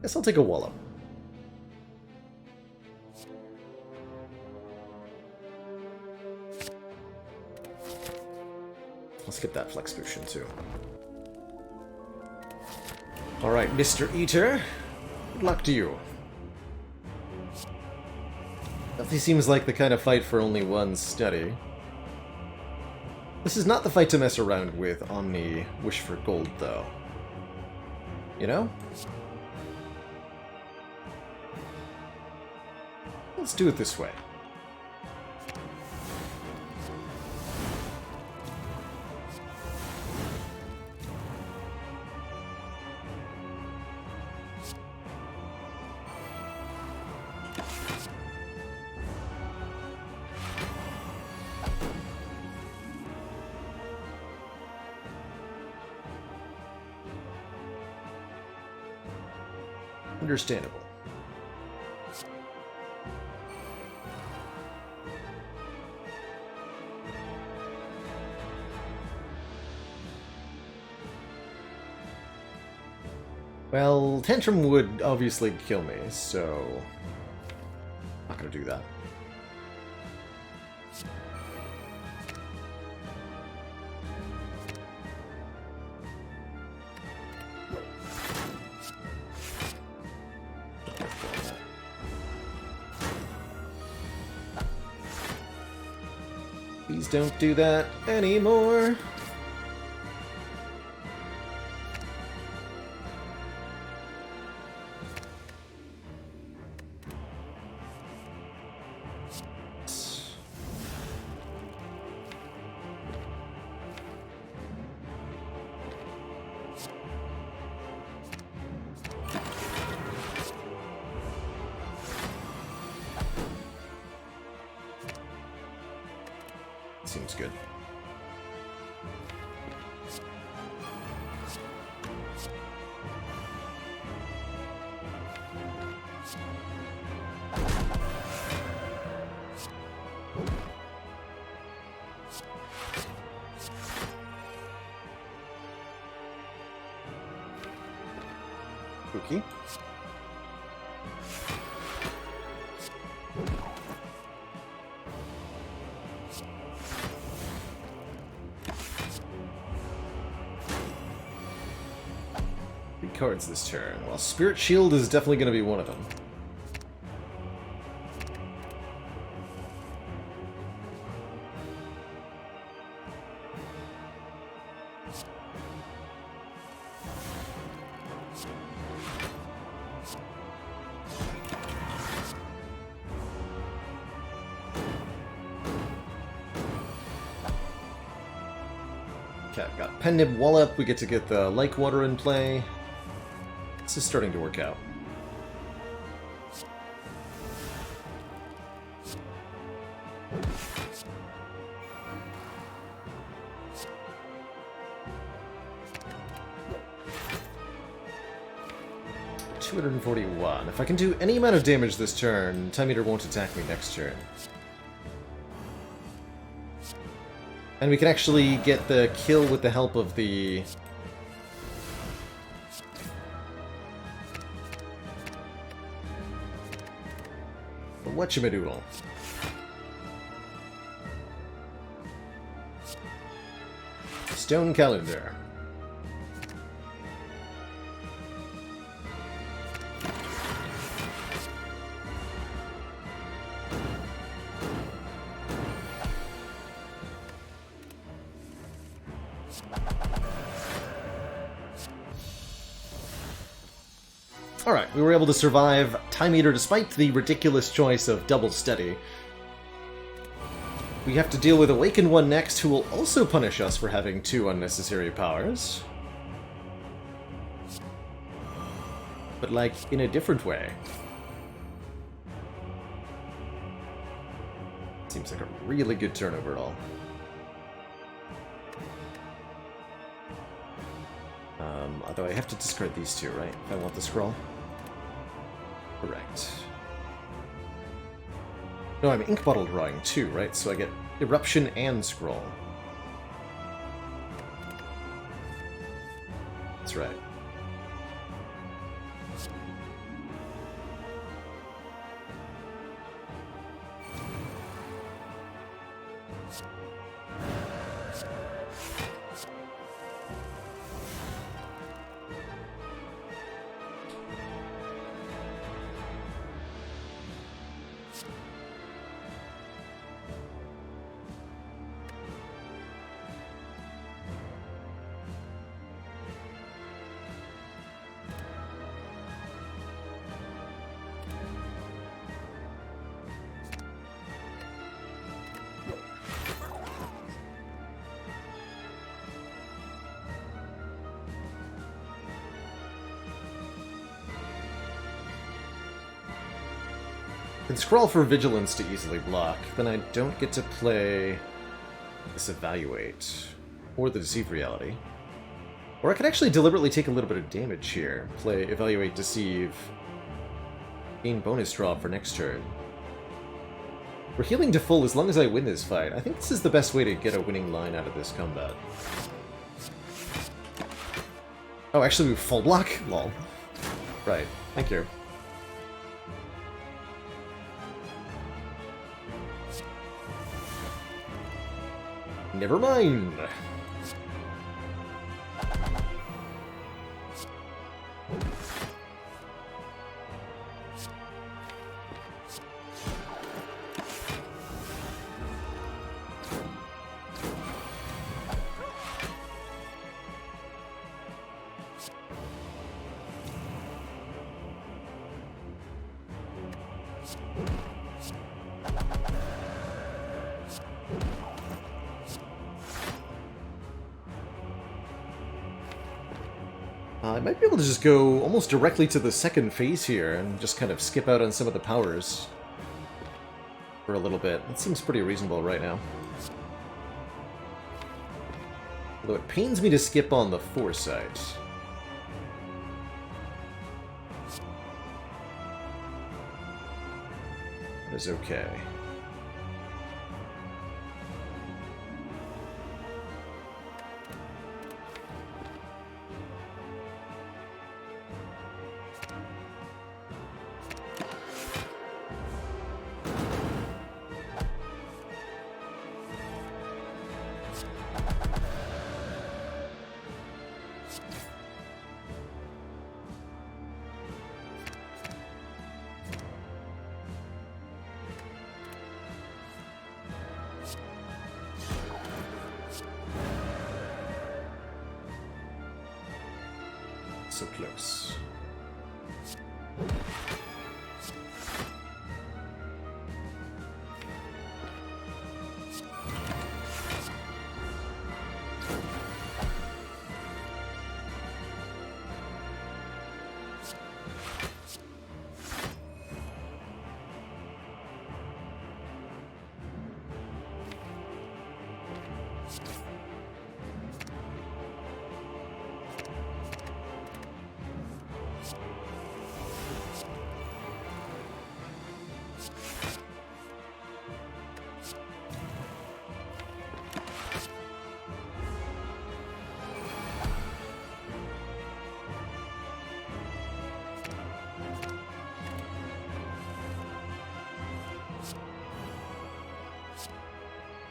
Guess I'll take a Wallop. I'll skip that Flex Potion too. Alright, Mr. Eater. Good luck to you. Definitely seems like the kind of fight for only one study. This is not the fight to mess around with Omni Wish for Gold, though. You know? Let's do it this way. Understandable. Well, Tantrum would obviously kill me, so... not gonna do that. Please don't do that anymore. Seems good. Cookie. Cards this turn. Well, Spirit Shield is definitely going to be one of them. Okay, I've got Pen Nib Wallop. We get to get the Like Water in play. This is starting to work out. $241. If I can do any amount of damage this turn, Time Eater won't attack me next turn. And we can actually get the kill with the help of the... whatchamadoodle. Stone Calendar. Alright, we were able to survive Time Eater despite the ridiculous choice of double steady. We have to deal with Awakened One next, who will also punish us for having 2 unnecessary powers. But, like, in a different way. Seems like a really good turn overall. Although I have to discard these 2, right? If I want the scroll? Correct. No, I'm ink bottle drawing too, right? So I get Eruption and Scroll. That's right. I can scroll for Vigilance to easily block, then I don't get to play this Evaluate, or the Deceive Reality. Or I could actually deliberately take a little bit of damage here, play Evaluate, Deceive, gain bonus draw for next turn. We're healing to full as long as I win this fight. I think this is the best way to get a winning line out of this combat. Oh, actually we full block? Lol. Right, thank you. Never mind. I might be able to just go almost directly to the second phase here and just kind of skip out on some of the powers for a little bit. That seems pretty reasonable right now. Although it pains me to skip on the Foresight. That is okay. So close.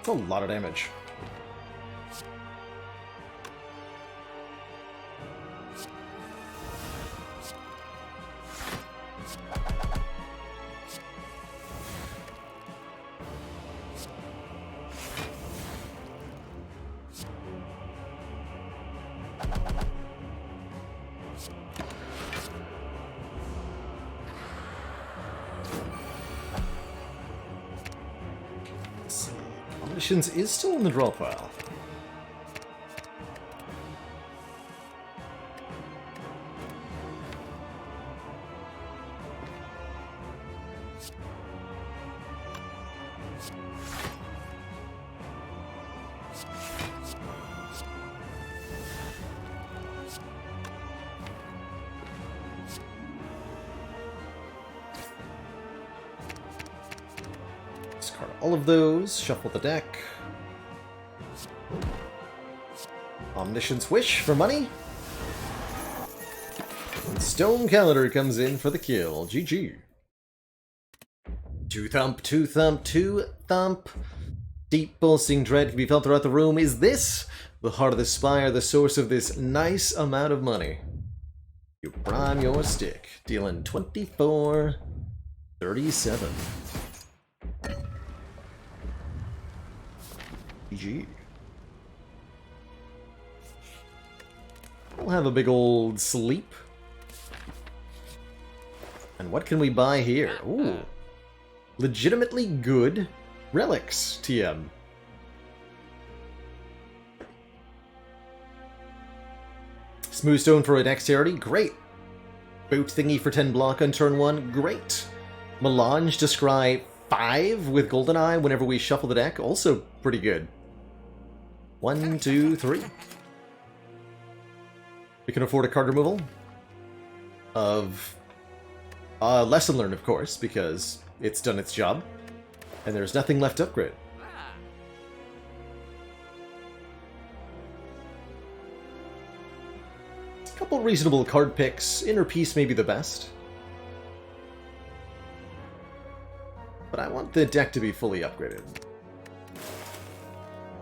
That's a lot of damage. Omniscience is still in the draw pile. Discard all of those, shuffle the deck. Omniscience Wish for money. And Stone Calendar comes in for the kill. GG. Two thump, two thump, two thump. Deep pulsing dread can be felt throughout the room. Is this the heart of the Spire, the source of this nice amount of money? You prime your stick, dealing 24.37. GG. We'll have a big old sleep. And what can we buy here? Ooh. Legitimately good relics, TM. Smooth Stone for a dexterity, great. Boot thingy for 10 block on turn 1, great. Melange to scry 5 with Goldeneye whenever we shuffle the deck, also pretty good. 1, 2, 3. We can afford a card removal of Lesson Learned, of course, because it's done its job, and there's nothing left to upgrade. A couple reasonable card picks. Inner Peace may be the best, but I want the deck to be fully upgraded.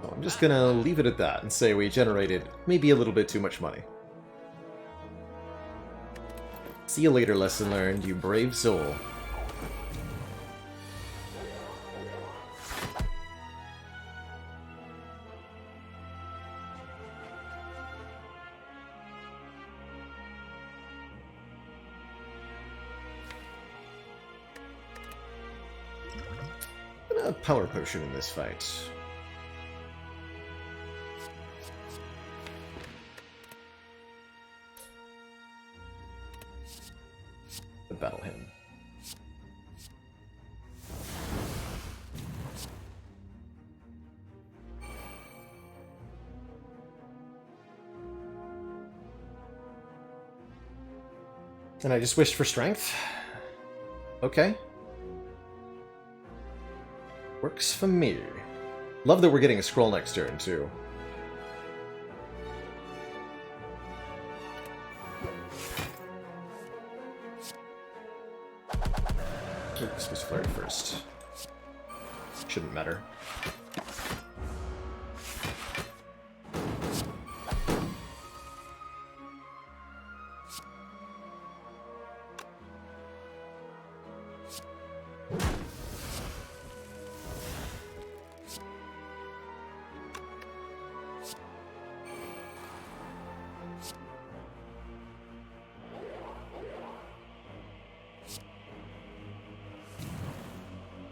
So I'm just gonna leave it at that and say we generated maybe a little bit too much money. See you later, Lesson Learned, you brave soul. I'm gonna Power Potion in this fight. Battle him. And I just wished for strength. Okay. Works for me. Love that we're getting a scroll next turn, too. This was flurry first. Shouldn't matter.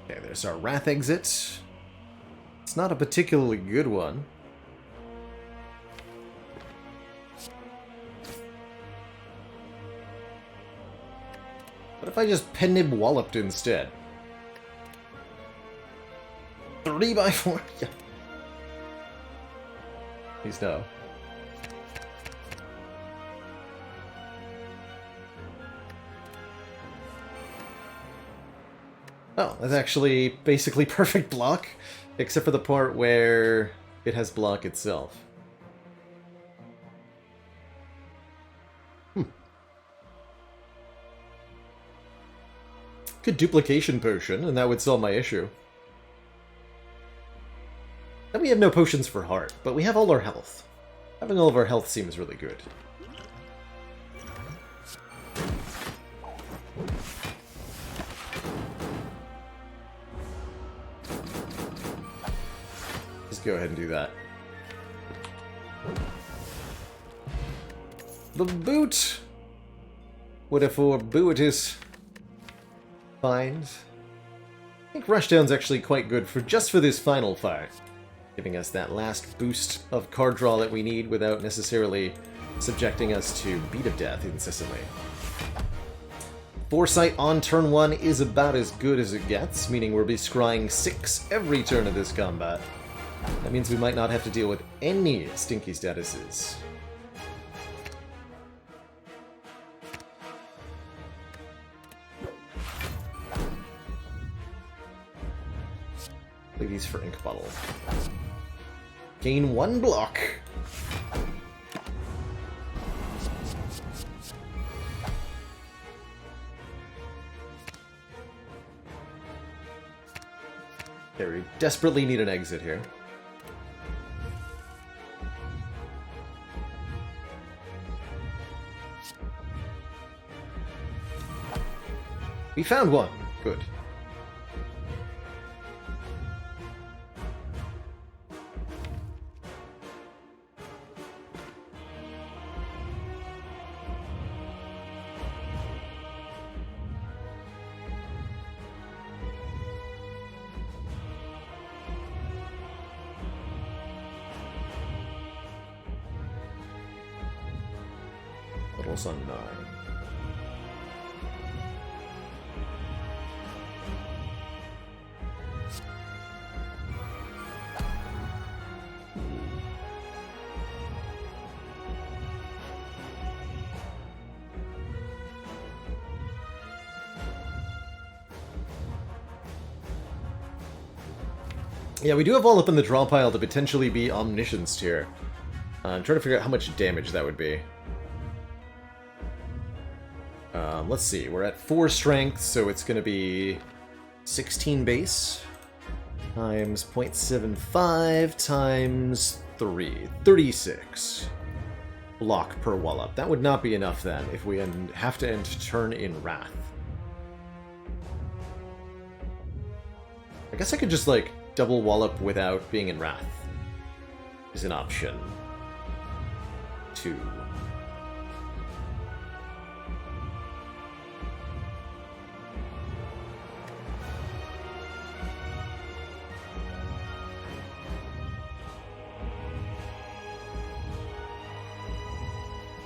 Okay, there's our Wrath exit. It's not a particularly good one. What if I just Penib Walloped instead? 3x4? Yeah. Please no. Oh, that's actually basically perfect block, except for the part where it has block itself. Good duplication potion, and that would solve my issue. And we have no potions for heart, but we have all our health. Having all of our health seems really good. Just go ahead and do that. The boot! Whatever boot is find. I think Rushdown's actually quite good for just for this final fight. giving us that last boost of card draw that we need without necessarily subjecting us to beat of death incessantly. Foresight on turn 1 is about as good as it gets, meaning we'll be scrying 6 every turn of this combat. That means we might not have to deal with any stinky statuses. Play these for Ink Bottle. Gain 1 block. Okay, we desperately need an exit here. We found one. Good. Little Sun 9. Yeah, we do have all up in the draw pile to potentially be Omniscience here. I'm trying to figure out how much damage that would be. Let's see, we're at 4 strength, so it's going to be 16 base times 0.75 times 3. 36 block per wallop. That would not be enough then if we have to end turn in Wrath. I guess I could just, like, double wallop without being in Wrath is an option. 2.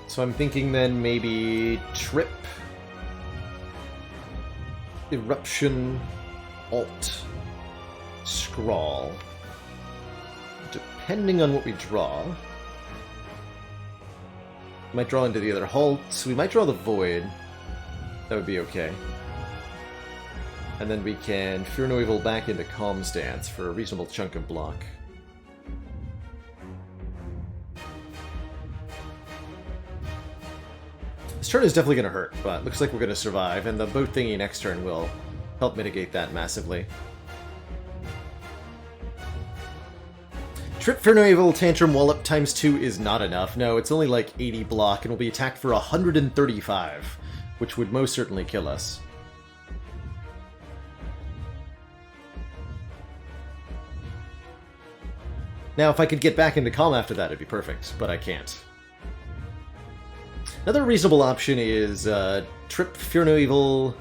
So I'm thinking then maybe Trip, Eruption, Alt, Scrawl, depending on what we draw. We might draw into the other Halt, we might draw the Void. That would be okay. And then we can Fear No Evil back into Calm Stance for a reasonable chunk of block. This turn is definitely going to hurt, but looks like we're going to survive, and the boat thingy next turn will help mitigate that massively. Trip, Fear No Evil, Tantrum, Wallop times 2 is not enough. No, it's only like 80 block, and will be attacked for 135, which would most certainly kill us. Now, if I could get back into Calm after that, it'd be perfect, but I can't. Another reasonable option is Trip, Fear No Evil,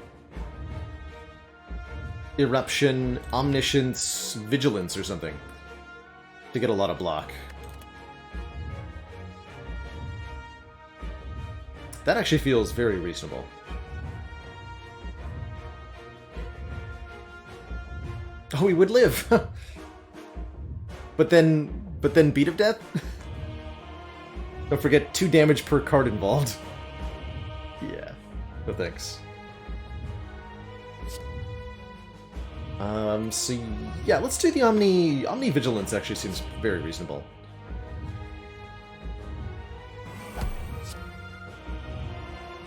Eruption, Omniscience, Vigilance or something to get a lot of block. That actually feels very reasonable. Oh, we would live! But then Beat of Death? Don't forget 2 damage per card involved. Yeah, no thanks. So yeah, let's do the Omni Vigilance. Actually seems very reasonable.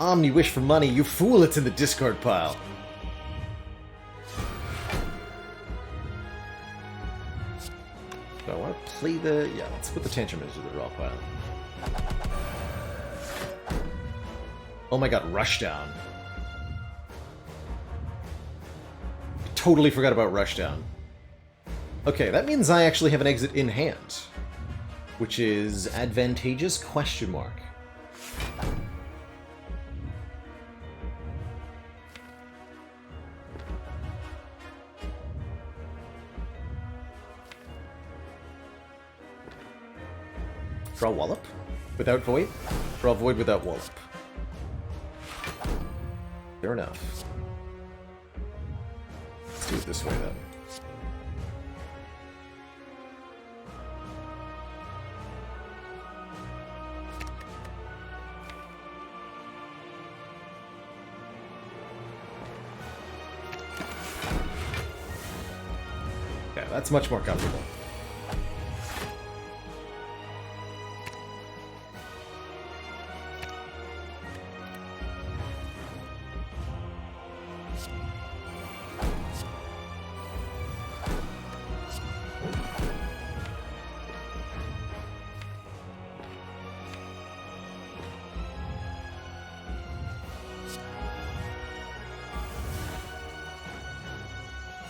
Omni Wish for money, you fool! It's in the discard pile. Do I want to play the? Yeah, let's put the Tantrum into the draw pile. Oh my god, Rushdown. Totally forgot about Rushdown. Okay, that means I actually have an exit in hand, which is advantageous question mark. Draw Wallop? Without Void? Draw Void without Wallop. Fair enough. Let's do it this way, then. Okay, that's much more comfortable.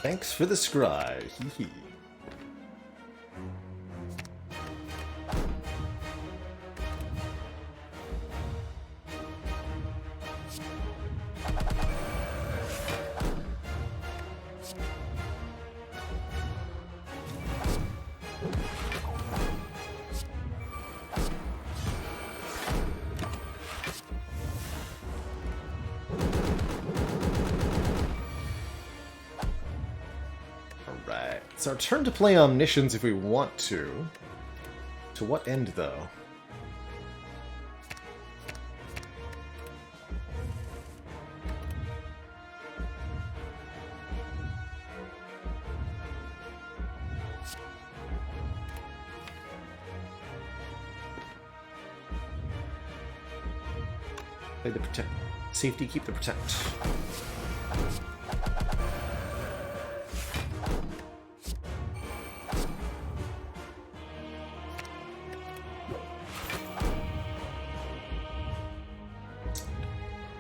Thanks for the scry. Hee hee. It's our turn to play Omniscience if we want to. To what end, though? Play the protect. Safety, keep the protect.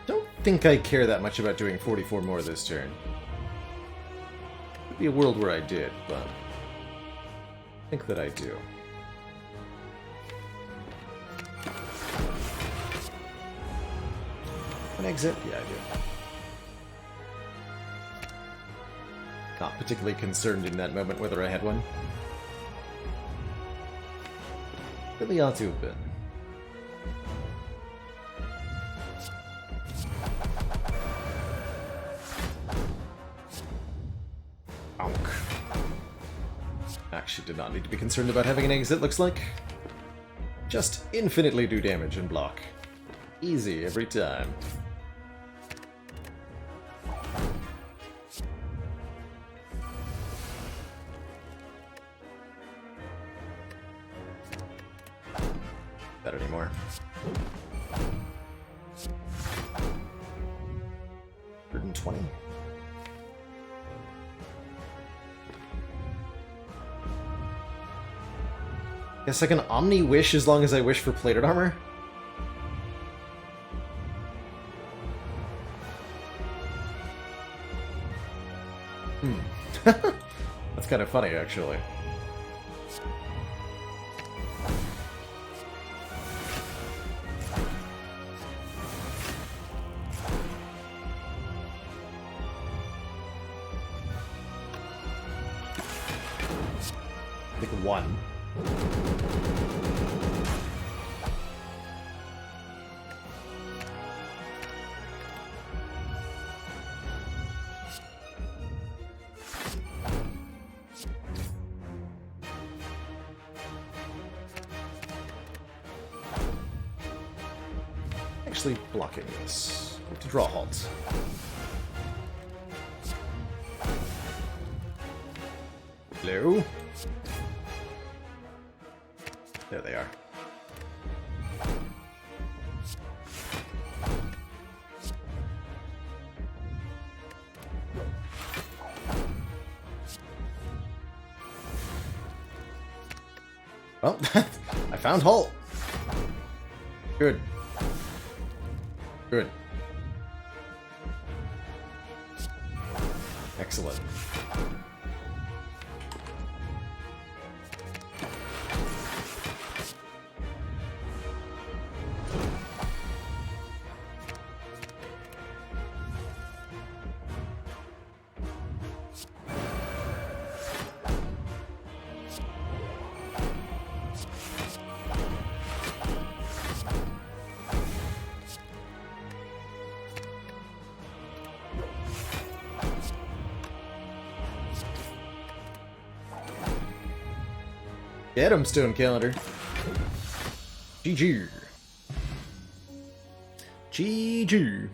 I think I care that much about doing 44 more this turn. Could be a world where I did, but I think that I do. An exit? Yeah, I do. Not particularly concerned in that moment whether I had one. Really ought to have been. Actually did not need to be concerned about having an exit, looks like. Just infinitely do damage and block. Easy every time. Not anymore. $120. Guess I can Omni Wish as long as I wish for plated armor? That's kind of funny, actually. I think one. Actually blocking this. I have to draw halt. Hello? There they are. Well, I found halt. Good. Good. Excellent. Get him, Stone Calendar. GG. GG.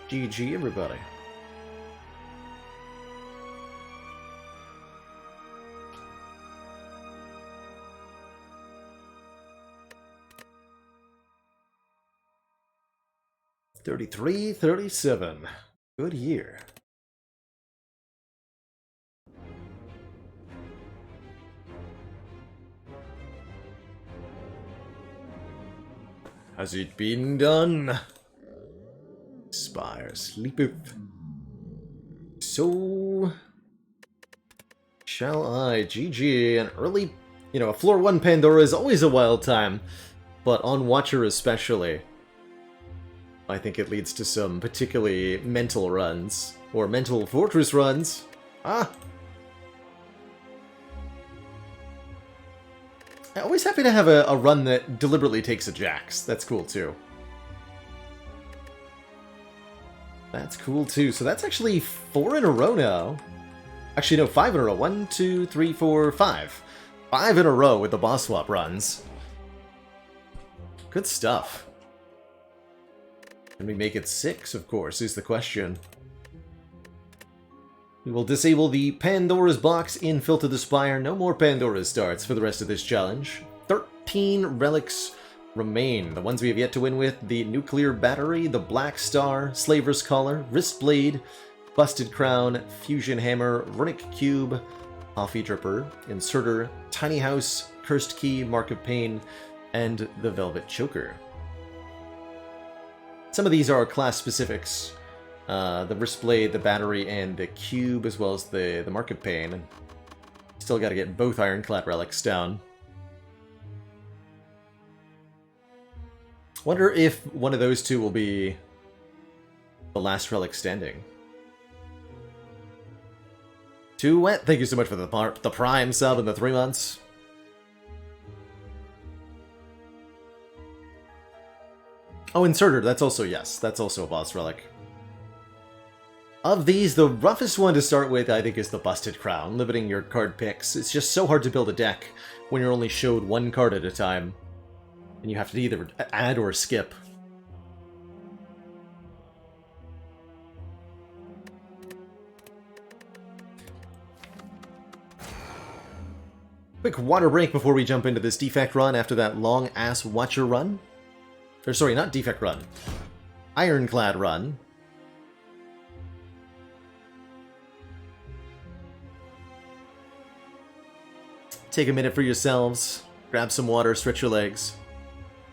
GG, everybody. $33.37. Good year. Has it been done? Spire sleepeth. So shall I. GG. An early, a floor 1 Pandora is always a wild time, but on Watcher especially, I think it leads to some particularly mental runs, or mental fortress runs. Ah! I'm always happy to have a run that deliberately takes a Jax. That's cool too. That's cool too. So that's actually 4 in a row now. Actually, no, 5 in a row. 1, 2, 3, 4, 5. 5 in a row with the boss swap runs. Good stuff. Can we make it 6, of course, is the question. We will disable the Pandora's box in Filter the Spire. No more Pandora's starts for the rest of this challenge. 13 relics remain. The ones we have yet to win with: the Nuclear Battery, the Black Star, Slaver's Collar, Wrist Blade, Busted Crown, Fusion Hammer, Runic Cube, Coffee Dripper, Inserter, Tiny House, Cursed Key, Mark of Pain, and the Velvet Choker. Some of these are class specifics. The Wrist Blade, the Battery, and the Cube, as well as the Mark of Pain. Still gotta get both Ironclad relics down. Wonder if one of those two will be the last relic standing. Too Wet, thank you so much for the Prime sub and the 3 months. Oh, Inserter, that's also, yes, that's also a boss relic. Of these, the roughest one to start with, I think, is the Busted Crown, limiting your card picks. It's just so hard to build a deck when you're only showed 1 card at a time, and you have to either add or skip. Quick water break before we jump into this defect run after that long-ass Watcher run. Or sorry, not defect run. Ironclad run. Take a minute for yourselves, grab some water, stretch your legs,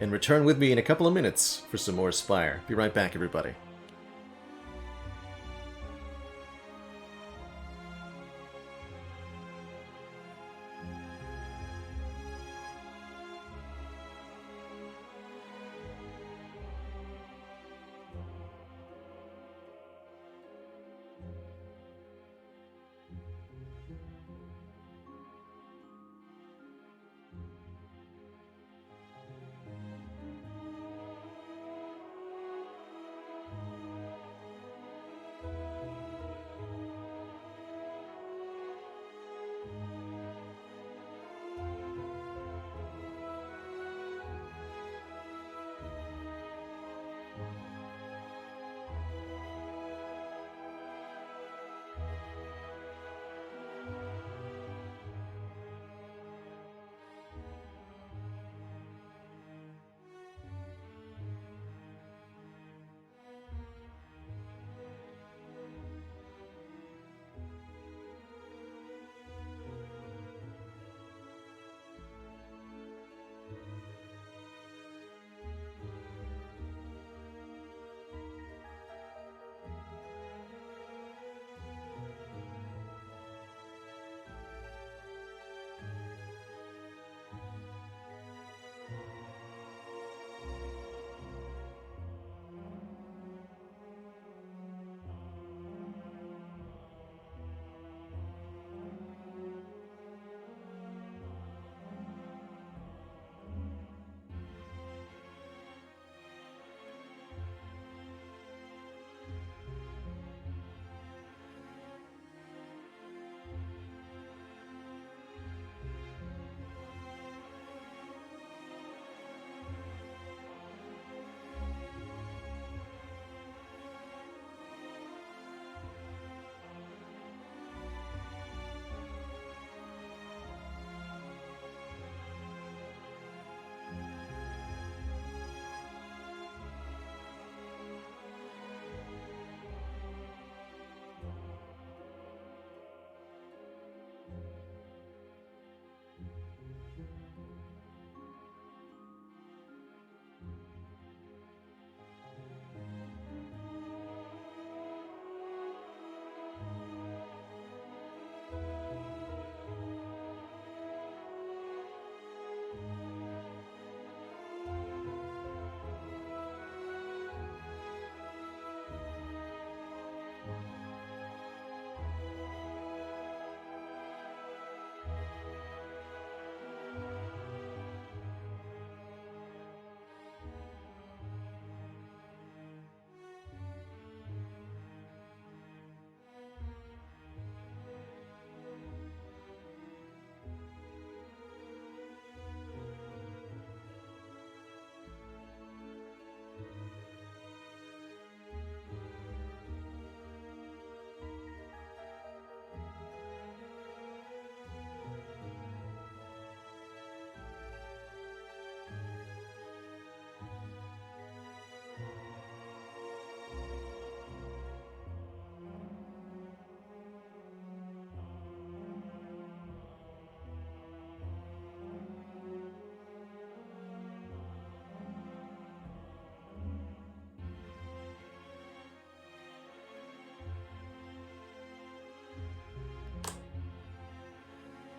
and return with me in a couple of minutes for some more Spire. Be right back, everybody.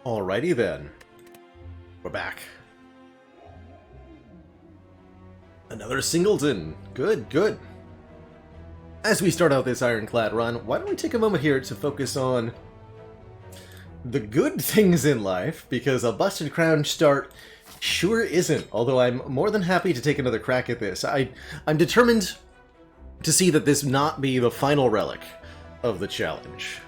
Alrighty then. We're back. Another singleton. Good, good. As we start out this Ironclad run, why don't we take a moment here to focus on the good things in life, because a busted crown start sure isn't, although I'm more than happy to take another crack at this. I'm determined to see that this not be the final relic of the challenge.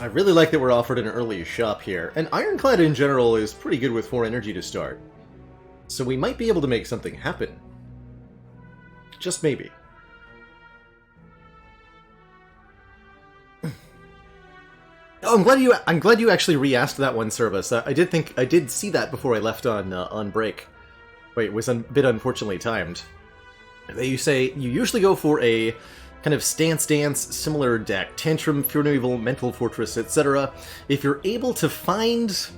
I really like that we're offered an early shop here, and Ironclad in general is pretty good with 4 energy to start. So we might be able to make something happen. Just maybe. Oh, I'm glad you actually re-asked that one, Service. I did see that before I left on break. Wait, it was a bit unfortunately timed. You say you usually go for a kind of stance similar deck, Tantrum, Fear No Evil, Mental Fortress, etc. If you're able to find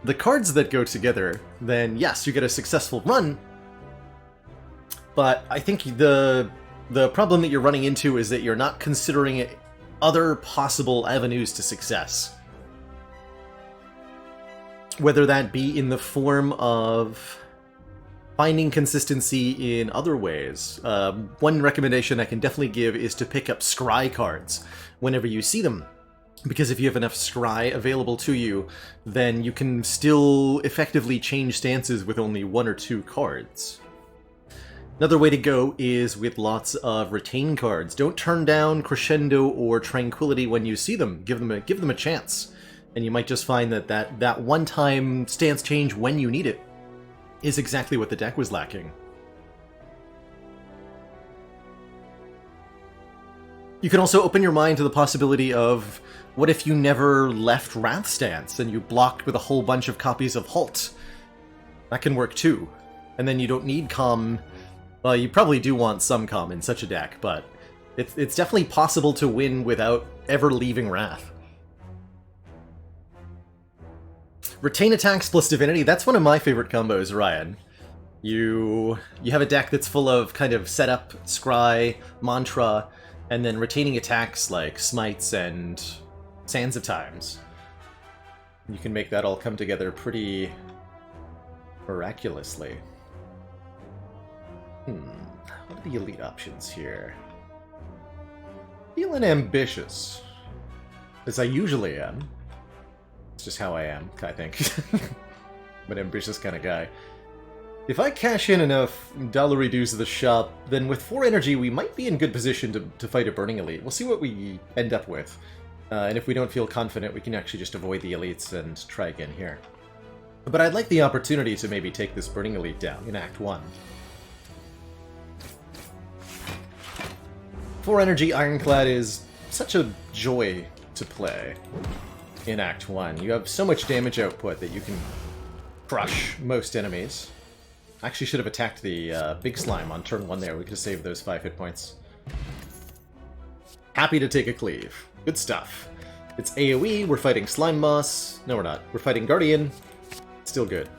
the cards that go together, then yes, you get a successful run. But I think the problem that you're running into is that you're not considering other possible avenues to success. Whether that be in the form of finding consistency in other ways. One recommendation I can definitely give is to pick up scry cards whenever you see them. Because if you have enough scry available to you, then you can still effectively change stances with only 1 or 2 cards. Another way to go is with lots of retain cards. Don't turn down Crescendo or Tranquility when you see them. Give them a chance. And you might just find that one-time stance change when you need it is exactly what the deck was lacking. You can also open your mind to the possibility of, what if you never left Wrath Stance and you blocked with a whole bunch of copies of Halt? That can work too. And then you don't need Calm. Well, you probably do want some Calm in such a deck, but it's definitely possible to win without ever leaving Wrath. Retain attacks plus Divinity, that's one of my favorite combos, Ryan. You have a deck that's full of kind of setup, scry, mantra, and then retaining attacks like Smites and Sands of Times. You can make that all come together pretty miraculously. What are the elite options here? Feeling ambitious, as I usually am. It's just how I am, I think. I'm an ambitious kind of guy. If I cash in enough dollar dues to the shop, then with 4 energy we might be in good position to fight a Burning Elite. We'll see what we end up with. And if we don't feel confident, we can actually just avoid the elites and try again here. But I'd like the opportunity to maybe take this Burning Elite down in Act 1. 4 energy Ironclad is such a joy to play in Act 1. You have so much damage output that you can crush most enemies. I actually should have attacked the big slime on turn 1 there. We could have saved those 5 hit points. Happy to take a cleave. Good stuff. It's AoE, we're fighting Slime Moss. No, we're not. We're fighting Guardian. Still good.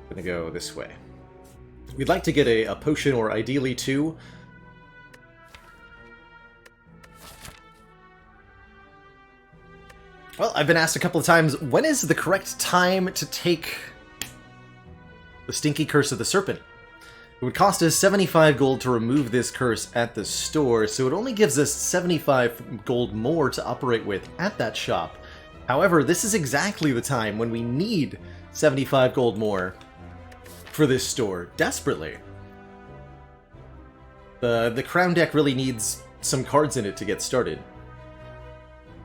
Gonna go this way. We'd like to get a potion, or ideally 2. Well, I've been asked a couple of times, when is the correct time to take the Stinky Curse of the Serpent? It would cost us 75 gold to remove this curse at the store, so it only gives us 75 gold more to operate with at that shop. However, this is exactly the time when we need 75 gold more for this store, desperately. The Crown deck really needs some cards in it to get started.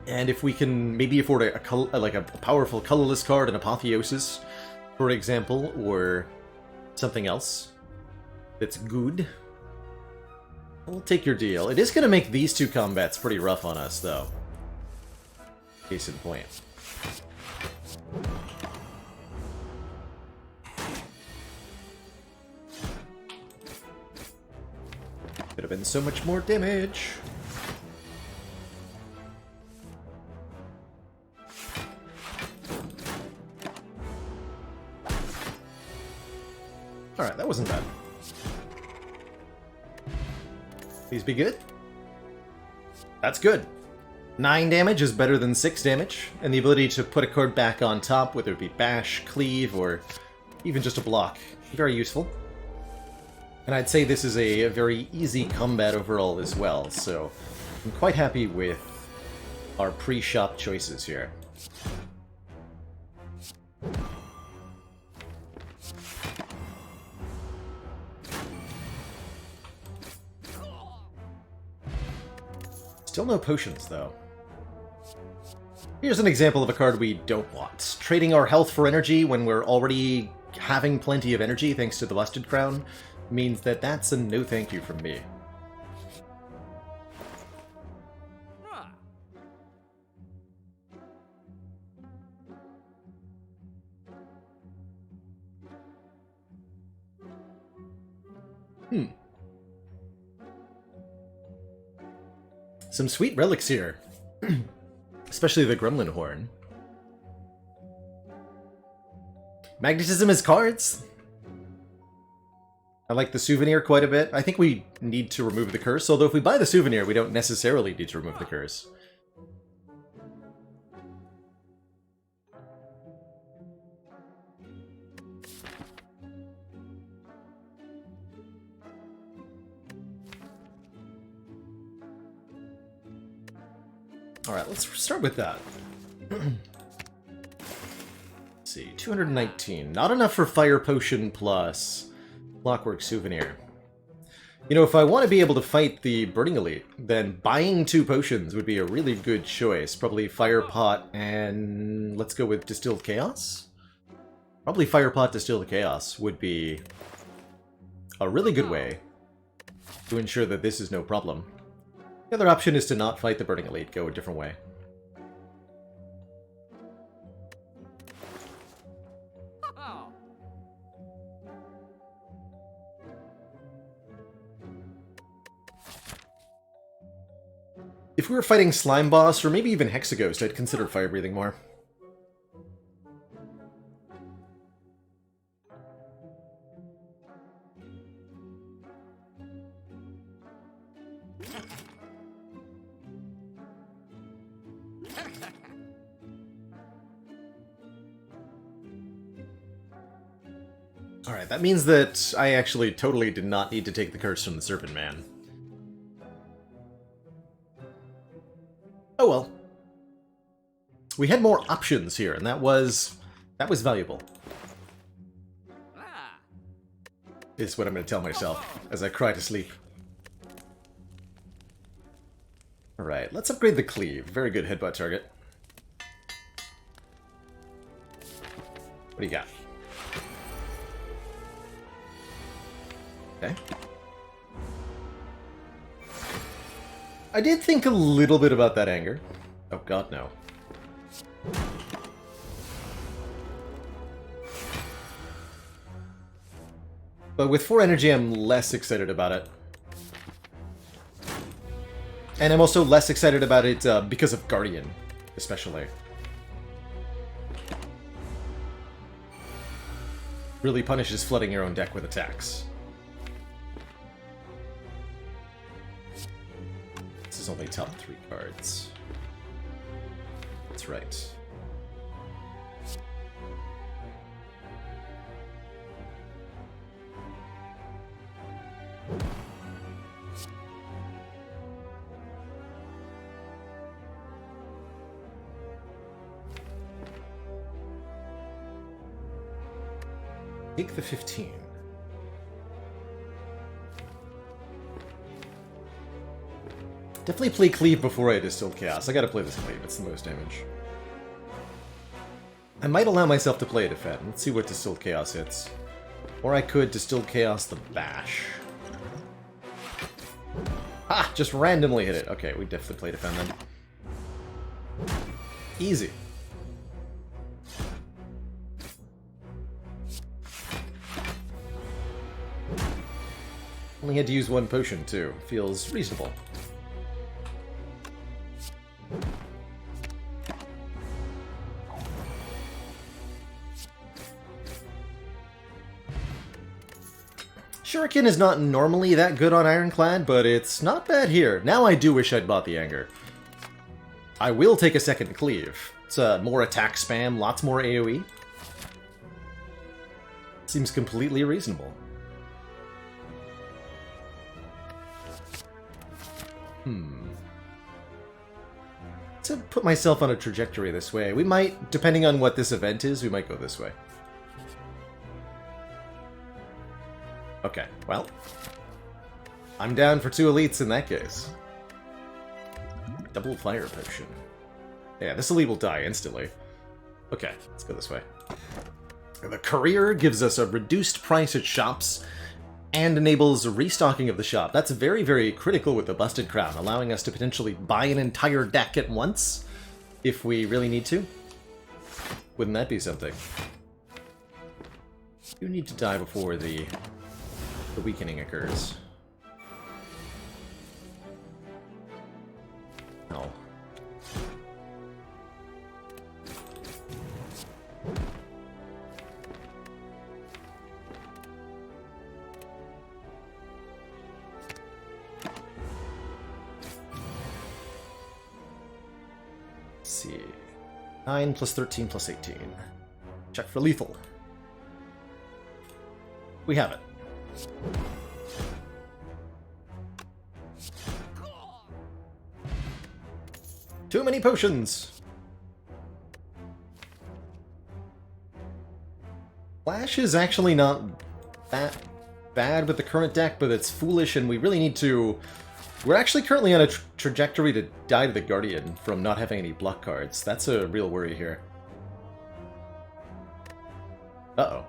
And if we can maybe afford a powerful colorless card, an Apotheosis, for example, or something else that's good, we'll take your deal. It is going to make these 2 combats pretty rough on us, though. Case in point. Could have been so much more damage. Alright, that wasn't bad. Please be good. That's good. 9 damage is better than 6 damage, and the ability to put a card back on top, whether it be bash, cleave, or even just a block, very useful. And I'd say this is a very easy combat overall as well, so I'm quite happy with our pre-shop choices here. Still no potions, though. Here's an example of a card we don't want. Trading our health for energy when we're already having plenty of energy thanks to the Lusted Crown means that that's a no thank you from me. Some sweet relics here. Especially the Gremlin Horn. Magnetism is cards! I like the souvenir quite a bit. I think we need to remove the curse, although if we buy the souvenir, we don't necessarily need to remove the curse. Alright, let's start with that. Let's see, 219. Not enough for Fire Potion plus Clockwork Souvenir. You know, if I want to be able to fight the Burning Elite, then buying 2 potions would be a really good choice. Probably Fire Pot and... let's go with Distilled Chaos? Probably Fire Pot, Distilled Chaos would be a really good way to ensure that this is no problem. The other option is to not fight the Burning Elite, go a different way. If we were fighting Slime Boss, or maybe even Hexaghost, I'd consider Fire Breathing more. Alright, that means that I actually totally did not need to take the curse from the Serpent Man. Oh well. We had more options here, and that was valuable. Is what I'm going to tell myself as I cry to sleep. Alright, let's upgrade the Cleave. Very good headbutt target. What do you got? Okay. I did think a little bit about that anger. Oh god, no. But with 4 energy, I'm less excited about it. And I'm also less excited about it because of Guardian, especially. Really punishes flooding your own deck with attacks. This is only top 3 cards. That's right. Take the 15. Definitely play Cleave before I Distilled Chaos. I gotta play this Cleave, it's the most damage. I might allow myself to play a Defend. Let's see what Distilled Chaos hits. Or I could Distilled Chaos the Bash. Ah! Just randomly hit it. Okay, we definitely play Defend then. Easy. Only had to use 1 potion, too. Feels reasonable. Shuriken is not normally that good on Ironclad, but it's not bad here. Now I do wish I'd bought the Anger. I will take a second Cleave. It's more attack spam, lots more AoE. Seems completely reasonable. To put myself on a trajectory this way, we might, depending on what this event is, we might go this way. Okay, well, I'm down for 2 elites in that case. Double fire potion. Yeah, this elite will die instantly. Okay, let's go this way. The courier gives us a reduced price at shops and enables restocking of the shop. That's very, very critical with the Busted Crown, allowing us to potentially buy an entire deck at once if we really need to. Wouldn't that be something? You need to die before the weakening occurs. No. Let's see. 9 plus 13 plus 18. Check for lethal. We have it. Too many potions! Flash is actually not that bad with the current deck, but it's foolish and we really need to... We're actually currently on a trajectory to die to the Guardian from not having any block cards. That's a real worry here. Uh-oh.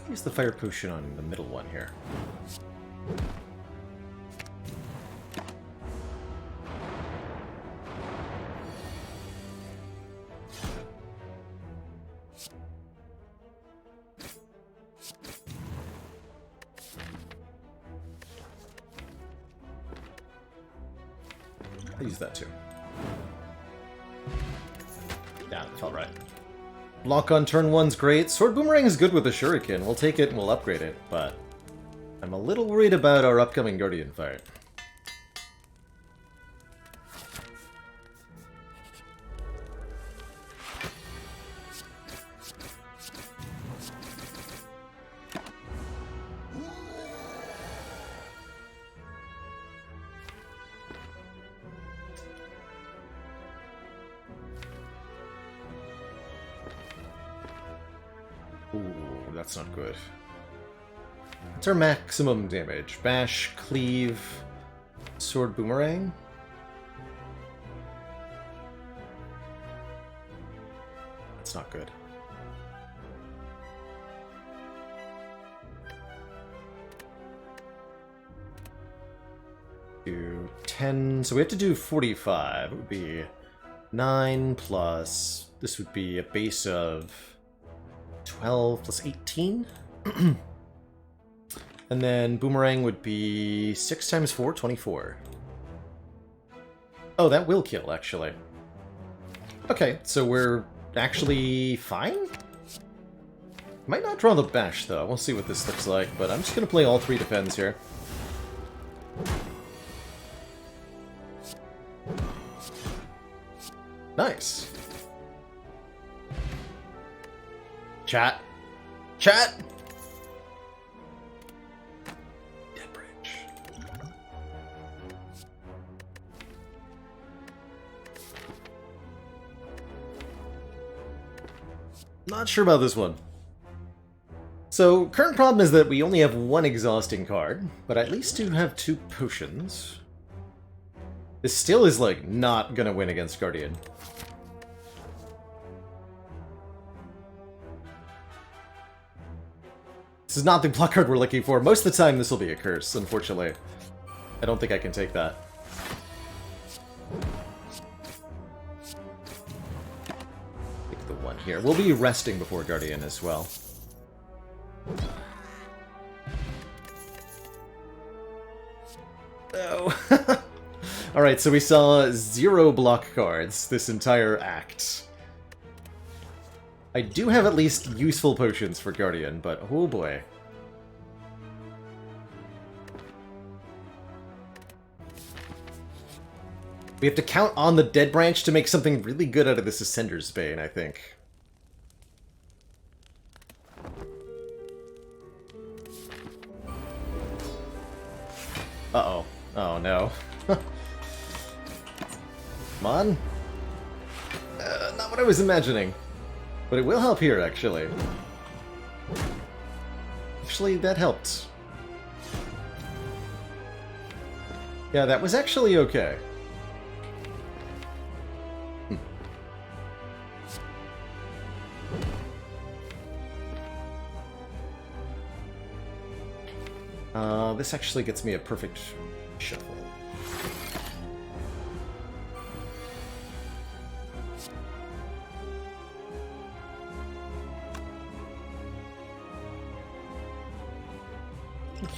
Use the fire potion on the middle one here. I'll use that too. Yeah, it felt right. Block on turn 1's great. Sword Boomerang is good with the Shuriken. We'll take it and we'll upgrade it, but I'm a little worried about our upcoming Guardian fight. Ooh, that's not good. What's our maximum damage? Bash, Cleave, Sword Boomerang? That's not good. Do 10, so we have to do 45. It would be 9 plus, this would be a base of 12 plus 18. And then Boomerang would be 6 times 4, 24. Oh, that will kill, actually. Okay, so we're actually fine? Might not draw the bash, though. We'll see what this looks like, but I'm just going to play all 3 defends here. Nice. Chat. Chat! Dead Bridge. Not sure about this one. So, current problem is that we only have 1 exhausting card, but at least do have 2 potions. This still is, like, not gonna win against Guardian. This is not the block card we're looking for. Most of the time this will be a curse, unfortunately. I don't think I can take that. here. We'll be resting before Guardian as well. Oh. Alright, so we saw 0 block cards this entire act. I do have at least useful potions for Guardian, but oh boy. We have to count on the Dead Branch to make something really good out of this Ascender's Bane, I think. Uh-oh. Oh, no. Come on. Not what I was imagining. But it will help here, actually. Actually, that helped. Yeah, that was actually okay. This actually gets me a perfect shuffle.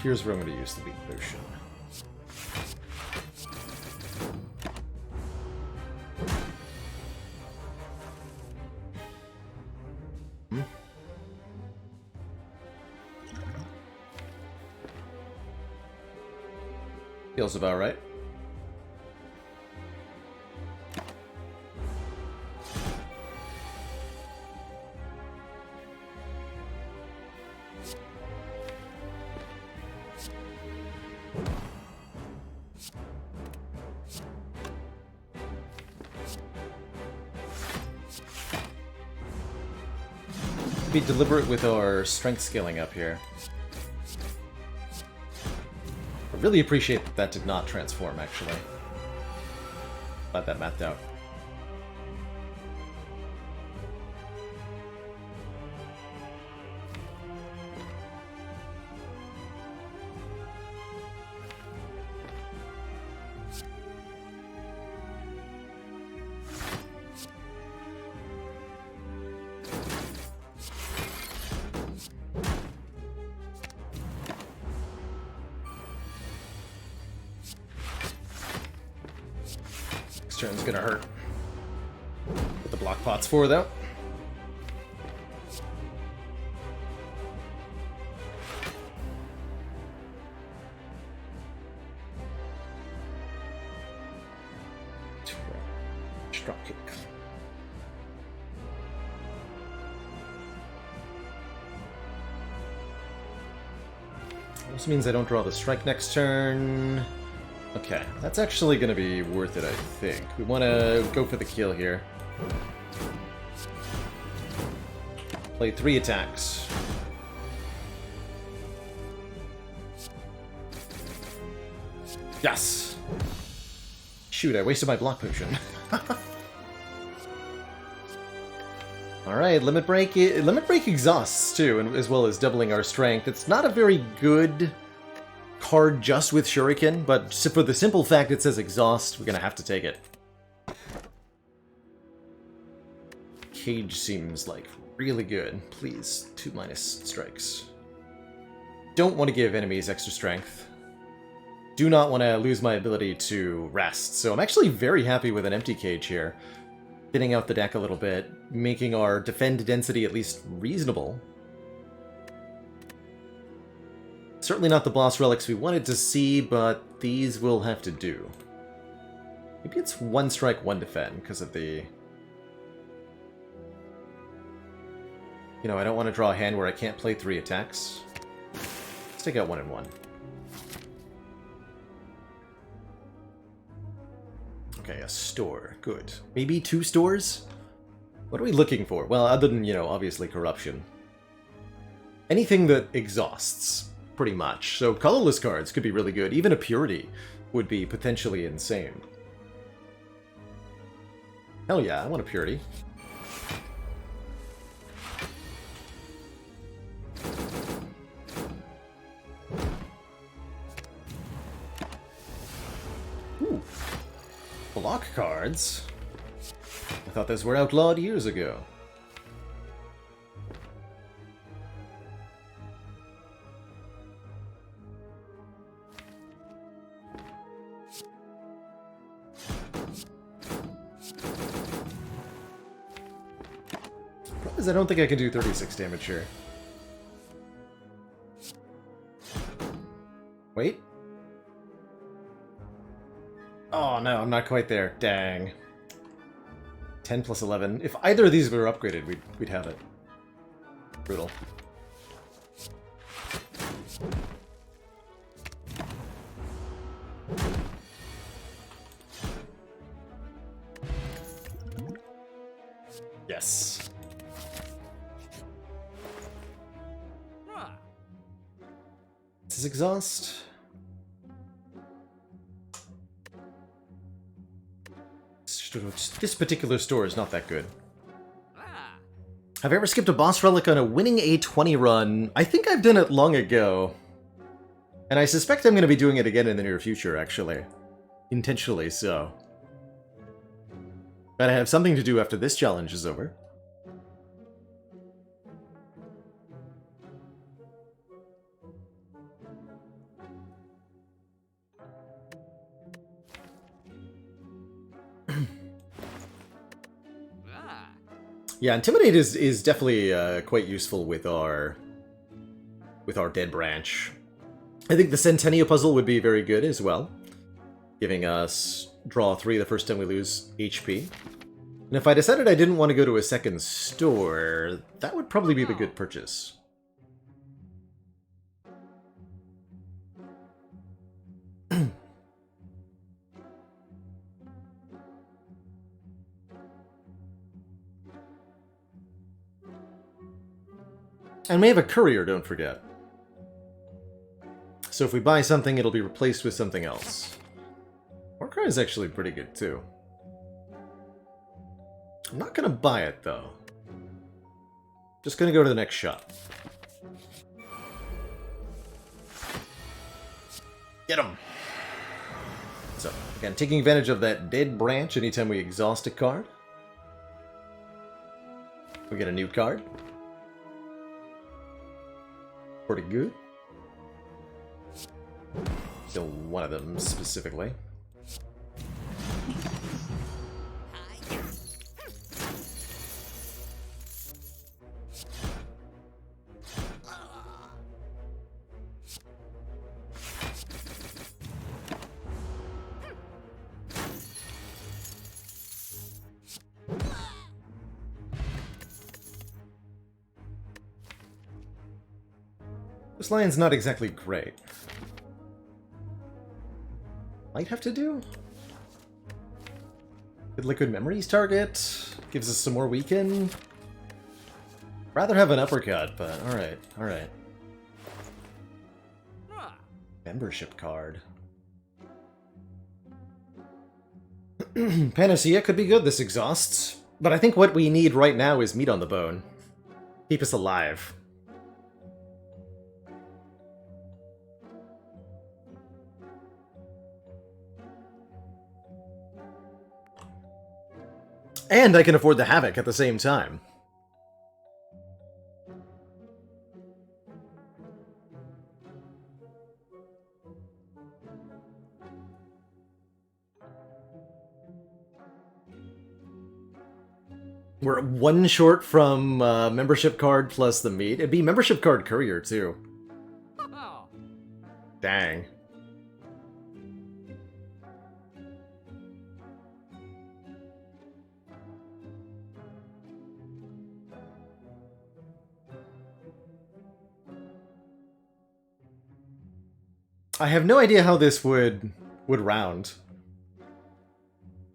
Here's where I'm going to use the weak potion. Feels about right. Be deliberate with our strength scaling up here. I really appreciate that that did not transform, actually. Glad that mapped out. Turn's gonna hurt. What the block pot's for, though. Drop kick. This means I don't draw the strike next turn. Okay, that's actually going to be worth it, I think. We want to go for the kill here. Play 3 attacks. Yes! Shoot, I wasted my block potion. Alright, Limit Break exhausts, too, and as well as doubling our strength. It's not a very good card just with Shuriken, but for the simple fact it says exhaust, we're gonna have to take it. Cage seems like really good. Please, 2- strikes. Don't want to give enemies extra strength. Do not want to lose my ability to rest, so I'm actually very happy with an empty cage here. Thinning out the deck a little bit, making our defend density at least reasonable. Certainly not the boss relics we wanted to see, but these will have to do. Maybe it's 1 strike, 1 defend, because of the... You know, I don't want to draw a hand where I can't play 3 attacks. Let's take out 1 and 1. Okay, a store. Good. Maybe 2 stores? What are we looking for? Well, other than, you know, obviously corruption. Anything that exhausts. Pretty much. So colorless cards could be really good. Even a Purity would be potentially insane. Hell yeah, I want a Purity. Ooh. Block cards? I thought those were outlawed years ago. Because I don't think I can do 36 damage here. Wait. Oh no, I'm not quite there. Dang. 10 plus 11. If either of these were upgraded, we'd have it. Brutal. Yes. This is exhaust. This particular store is not that good. Have I ever skipped a boss relic on a winning A20 run? I think I've done it long ago. And I suspect I'm going to be doing it again in the near future, actually. Intentionally so. But I have something to do after this challenge is over. Yeah, Intimidate is definitely quite useful with our dead branch. I think the Centennial puzzle would be very good as well, giving us draw 3 the first time we lose HP. And if I decided I didn't want to go to a second store, that would probably be the good purchase. And we have a courier, don't forget. So if we buy something, it'll be replaced with something else. Warcry is actually pretty good, too. I'm not gonna buy it, though. Just gonna go to the next shop. Get him! So, again, taking advantage of that dead branch anytime we exhaust a card. We get a new card. Pretty good. Kill one of them specifically. This line's not exactly great. Might have to do? Good liquid memories target. Gives us some more weaken. Rather have an uppercut, but alright, alright. Membership card. Panacea could be good, this exhausts. But I think what we need right now is meat on the bone. Keep us alive. And I can afford the Havoc at the same time. We're one short from membership card plus the meat. It'd be membership card courier, too. Dang. I have no idea how this would round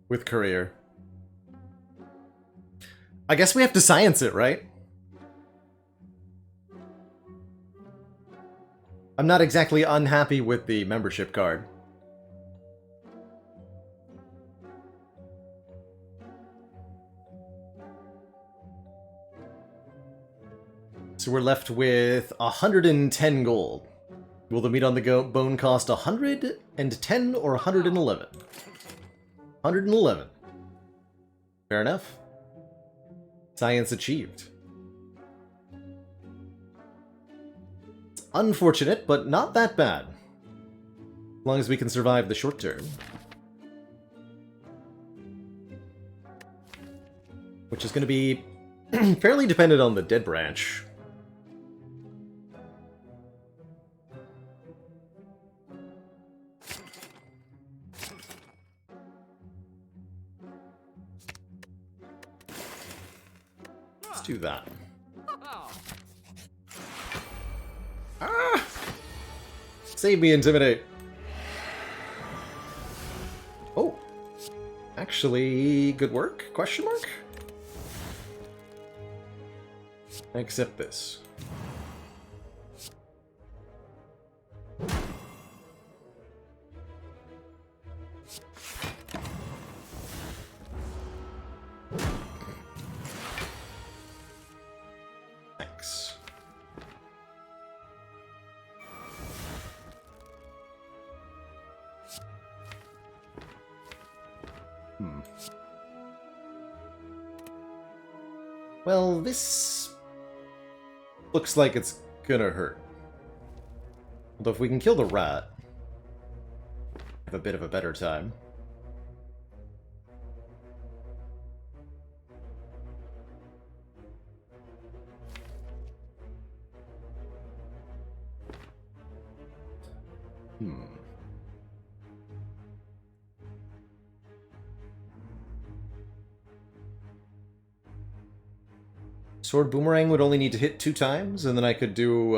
with courier. I guess we have to science it, right? I'm not exactly unhappy with the membership card. So we're left with 110 gold. Will the meat on the bone cost 110 or 111? 111. Fair enough. Science achieved. It's unfortunate, but not that bad. As long as we can survive the short term. Which is going to be fairly dependent on the dead branch. Let's do that. Ah! Save me, Intimidate. Oh. Actually, good work? Question mark? I accept this. Thanks. Well, this looks like it's gonna hurt. Although if we can kill the rat, have a bit of a better time. Sword Boomerang would only need to hit 2 times, and then I could do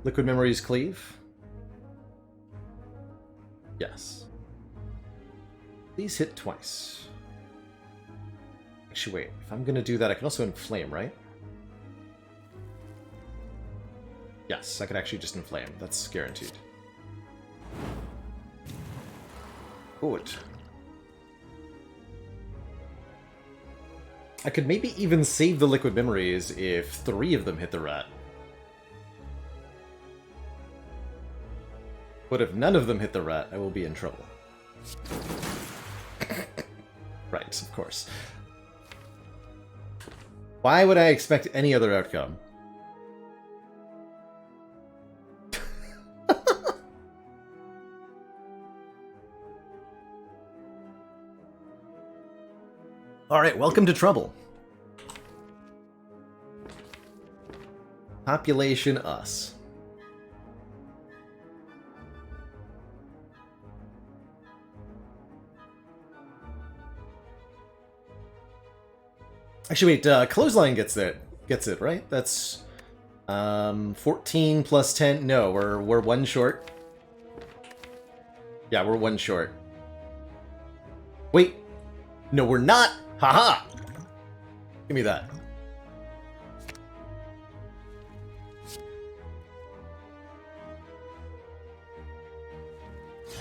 Liquid Memories Cleave. Yes. Please hit twice. Actually, wait. If I'm gonna do that, I can also inflame, right? Yes, I could actually just inflame. That's guaranteed. Good. I could maybe even save the Liquid Memories if 3 of them hit the rat. But if none of them hit the rat, I will be in trouble. Right, of course. Why would I expect any other outcome? Alright, welcome to Trouble. Population us. Actually, wait, Clothesline gets it, right? That's 14 plus 10. No, we're 1 short. Yeah, we're 1 short. Wait. No, we're not. Haha. Give me that.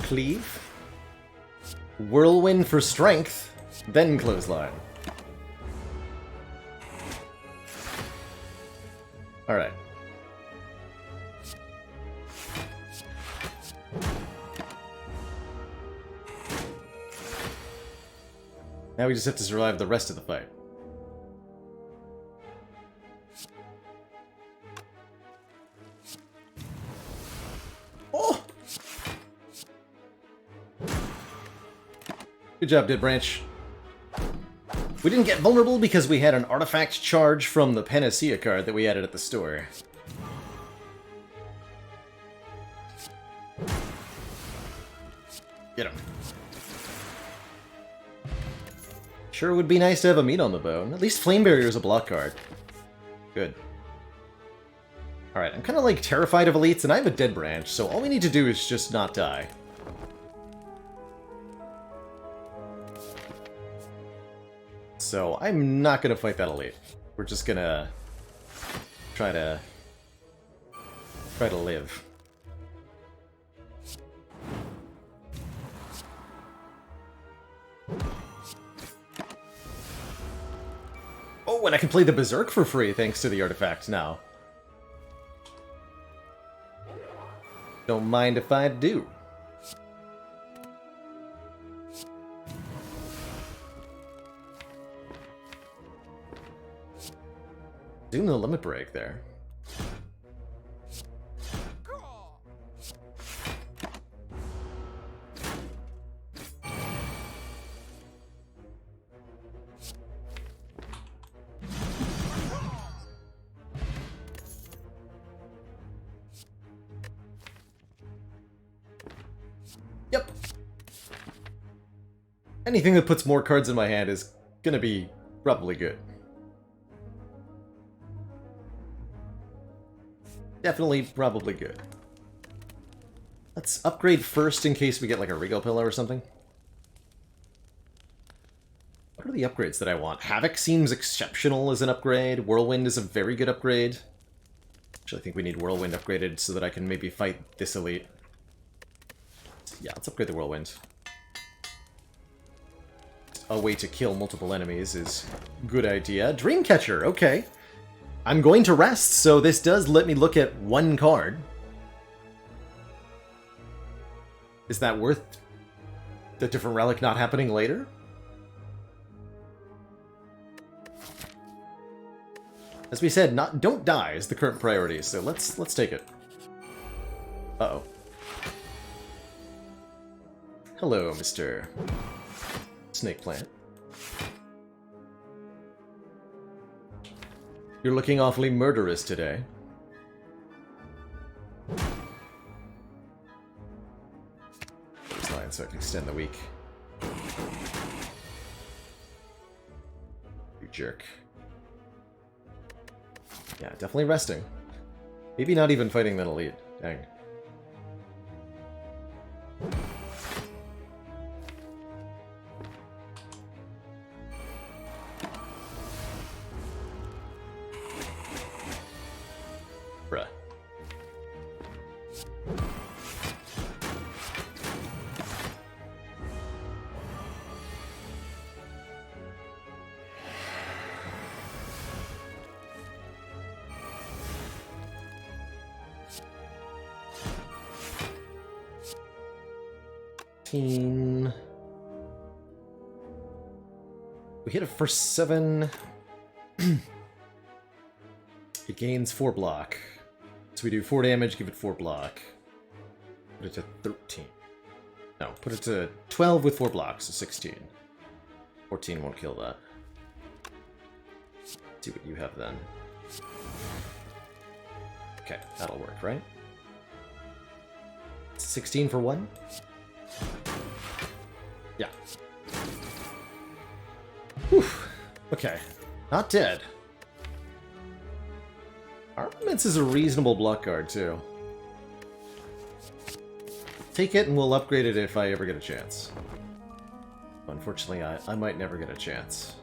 Cleave. Whirlwind for strength, then Clothesline. Alright. Now we just have to survive the rest of the fight. Oh! Good job, Dead Branch. We didn't get vulnerable because we had an artifact charge from the Panacea card that we added at the store. Get him. Sure would be nice to have a meat on the bone. At least Flame Barrier is a block card. Good. Alright, I'm kind of like terrified of elites, and I have a Dead Branch, so all we need to do is just not die. So I'm not gonna fight that elite. We're just gonna try to live. Oh, and I can play the Berserk for free thanks to the artifact now. Don't mind if I do. Doing the limit break there. Anything that puts more cards in my hand is gonna be probably good. Definitely probably good. Let's upgrade first in case we get like a Regal Pillow or something. What are the upgrades that I want? Havoc seems exceptional as an upgrade. Whirlwind is a very good upgrade. Actually, I think we need Whirlwind upgraded so that I can maybe fight this elite. Yeah, let's upgrade the Whirlwind. A way to kill multiple enemies is a good idea. Dreamcatcher, okay. I'm going to rest, so this does let me look at one card. Is that worth the different relic not happening later? As we said, don't die is the current priority, so let's take it. Uh-oh. Hello, Mr. Snake Plant. You're looking awfully murderous today. So I can extend the week. You jerk. Yeah, definitely resting. Maybe not even fighting that elite. Dang. Bruh. We hit it for 7. It gains 4 block. So we do 4 damage, give it 4 block. Put it to 13. No, put it to 12 with 4 blocks, so 16. 14 won't kill that. Let's see what you have then. Okay, that'll work, right? 16 for 1? Yeah. Whew. Okay. Not dead. Armaments is a reasonable block guard, too. Take it and we'll upgrade it if I ever get a chance. Unfortunately, I might never get a chance.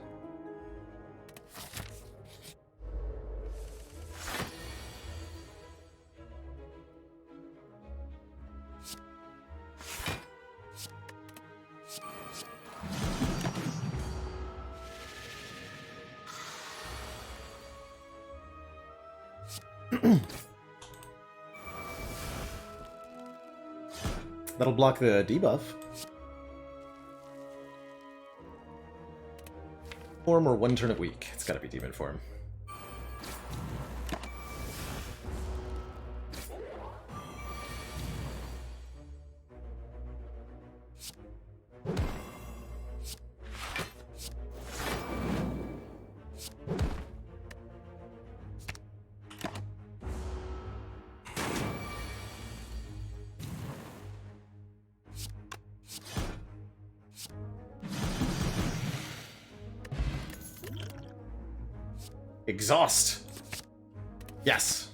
That'll block the debuff. Form or 1 turn a week. It's gotta be demon form. Exhaust! Yes!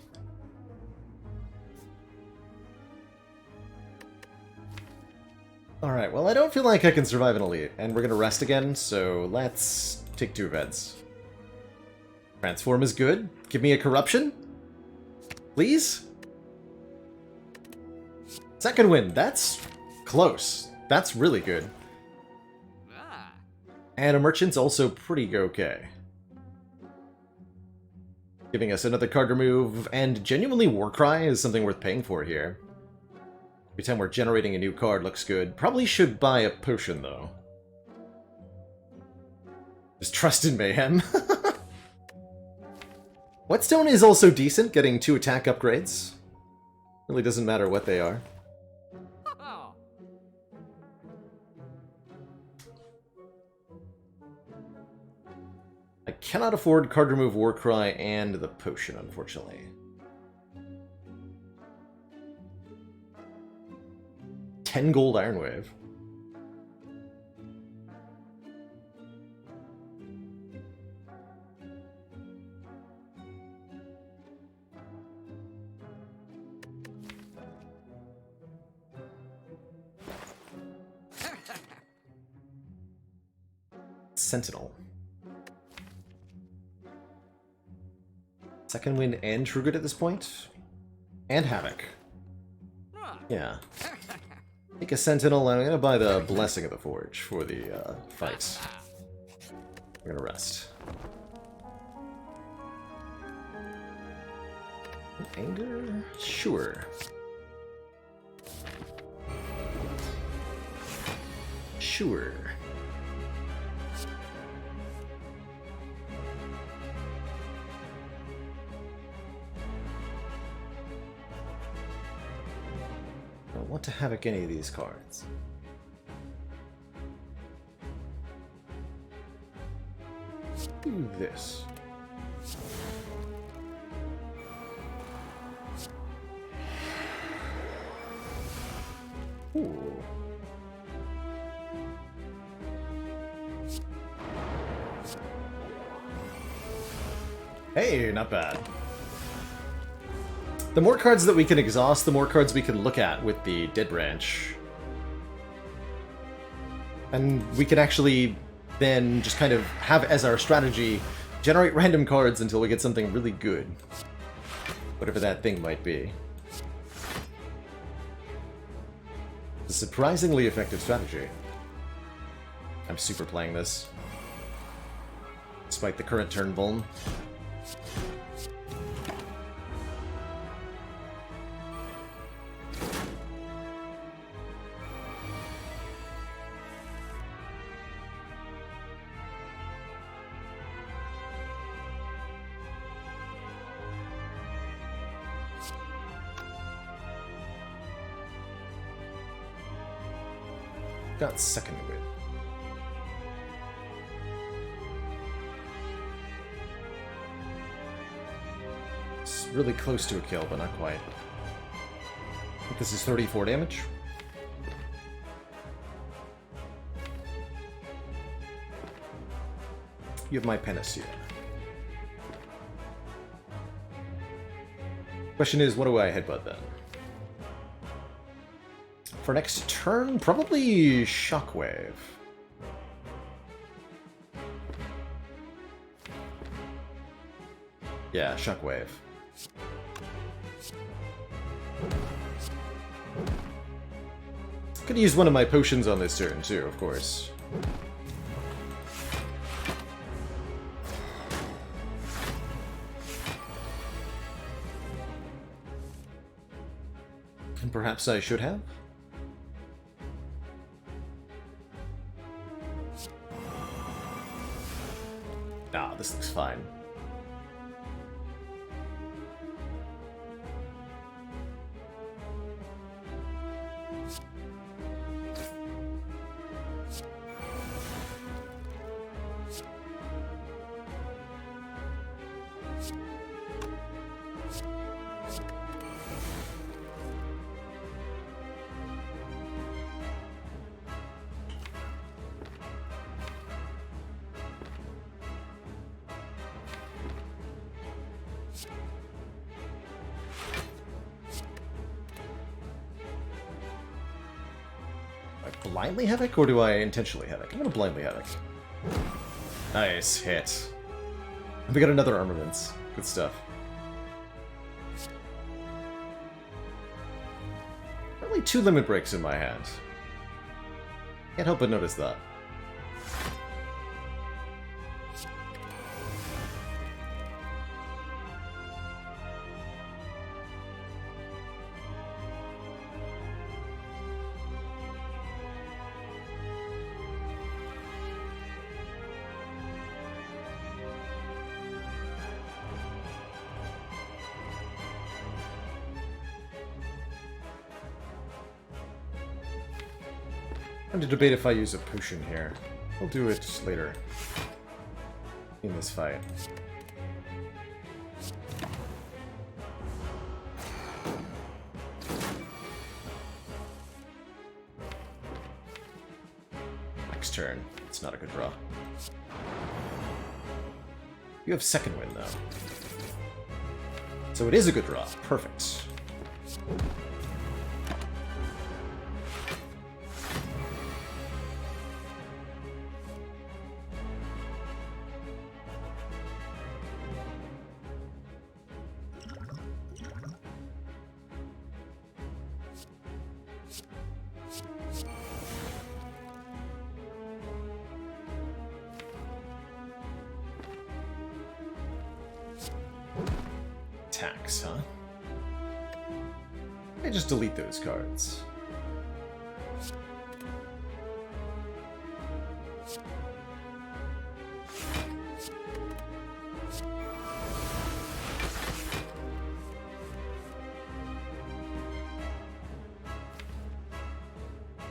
Alright, well I don't feel like I can survive an elite, and we're gonna rest again, so let's take 2 events. Transform is good. Give me a corruption? Please? Second win, that's close. That's really good. And a merchant's also pretty okay. Giving us another card remove, and genuinely Warcry is something worth paying for here. Every time we're generating a new card looks good. Probably should buy a potion, though. Just trust in Mayhem. Whetstone is also decent, getting 2 attack upgrades. Really doesn't matter what they are. I cannot afford card remove Warcry and the potion, unfortunately. $10 gold Iron Wave. Sentinel. Second Wind and True Good at this point. And Havoc. Yeah. Take a Sentinel, and I'm gonna buy the Blessing of the Forge for the fight. We're gonna rest. Anger? Sure. Sure. I don't want to havoc any of these cards. Do this. Ooh. Hey, not bad. The more cards that we can exhaust, the more cards we can look at with the Dead Branch. And we can actually then just kind of have as our strategy, generate random cards until we get something really good. Whatever that thing might be. It's a surprisingly effective strategy. I'm super playing this. Despite the current turn vuln. Got second win. It's really close to a kill, but not quite. I think this is 34 damage. You have my Panacea. Question is, what do I headbutt then? For next turn, probably Shockwave. Yeah, Shockwave. Could use one of my potions on this turn too, of course. And perhaps I should have? Ah, this looks fine. Blindly Havoc, or do I intentionally Havoc? I'm gonna blindly Havoc. Nice hit. We got another Armaments. Good stuff. Only 2 limit breaks in my hand. Can't help but notice that. I'm to debate if I use a potion here. I'll do it later in this fight. Next turn. It's not a good draw. You have second win, though. So it is a good draw. Perfect. Tax, huh? I just delete those cards.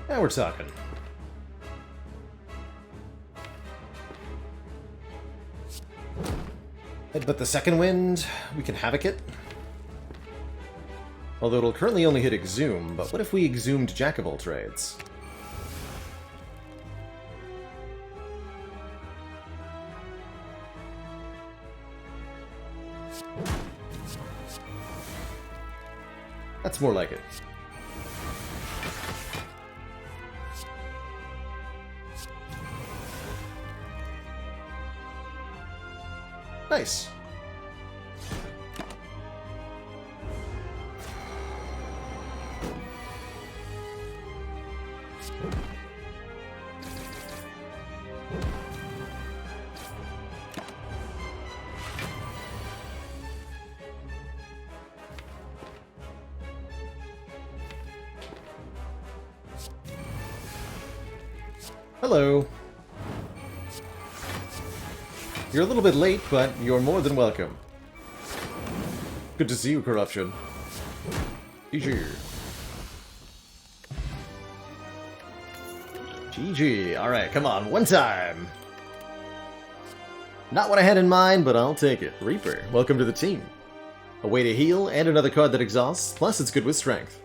Now we're talking. But the second wind, we can Havoc it. Although it'll currently only hit Exhume, but what if we Exhumed Jack of all trades? That's more like it. Nice. Hello. You're a little bit late, but you're more than welcome. Good to see you, Corruption. GG. GG. Alright, come on, one time. Not what I had in mind, but I'll take it. Reaper, welcome to the team. A way to heal, and another card that exhausts, plus it's good with strength.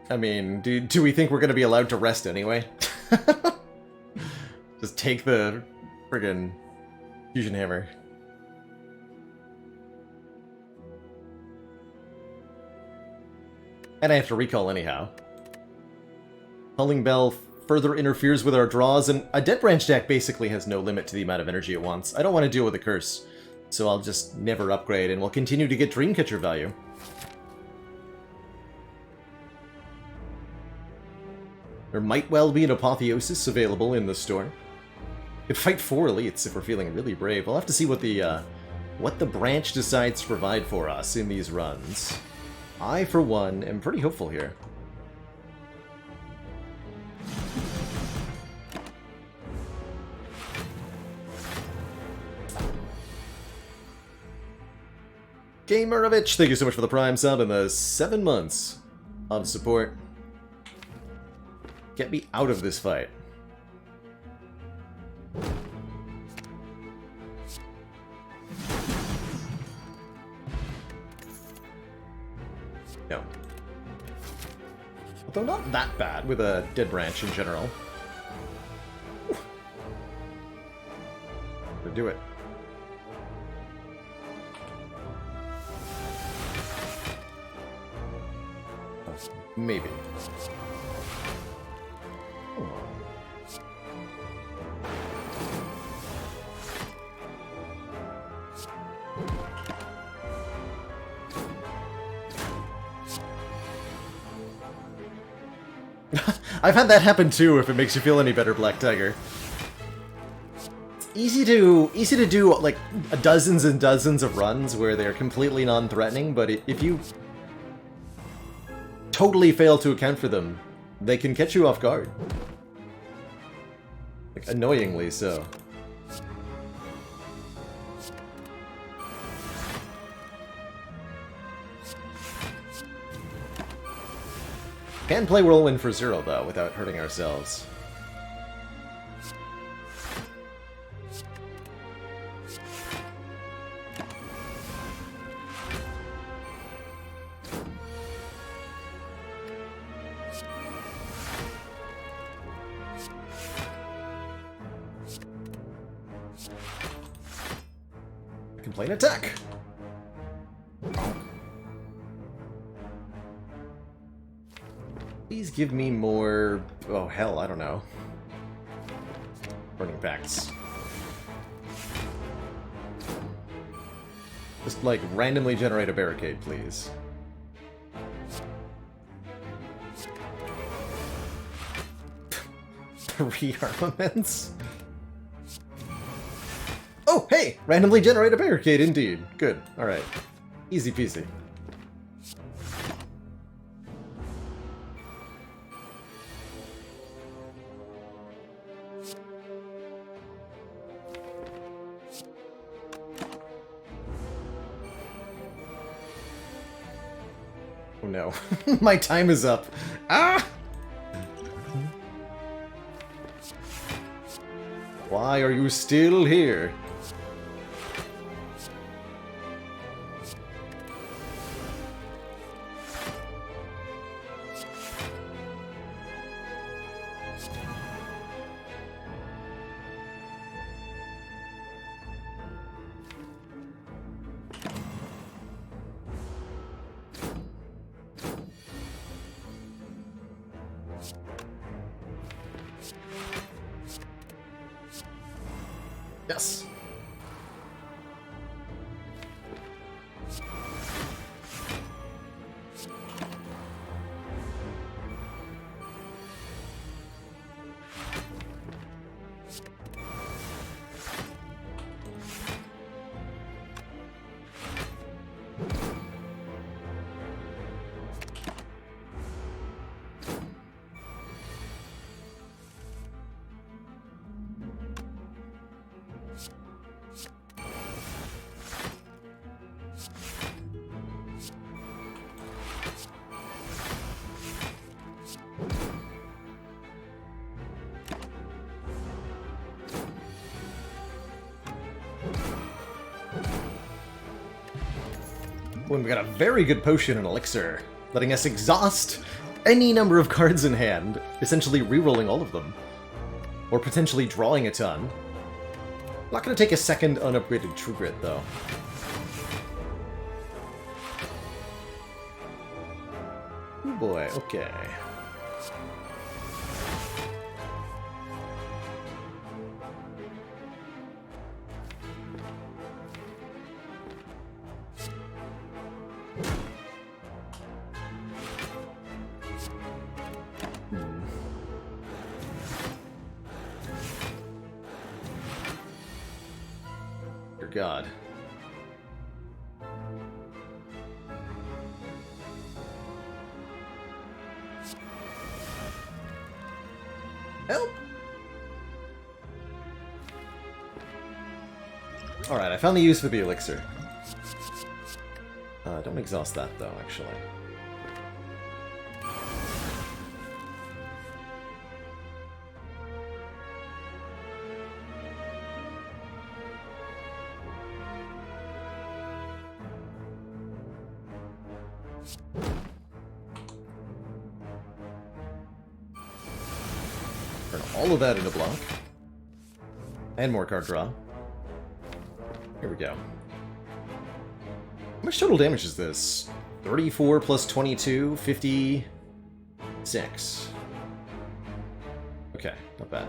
I mean, do we think we're going to be allowed to rest anyway? Just take the friggin' fusion hammer. And I have to recall anyhow. Culling Bell further interferes with our draws, and a Dead Branch deck basically has no limit to the amount of energy it wants. I don't want to deal with a curse, so I'll just never upgrade, and we'll continue to get Dreamcatcher value. There might well be an Apotheosis available in the store. Could fight 4 elites if we're feeling really brave. We'll have to see what the branch decides to provide for us in these runs. I, for one, am pretty hopeful here. Gamerovich, thank you so much for the Prime sub and the 7 months of support. Get me out of this fight. No. Although not that bad with a Dead Branch in general. To do it. Maybe. I've had that happen too, if it makes you feel any better, Black Tiger. It's easy to do like dozens and dozens of runs where they're completely non-threatening, but if you totally fail to account for them, they can catch you off guard. Like, annoyingly so. Can play Whirlwind for 0, though, without hurting ourselves. Complaint attack! Please give me more... oh, hell, I don't know. Burning Pacts. Just, like, randomly generate a barricade, please. Rearmaments? Oh, hey! Randomly generate a barricade, indeed. Good. Alright. Easy peasy. Oh no. My time is up. Ah! Why are you still here? Yes. When we got a very good potion and elixir, letting us exhaust any number of cards in hand, essentially re-rolling all of them. Or potentially drawing a ton. Not gonna take a second unupgraded True Grit, though. Oh boy, okay. Dear God. Help! Alright, I found the use for the elixir. Don't exhaust that, though, actually. Turn all of that into block. And more card draw. Here we go. How much total damage is this? 34 plus 22, 56. Okay, not bad.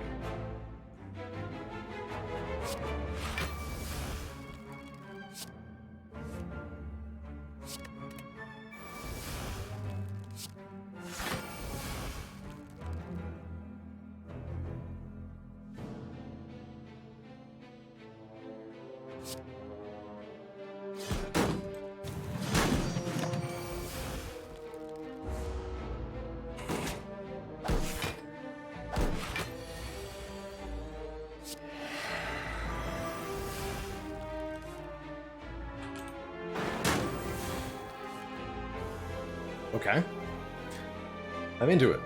Okay. I'm into it.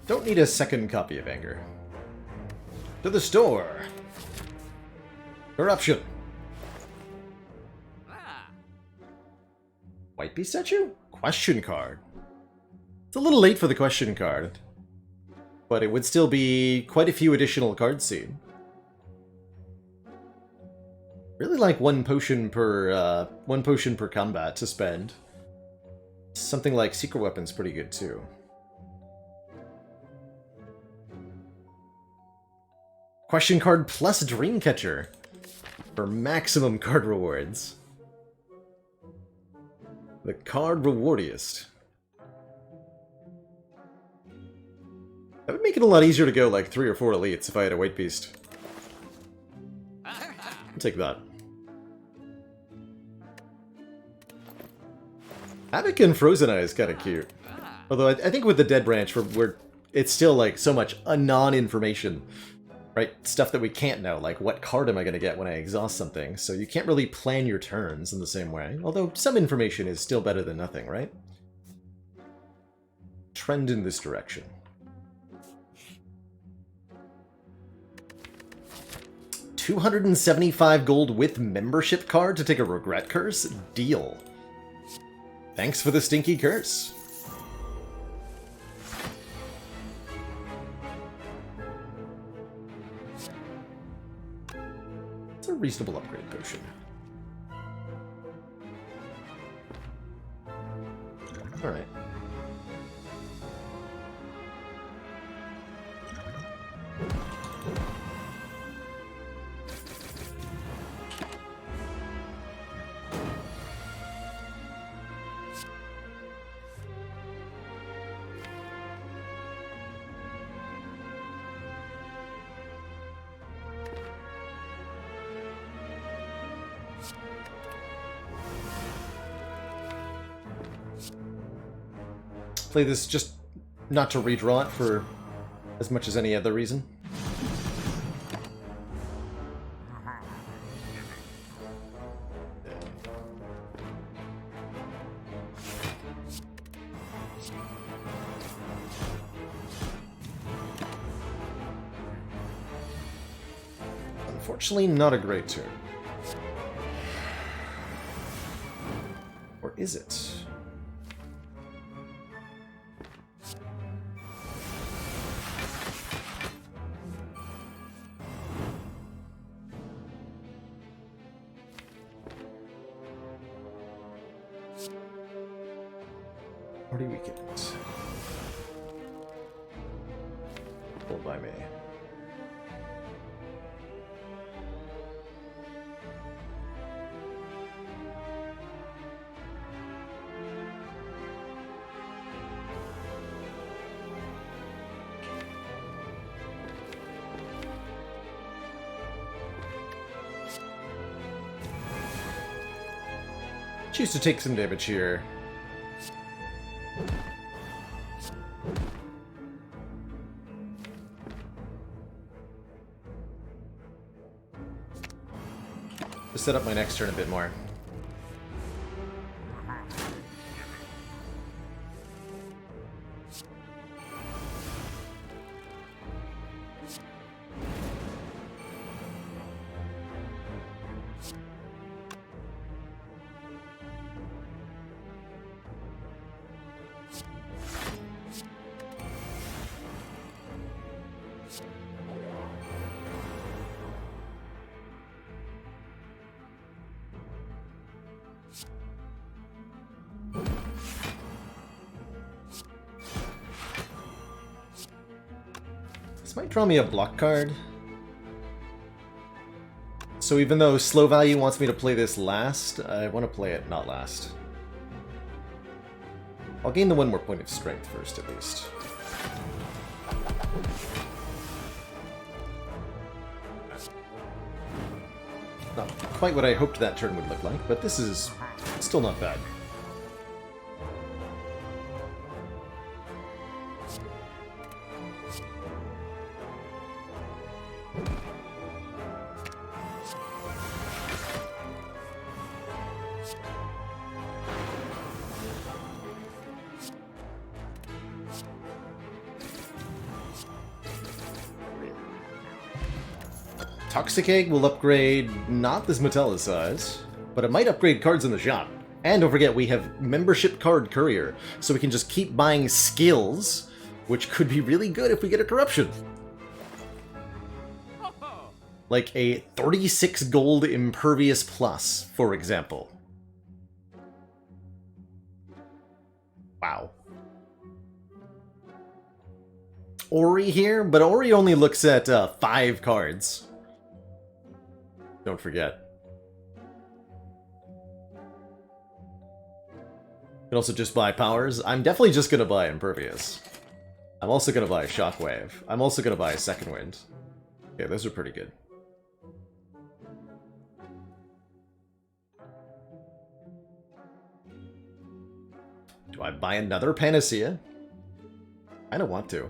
Don't need a second copy of Anger. To the store. Corruption. White Beast statue? Question card. It's a little late for the question card, but it would still be quite a few additional cards seen. Really like one potion per combat to spend. Something like secret weapon's pretty good too. Question card plus Dreamcatcher for maximum card rewards. The card rewardiest. That would make it a lot easier to go like 3 or 4 elites if I had a White Beast. I'll take that. Havoc and Frozen Eye is kind of cute. Although I think with the Dead Branch, it's still like so much non-information. Right? Stuff that we can't know, like what card am I going to get when I exhaust something, so you can't really plan your turns in the same way. Although some information is still better than nothing, right? Trend in this direction. $275 gold with membership card to take a Regret Curse? Deal. Thanks for the stinky curse. It's a reasonable upgrade potion. Alright. Play this just not to redraw it for as much as any other reason. Unfortunately, not a great turn. Or is it? Party weekend. Pulled by me. Choose to take some damage here. To set up my next turn a bit more. This might draw me a block card. So even though slow value wants me to play this last, I want to play it not last. I'll gain the 1 more point of strength first, at least. Not quite what I hoped that turn would look like, but this is still not bad. Toxic Egg will upgrade not this Metallicize, but it might upgrade cards in the shop. And don't forget, we have Membership Card Courier, so we can just keep buying skills, which could be really good if we get a Corruption. Like a 36 gold Impervious Plus, for example. Wow. Ori here, but Ori only looks at 5 cards. Don't forget. You can also just buy powers. I'm definitely just gonna buy Impervious. I'm also gonna buy Shockwave. I'm also gonna buy Second Wind. Okay, those are pretty good. Do I buy another Panacea? I don't want to.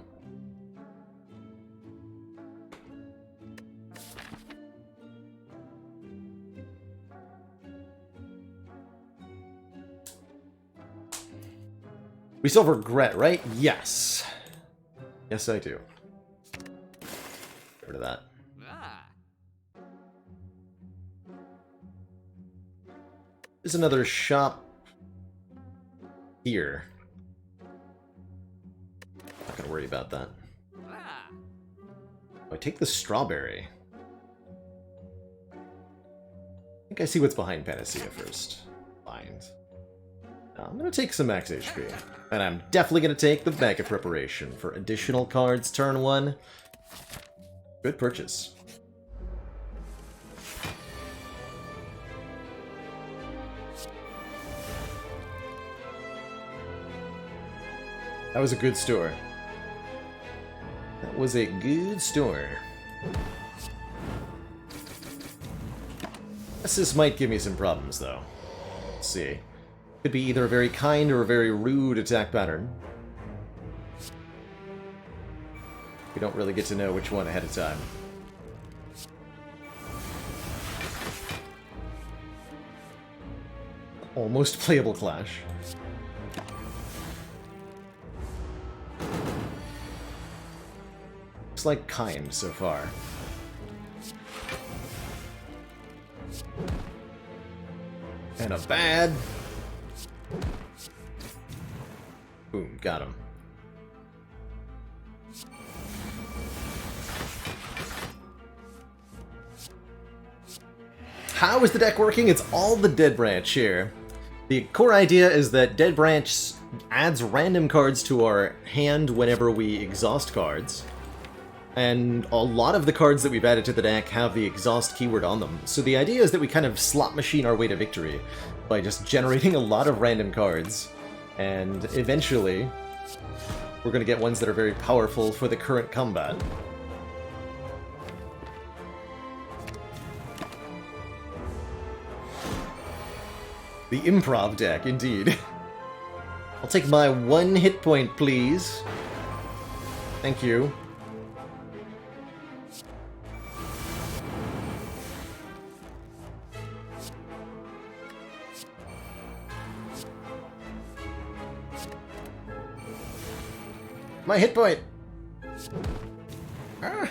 We still have regret, right? Yes. Yes, I do. Get rid of that. There's another shop here. Not gonna worry about that. I take the strawberry. I think I see what's behind Panacea first. Find. Now, I'm gonna take some max HP. And I'm definitely gonna take the Bag of Preparation for additional cards turn 1. Good purchase. That was a good store. That was a good store. This might give me some problems, though. Let's see. Could be either a very kind or a very rude attack pattern. We don't really get to know which one ahead of time. Almost playable clash. Looks like kind so far. And a bad. Boom, got him. How is the deck working? It's all the Dead Branch here. The core idea is that Dead Branch adds random cards to our hand whenever we exhaust cards. And a lot of the cards that we've added to the deck have the exhaust keyword on them. So the idea is that we kind of slot machine our way to victory by just generating a lot of random cards. And eventually, we're going to get ones that are very powerful for the current combat. The improv deck, indeed. I'll take my 1 hit point, please. Thank you. My hit point! Ah.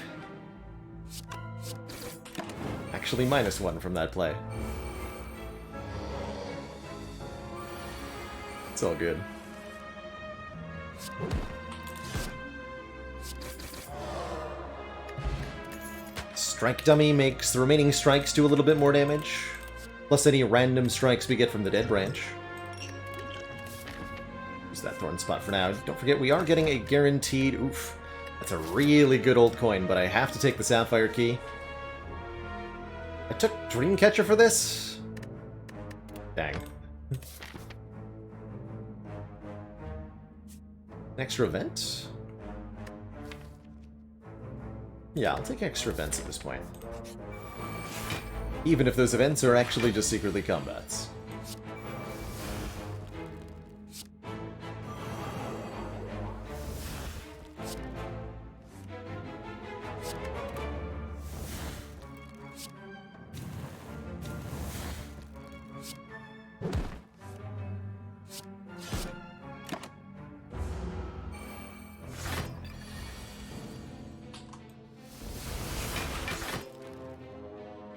Actually, -1 from that play. It's all good. Strike Dummy makes the remaining strikes do a little bit more damage, plus any random strikes we get from the Dead Branch. Use that Thorn Spot for now. Don't forget, we are getting a guaranteed... Oof. That's a really good old coin, but I have to take the Sapphire Key. I took Dreamcatcher for this? Dang. An extra event? Yeah, I'll take extra events at this point. Even if those events are actually just secretly combats.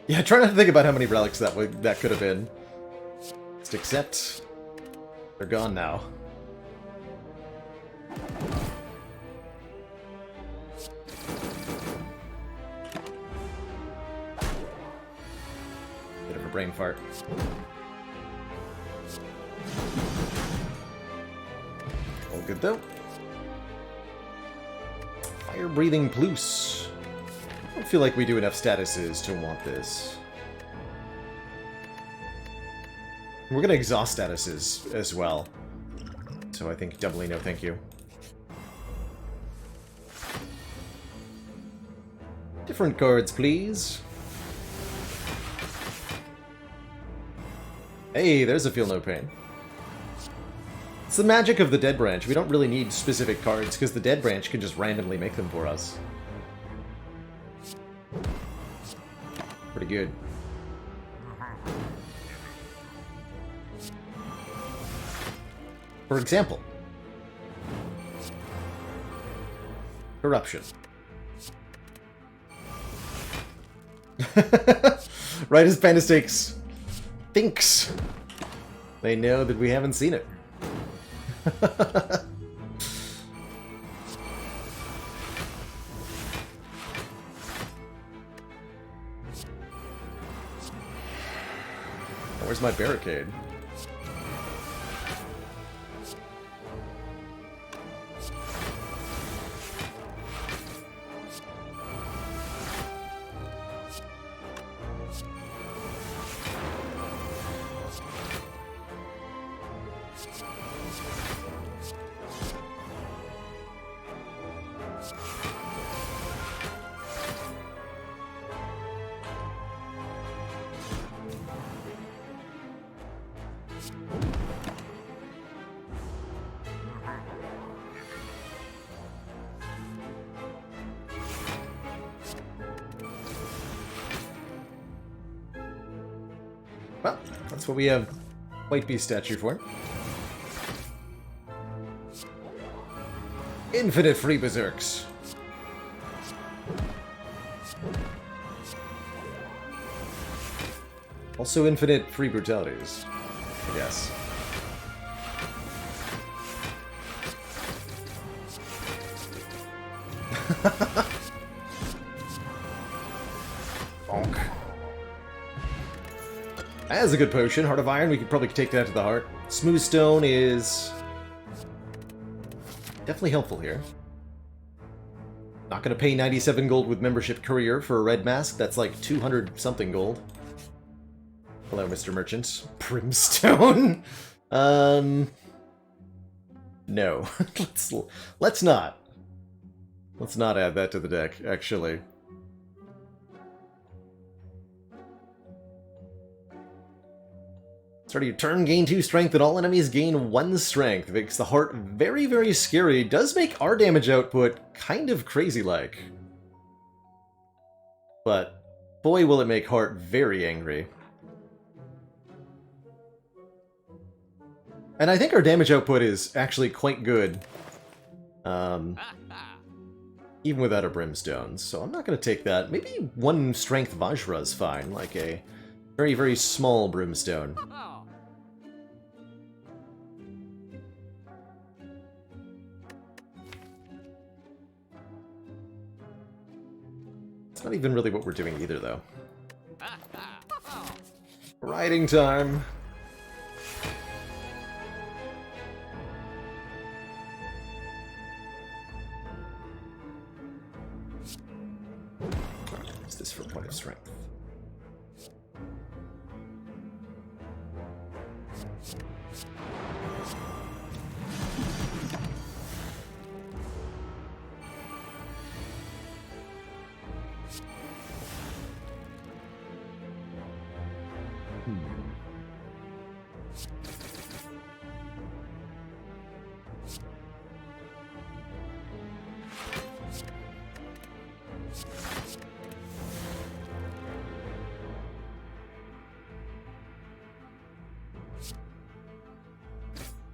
Yeah, try not to think about how many relics that could have been. Just accept they're gone now. brain fart. All good though. Fire-breathing Plus. I don't feel like we do enough statuses to want this. We're gonna exhaust statuses as well. So I think doubly no thank you. Different cards, please. Hey, there's a Feel No Pain. It's the magic of the Dead Branch. We don't really need specific cards, because the Dead Branch can just randomly make them for us. Pretty good. For example, Corruption. Right as Panda Steaks thinks they know that we haven't seen it. Where's my barricade? Well, that's what we have White Beast statue for. Infinite free berserks. Also infinite free brutalities, I guess. Bonk. That is a good potion. Heart of Iron, we could probably take that to the heart. Smooth Stone is definitely helpful here. Not gonna pay 97 gold with membership courier for a red mask. That's like 200 something gold. Hello, Mr. Merchant. Brimstone? No. Let's not. Let's not add that to the deck, actually. Start of your turn, gain 2 strength, and all enemies gain 1 strength. Makes the heart very, very scary. Does make our damage output kind of crazy-like. But boy, will it make heart very angry. And I think our damage output is actually quite good. Even without a Brimstone, so I'm not going to take that. Maybe 1 strength Vajra is fine, like a very, very small Brimstone. It's not even really what we're doing either, though. Riding time! What's this for point of strength?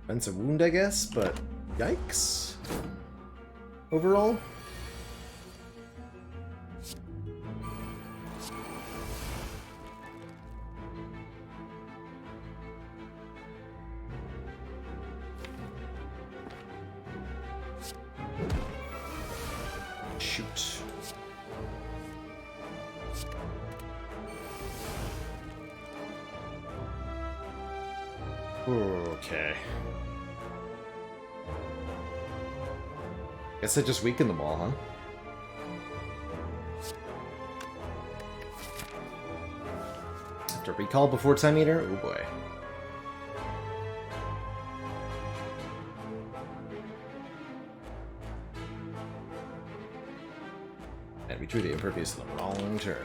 That's a wound, I guess, but yikes. Overall. Shoot. 'Cause Okay. Guess I just weakened them all, huh? Have to recall before time eater? Oh boy. And we drew the impervious to the wrong turn.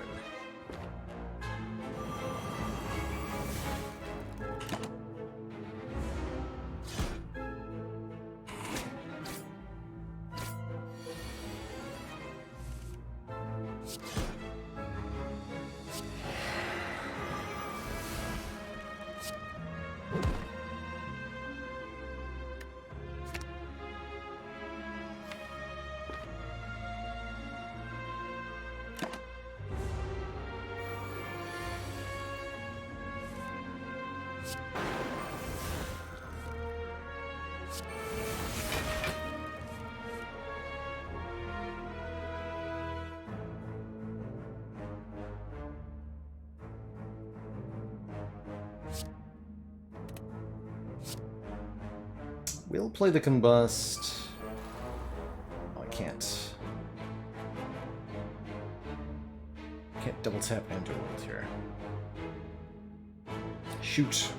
We'll play the Combust. Oh, I can't. Can't double tap Underworld here. Shoot.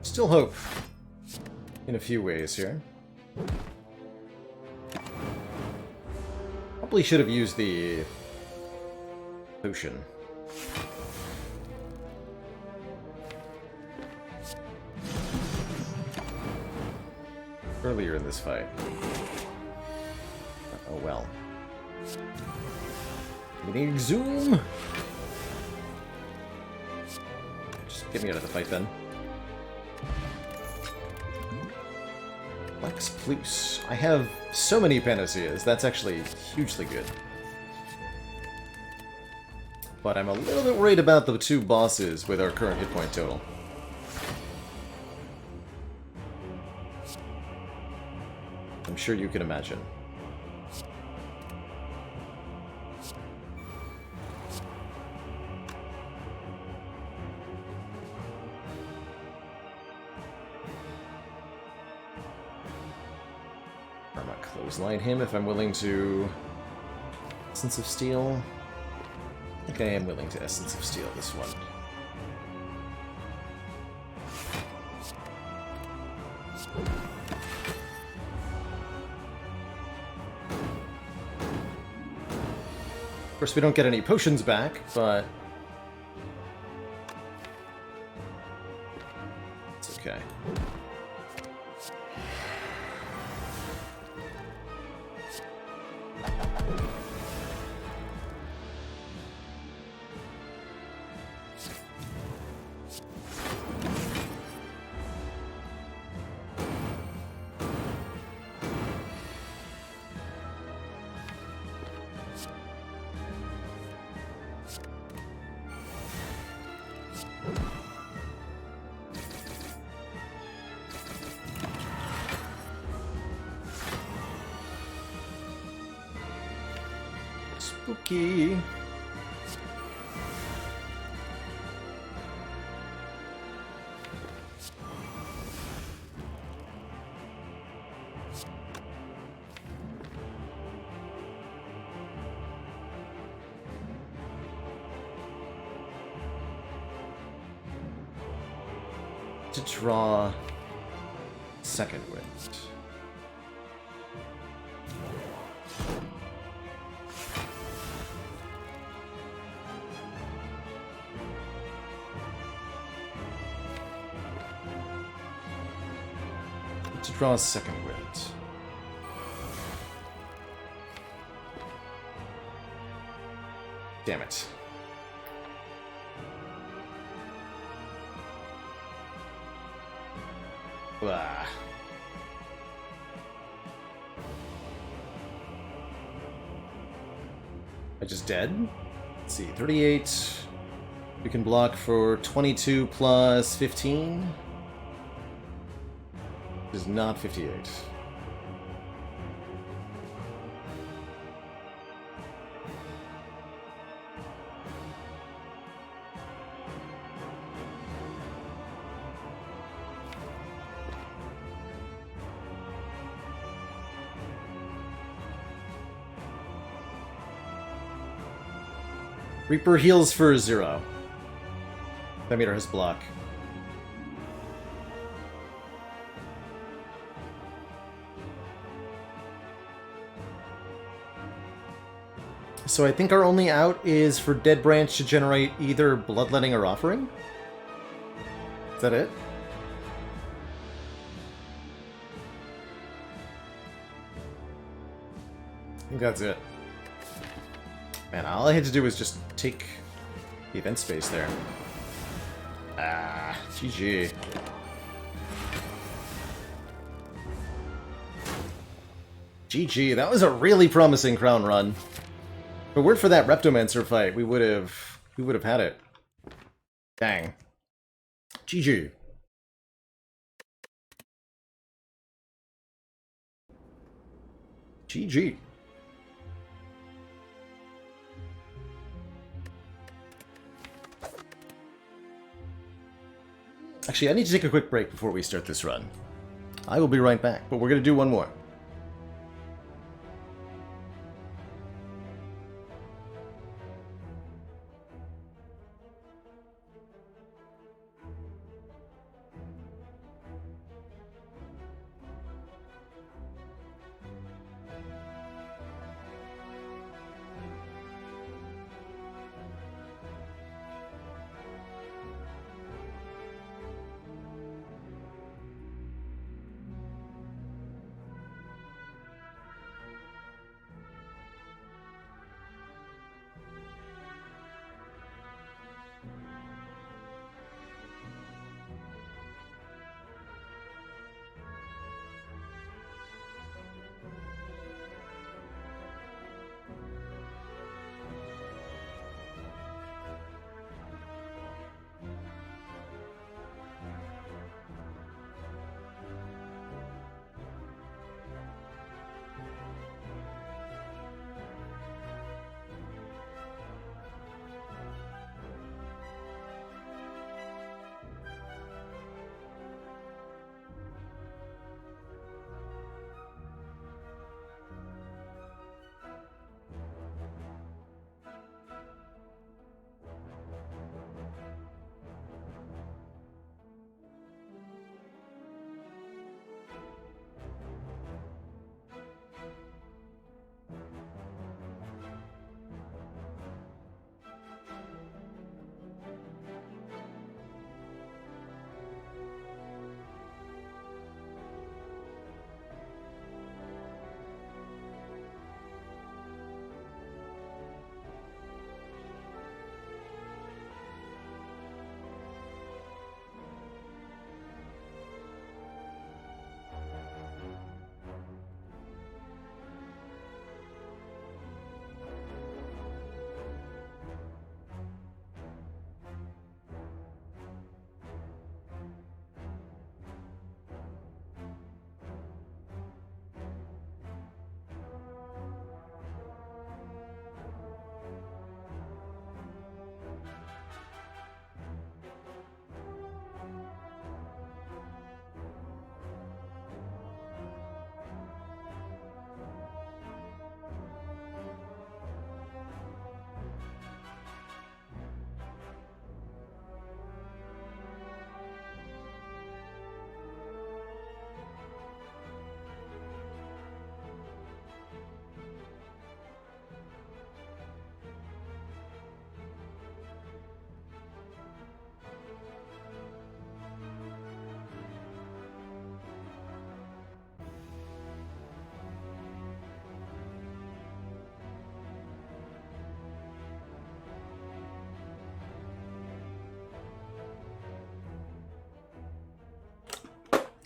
Still hope. In a few ways here. Probably should have used the potion earlier in this fight. Oh well. We need zoom. Just get me out of the fight then. Lex Plus. I have so many panaceas. That's actually hugely good. But I'm a little bit worried about the two bosses with our current hit point total. I'm sure you can imagine. I might clothesline him if I'm willing to Essence of Steel. I think I am willing to Essence of Steel this one. Of course, we don't get any potions back, but it's okay. Spooky. To draw second wind. To draw a second wind. Damn it. Blah. I just dead? Let's see, 38. We can block for 22 plus 15. Which is not 58. Reaper heals for 0. That meter has block. So I think our only out is for Dead Branch to generate either Bloodletting or Offering? Is that it? I think that's it. Man, all I had to do was just take the event space there. Ah, GG. GG, that was a really promising crown run. If it weren't for that Reptomancer fight, we would have had it. Dang. GG. GG. Actually, I need to take a quick break before we start this run. I will be right back, but we're going to do one more.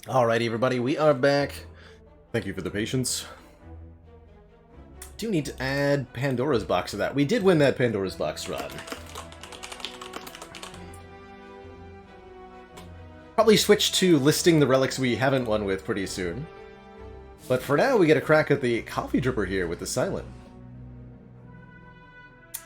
Alrighty, everybody, we are back. Thank you for the patience. Do need to add Pandora's Box to that. We did win that Pandora's Box run. Probably switch to listing the relics we haven't won with pretty soon. But for now, we get a crack at the Coffee Dripper here with the Silent.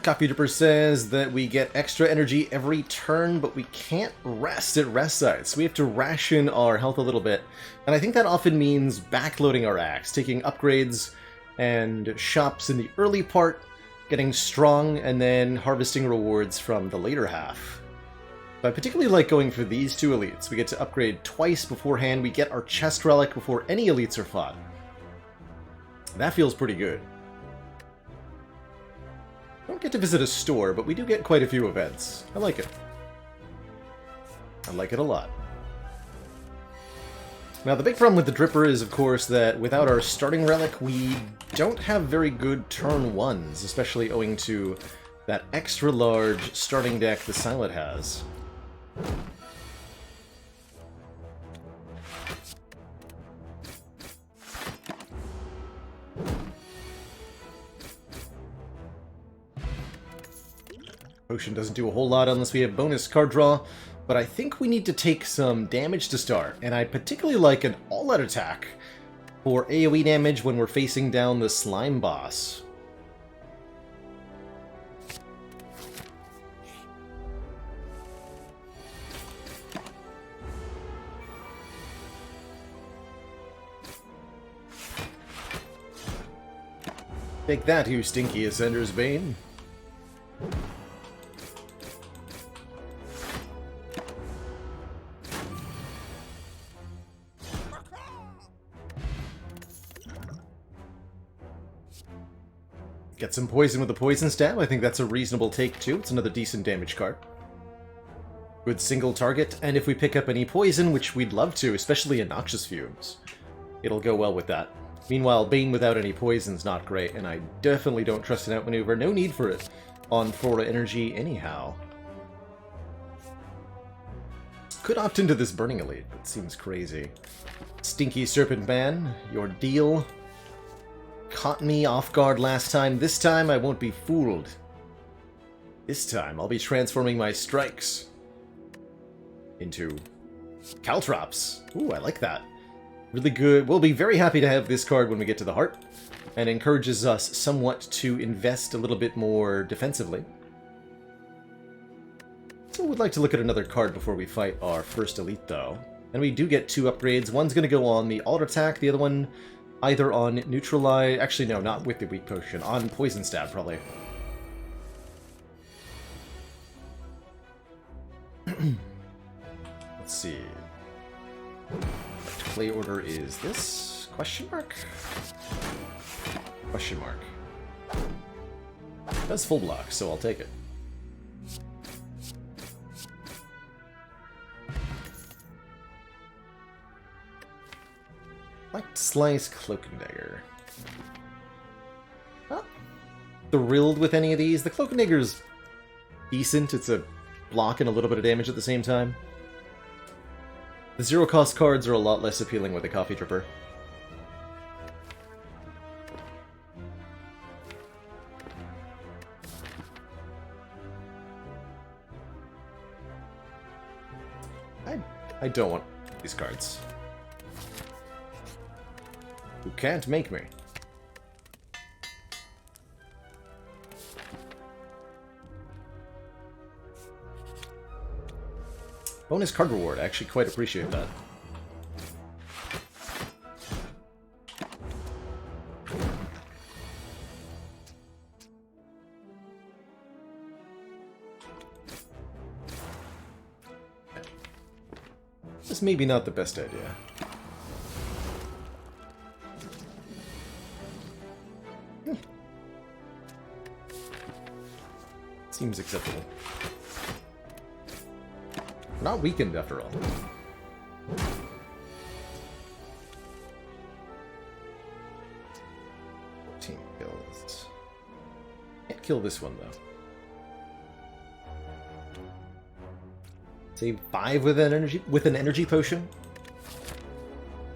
Coffee Dripper says that we get extra energy every turn, but we can't rest at rest sites. So we have to ration our health a little bit. And I think that often means backloading our axe, taking upgrades and shops in the early part, getting strong, and then harvesting rewards from the later half. But I particularly like going for these two elites. We get to upgrade twice beforehand. We get our chest relic before any elites are fought. That feels pretty good. Don't get to visit a store, but we do get quite a few events. I like it. I like it a lot. Now, the big problem with the Dripper is, of course, that without our starting relic, we don't have very good turn ones, especially owing to that extra large starting deck the Silent has. Potion doesn't do a whole lot unless we have bonus card draw, but I think we need to take some damage to start, and I particularly like an all-out attack for AoE damage when we're facing down the slime boss. Take that, you stinky Ascender's Bane. Get some poison with the Poison Stab. I think that's a reasonable take, too. It's another decent damage card. Good single target, and if we pick up any poison, which we'd love to, especially in Noxious Fumes, it'll go well with that. Meanwhile, Bane without any poison's not great, and I definitely don't trust an outmaneuver. No need for it on Florida Energy anyhow. Could opt into this Burning Elite, but seems crazy. Stinky Serpent Man, your deal. Caught me off guard last time. This time I won't be fooled. This time I'll be transforming my strikes into Caltrops. Ooh, I like that. Really good. We'll be very happy to have this card when we get to the heart, and encourages us somewhat to invest a little bit more defensively. So we'd like to look at another card before we fight our first elite, though. And we do get two upgrades. One's going to go on the Alter Attack, the other one either on Neutralize... Actually, no, not with the Weak Potion. On Poison Stab, probably. Let's see. Play order is this? Question mark? Question mark. It does full block, so I'll take it. Light Slice, Cloak and Dagger. Not thrilled with any of these. The Cloak and Dagger's decent. It's a block and a little bit of damage at the same time. The zero-cost cards are a lot less appealing with a Coffee Dripper. I don't want these cards. You can't make me. Bonus card reward. I actually quite appreciate that. This may be not the best idea. Seems acceptable. We're not weakened after all. 14 kills. Can't kill this one though. Save 5 with an energy potion.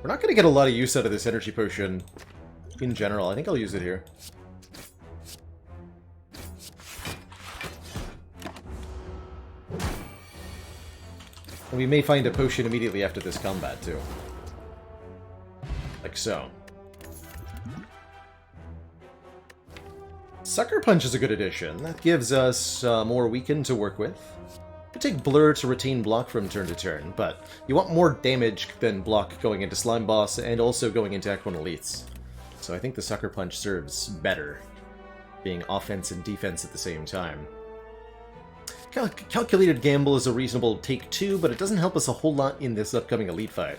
We're not going to get a lot of use out of this energy potion in general. I think I'll use it here. And we may find a potion immediately after this combat, too. Like so. Sucker Punch is a good addition. That gives us more Weaken to work with. We take Blur to retain block from turn to turn, but you want more damage than block going into Slime Boss and also going into Act 1 Elites. So I think the Sucker Punch serves better, being offense and defense at the same time. Calculated Gamble is a reasonable take too, but it doesn't help us a whole lot in this upcoming Elite fight.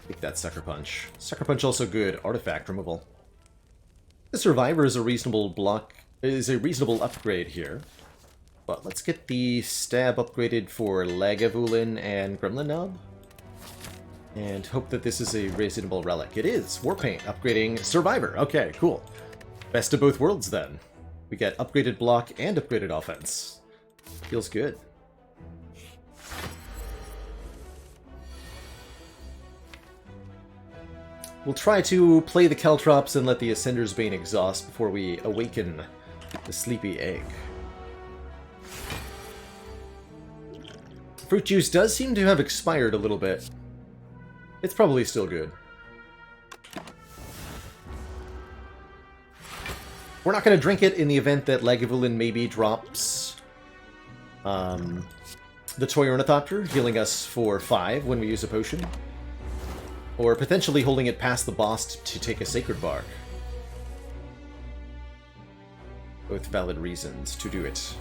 Take that Sucker Punch. Sucker Punch also good artifact removal. The Survivor is a reasonable upgrade here. But let's get the Stab upgraded for Lagavulin and Gremlin Knob. And hope that this is a reasonable relic. It is! Warpaint, upgrading Survivor. Okay, cool. Best of both worlds then. We get upgraded block and upgraded offense. Feels good. We'll try to play the Caltrops and let the Ascender's Bane exhaust before we awaken the Sleepy Egg. Fruit Juice does seem to have expired a little bit. It's probably still good. We're not going to drink it in the event that Lagavulin maybe drops the Toy Ornithopter, healing us for 5 when we use a potion. Or potentially holding it past the boss to take a Sacred Bark. Both valid reasons to do it.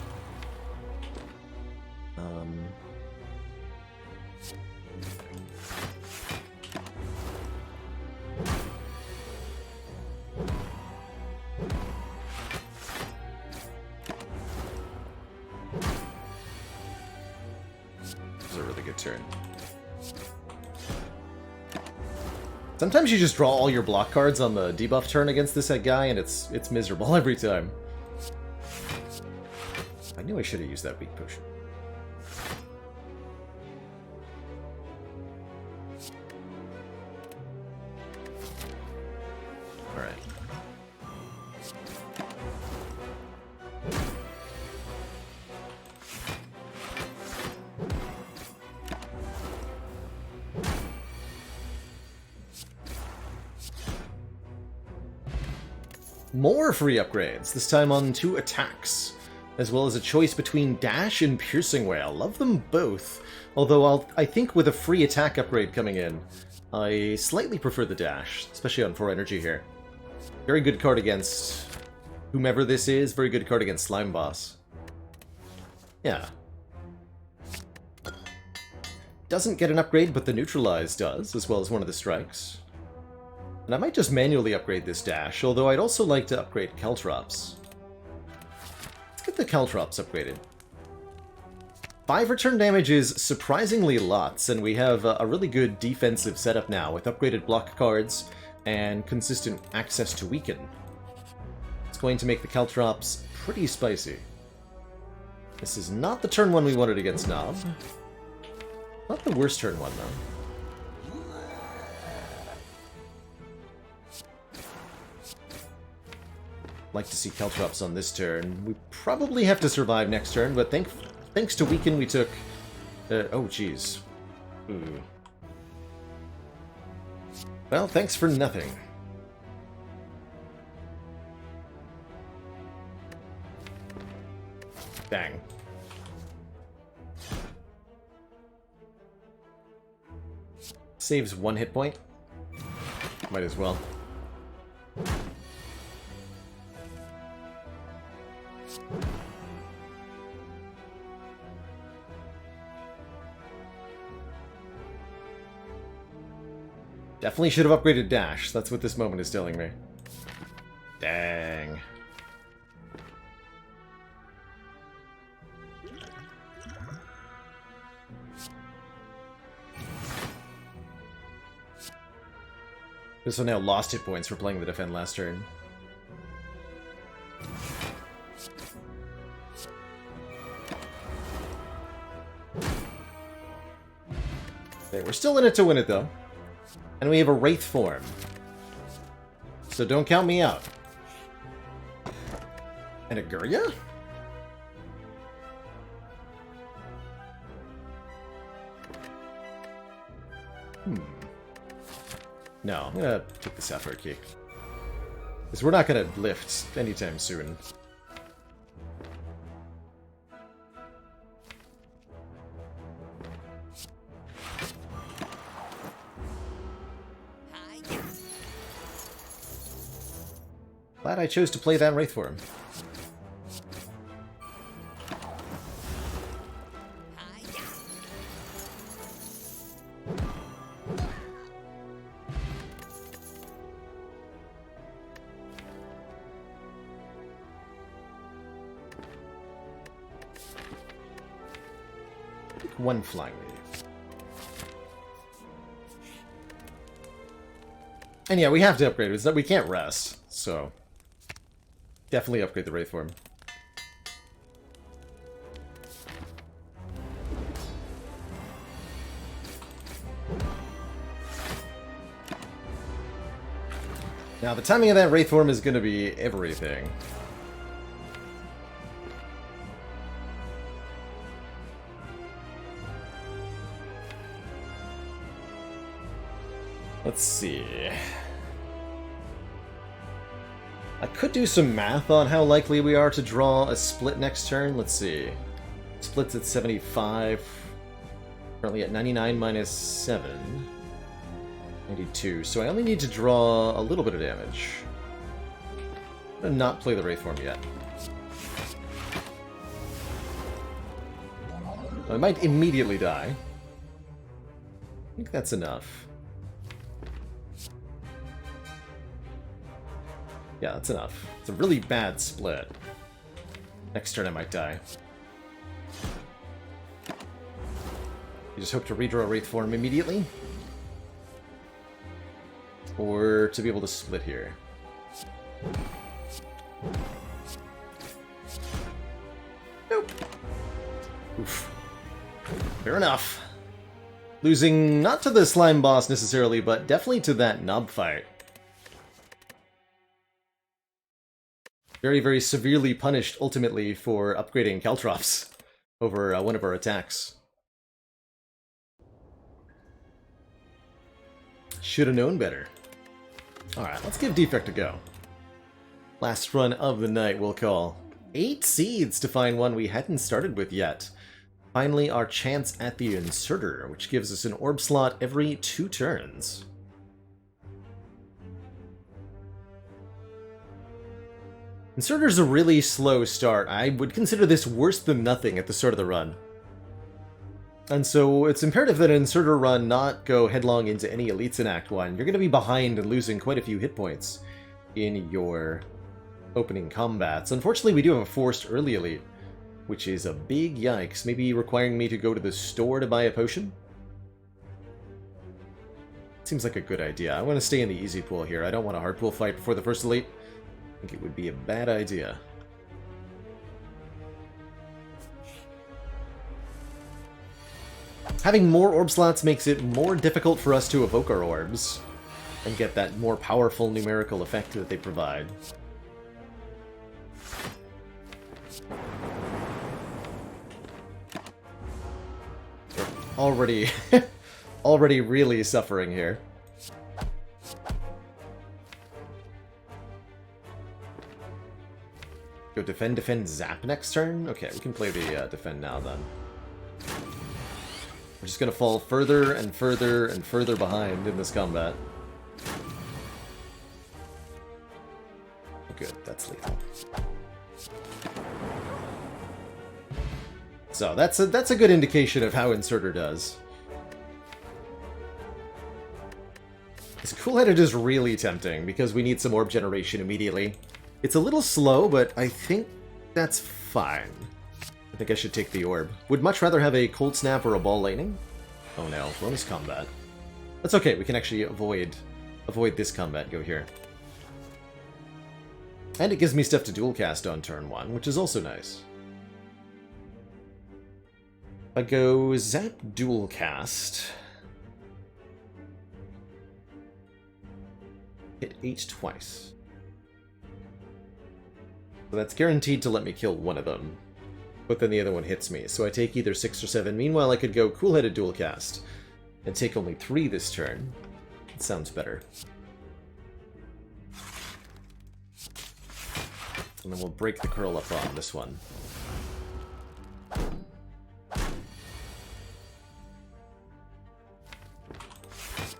This is a really good turn. Sometimes you just draw all your block cards on the debuff turn against this guy, and it's miserable every time. I knew I should have used that weak potion. Alright. More free upgrades, this time on 2 attacks, as well as a choice between Dash and Piercing Wail. Love them both, although I think with a free attack upgrade coming in, I slightly prefer the Dash, especially on 4 energy here. Very good card against whomever this is, very good card against Slime Boss. Yeah. Doesn't get an upgrade, but the Neutralize does, as well as one of the strikes. And I might just manually upgrade this Dash, although I'd also like to upgrade Caltrops. Let's get the Caltrops upgraded. 5 return damage is surprisingly lots, and we have a really good defensive setup now with upgraded block cards and consistent access to Weaken. It's going to make the Caltrops pretty spicy. This is not the turn one we wanted against Knob. Not the worst turn one, though. Like to see Caltrops on this turn. We probably have to survive next turn, but thanks to Weaken we took... oh, jeez. Well, thanks for nothing. Bang. Saves 1 hit point. Might as well. Definitely should have upgraded Dash. That's what this moment is telling me. Dang. This one now lost hit points for playing the defend last turn. Okay, we're still in it to win it, though. And we have a Wraith form. So don't count me out. And a Gurya? No, I'm gonna take the Sapphire Key. Because we're not gonna lift anytime soon. Glad I chose to play that Wraith form. One flying lady. And yeah, we have to upgrade it. It's that we can't rest, so definitely upgrade the Wraith form. Now, the timing of that Wraith form is going to be everything. Let's see. I could do some math on how likely we are to draw a split next turn. Let's see. Split's at 75. Currently at 99 minus 7. 92. So I only need to draw a little bit of damage. I'm going to not play the Wraith form yet. I might immediately die. I think that's enough. Yeah, that's enough. It's a really bad split. Next turn I might die. You just hope to redraw Wraith form immediately? Or to be able to split here. Nope. Oof. Fair enough. Losing not to the slime boss necessarily, but definitely to that knob fight. Very, very severely punished, ultimately, for upgrading Caltrops over one of our attacks. Should have known better. Alright, let's give Defect a go. Last run of the night, we'll call. 8 seeds to find one we hadn't started with yet. Finally, our chance at the Inserter, which gives us an orb slot every 2 turns. Inserter's a really slow start. I would consider this worse than nothing at the start of the run. And so it's imperative that an Inserter run not go headlong into any elites in Act 1. You're going to be behind and losing quite a few hit points in your opening combats. Unfortunately, we do have a forced early elite, which is a big yikes. Maybe requiring me to go to the store to buy a potion? Seems like a good idea. I want to stay in the easy pool here. I don't want a hard pool fight before the first elite. I think it would be a bad idea. Having more orb slots makes it more difficult for us to evoke our orbs and get that more powerful numerical effect that they provide. We're already really suffering here. Go defend, zap next turn? Okay, we can play the defend now then. We're just gonna fall further and further and further behind in this combat. Good, that's lethal. So that's a good indication of how Inserter does. This Cool-Headed is really tempting because we need some orb generation immediately. It's a little slow, but I think that's fine. I think I should take the orb. Would much rather have a Cold Snap or a Ball Lightning. Oh no, bonus combat. That's okay, we can actually avoid this combat, go here. And it gives me stuff to dual cast on turn 1, which is also nice. I go Zap Dual Cast. Hit H twice. So that's guaranteed to let me kill one of them. But then the other one hits me, so I take either 6 or 7. Meanwhile, I could go Cool-Headed Dual Cast. and take only 3 this turn. That sounds better. And then we'll break the curl up on this one.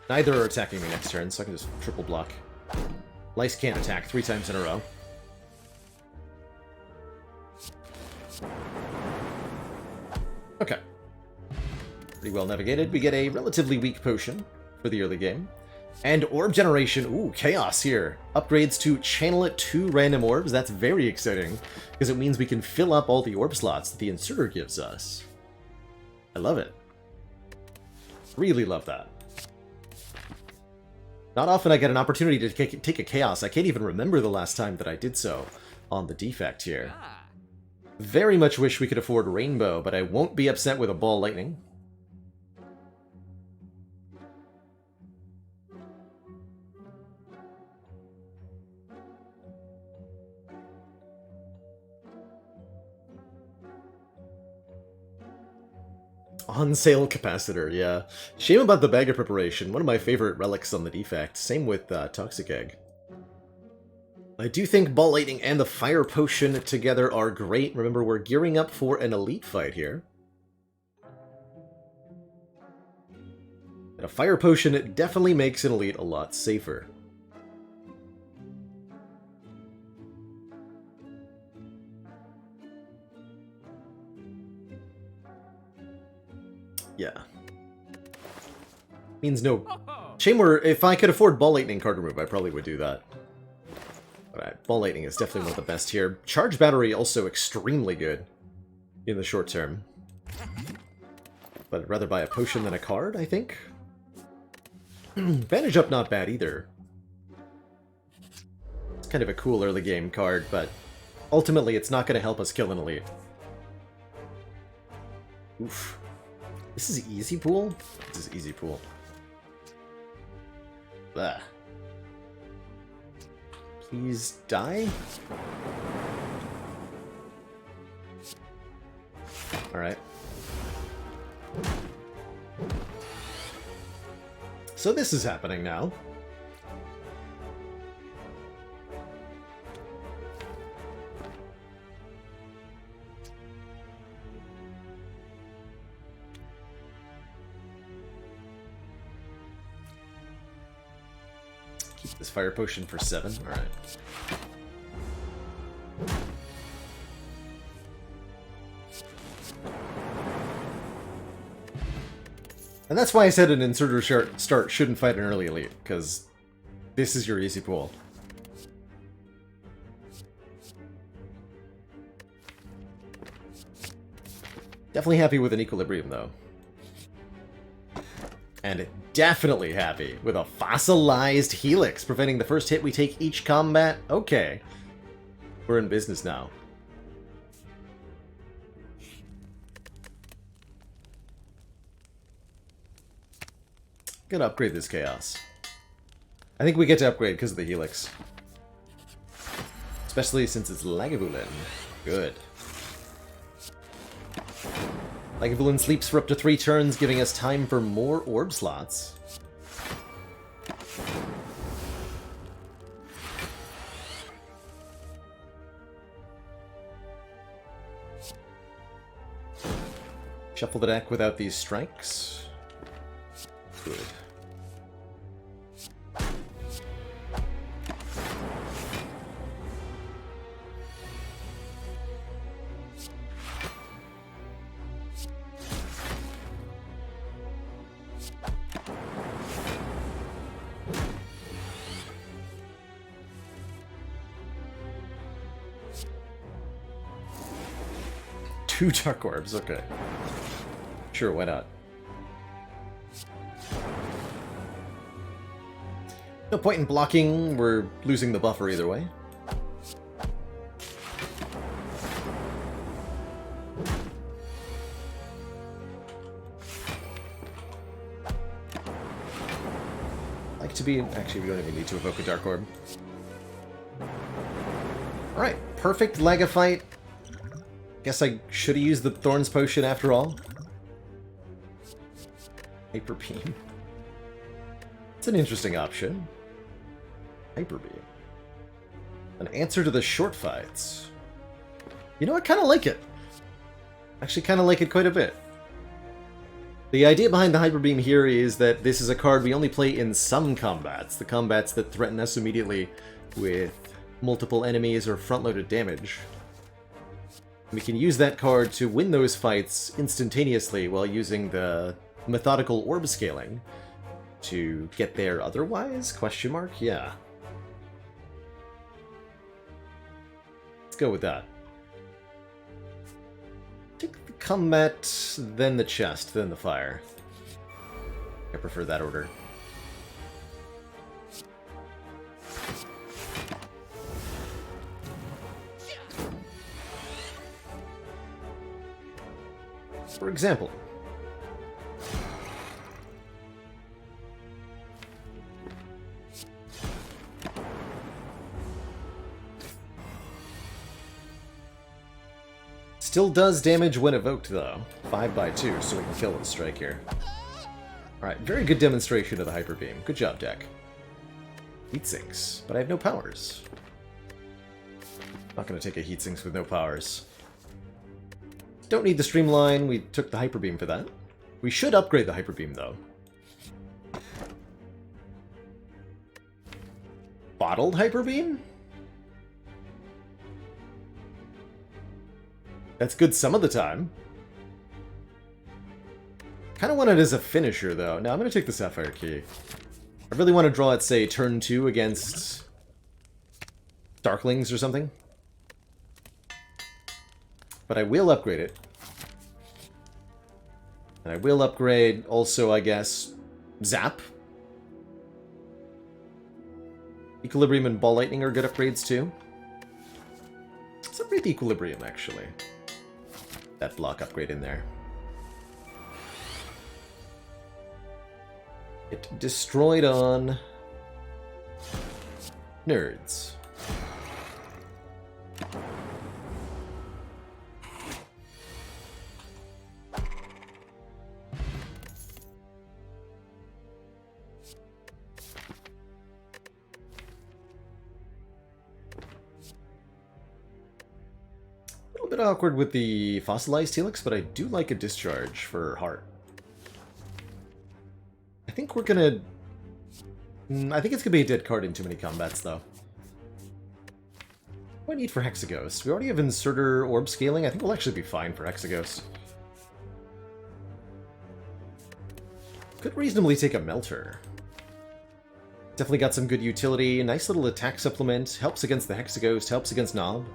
Neither are attacking me next turn, so I can just triple block. Lice can't attack 3 times in a row. Okay. Pretty well navigated. We get a relatively weak potion for the early game. And orb generation. Ooh, chaos here. Upgrades to channel it 2 random orbs. That's very exciting, because it means we can fill up all the orb slots that the inserter gives us. I love it. Really love that. Not often I get an opportunity to take a chaos. I can't even remember the last time that I did so on the defect here. Very much wish we could afford Rainbow, but I won't be upset with a Ball Lightning. On sale capacitor, yeah. Shame about the bag of preparation. One of my favorite relics on the defect. Same with Toxic Egg. I do think Ball Lightning and the Fire Potion together are great. Remember, we're gearing up for an elite fight here. And a Fire Potion definitely makes an elite a lot safer. Yeah. Means no... Shame where if I could afford Ball Lightning card remove, I probably would do that. Alright, Ball Lightning is definitely one of the best here. Charge Battery also extremely good in the short term. But I'd rather buy a potion than a card, I think. Bandage Up not bad either. It's kind of a cool early game card, but ultimately it's not going to help us kill an elite. Oof. This is easy pool? This is easy pool. Blah. Please die? Alright. So this is happening now. Keep this Fire Potion for 7. Alright. And that's why I said an inserter start shouldn't fight an early elite, because this is your easy pool. Definitely happy with an Equilibrium, though. And definitely happy with a Fossilized Helix, preventing the first hit we take each combat. Okay. We're in business now. Gonna upgrade this Chaos. I think we get to upgrade because of the Helix. Especially since it's Lagavulin. Good. Lagavulin sleeps for up to 3 turns, giving us time for more orb slots. Shuffle the deck without these strikes. Good. Two Dark Orbs, okay. Sure, why not? No point in blocking, we're losing the buffer either way. Like to be... Actually, we don't even need to evoke a Dark Orb. Alright, perfect Lagavulin. Guess I should have used the Thorns Potion after all. Hyper Beam. It's an interesting option. Hyper Beam. An answer to the short fights. You know, I kind of like it. Actually, kind of like it quite a bit. The idea behind the Hyper Beam here is that this is a card we only play in some combats. The combats that threaten us immediately with multiple enemies or front-loaded damage. We can use that card to win those fights instantaneously while using the methodical orb scaling to get there otherwise? Question mark? Yeah. Let's go with that. Take the combat, then the chest, then the fire. I prefer that order. For example, still does damage when evoked, though. 5/2, so we can kill with a strike here. Alright, very good demonstration of the Hyper Beam. Good job, deck. Heat sinks, but I have no powers. Not going to take a heat sinks with no powers. Don't need the streamline, we took the Hyper Beam for that. We should upgrade the Hyper Beam, though. Bottled Hyper Beam? That's good some of the time. Kind of want it as a finisher, though. No, I'm going to take the Sapphire Key. I really want to draw it, say, turn 2 against Darklings or something. But I will upgrade it. And I will upgrade also, I guess, Zap. Equilibrium and Ball Lightning are good upgrades too. Let's upgrade the Equilibrium, actually. That block upgrade in there. It destroyed on nerds. A bit awkward with the fossilized helix, but I do like a discharge for heart. I think we're gonna... I think it's gonna be a dead card in too many combats, though. What do I need for Hexaghost? We already have Inserter Orb Scaling. I think we'll actually be fine for Hexaghost. Could reasonably take a Melter. Definitely got some good utility. Nice little attack supplement. Helps against the Hexaghost. Helps against Knob.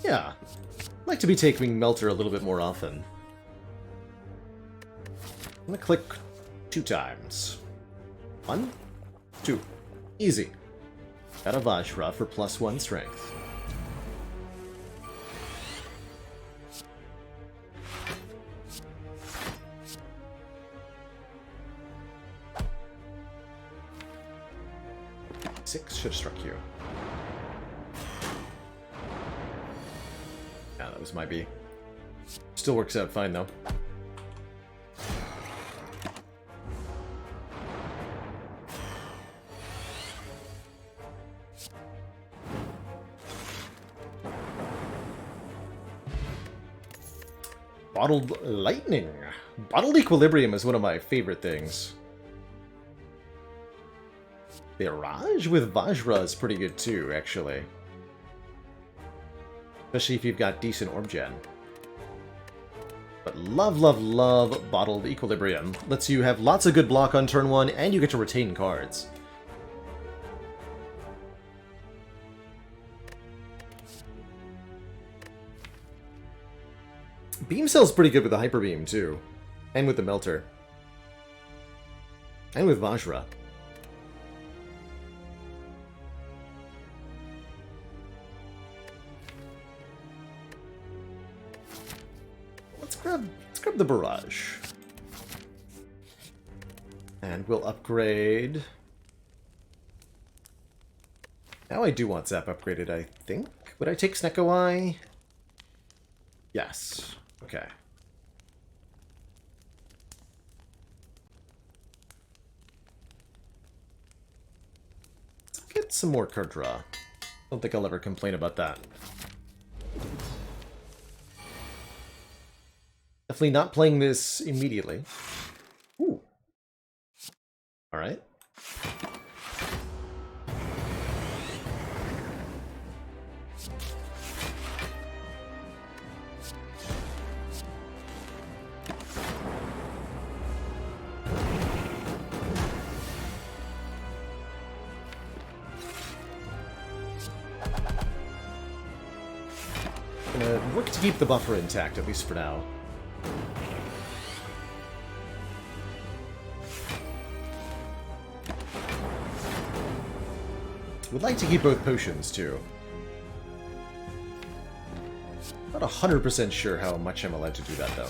Yeah. I'd like to be taking Melter a little bit more often. I'm gonna click 2 times. 1, 2. Easy. Got a Vajra for +1 strength. Six should have struck you. Yeah, that was my B. Still works out fine, though. Bottled Lightning. Bottled Equilibrium is one of my favorite things. Barrage with Vajra is pretty good too, actually. Especially if you've got decent Orb Gen. But love, love, love Bottled Equilibrium. Lets you have lots of good block on turn 1, and you get to retain cards. Beam Cell's pretty good with the Hyper Beam, too. And with the Melter. And with Vajra. Let's grab the Barrage. And we'll upgrade... Now I do want Zap upgraded, I think. Would I take Snecko Eye? Yes. Okay. get some more card draw. Don't think I'll ever complain about that. Definitely not playing this immediately. Ooh. Alright. Gonna work to keep the buffer intact, at least for now. Would like to keep both potions, too. Not 100% sure how much I'm allowed to do that, though.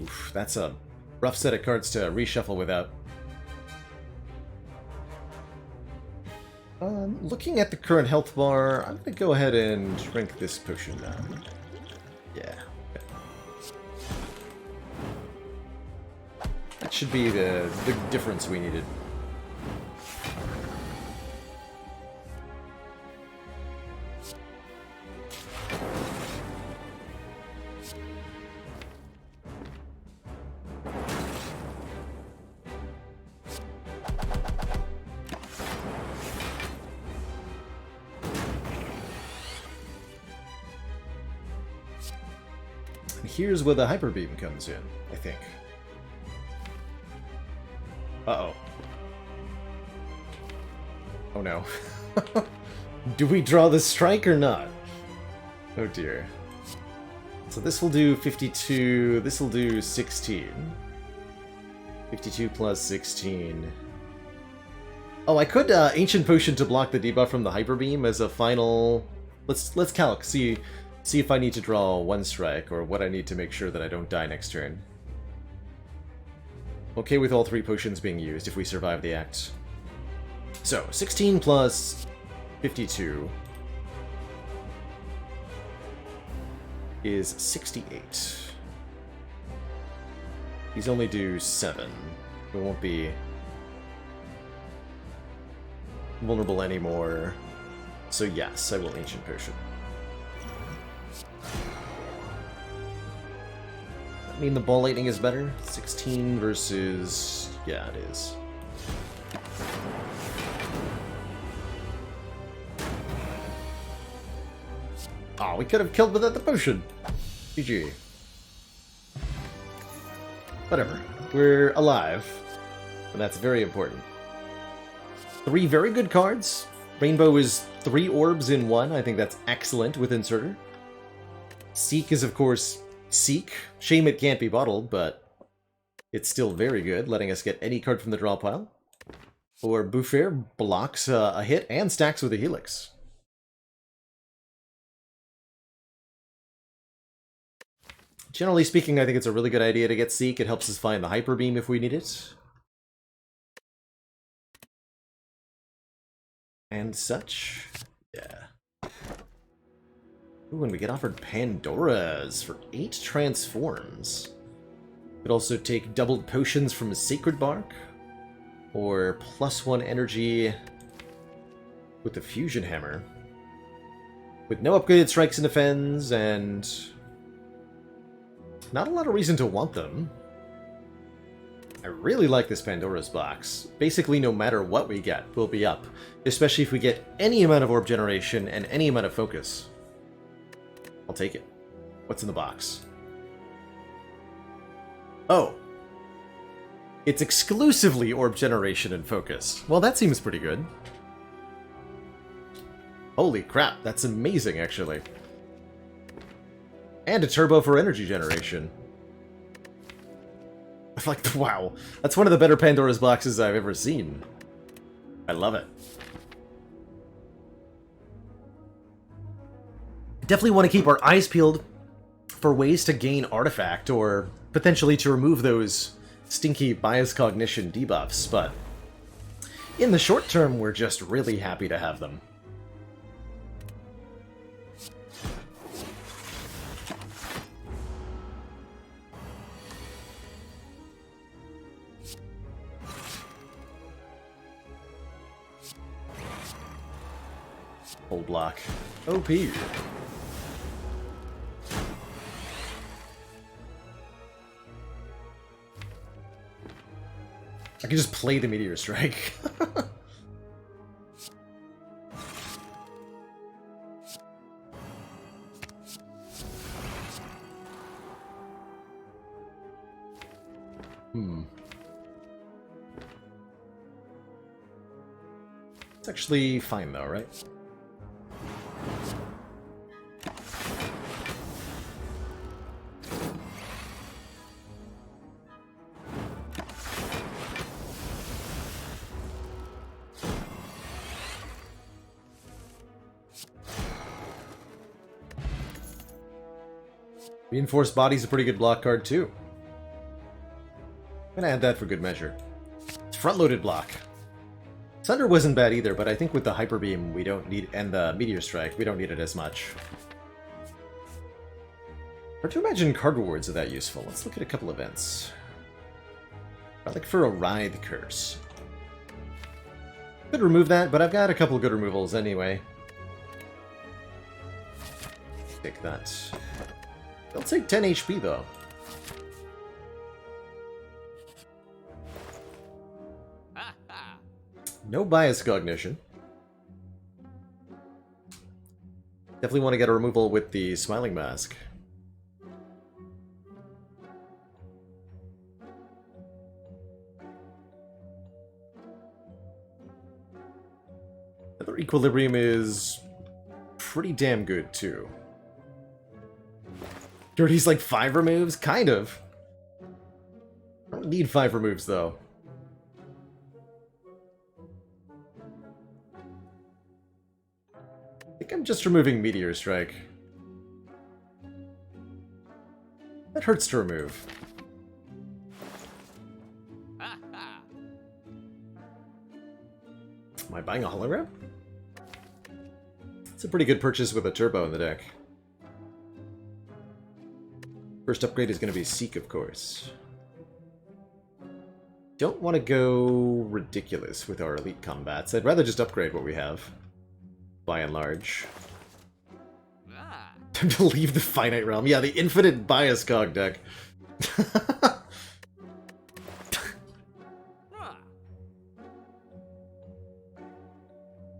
Oof, that's a rough set of cards to reshuffle without. Looking at the current health bar, I'm gonna go ahead and drink this potion now. Yeah. Okay. That should be the difference we needed. Here's where the Hyper Beam comes in, I think. Uh-oh. Oh no. Do we draw the strike or not? Oh dear. So this will do 52, this will do 16. 52 plus 16. Oh, I could Ancient Potion to block the debuff from the Hyper Beam as a final... Let's calc, see if I need to draw one strike, or what I need to make sure that I don't die next turn. Okay with all 3 potions being used if we survive the act. So, 16 plus 52 is 68. These only do 7. We won't be vulnerable anymore. So yes, I will Ancient Potion. I mean, the ball lightning is better. 16 versus... yeah, it is. Oh, we could have killed without the potion. GG. Whatever. We're alive. And that's very important. 3 very good cards. Rainbow is 3 orbs in 1. I think that's excellent with Inserter. Seek is, of course... Seek. Shame it can't be bottled, but it's still very good, letting us get any card from the draw pile. Or Bouffair blocks a hit and stacks with a Helix. Generally speaking, I think it's a really good idea to get Seek. It helps us find the Hyper Beam if we need it. And such. Yeah. Ooh, and we get offered Pandoras for 8 transforms. Could also take doubled potions from a Sacred Bark, or +1 energy with the Fusion Hammer. With no upgraded strikes and defends, and not a lot of reason to want them. I really like this Pandora's box. Basically, no matter what we get, we'll be up. Especially if we get any amount of orb generation and any amount of focus. I'll take it. What's in the box? Oh. It's exclusively orb generation and focus. Well, that seems pretty good. Holy crap, that's amazing, actually. And a turbo for energy generation. Like, wow. That's one of the better Pandora's boxes I've ever seen. I love it. Definitely want to keep our eyes peeled for ways to gain Artifact, or potentially to remove those stinky bias cognition debuffs, but in the short term, we're just really happy to have them. Full block. OP. I can just play the Meteor Strike. It's actually fine though, right? Reinforced Body's a pretty good block card too. I'm gonna add that for good measure. It's front-loaded block. Thunder wasn't bad either, but I think with the Hyper Beam we don't need, and the Meteor Strike, we don't need it as much. Hard to imagine card rewards are that useful. Let's look at a couple events. I'd like for a Writhe Curse. Could remove that, but I've got a couple good removals anyway. Take that. They'll take 10 HP though. No bias cognition. Definitely want to get a removal with the Smiling Mask. Another Equilibrium is pretty damn good too. Dirty's like 5 removes? Kind of. I don't need 5 removes though. I think I'm just removing Meteor Strike. That hurts to remove. Am I buying a hologram? It's a pretty good purchase with a turbo in the deck. First upgrade is going to be Seek, of course. Don't want to go ridiculous with our elite combats. I'd rather just upgrade what we have. By and large. Time to leave the Finite Realm. Yeah, the infinite bias cog deck.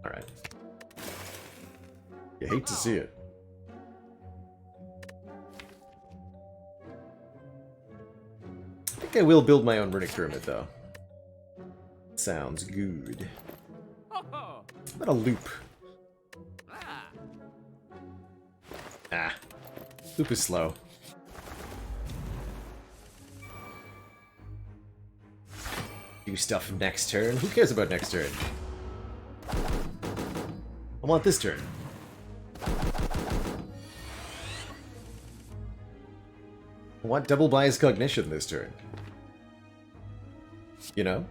Alright. You hate to see it. I think I will build my own Runic Pyramid, though. Sounds good. What about a loop? Ah. Loop is slow. Do stuff next turn? Who cares about next turn? I want this turn. I want double bias cognition this turn. You know?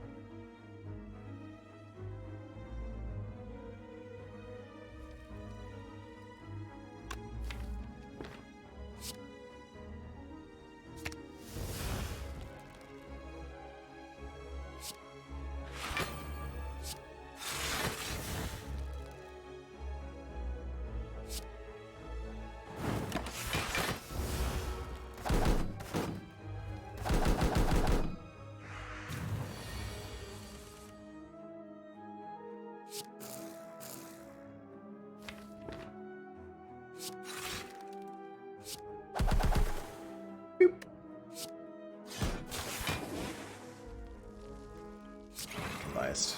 Biased.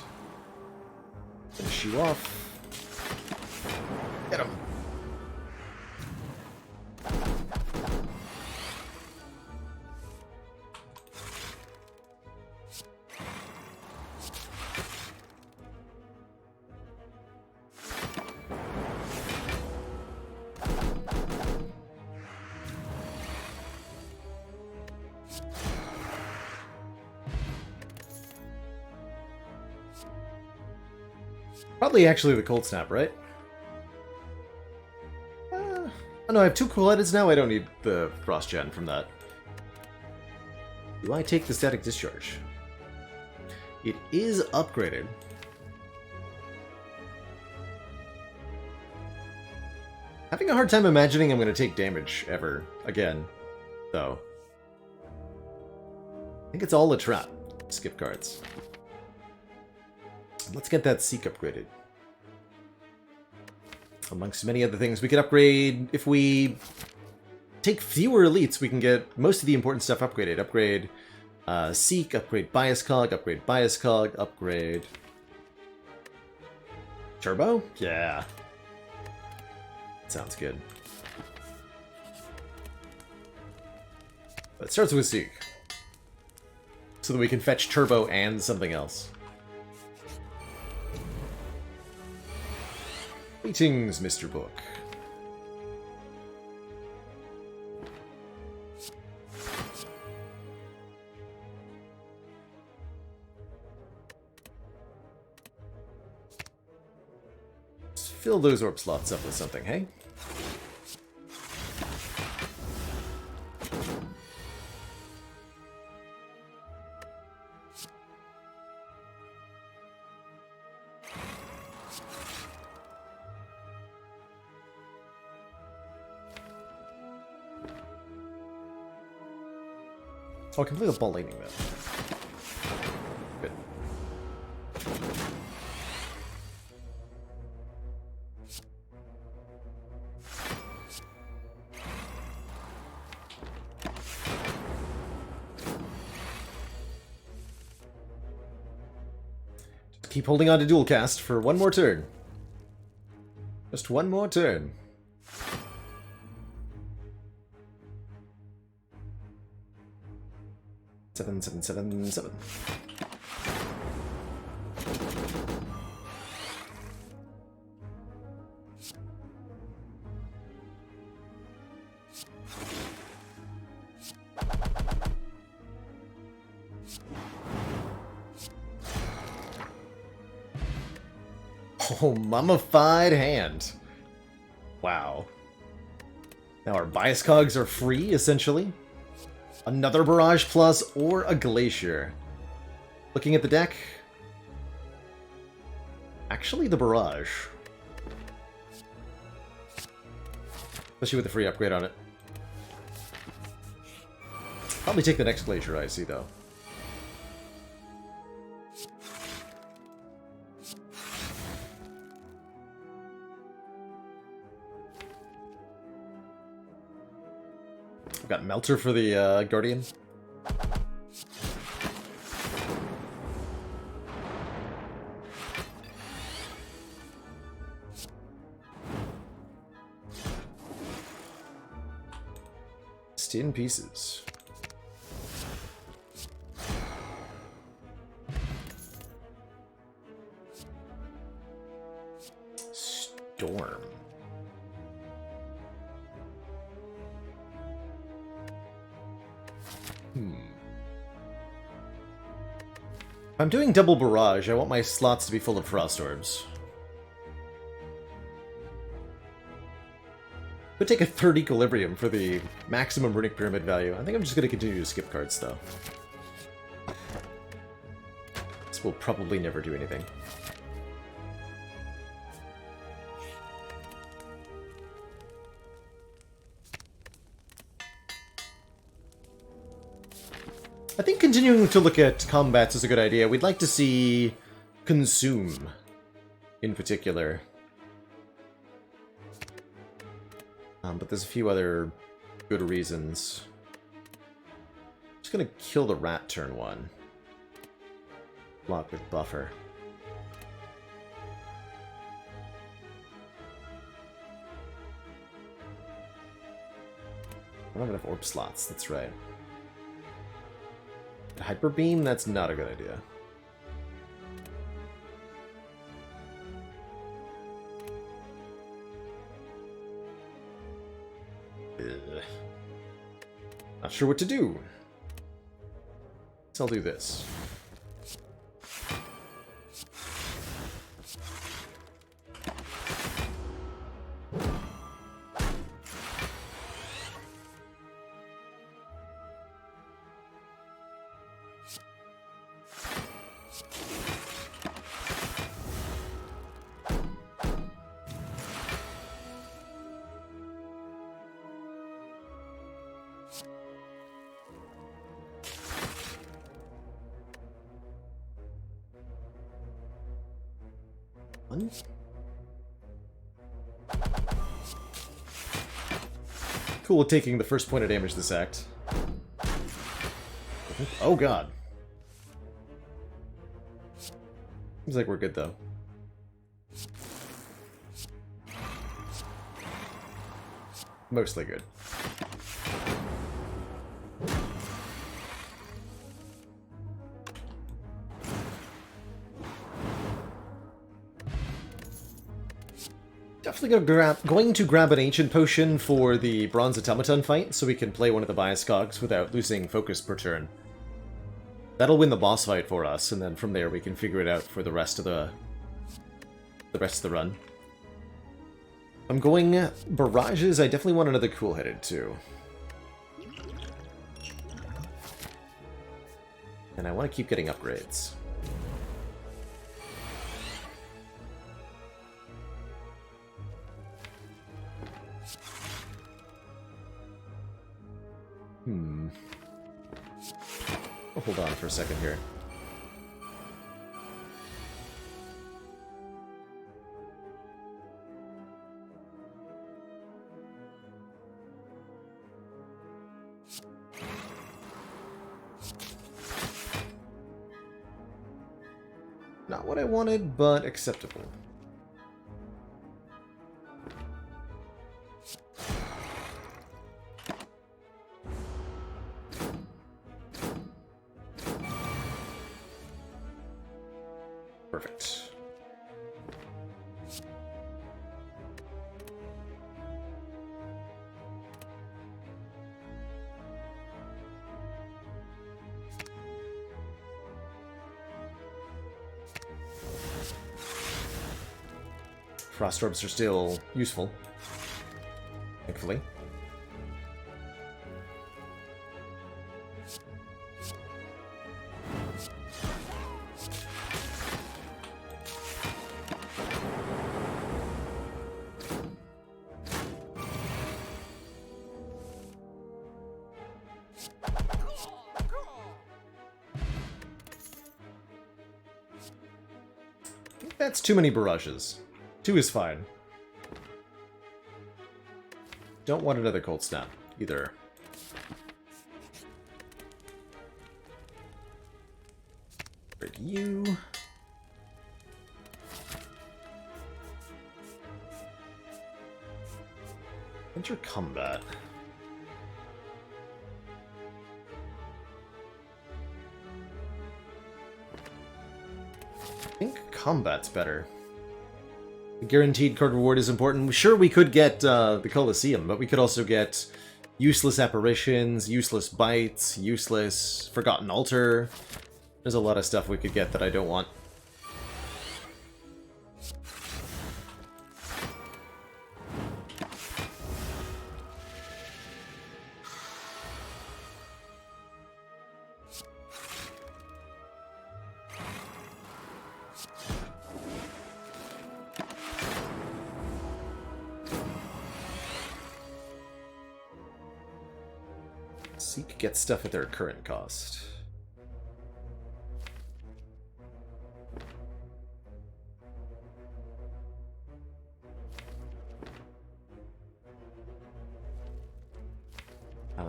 Finish you off. Get him. Probably actually the Cold Snap, right? Oh no, I have 2 Cool-Headeds now, I don't need the Frost Gen from that. Do I take the Static Discharge? It is upgraded. Having a hard time imagining I'm going to take damage ever again, though. I think it's all a trap. Skip cards. Let's get that Seek upgraded. Amongst many other things, we could upgrade... If we take fewer elites, we can get most of the important stuff upgraded. Upgrade Seek, upgrade Bias Cog, upgrade Bias Cog, upgrade... Turbo? Yeah. Sounds good. But it starts with Seek. So that we can fetch Turbo and something else. Greetings, Mr. Book. Let's fill those orb slots up with something, hey? Oh, I can play the ball lightning then. Good. Just keep holding on to dual cast for one more turn. Just one more turn. Seven, seven, seven, seven. Oh, mummified hand. Wow. Now our bias cogs are free, essentially. Another Barrage Plus or a Glacier. Looking at the deck. Actually, the Barrage. Especially with the free upgrade on it. Probably take the next Glacier, I see, though. Got Melter for the Guardian. Tin pieces. Storm. If I'm doing double barrage, I want my slots to be full of frost orbs. Could take a third equilibrium for the maximum runic pyramid value. I think I'm just going to continue to skip cards, though. This will probably never do anything. I think continuing to look at combats is a good idea. We'd like to see Consume, in particular. But there's a few other good reasons. I'm just gonna kill the rat turn one. Block with buffer. I don't have enough orb slots, that's right. Hyper Beam? That's not a good idea. Ugh. Not sure what to do. So I'll do this. One. Cool with taking the first point of damage this act. Oh god. Seems like we're good though. Mostly good. Definitely going to grab an Ancient Potion for the Bronze Automaton fight, so we can play one of the Bias Cogs without losing focus per turn. That'll win the boss fight for us, and then from there we can figure it out for the rest of the run. I'm going Barrages. I definitely want another Cool-Headed too. And I want to keep getting upgrades. Oh, hold on for a second here. Not what I wanted, but acceptable. Perfect. Frost orbs are still useful, thankfully. I think that's too many barrages. 2 is fine. Don't want another Cold Snap, either. Break you. Enter combat. I think combat's better. The guaranteed card reward is important. Sure, we could get the Colosseum, but we could also get useless apparitions, useless bites, useless Forgotten Altar. There's a lot of stuff we could get that I don't want. Seek gets stuff at their current cost. I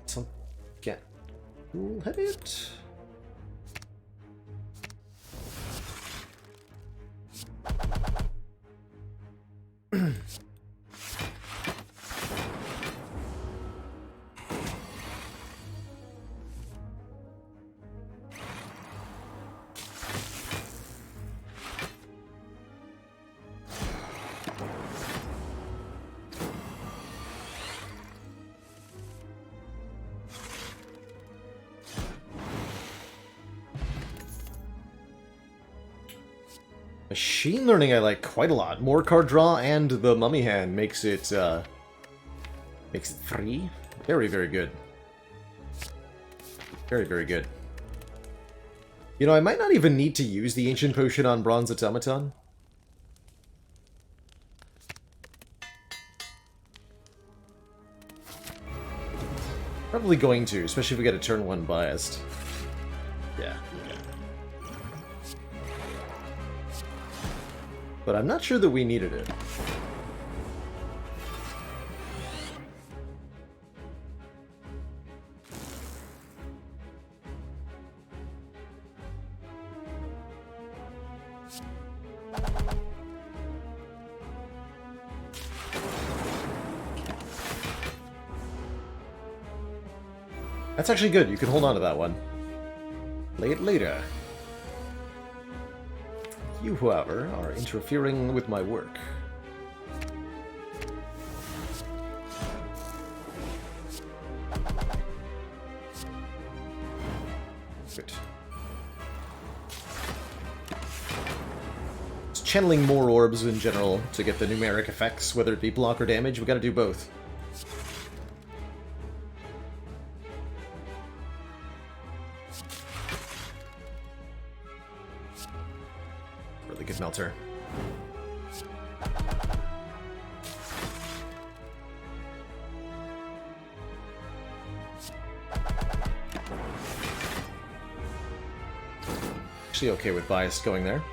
can get Cool-Headed. Machine Learning I like quite a lot. More card draw and the Mummy Hand makes it 3. Very, very good. Very, very good. You know, I might not even need to use the Ancient Potion on Bronze Automaton. Probably going to, especially if we get a turn 1 biased. Yeah, okay. But I'm not sure that we needed it. That's actually good. You can hold on to that one. Play it later. You, however, are interfering with my work. Good. Just channeling more orbs in general to get the numeric effects, whether it be block or damage. We gotta do both. Really good melter. Actually okay with bias going there.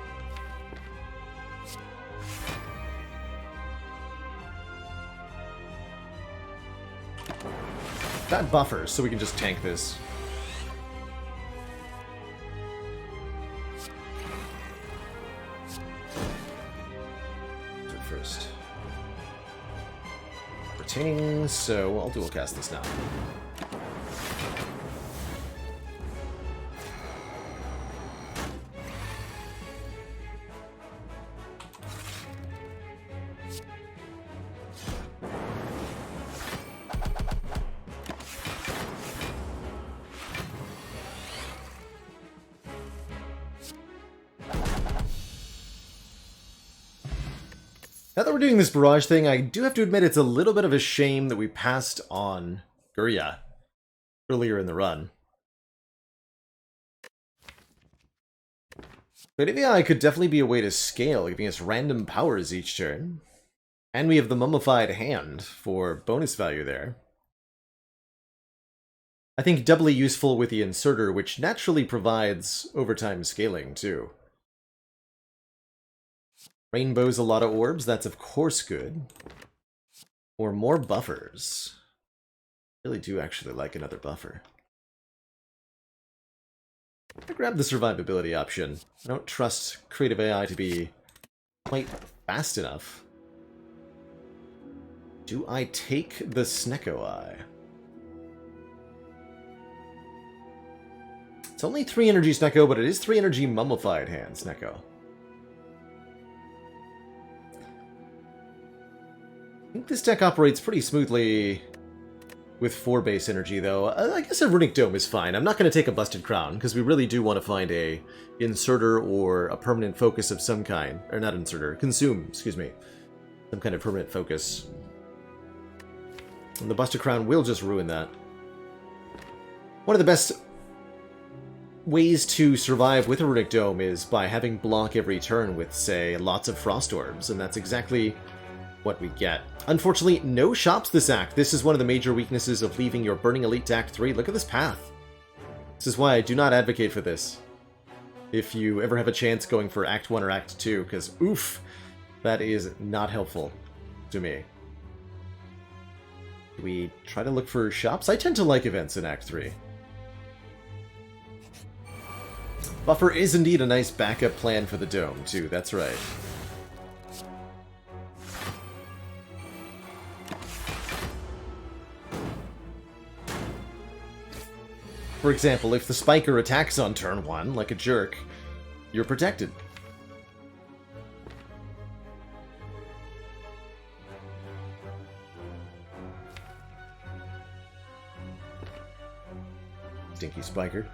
That buffers, so we can just tank this. First. Retaining, so I'll dual cast this now. Now that we're doing this barrage thing, I do have to admit it's a little bit of a shame that we passed on Gurya earlier in the run. But AI could definitely be a way to scale, giving us random powers each turn. And we have the Mummified Hand for bonus value there. I think doubly useful with the Inserter, which naturally provides overtime scaling too. Rainbow's a lot of orbs, that's of course good. Or more buffers. Really do actually like another buffer. I grab the survivability option. I don't trust creative AI to be quite fast enough. Do I take the Snecko Eye? It's only 3 energy Snecko, but it is 3 energy Mummified Hand Snecko. I think this deck operates pretty smoothly with 4 base energy, though. I guess a Runic Dome is fine. I'm not going to take a Busted Crown, because we really do want to find a Inserter or a permanent focus of some kind. Or not Inserter, Consume, excuse me. Some kind of permanent focus. And the Busted Crown will just ruin that. One of the best ways to survive with a Runic Dome is by having block every turn with, say, lots of Frost Orbs, and that's exactly what we get. Unfortunately, no shops this act. This is one of the major weaknesses of leaving your Burning Elite to Act 3. Look at this path. This is why I do not advocate for this. If you ever have a chance going for Act 1 or Act 2, because oof, that is not helpful to me. Do we try to look for shops? I tend to like events in Act 3. Buffer is indeed a nice backup plan for the Dome, too. That's right. For example, if the Spiker attacks on turn 1, like a jerk, you're protected. Stinky Spiker.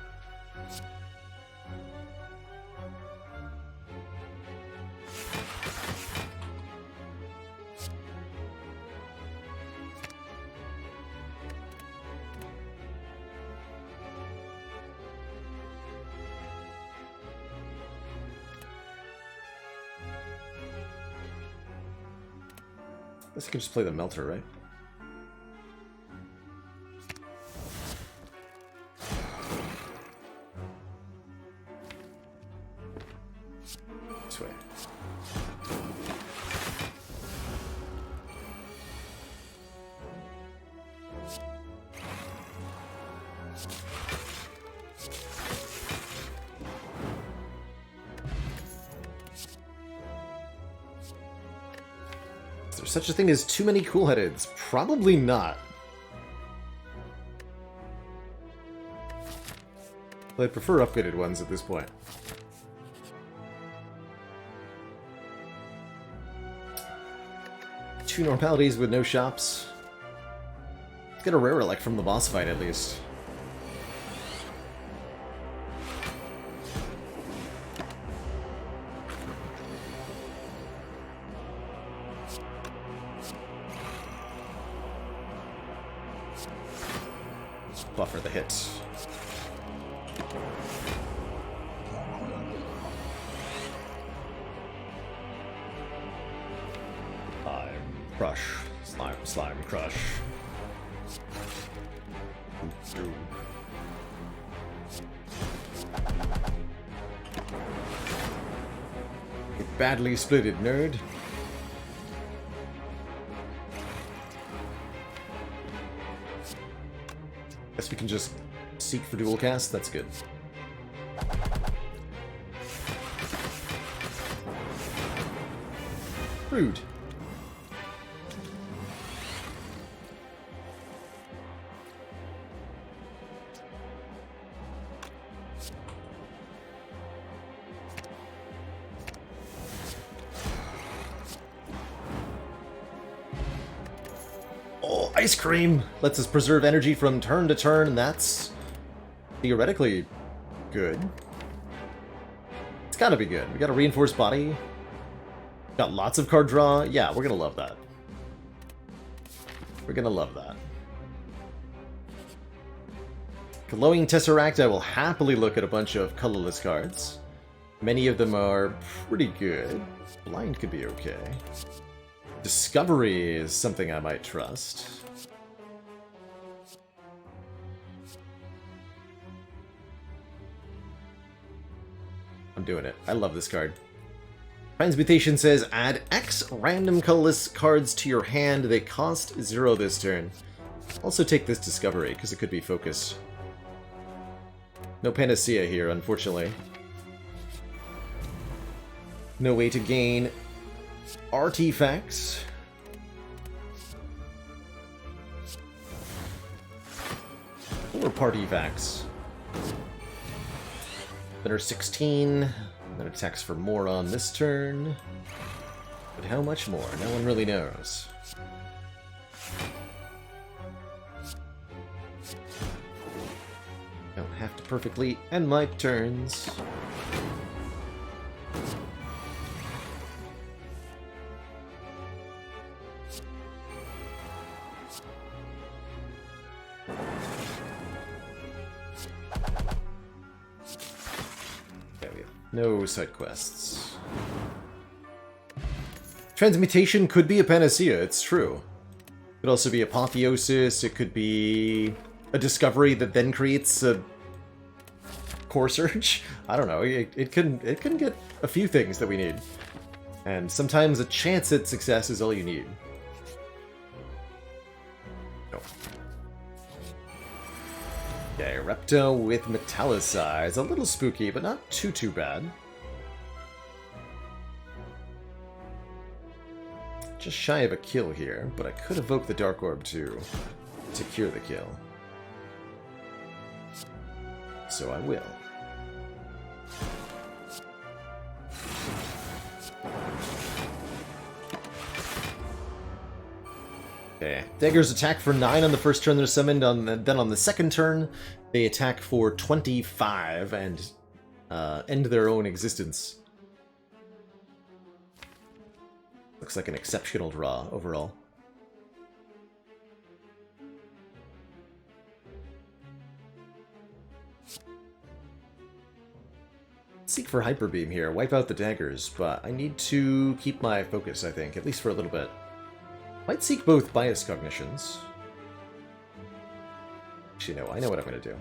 I guess I can just play the Melter, right? this way. Is there such a thing as too many cool-headeds? Probably not. But I prefer upgraded ones at this point. Two normalities with no shops. Let's get a rare relic from the boss fight at least. Buffer the hit. Crush. Slime crush. Get badly splitted, nerd. Guess we can just seek for dual cast, that's good. Rude. Oh, ice cream! Lets us preserve energy from turn to turn, and that's theoretically good. It's gotta be good. We got a reinforced body. Got lots of card draw. Yeah, we're gonna love that. We're gonna love that. Glowing Tesseract, I will happily look at a bunch of colorless cards. Many of them are pretty good. Blind could be okay. Discovery is something I might trust. I'm doing it. I love this card. Transmutation says, add X random colorless cards to your hand. They cost 0 this turn. Also take this Discovery, because it could be focus. No Panacea here, unfortunately. No way to gain artifacts. Or partyfacts. That are 16. That attacks for more on this turn. But how much more? No one really knows. Don't have to perfectly end my turns. No side quests. Transmutation could be a panacea, it's true. It could also be apotheosis, it could be a discovery that then creates a core surge. I don't know, it can get a few things that we need. And sometimes a chance at success is all you need. Oh. Okay, Repto with Metallicize. A little spooky, but not too bad. Just shy of a kill here, but I could evoke the Dark Orb to secure the kill. So I will. Okay, daggers attack for 9 on the first turn they're summoned, then on the second turn they attack for 25 and end their own existence. Looks like an exceptional draw overall. Seek for Hyper Beam here, wipe out the daggers, but I need to keep my focus, I think, at least for a little bit. Might seek both Bias Cognitions. Actually, no, I know what I'm going to do.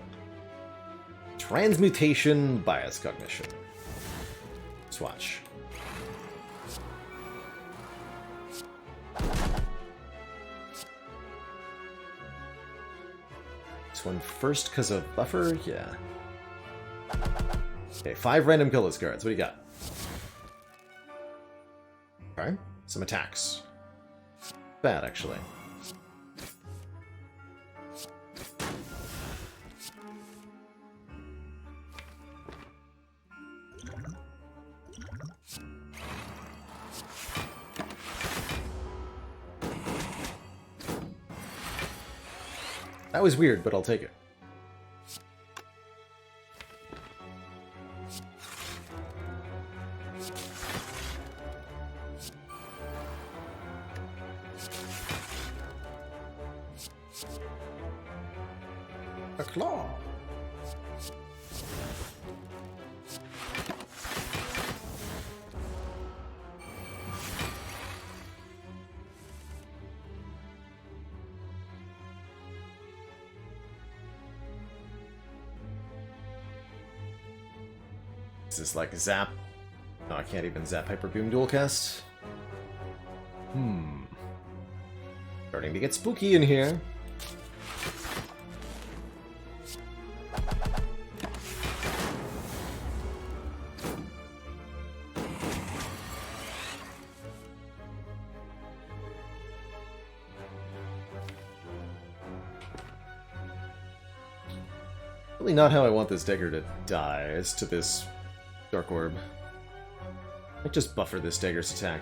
Transmutation, Bias Cognition. Swatch. This one first because of buffer? Yeah. Okay, 5 random colorless cards. What do you got? Okay, some attacks. Bad, actually. That was weird, but I'll take it. A claw. Is this like zap? No, I can't even zap Hyper Boom Dualcast. Starting to get spooky in here. Really not how I want this dagger to die, is to this Dark Orb. I might just buffer this dagger's attack.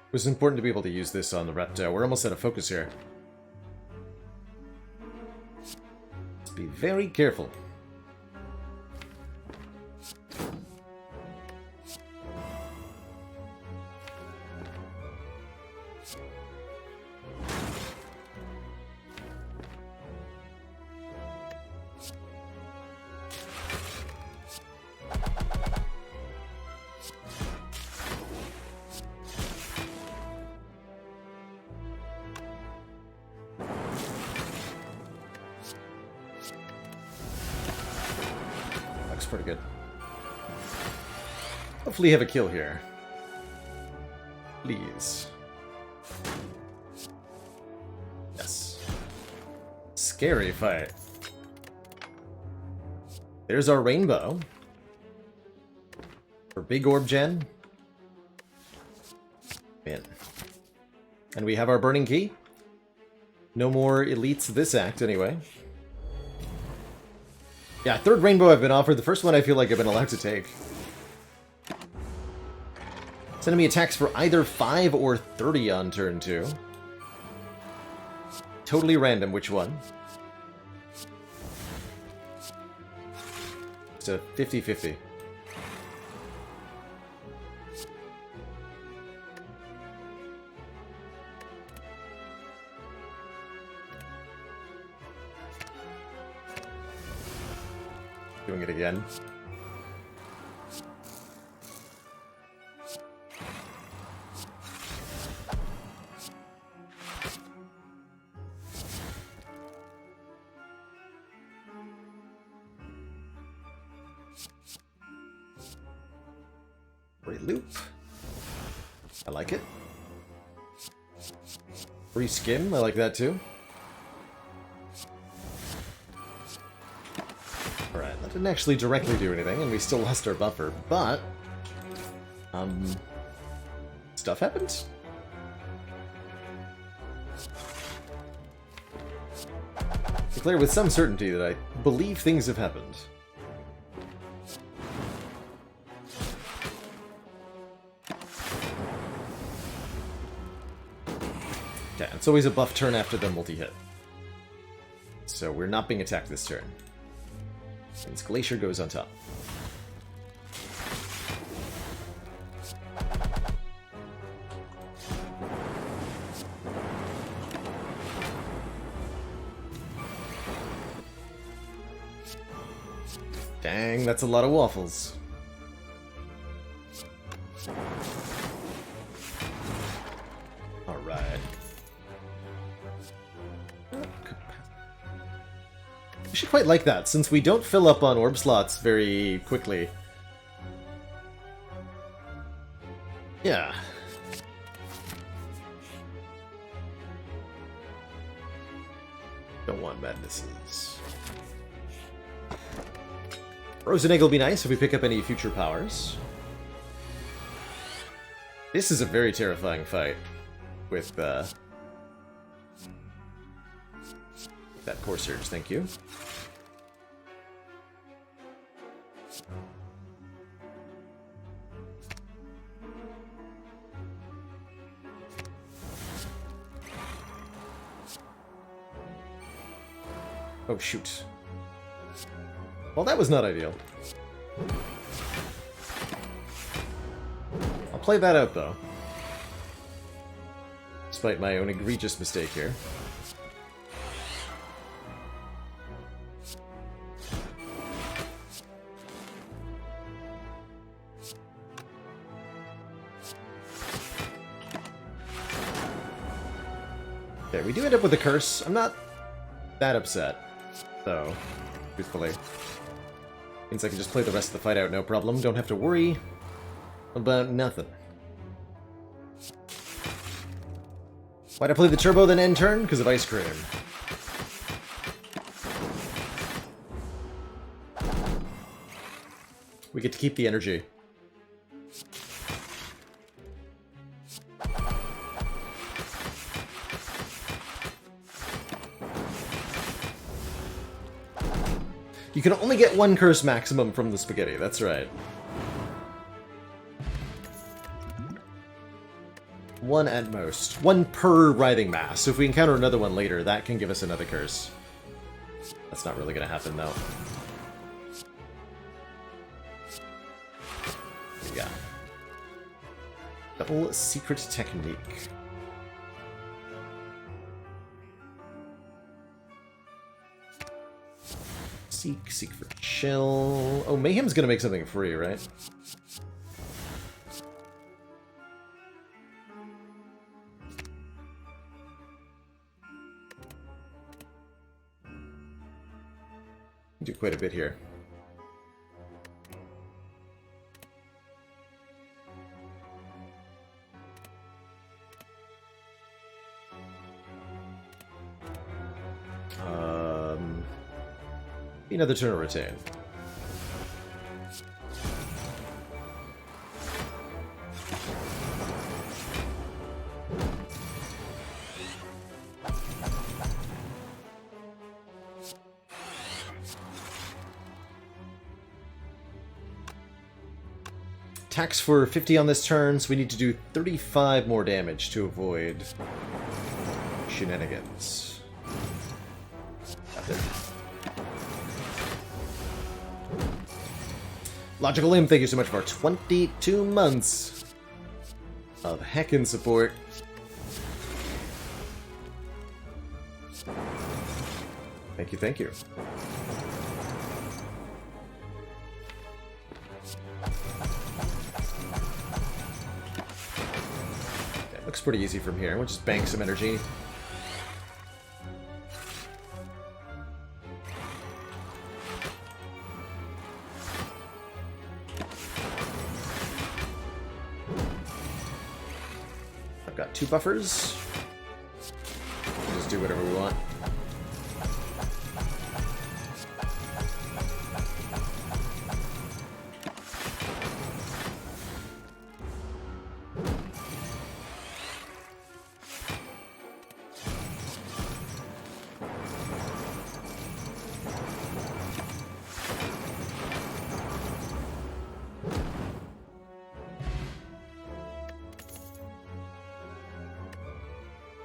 It was important to be able to use this on the Repto. We're almost out of focus here. Just be very careful. Looks pretty good. Hopefully have a kill here. Please. Yes. Scary fight. There's our rainbow. For Big Orb Gen. In. And we have our burning key. No more elites this act, anyway. Yeah, third rainbow I've been offered. The first one I feel like I've been allowed to take. This enemy attacks for either 5 or 30 on turn 2. Totally random which one. It's a 50-50. Doing it again. Great loop. I like it. Free skim, I like that too. Alright, that didn't actually directly do anything, and we still lost our buffer, but... stuff happened? Declare with some certainty that I believe things have happened. Okay, it's always a buff turn after the multi-hit. So we're not being attacked this turn. Since Glacier goes on top. Dang, that's a lot of waffles. Alright. I should quite like that, since we don't fill up on orb slots very quickly. Yeah. Don't want madnesses. Rose and Egg will be nice if we pick up any future powers. This is a very terrifying fight with that Core Surge, thank you. Oh, shoot. Well, that was not ideal. I'll play that out, though. Despite my own egregious mistake here. Okay, we do end up with a curse. I'm not that upset, though, truthfully. Means I can just play the rest of the fight out, no problem. Don't have to worry about nothing. Why'd I play the turbo then end turn? Because of ice cream. We get to keep the energy. You can only get one curse maximum from the spaghetti, that's right. One at most. One per writhing mass. So if we encounter another one later, that can give us another curse. That's not really going to happen, though. Yeah. Double secret technique. Seek for chill. Oh, Mayhem's gonna make something free, right? Do quite a bit here. Another turn to retain. Attacks for 50 on this turn, so we need to do 35 more damage to avoid shenanigans. Logical Imp, thank you so much for 22 months of heckin' support. Thank you, thank you. Okay, looks pretty easy from here. We'll just bank some energy. Two buffers. We'll just do whatever we want.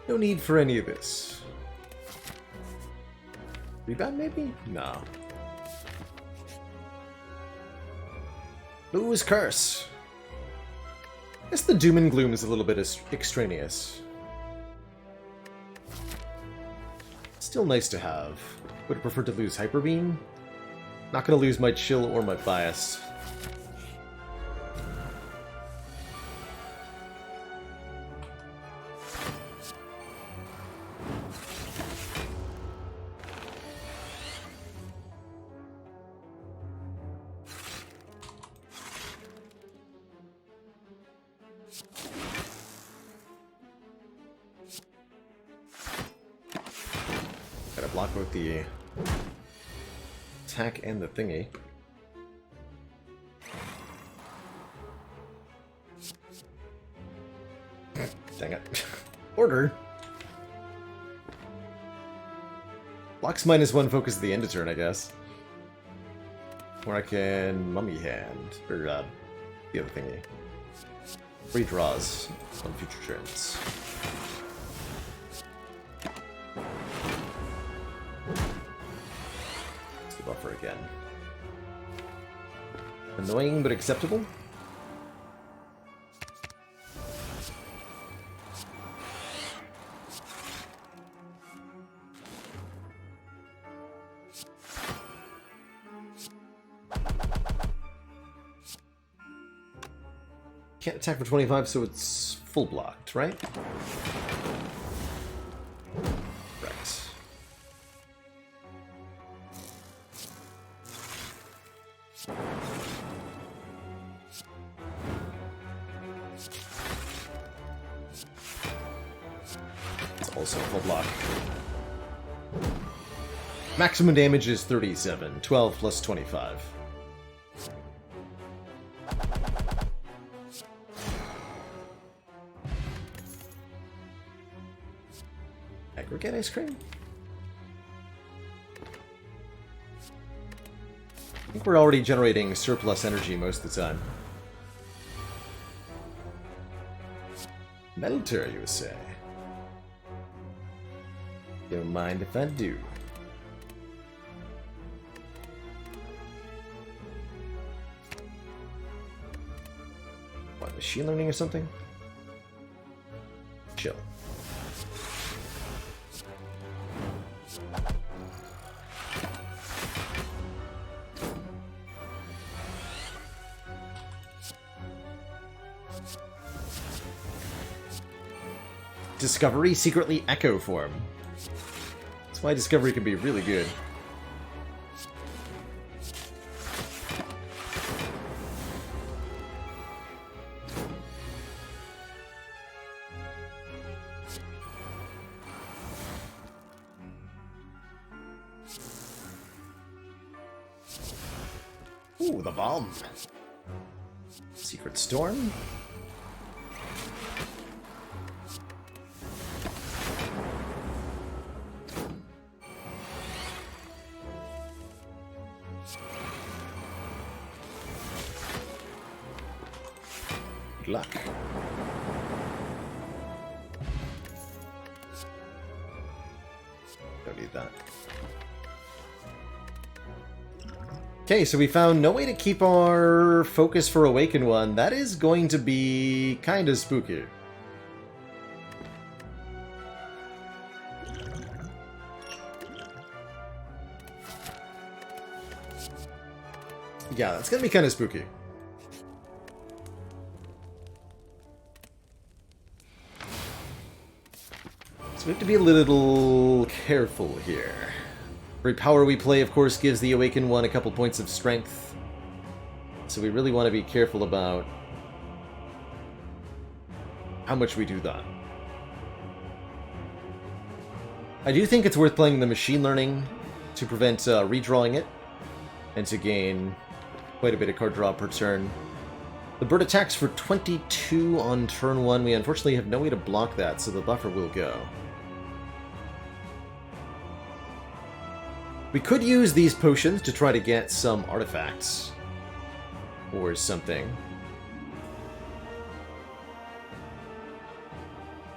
No need for any of this. Rebound, maybe? No. Lose Curse. I guess the Doom and Gloom is a little bit extraneous. Still nice to have. Would have preferred to lose Hyper Beam. Not gonna lose my Chill or my Bias. Gotta block both the attack and the thingy. Dang it. Order! Blocks -1, focus at the end of turn, I guess. Or I can Mummy Hand. Or, the other thingy. Free draws on future turns. It's the buffer again. Annoying but acceptable? Can't attack for 25, so it's full blocked, right? Right. It's also full block. Maximum damage is 37, 12 plus 25. Aggregate ice cream? I think we're already generating surplus energy most of the time. Melter, you say? Don't mind if I do. What, machine learning or something? Chill. Discovery secretly echo form. That's why Discovery can be really good. Ooh, the bomb. Secret storm. Luck. Don't need that. Okay, so we found no way to keep our focus for Awaken One. That is going to be kind of spooky. Yeah, that's going to be kind of spooky. So we have to be a little careful here. Every power we play, of course, gives the Awakened One a couple points of strength. So we really want to be careful about how much we do that. I do think it's worth playing the Machine Learning to prevent redrawing it, and to gain quite a bit of card draw per turn. The bird attacks for 22 on turn 1. We unfortunately have no way to block that, so the buffer will go. We could use these potions to try to get some artifacts. Or something.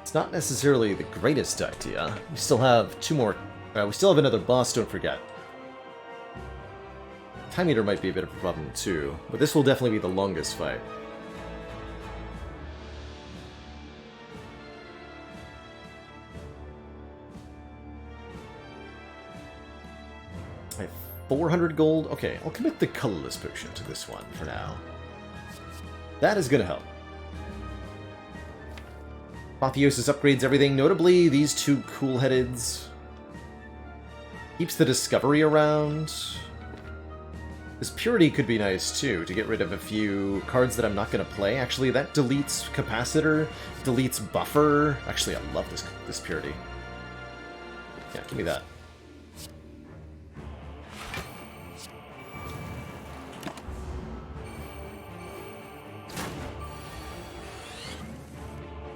It's not necessarily the greatest idea. We still have two more... we still have another boss, don't forget. Time Eater might be a bit of a problem too, but this will definitely be the longest fight. I have 400 gold. Okay, I'll commit the colorless potion to this one for now. That is gonna help. Apotheosis upgrades everything, notably these two cool-headeds. Keeps the discovery around. This Purity could be nice, too, to get rid of a few cards that I'm not going to play. Actually, that deletes Capacitor, deletes Buffer. Actually, I love this Purity. Yeah, give me that.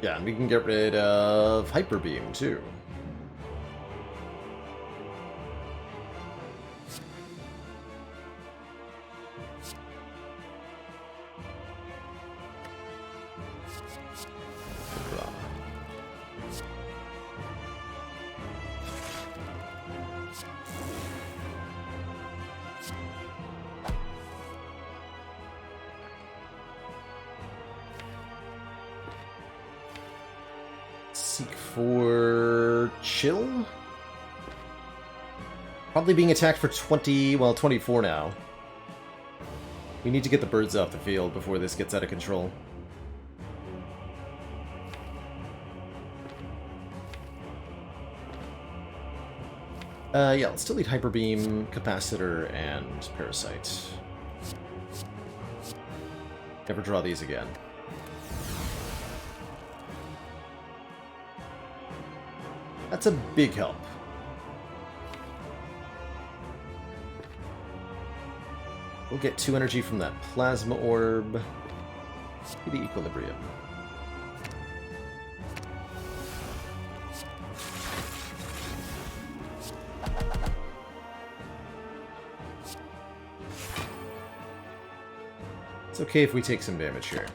Yeah, and we can get rid of Hyper Beam, too. Seek for Chill? Probably being attacked for 20, well, 24 now. We need to get the birds off the field before this gets out of control. Yeah, let's delete Hyper Beam, Capacitor, and Parasite. Never draw these again. That's a big help. We'll get 2 energy from that Plasma Orb. Be the Equilibrium. It's okay if we take some damage here.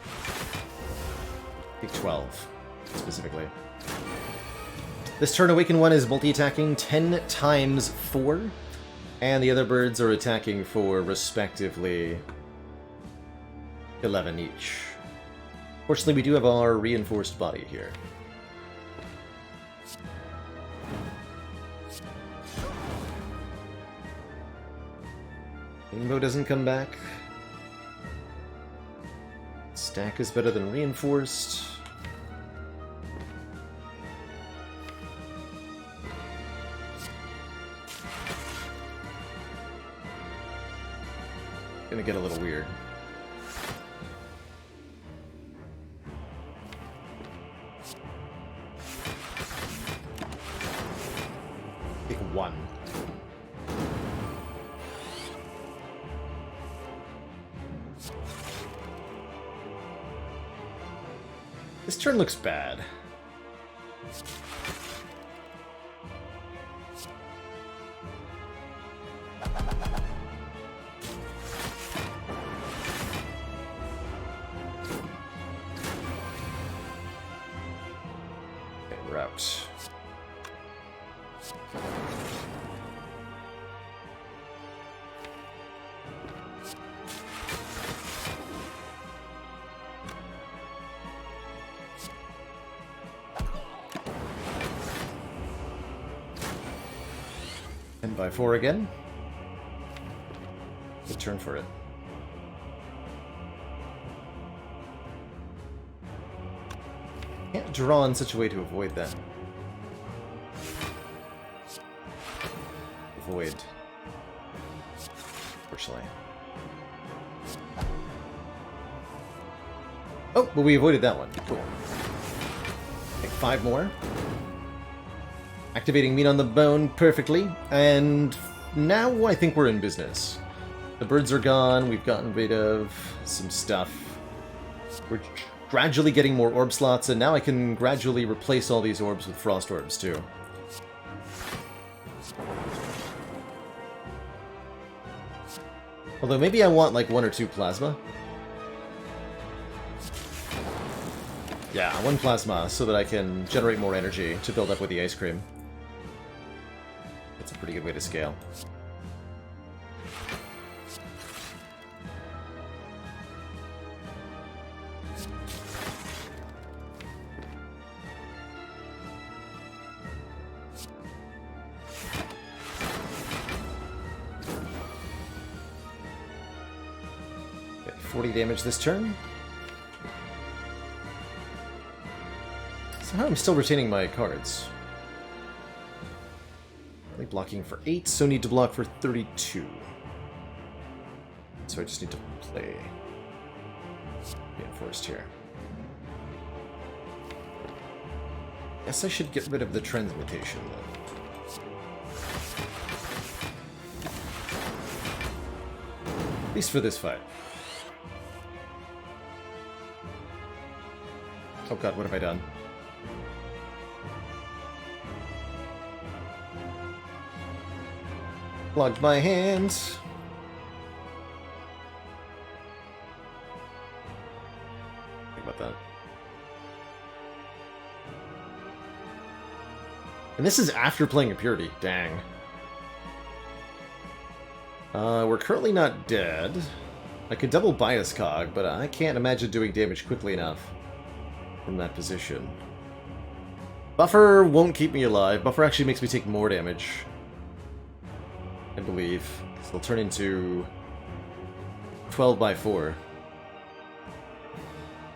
Take 12, specifically. This turn, Awaken 1 is multi-attacking 10 times 4, and the other birds are attacking for, respectively, 11 each. Fortunately, we do have our reinforced body here. Rainbow doesn't come back. Stack is better than reinforced. Gonna get a little weird. Take 1. This turn looks bad. Route. And by 4 again. Good turn for it. Can't draw in such a way to avoid that. Avoid. Unfortunately. Oh, but we avoided that one. Cool. Take 5 more. Activating Meat on the Bone perfectly. And now I think we're in business. The birds are gone. We've gotten rid of some stuff. We're gradually getting more orb slots, and now I can gradually replace all these orbs with frost orbs, too. Although maybe I want, like, 1 or 2 plasma. Yeah, 1 plasma, so that I can generate more energy to build up with the ice cream. That's a pretty good way to scale. Get 40 damage this turn. Somehow I'm still retaining my cards. Only blocking for 8, so need to block for 32. so I just need to play Reinforced here. Guess I should get rid of the transmutation then. At least for this fight. Oh god, what have I done? Plugged my hands. Think about that. And this is after playing Impurity. Dang. We're currently not dead. I could double Bias Cog, but I can't imagine doing damage quickly enough from that position. Buffer won't keep me alive. Buffer actually makes me take more damage, I believe. So it'll turn into 12 by 4.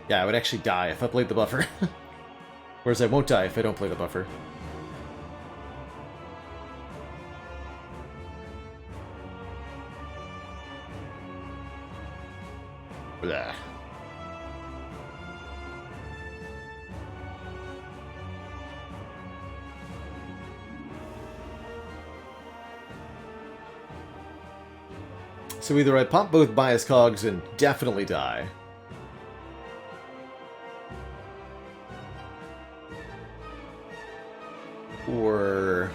Yeah, I would actually die if I played the buffer. Whereas I won't die if I don't play the buffer. Blah. So either I pop both Bias Cogs and definitely die, or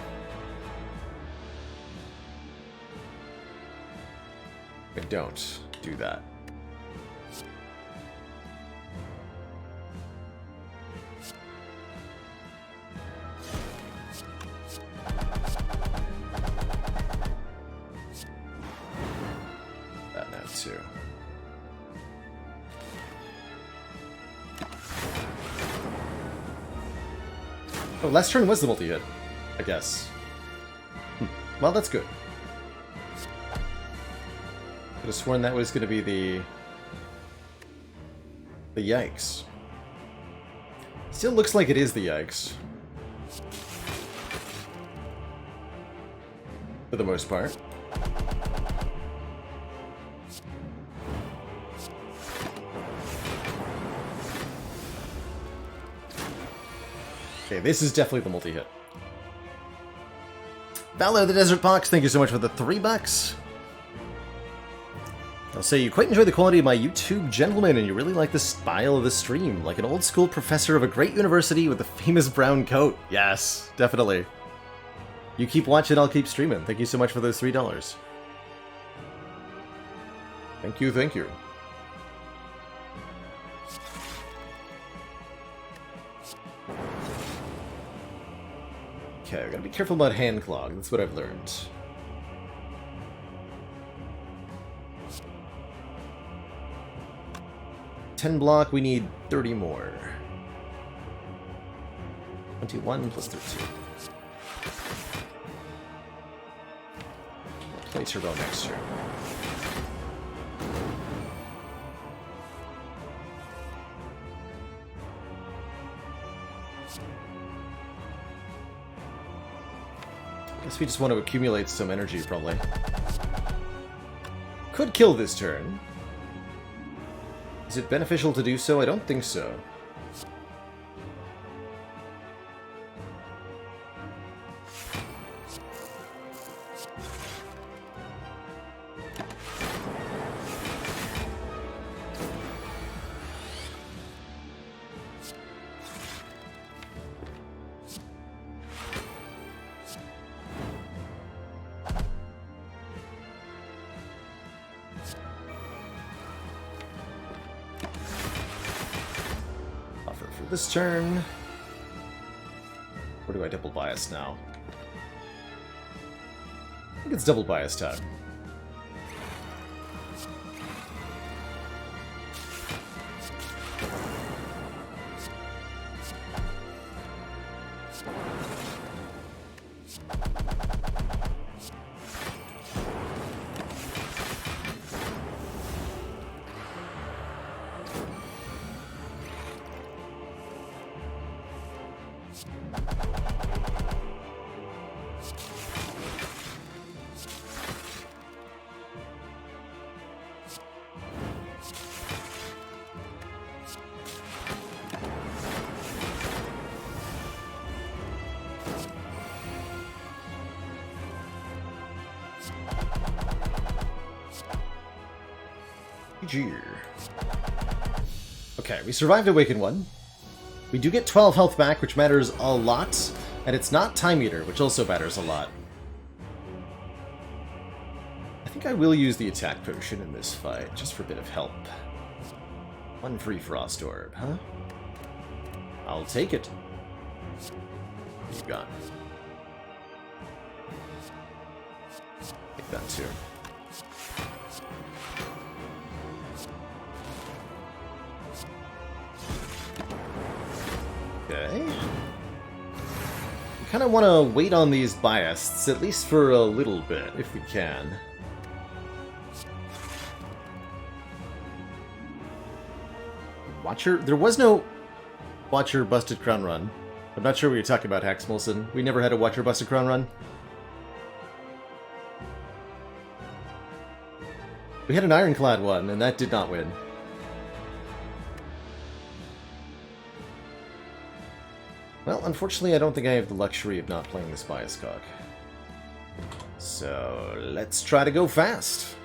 I don't do that. Too. Oh, last turn was the multi-hit, I guess. Well, that's good. Could have sworn that was going to be the yikes. Still looks like it is the yikes. For the most part. Okay, this is definitely the multi-hit. Valor the Desert Pox, thank you so much for the $3. I'll say you quite enjoy the quality of my YouTube, gentlemen, and you really like the style of the stream, like an old school professor of a great university with a famous brown coat. Yes, definitely. You keep watching, I'll keep streaming. Thank you so much for those $3. Thank you, thank you. Okay, we gotta be careful about hand clog. That's what I've learned. $10 block, we need 30 more. 21 plus 13. I'll play Turbo next turn. Guess we just want to accumulate some energy, probably. Could kill this turn. Is it beneficial to do so? I don't think so. This turn. Or do I double bias now? I think it's double bias time. GG. Okay, we survived Awaken 1. We do get 12 health back, which matters a lot. And it's not Time Eater, which also matters a lot. I think I will use the attack potion in this fight, just for a bit of help. One free Frost Orb, huh? I'll take it. You got it. Take that too. Okay. We kind of want to wait on these biasts, at least for a little bit, if we can. Watcher? There was no Watcher Busted Crown run. I'm not sure what you're talking about, Haxmolson. We never had a Watcher Busted Crown run. We had an Ironclad one, and that did not win. Well, unfortunately, I don't think I have the luxury of not playing this Bias Cog. So, let's try to go fast.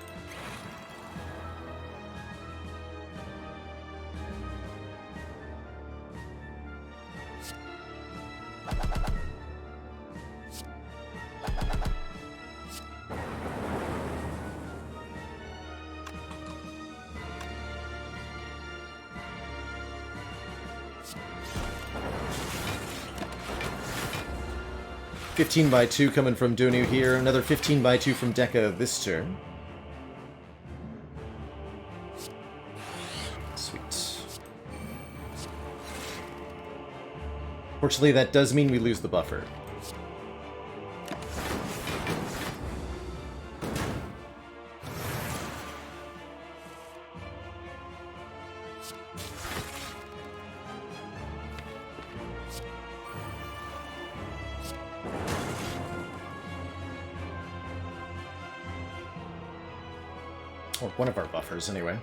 (15/2) coming from Donu here. Another 15/2 from Deka this turn. Sweet. Fortunately, that does mean we lose the buffer. Or one of our buffers, anyway.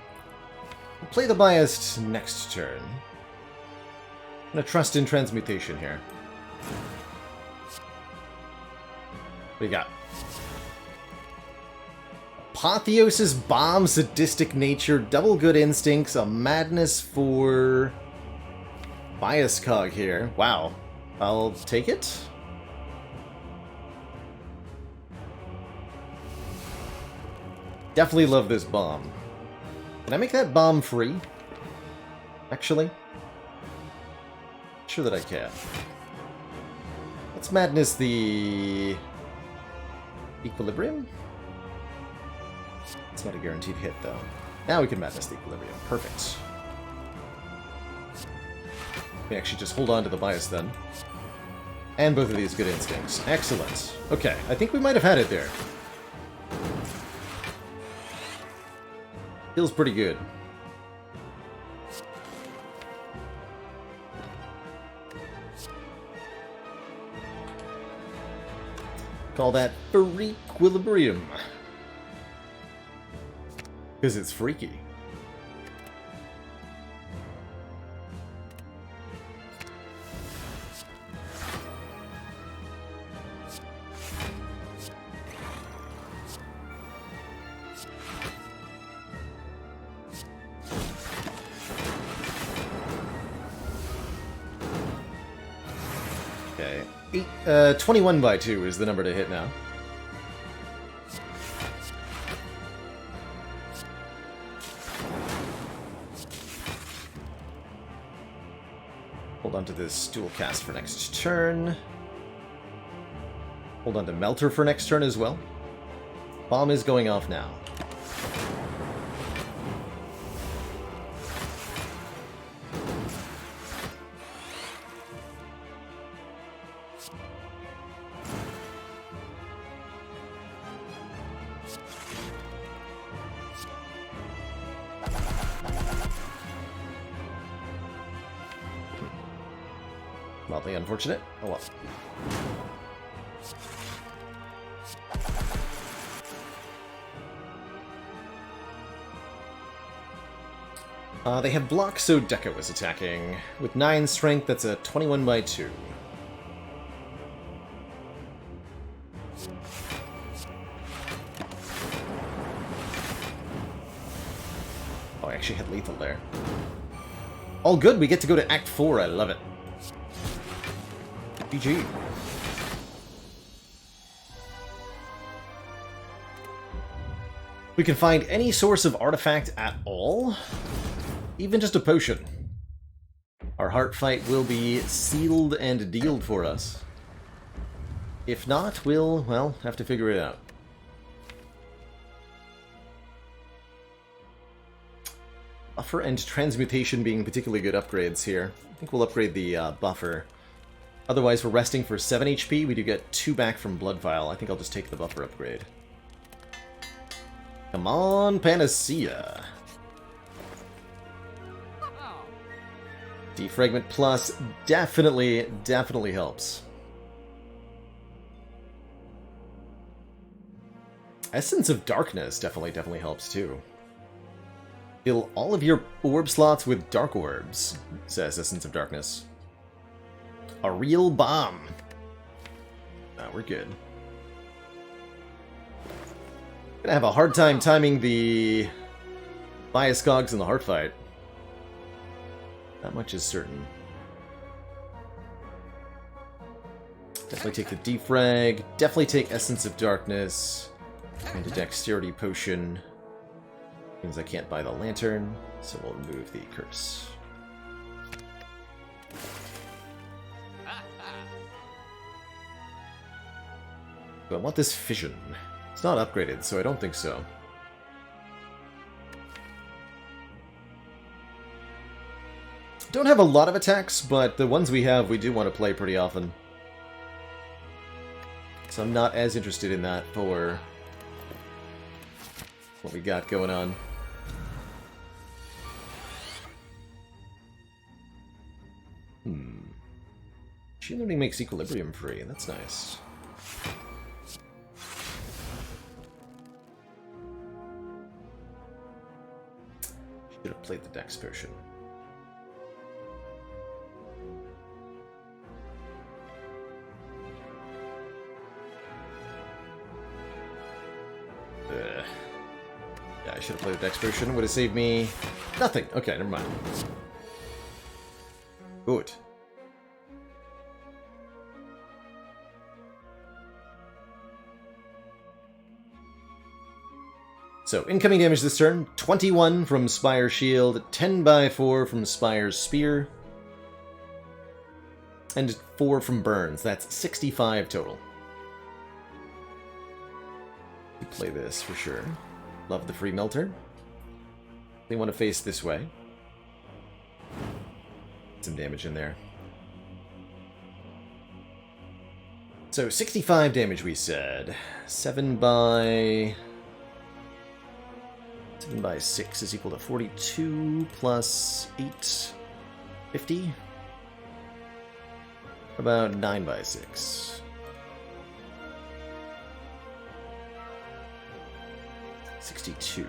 We'll play the biased next turn. I'm gonna trust in transmutation here. What do you got? Apotheosis Bomb, Sadistic Nature, Double Good Instincts, a Madness for Bias Cog here. Wow. I'll take it. Definitely love this bomb. Can I make that bomb free? Actually? Sure that I can. Let's Madness the Equilibrium? It's not a guaranteed hit, though. Now we can Madness the Equilibrium. Perfect. We actually just hold on to the bias, then. And both of these good instincts. Excellent. Okay, I think we might have had it there. Feels pretty good. Call that Freaquilibrium. Because it's freaky. Okay. 21/2 is the number to hit now. Hold on to this dual cast for next turn. Hold on to Melter for next turn as well. Bomb is going off now. Mildly unfortunate. Oh well. They have block, so Deka was attacking. With 9 strength, that's a 21/2. Oh, I actually had lethal there. All good, we get to go to Act 4, I love it. GG. We can find any source of artifact at all, even just a potion. Our heart fight will be sealed and dealed for us. If not, we'll, well, have to figure it out. Buffer and transmutation being particularly good upgrades here. I think we'll upgrade the buffer. Otherwise, we're resting for 7 HP. We do get 2 back from Blood Vial. I think I'll just take the buffer upgrade. Come on, Panacea. Defragment Plus definitely helps. Essence of Darkness definitely helps too. Fill all of your orb slots with dark orbs, says Essence of Darkness. A real bomb. No, we're good. Gonna have a hard time timing the bias cogs in the heart fight. That much is certain. Definitely take the defrag. Definitely take Essence of Darkness. And a Dexterity Potion. Means I can't buy the lantern, so we'll remove the curse. But I want this fission. It's not upgraded, so I don't think so. Don't have a lot of attacks, but the ones we have, we do want to play pretty often. So I'm not as interested in that for what we got going on. She literally makes equilibrium free. That's nice. Should have played the Dex potion. Yeah, I should have played the Dex potion. Would have saved me nothing. Okay, never mind. Good. So, incoming damage this turn, 21 from Spire Shield, 10 by 4 from Spire's Spear, and 4 from Burns. That's 65 total. You play this for sure. Love the free melter. They want to face this way. Some damage in there. So, 65 damage we said. 7 by 6 is equal to 42 plus 8, 50. About 9 by 6. 62.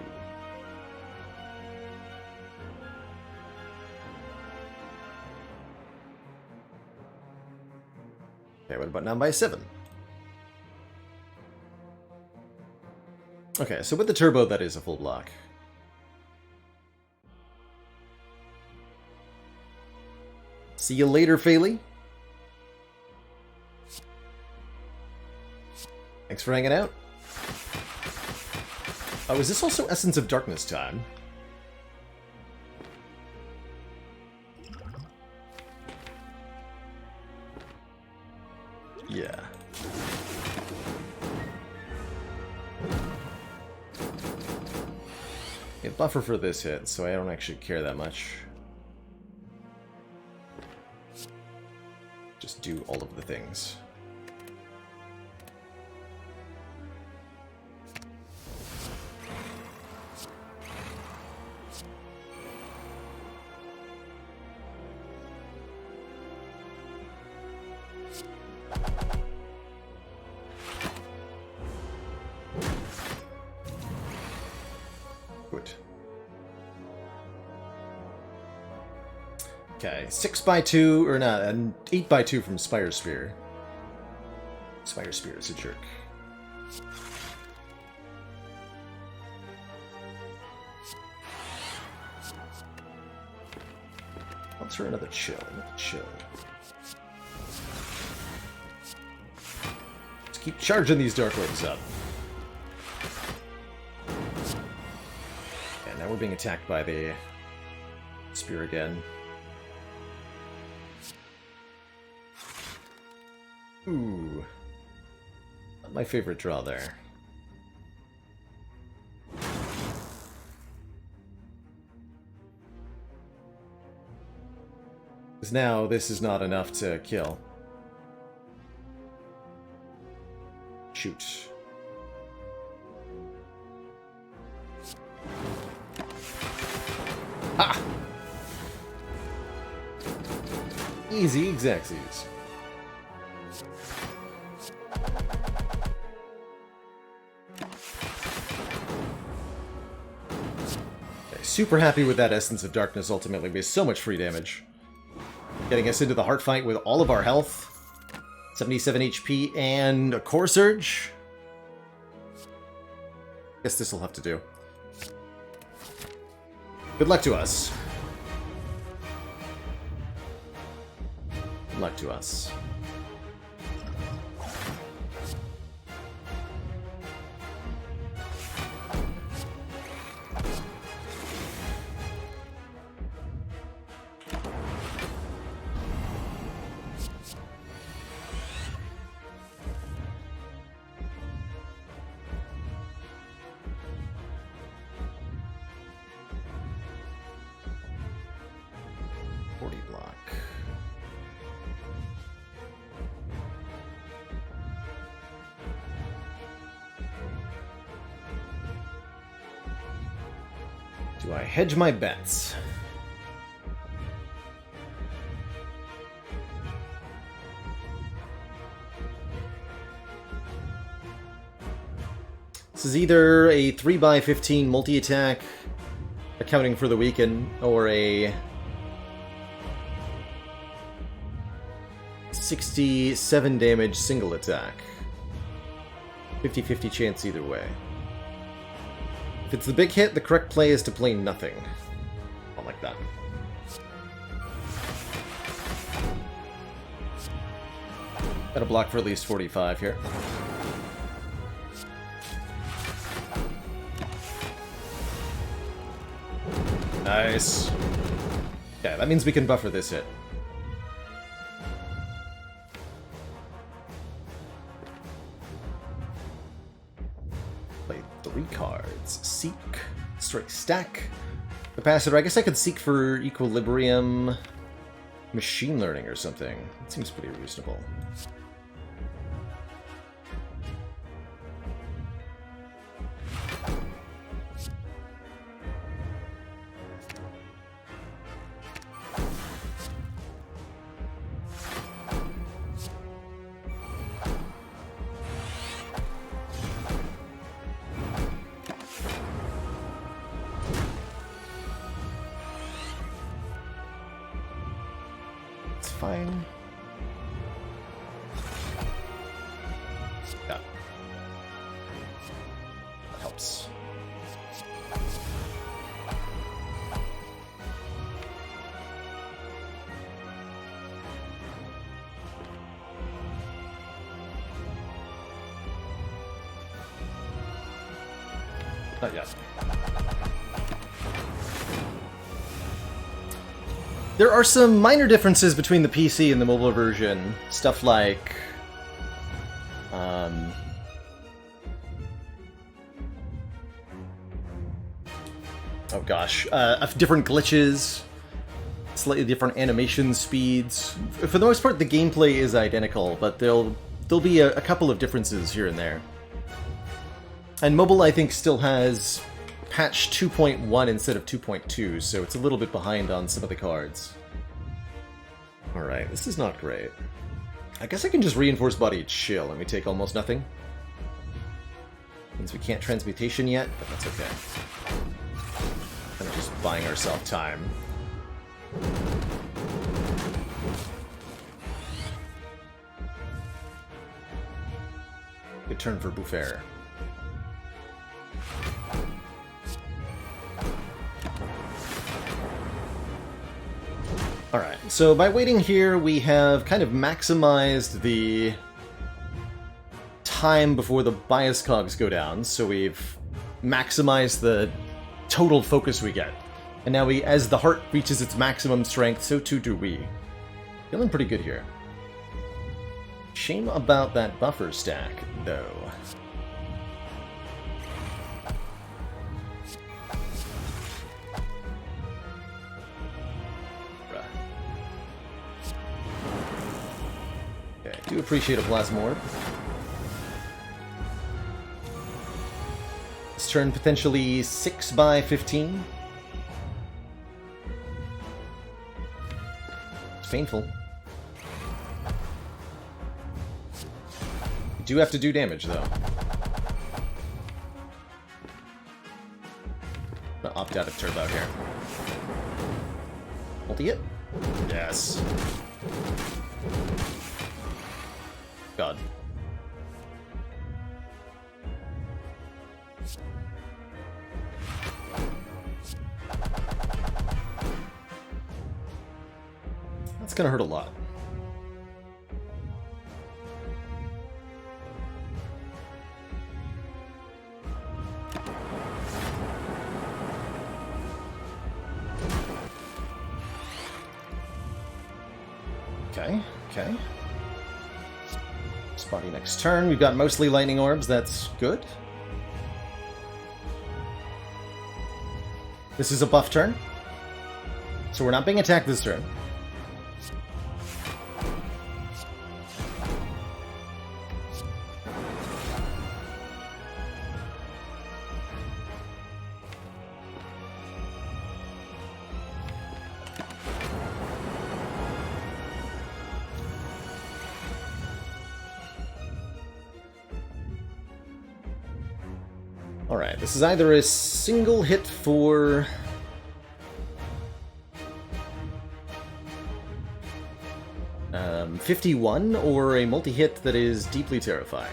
Okay, what about 9 by 7? Okay, so with the turbo, that is a full block. See you later, Phaley. Thanks for hanging out. Oh, is this also Essence of Darkness time? Yeah. Get buffer for this hit, so I don't actually care that much. Just do all of the things. Good. Okay, 6 by 2, or not, 8 by 2 from Spire Spear. Spire Spear is a jerk. Let's try another chill. Another chill. Let's keep charging these Dark Orbs up. And now we're being attacked by the Spear again. Ooh. Not my favorite draw there. Because now this is not enough to kill. Shoot. Ha! Easy Xaxes. Super happy with that Essence of Darkness ultimately. We have so much free damage. Getting us into the heart fight with all of our health. 77 HP and a Core Surge. Guess this will have to do. Good luck to us. Good luck to us. Do I hedge my bets? This is either a 3x15 multi-attack, accounting for the weaken, or a 67 damage single attack. 50-50 chance either way. If it's the big hit, the correct play is to play nothing. I like that. Gotta block for at least 45 here. Nice. Yeah, that means we can buffer this hit. Play 3 cards. Seek. Strike stack. Capacitor. I guess I could seek for Equilibrium. Machine Learning or something. It seems pretty reasonable. Fine. Yeah. That helps. Not yet. There are some minor differences between the PC and the mobile version. Stuff like... oh gosh. Different glitches. Slightly different animation speeds. For the most part, the gameplay is identical, but there'll be a couple of differences here and there. And mobile, I think, still has patch 2.1 instead of 2.2, so it's a little bit behind on some of the cards. Alright, this is not great. I guess I can just reinforce body chill and we take almost nothing. Means we can't transmutation yet, but that's okay. Kind of just buying ourselves time. Good turn for Buffair. Alright. Alright, so by waiting here, we have kind of maximized the time before the bias cogs go down, so we've maximized the total focus we get. And now as the heart reaches its maximum strength, so too do we. Feeling pretty good here. Shame about that buffer stack, though. Okay, I do appreciate a Plasma Orb. This turn potentially 6 by 15. It's painful. You do have to do damage, though. I'm gonna opt out of Turbo here. Multi it? Yes. God. That's gonna hurt a lot. Okay, okay. Spotty next turn. We've got mostly lightning orbs, that's good. This is a buff turn, so we're not being attacked this turn. Alright, this is either a single hit for... um, 51, or a multi-hit that is deeply terrifying.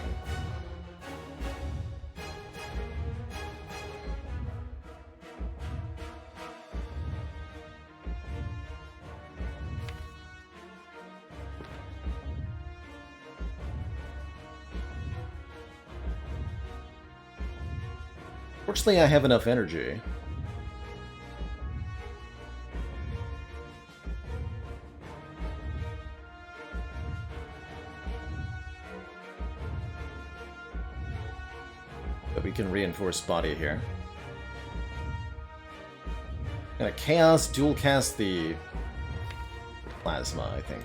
Fortunately, I have enough energy. But we can reinforce body here. Gonna Chaos dual cast the Plasma, I think.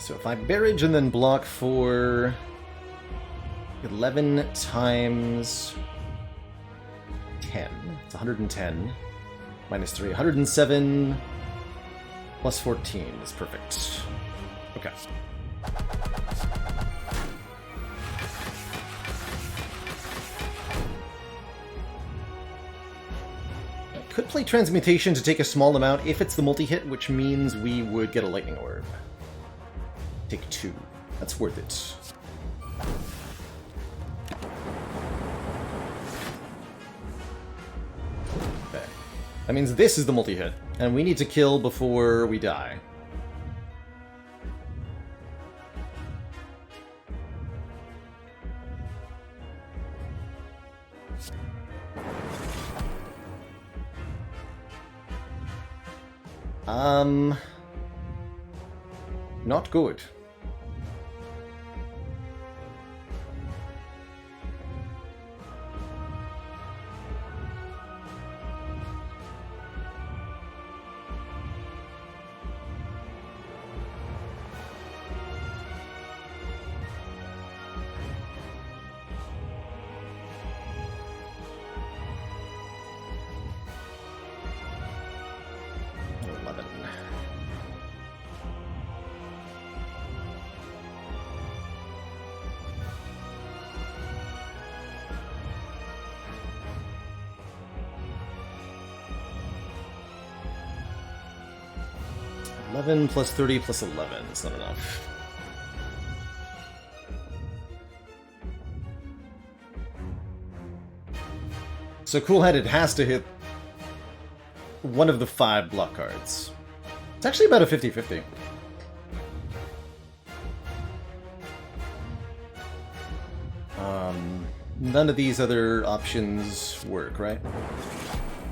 So if I barrage and then block for 11 times 10, it's 110, minus 3, 107 plus 14 is perfect. Okay. I could play Transmutation to take a small amount if it's the multi-hit, which means we would get a Lightning Orb. Take 2. That's worth it. Okay. That means this is the multi-hit, and we need to kill before we die. Not good. 11 plus 30 plus 11. That's not enough. So Cool-Headed has to hit one of the 5 block cards. It's actually about a 50-50. None of these other options work, right?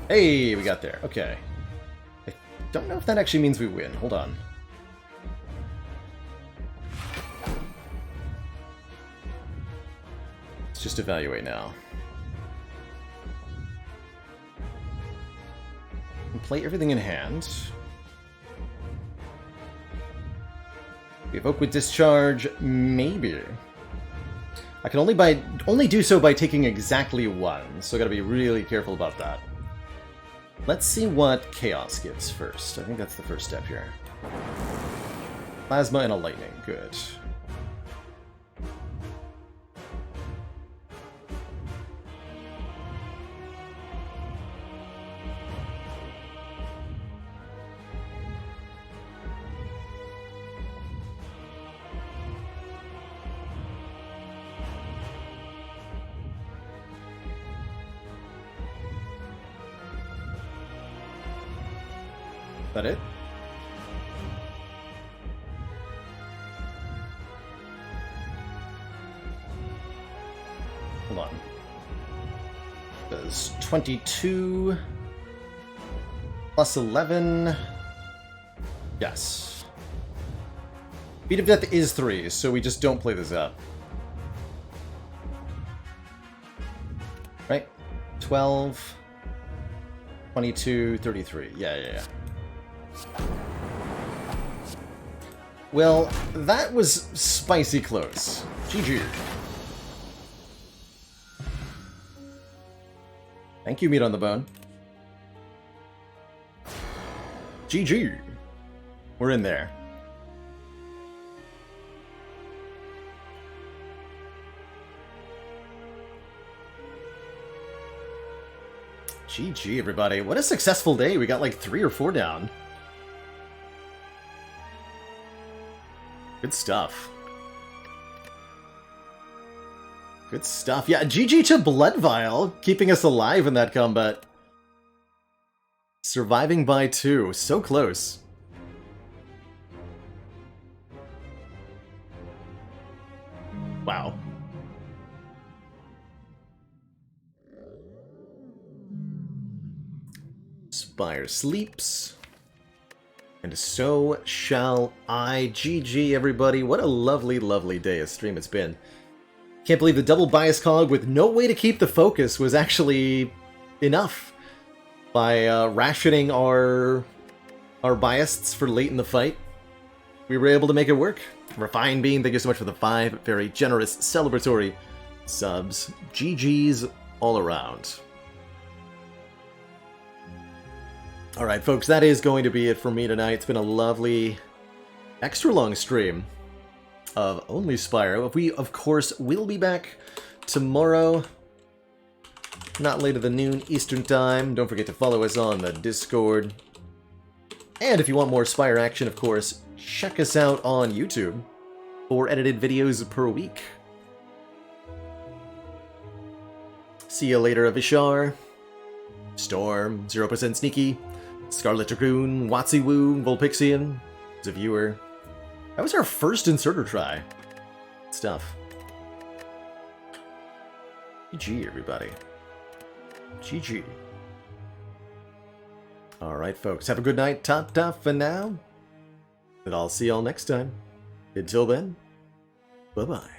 Hey, we got there. Okay. I don't know if that actually means we win. Hold on. Let's just evaluate now. And play everything in hand. We evoke with discharge, maybe. I can only do so by taking exactly 1, so I gotta be really careful about that. Let's see what Chaos gives first. I think that's the first step here. Plasma and a lightning, good. That it? Hold on. Does 22 plus 11? Yes. Beat of Death is 3, so we just don't play this up. Right? 12, 22, 33. Yeah. Well, that was spicy close. GG. Thank you, Meat on the Bone. GG. We're in there. GG, everybody. What a successful day. We got like 3 or 4 down. Good stuff. Good stuff. Yeah, GG to Blood Vial, keeping us alive in that combat. Surviving by 2. So close. Wow. Spire sleeps. And so shall I. GG, everybody. What a lovely, lovely day of stream it's been. Can't believe the double bias cog with no way to keep the focus was actually enough. By rationing our biases for late in the fight, we were able to make it work. Refine Bean, thank you so much for the 5 very generous celebratory subs. GG's all around. Alright, folks, that is going to be it for me tonight. It's been a lovely, extra long stream of only Spire. We, of course, will be back tomorrow, not later than noon Eastern Time. Don't forget to follow us on the Discord. And if you want more Spire action, of course, check us out on YouTube. 4 edited videos per week. See you later, Vishar, Storm, 0% Sneaky, Scarlet Dragoon, Watsiwoo, Volpixian, as a viewer. That was our first inserter try. Good stuff. GG, everybody. GG. Alright, folks. Have a good night. Ta-ta for now. And I'll see y'all next time. Until then, bye-bye.